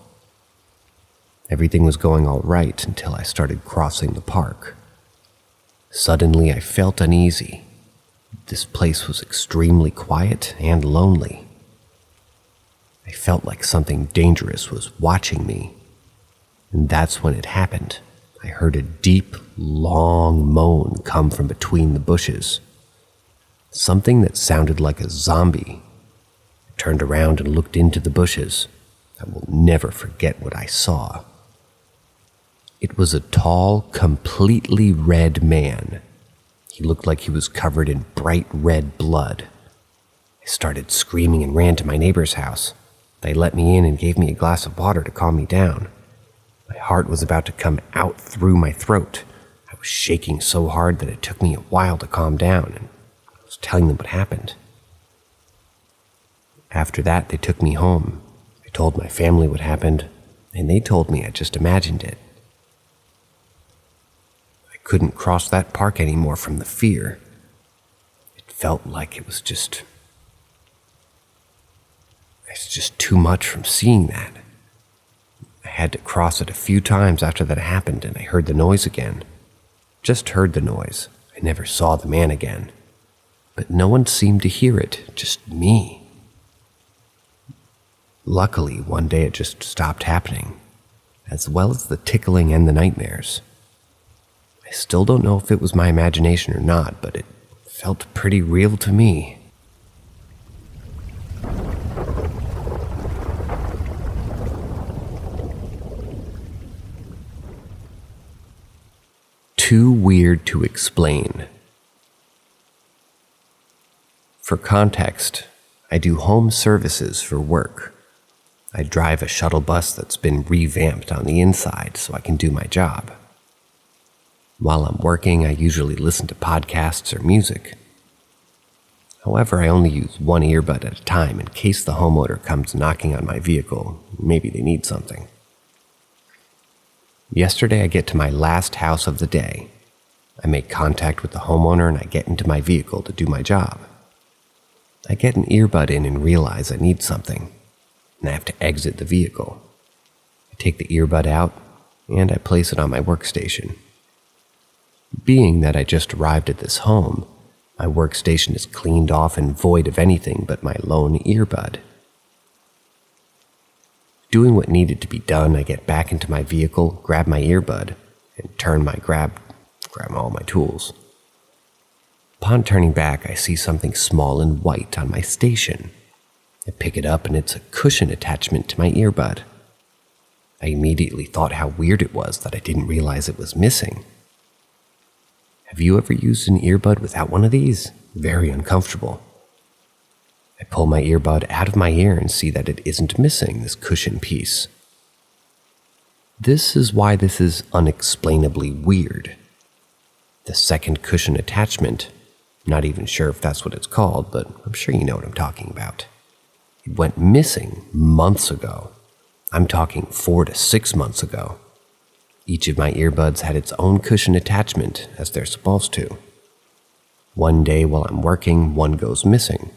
Everything was going all right until I started crossing the park. Suddenly I felt uneasy. This place was extremely quiet and lonely. I felt like something dangerous was watching me. And that's when it happened. I heard a deep, long moan come from between the bushes. Something that sounded like a zombie. Turned around and looked into the bushes. I will never forget what I saw. It was a tall, completely red man. He looked like he was covered in bright red blood. I started screaming and ran to my neighbor's house. They let me in and gave me a glass of water to calm me down. My heart was about to come out through my throat. I was shaking so hard that it took me a while to calm down, and I was telling them what happened. After that, they took me home. I told my family what happened, and they told me I just imagined it. I couldn't cross that park anymore from the fear. It felt like it was just too much from seeing that. I had to cross it a few times after that happened, and I heard the noise again. Just heard the noise. I never saw the man again. But no one seemed to hear it, just me. Luckily, one day it just stopped happening, as well as the tickling and the nightmares. I still don't know if it was my imagination or not, but it felt pretty real to me. Too weird to explain. For context, I do home services for work. I drive a shuttle bus that's been revamped on the inside so I can do my job. While I'm working, I usually listen to podcasts or music. However, I only use one earbud at a time in case the homeowner comes knocking on my vehicle. Maybe they need something. Yesterday, I get to my last house of the day. I make contact with the homeowner and I get into my vehicle to do my job. I get an earbud in and realize I need something, and I have to exit the vehicle. I take the earbud out, and I place it on my workstation. Being that I just arrived at this home, my workstation is cleaned off and void of anything but my lone earbud. Doing what needed to be done, I get back into my vehicle, grab my earbud, and grab all my tools. Upon turning back, I see something small and white on my station. I pick it up and it's a cushion attachment to my earbud. I immediately thought how weird it was that I didn't realize it was missing. Have you ever used an earbud without one of these? Very uncomfortable. I pull my earbud out of my ear and see that it isn't missing this cushion piece. This is why this is unexplainably weird. The second cushion attachment, not even sure if that's what it's called, but I'm sure you know what I'm talking about. It went missing months ago. I'm talking 4 to 6 months ago. Each of my earbuds had its own cushion attachment, as they're supposed to. One day while I'm working, one goes missing.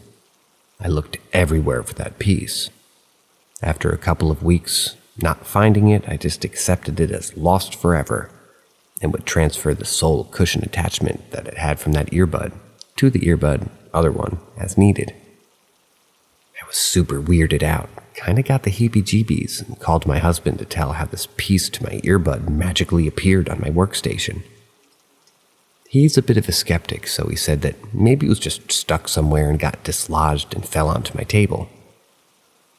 I looked everywhere for that piece. After a couple of weeks not finding it, I just accepted it as lost forever and would transfer the sole cushion attachment that it had from that earbud to the other one as needed. I was super weirded out, kinda got the heebie-jeebies, and called my husband to tell how this piece to my earbud magically appeared on my workstation. He's a bit of a skeptic, so he said that maybe it was just stuck somewhere and got dislodged and fell onto my table.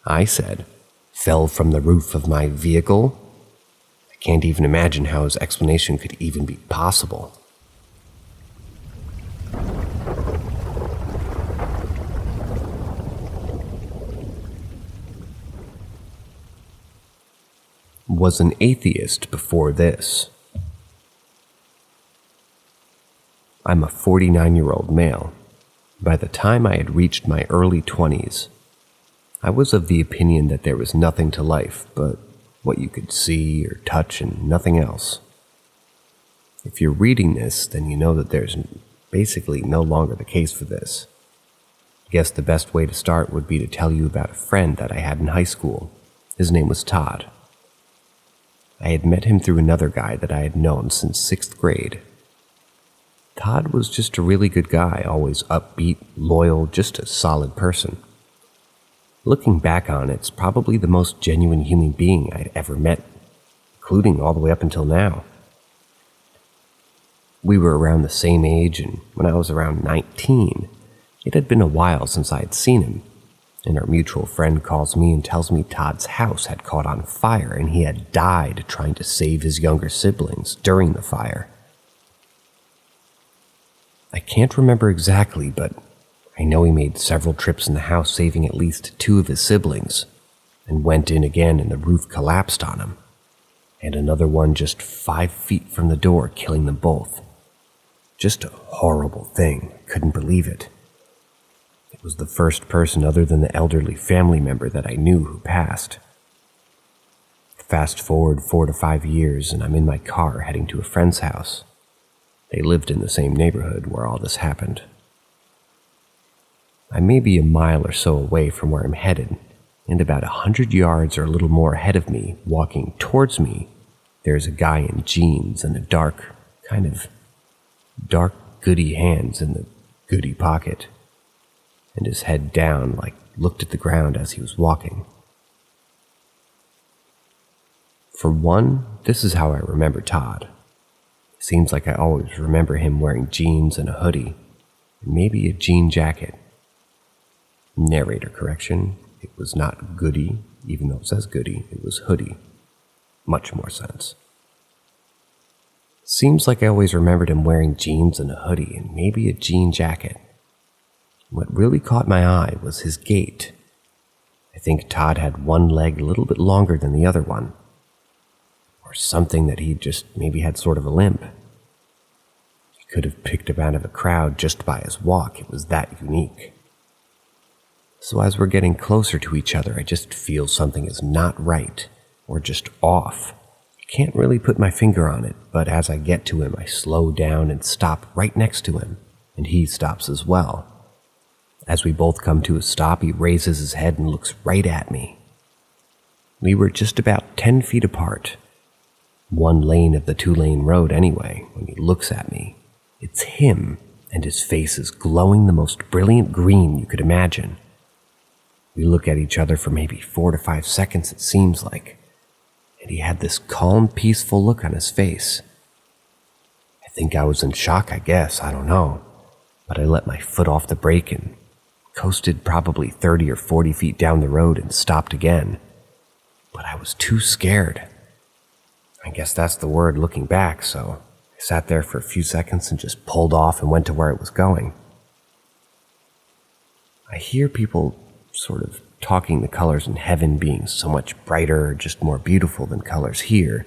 I said, fell from the roof of my vehicle? I can't even imagine how his explanation could even be possible. Was an atheist before this. I'm a 49-year-old male. By the time I had reached my early 20s, I was of the opinion that there was nothing to life but what you could see or touch and nothing else. If you're reading this, then you know that there's basically no longer the case for this. I guess the best way to start would be to tell you about a friend that I had in high school. His name was Todd. I had met him through another guy that I had known since 6th grade. Todd was just a really good guy, always upbeat, loyal, just a solid person. Looking back on it, it's probably the most genuine human being I'd ever met, including all the way up until now. We were around the same age, and when I was around 19, it had been a while since I had seen him, and our mutual friend calls me and tells me Todd's house had caught on fire and he had died trying to save his younger siblings during the fire. I can't remember exactly, but I know he made several trips in the house saving at least 2 of his siblings, and went in again and the roof collapsed on him, and another one just 5 feet from the door, killing them both. Just a horrible thing. Couldn't believe it. It was the first person other than the elderly family member that I knew who passed. Fast forward 4 to 5 years and I'm in my car heading to a friend's house. They lived in the same neighborhood where all this happened. I may be a mile or so away from where I'm headed, and about 100 yards or a little more ahead of me, walking towards me, there's a guy in jeans and a dark goody hands in the goody pocket, and his head down, like looked at the ground as he was walking. For one, this is how I remember Todd. Seems like I always remember him wearing jeans and a hoodie, and maybe a jean jacket. Narrator correction, it was not goody, even though it says goody, it was hoodie. Much more sense. Seems like I always remembered him wearing jeans and a hoodie, and maybe a jean jacket. What really caught my eye was his gait. I think Todd had one leg a little bit longer than the other one. Or something that he just maybe had sort of a limp. He could have picked him out of a crowd just by his walk. It was that unique. So as we're getting closer to each other, I just feel something is not right, or just off. I can't really put my finger on it, but as I get to him, I slow down and stop right next to him, and he stops as well. As we both come to a stop, he raises his head and looks right at me. We were just about 10 feet apart. One lane of the 2-lane road anyway, when he looks at me. It's him, and his face is glowing the most brilliant green you could imagine. We look at each other for maybe 4 to 5 seconds, it seems like, and he had this calm, peaceful look on his face. I think I was in shock, I guess, I don't know, but I let my foot off the brake and coasted probably 30 or 40 feet down the road and stopped again. But I was too scared. I guess that's the word looking back, so I sat there for a few seconds and just pulled off and went to where it was going. I hear people sort of talking the colors in heaven being so much brighter or just more beautiful than colors here.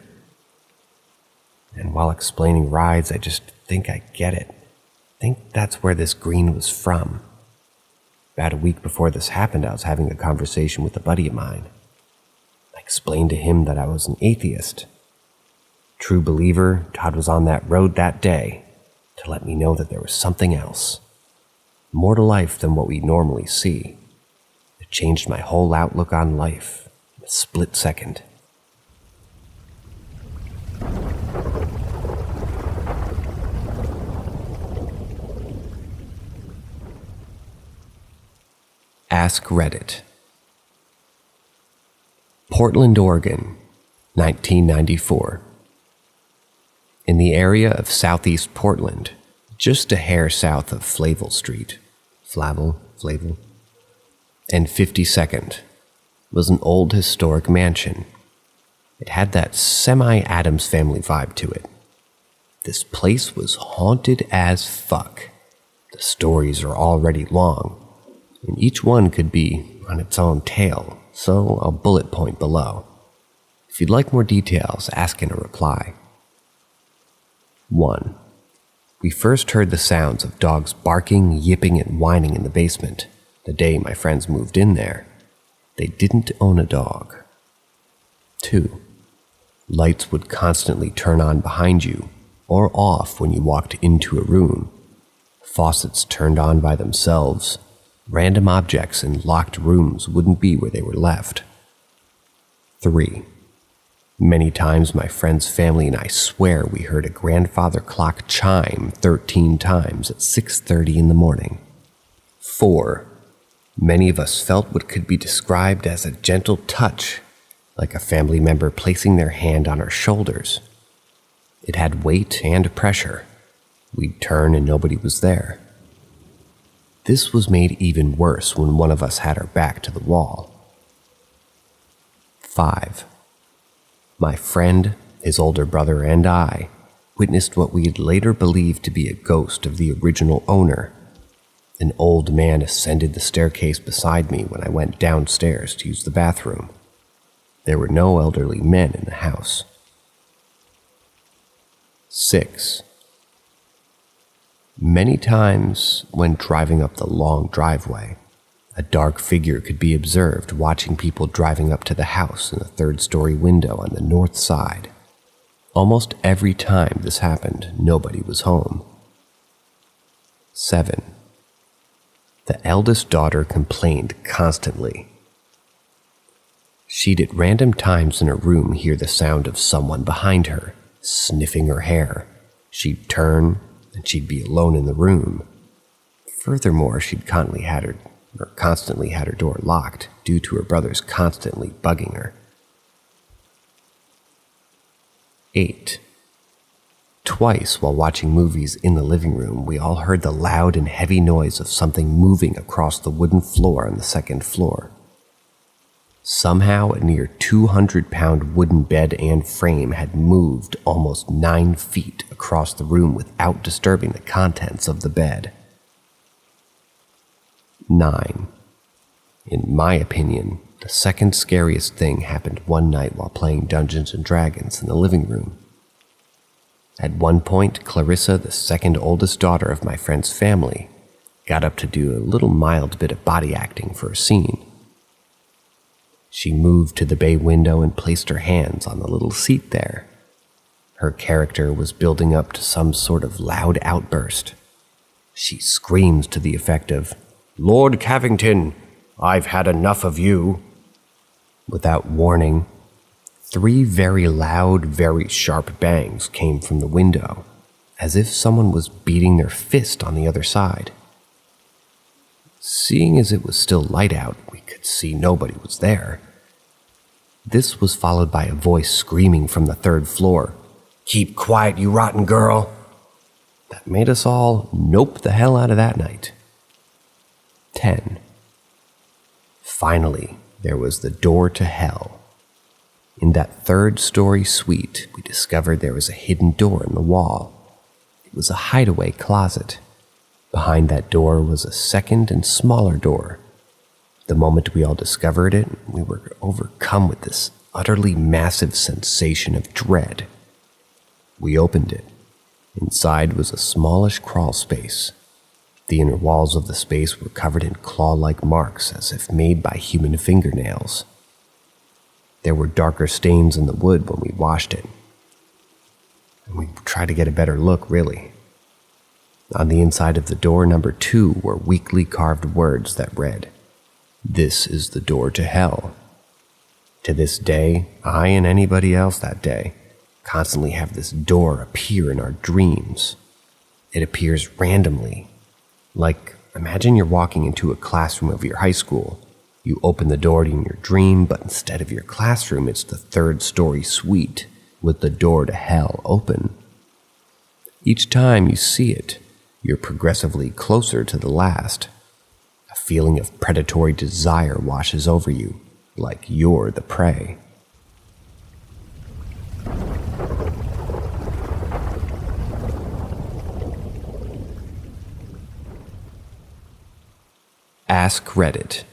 And while explaining rides, I just think I get it. I think that's where this green was from. About a week before this happened, I was having a conversation with a buddy of mine. I explained to him that I was an atheist. True believer, Todd was on that road that day to let me know that there was something else, more to life than what we normally see. It changed my whole outlook on life in a split second. Ask Reddit. Portland, Oregon, 1994. In the area of southeast Portland, just a hair south of Flavel Street, Flavel, and 52nd, was an old historic mansion. It had that semi-Addams Family vibe to it. This place was haunted as fuck. The stories are already long, and each one could be on its own tale, so I'll bullet point below. If you'd like more details, ask in a reply. 1. We first heard the sounds of dogs barking, yipping, and whining in the basement the day my friends moved in there. They didn't own a dog. 2. Lights would constantly turn on behind you or off when you walked into a room. Faucets turned on by themselves. Random objects in locked rooms wouldn't be where they were left. 3. Many times my friend's family and I swear we heard a grandfather clock chime 13 times at 6:30 in the morning. 4. Many of us felt what could be described as a gentle touch, like a family member placing their hand on our shoulders. It had weight and pressure. We'd turn and nobody was there. This was made even worse when one of us had our back to the wall. 5. My friend, his older brother, and I witnessed what we'd later believed to be a ghost of the original owner. An old man ascended the staircase beside me when I went downstairs to use the bathroom. There were no elderly men in the house. 6. Many times when driving up the long driveway, a dark figure could be observed watching people driving up to the house in a third-story window on the north side. Almost every time this happened, nobody was home. 7. The eldest daughter complained constantly. She'd at random times in her room hear the sound of someone behind her, sniffing her hair. She'd turn, and she'd be alone in the room. Furthermore, she'd constantly had her door locked due to her brothers constantly bugging her. 8. Twice while watching movies in the living room, we all heard the loud and heavy noise of something moving across the wooden floor on the second floor. Somehow, a near 200-pound wooden bed and frame had moved almost 9 feet across the room without disturbing the contents of the bed. 9. In my opinion, the second scariest thing happened one night while playing Dungeons & Dragons in the living room. At one point, Clarissa, the second oldest daughter of my friend's family, got up to do a little mild bit of body acting for a scene. She moved to the bay window and placed her hands on the little seat there. Her character was building up to some sort of loud outburst. She screams to the effect of, "Lord Cavington, I've had enough of you." Without warning, 3 very loud, very sharp bangs came from the window, as if someone was beating their fist on the other side. Seeing as it was still light out, we could see nobody was there. This was followed by a voice screaming from the 3rd floor, "Keep quiet, you rotten girl." That made us all nope the hell out of that night. 10. Finally, there was the door to hell. In that 3rd-story suite, we discovered there was a hidden door in the wall. It was a hideaway closet. Behind that door was a second and smaller door. The moment we all discovered it, we were overcome with this utterly massive sensation of dread. We opened it. Inside was a smallish crawl space. The inner walls of the space were covered in claw-like marks as if made by human fingernails. There were darker stains in the wood when we washed it. And we tried to get a better look, really. On the inside of the door number 2 were weakly carved words that read, "This is the door to hell." To this day, I and anybody else that day constantly have this door appear in our dreams. It appears randomly. Like, imagine you're walking into a classroom of your high school. You open the door in your dream, but instead of your classroom, it's the 3rd-story suite with the door to hell open. Each time you see it, you're progressively closer to the last. A feeling of predatory desire washes over you, like you're the prey. Ask Reddit.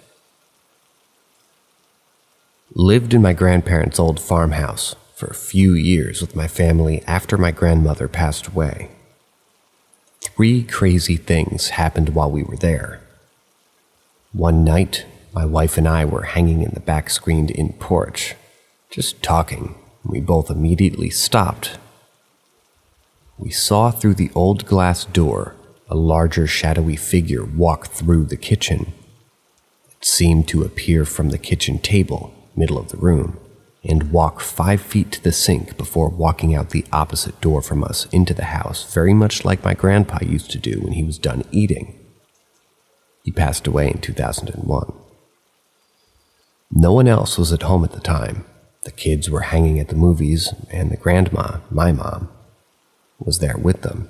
Lived in my grandparents' old farmhouse for a few years with my family after my grandmother passed away. 3 crazy things happened while we were there. One night, my wife and I were hanging in the back screened-in porch, just talking, and we both immediately stopped. We saw through the old glass door a larger shadowy figure walk through the kitchen. It seemed to appear from the kitchen table, middle of the room, and walk 5 feet to the sink before walking out the opposite door from us into the house, very much like my grandpa used to do when he was done eating. He passed away in 2001. No one else was at home at the time. The kids were hanging at the movies, and the grandma, my mom, was there with them.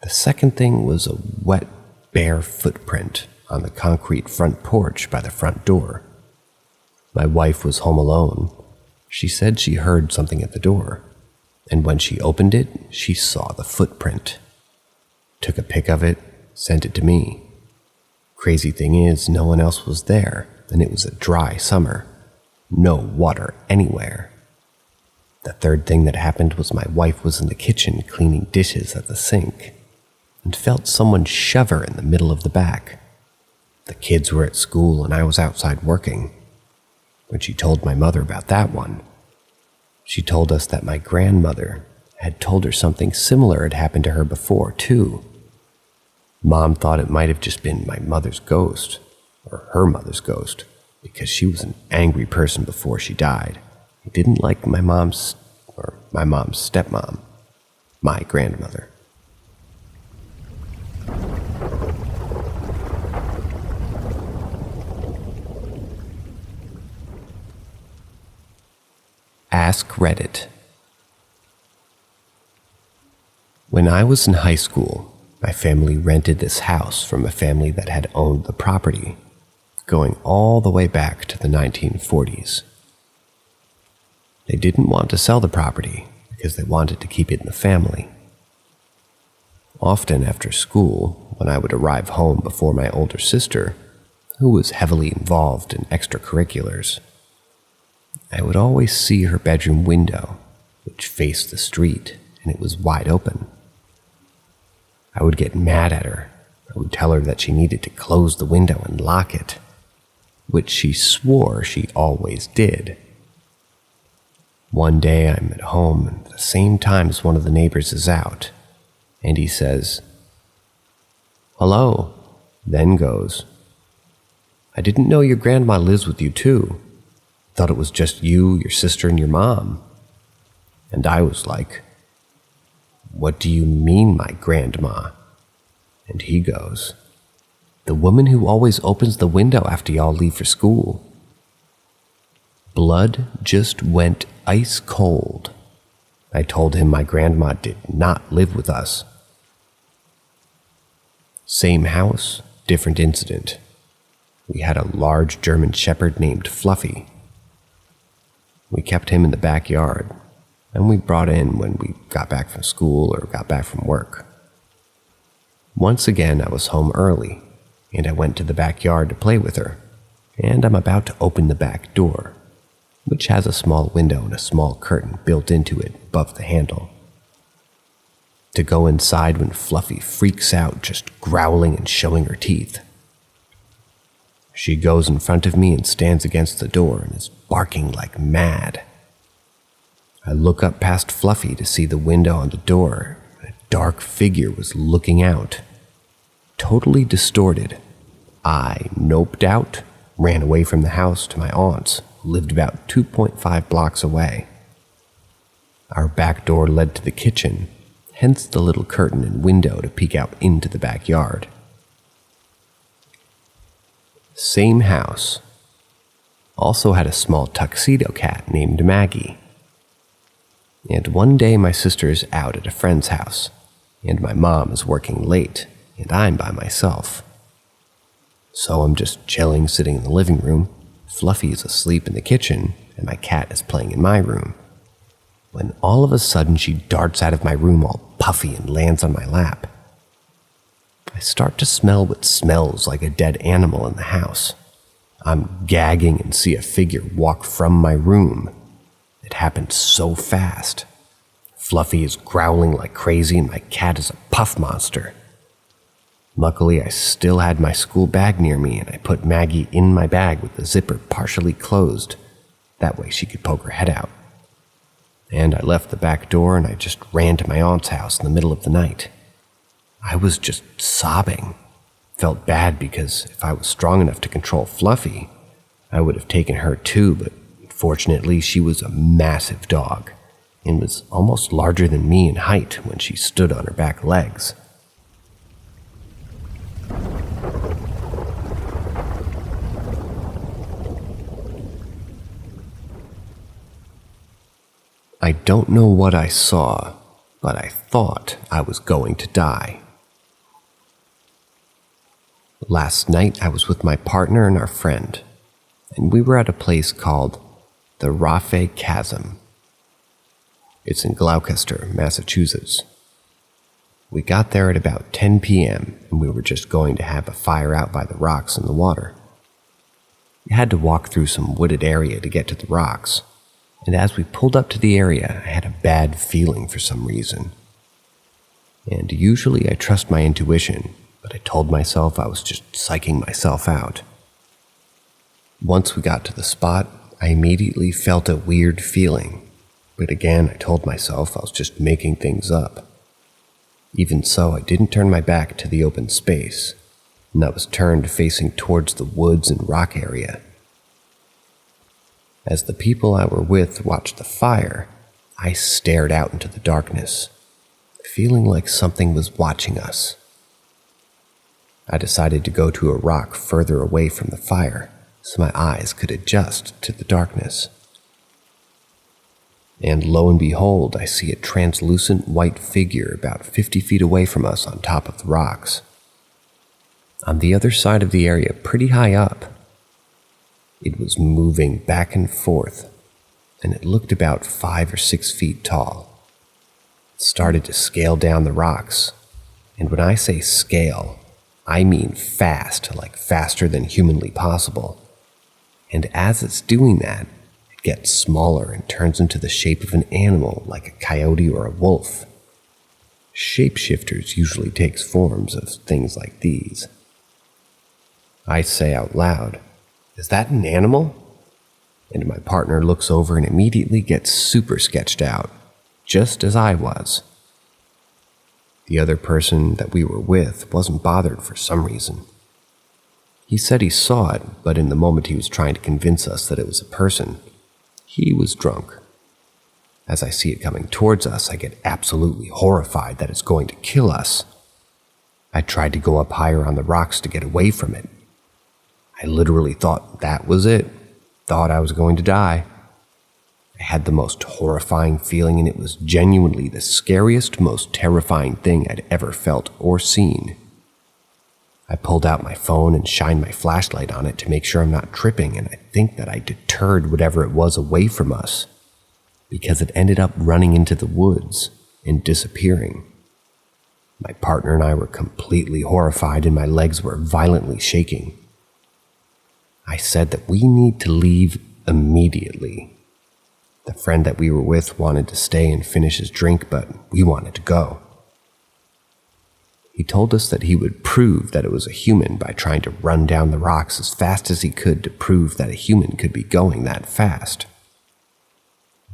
The second thing was a wet, bare footprint on the concrete front porch by the front door. My wife was home alone. She said she heard something at the door, and when she opened it, she saw the footprint. Took a pic of it, sent it to me. Crazy thing is, no one else was there, and it was a dry summer. No water anywhere. The third thing that happened was my wife was in the kitchen cleaning dishes at the sink, and felt someone shove her in the middle of the back. The kids were at school and I was outside working. When she told my mother about that one, she told us that my grandmother had told her something similar had happened to her before, too. Mom thought it might have just been my mother's ghost, or her mother's ghost, because she was an angry person before she died. He didn't like my mom's stepmom, my grandmother. Ask Reddit. When I was in high school, my family rented this house from a family that had owned the property, going all the way back to the 1940s. They didn't want to sell the property because they wanted to keep it in the family. Often after school, when I would arrive home before my older sister, who was heavily involved in extracurriculars, I would always see her bedroom window, which faced the street, and it was wide open. I would get mad at her. I would tell her that she needed to close the window and lock it, which she swore she always did. One day I'm at home, and at the same time as one of the neighbors is out, and he says, "Hello," then goes, "I didn't know your grandma lives with you too. Thought it was just you, your sister, and your mom." And I was like, "What do you mean, my grandma?" And he goes, "The woman who always opens the window after y'all leave for school." Blood just went ice cold. I told him my grandma did not live with us. Same house, different incident. We had a large German Shepherd named Fluffy. We kept him in the backyard, and we brought in when we got back from school or got back from work. Once again, I was home early, and I went to the backyard to play with her, and I'm about to open the back door, which has a small window and a small curtain built into it above the handle, to go inside when Fluffy freaks out, just growling and showing her teeth. She goes in front of me and stands against the door and is barking like mad. I look up past Fluffy to see the window on the door. A dark figure was looking out. Totally distorted. I noped out, ran away from the house to my aunt's, who lived about 2.5 blocks away. Our back door led to the kitchen, hence the little curtain and window to peek out into the backyard. Same house. Also had a small tuxedo cat named Maggie. And one day my sister is out at a friend's house, and my mom is working late, and I'm by myself. So I'm just chilling, sitting in the living room. Fluffy is asleep in the kitchen, and my cat is playing in my room, when all of a sudden she darts out of my room all puffy and lands on my lap. I start to smell what smells like a dead animal in the house. I'm gagging and see a figure walk from my room. It happened so fast. Fluffy is growling like crazy and my cat is a puff monster. Luckily, I still had my school bag near me and I put Maggie in my bag with the zipper partially closed. That way she could poke her head out. And I left the back door and I just ran to my aunt's house in the middle of the night. I was just sobbing. Felt bad because if I was strong enough to control Fluffy, I would have taken her too, but fortunately she was a massive dog and was almost larger than me in height when she stood on her back legs. I don't know what I saw, but I thought I was going to die. Last night I was with my partner and our friend, and we were at a place called the Rafe Chasm. It's in Gloucester, Massachusetts. We got there at about 10 p.m., and we were just going to have a fire out by the rocks in the water. We had to walk through some wooded area to get to the rocks, and as we pulled up to the area, I had a bad feeling for some reason. And usually I trust my intuition, but I told myself I was just psyching myself out. Once we got to the spot, I immediately felt a weird feeling, but again I told myself I was just making things up. Even so, I didn't turn my back to the open space, and I was turned facing towards the woods and rock area. As the people I were with watched the fire, I stared out into the darkness, feeling like something was watching us. I decided to go to a rock further away from the fire so my eyes could adjust to the darkness. And lo and behold, I see a translucent white figure about 50 feet away from us on top of the rocks. On the other side of the area, pretty high up, it was moving back and forth, and it looked about 5 or 6 feet tall. It started to scale down the rocks, and when I say scale, I mean fast, like faster than humanly possible. And as it's doing that, it gets smaller and turns into the shape of an animal like a coyote or a wolf. Shapeshifters usually takes forms of things like these. I say out loud, "Is that an animal?" And my partner looks over and immediately gets super sketched out, just as I was. The other person that we were with wasn't bothered for some reason. He said he saw it, but in the moment he was trying to convince us that it was a person, he was drunk. As I see it coming towards us, I get absolutely horrified that it's going to kill us. I tried to go up higher on the rocks to get away from it. I literally thought that was it, thought I was going to die. I had the most horrifying feeling, and it was genuinely the scariest, most terrifying thing I'd ever felt or seen. I pulled out my phone and shined my flashlight on it to make sure I'm not tripping, and I think that I deterred whatever it was away from us, because it ended up running into the woods and disappearing. My partner and I were completely horrified and my legs were violently shaking. I said that we need to leave immediately. The friend that we were with wanted to stay and finish his drink, but we wanted to go. He told us that he would prove that it was a human by trying to run down the rocks as fast as he could to prove that a human could be going that fast.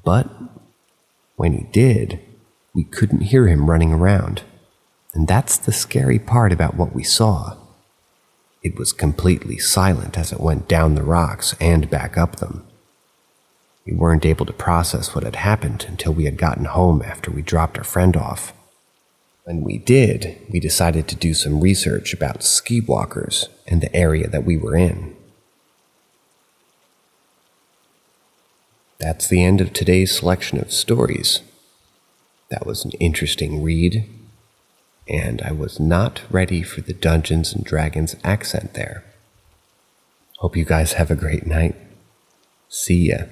But when he did, we couldn't hear him running around. And that's the scary part about what we saw. It was completely silent as it went down the rocks and back up them. We weren't able to process what had happened until we had gotten home after we dropped our friend off. When we did, we decided to do some research about ski walkers and the area that we were in. That's the end of today's selection of stories. That was an interesting read, and I was not ready for the Dungeons & Dragons accent there. Hope you guys have a great night. See ya.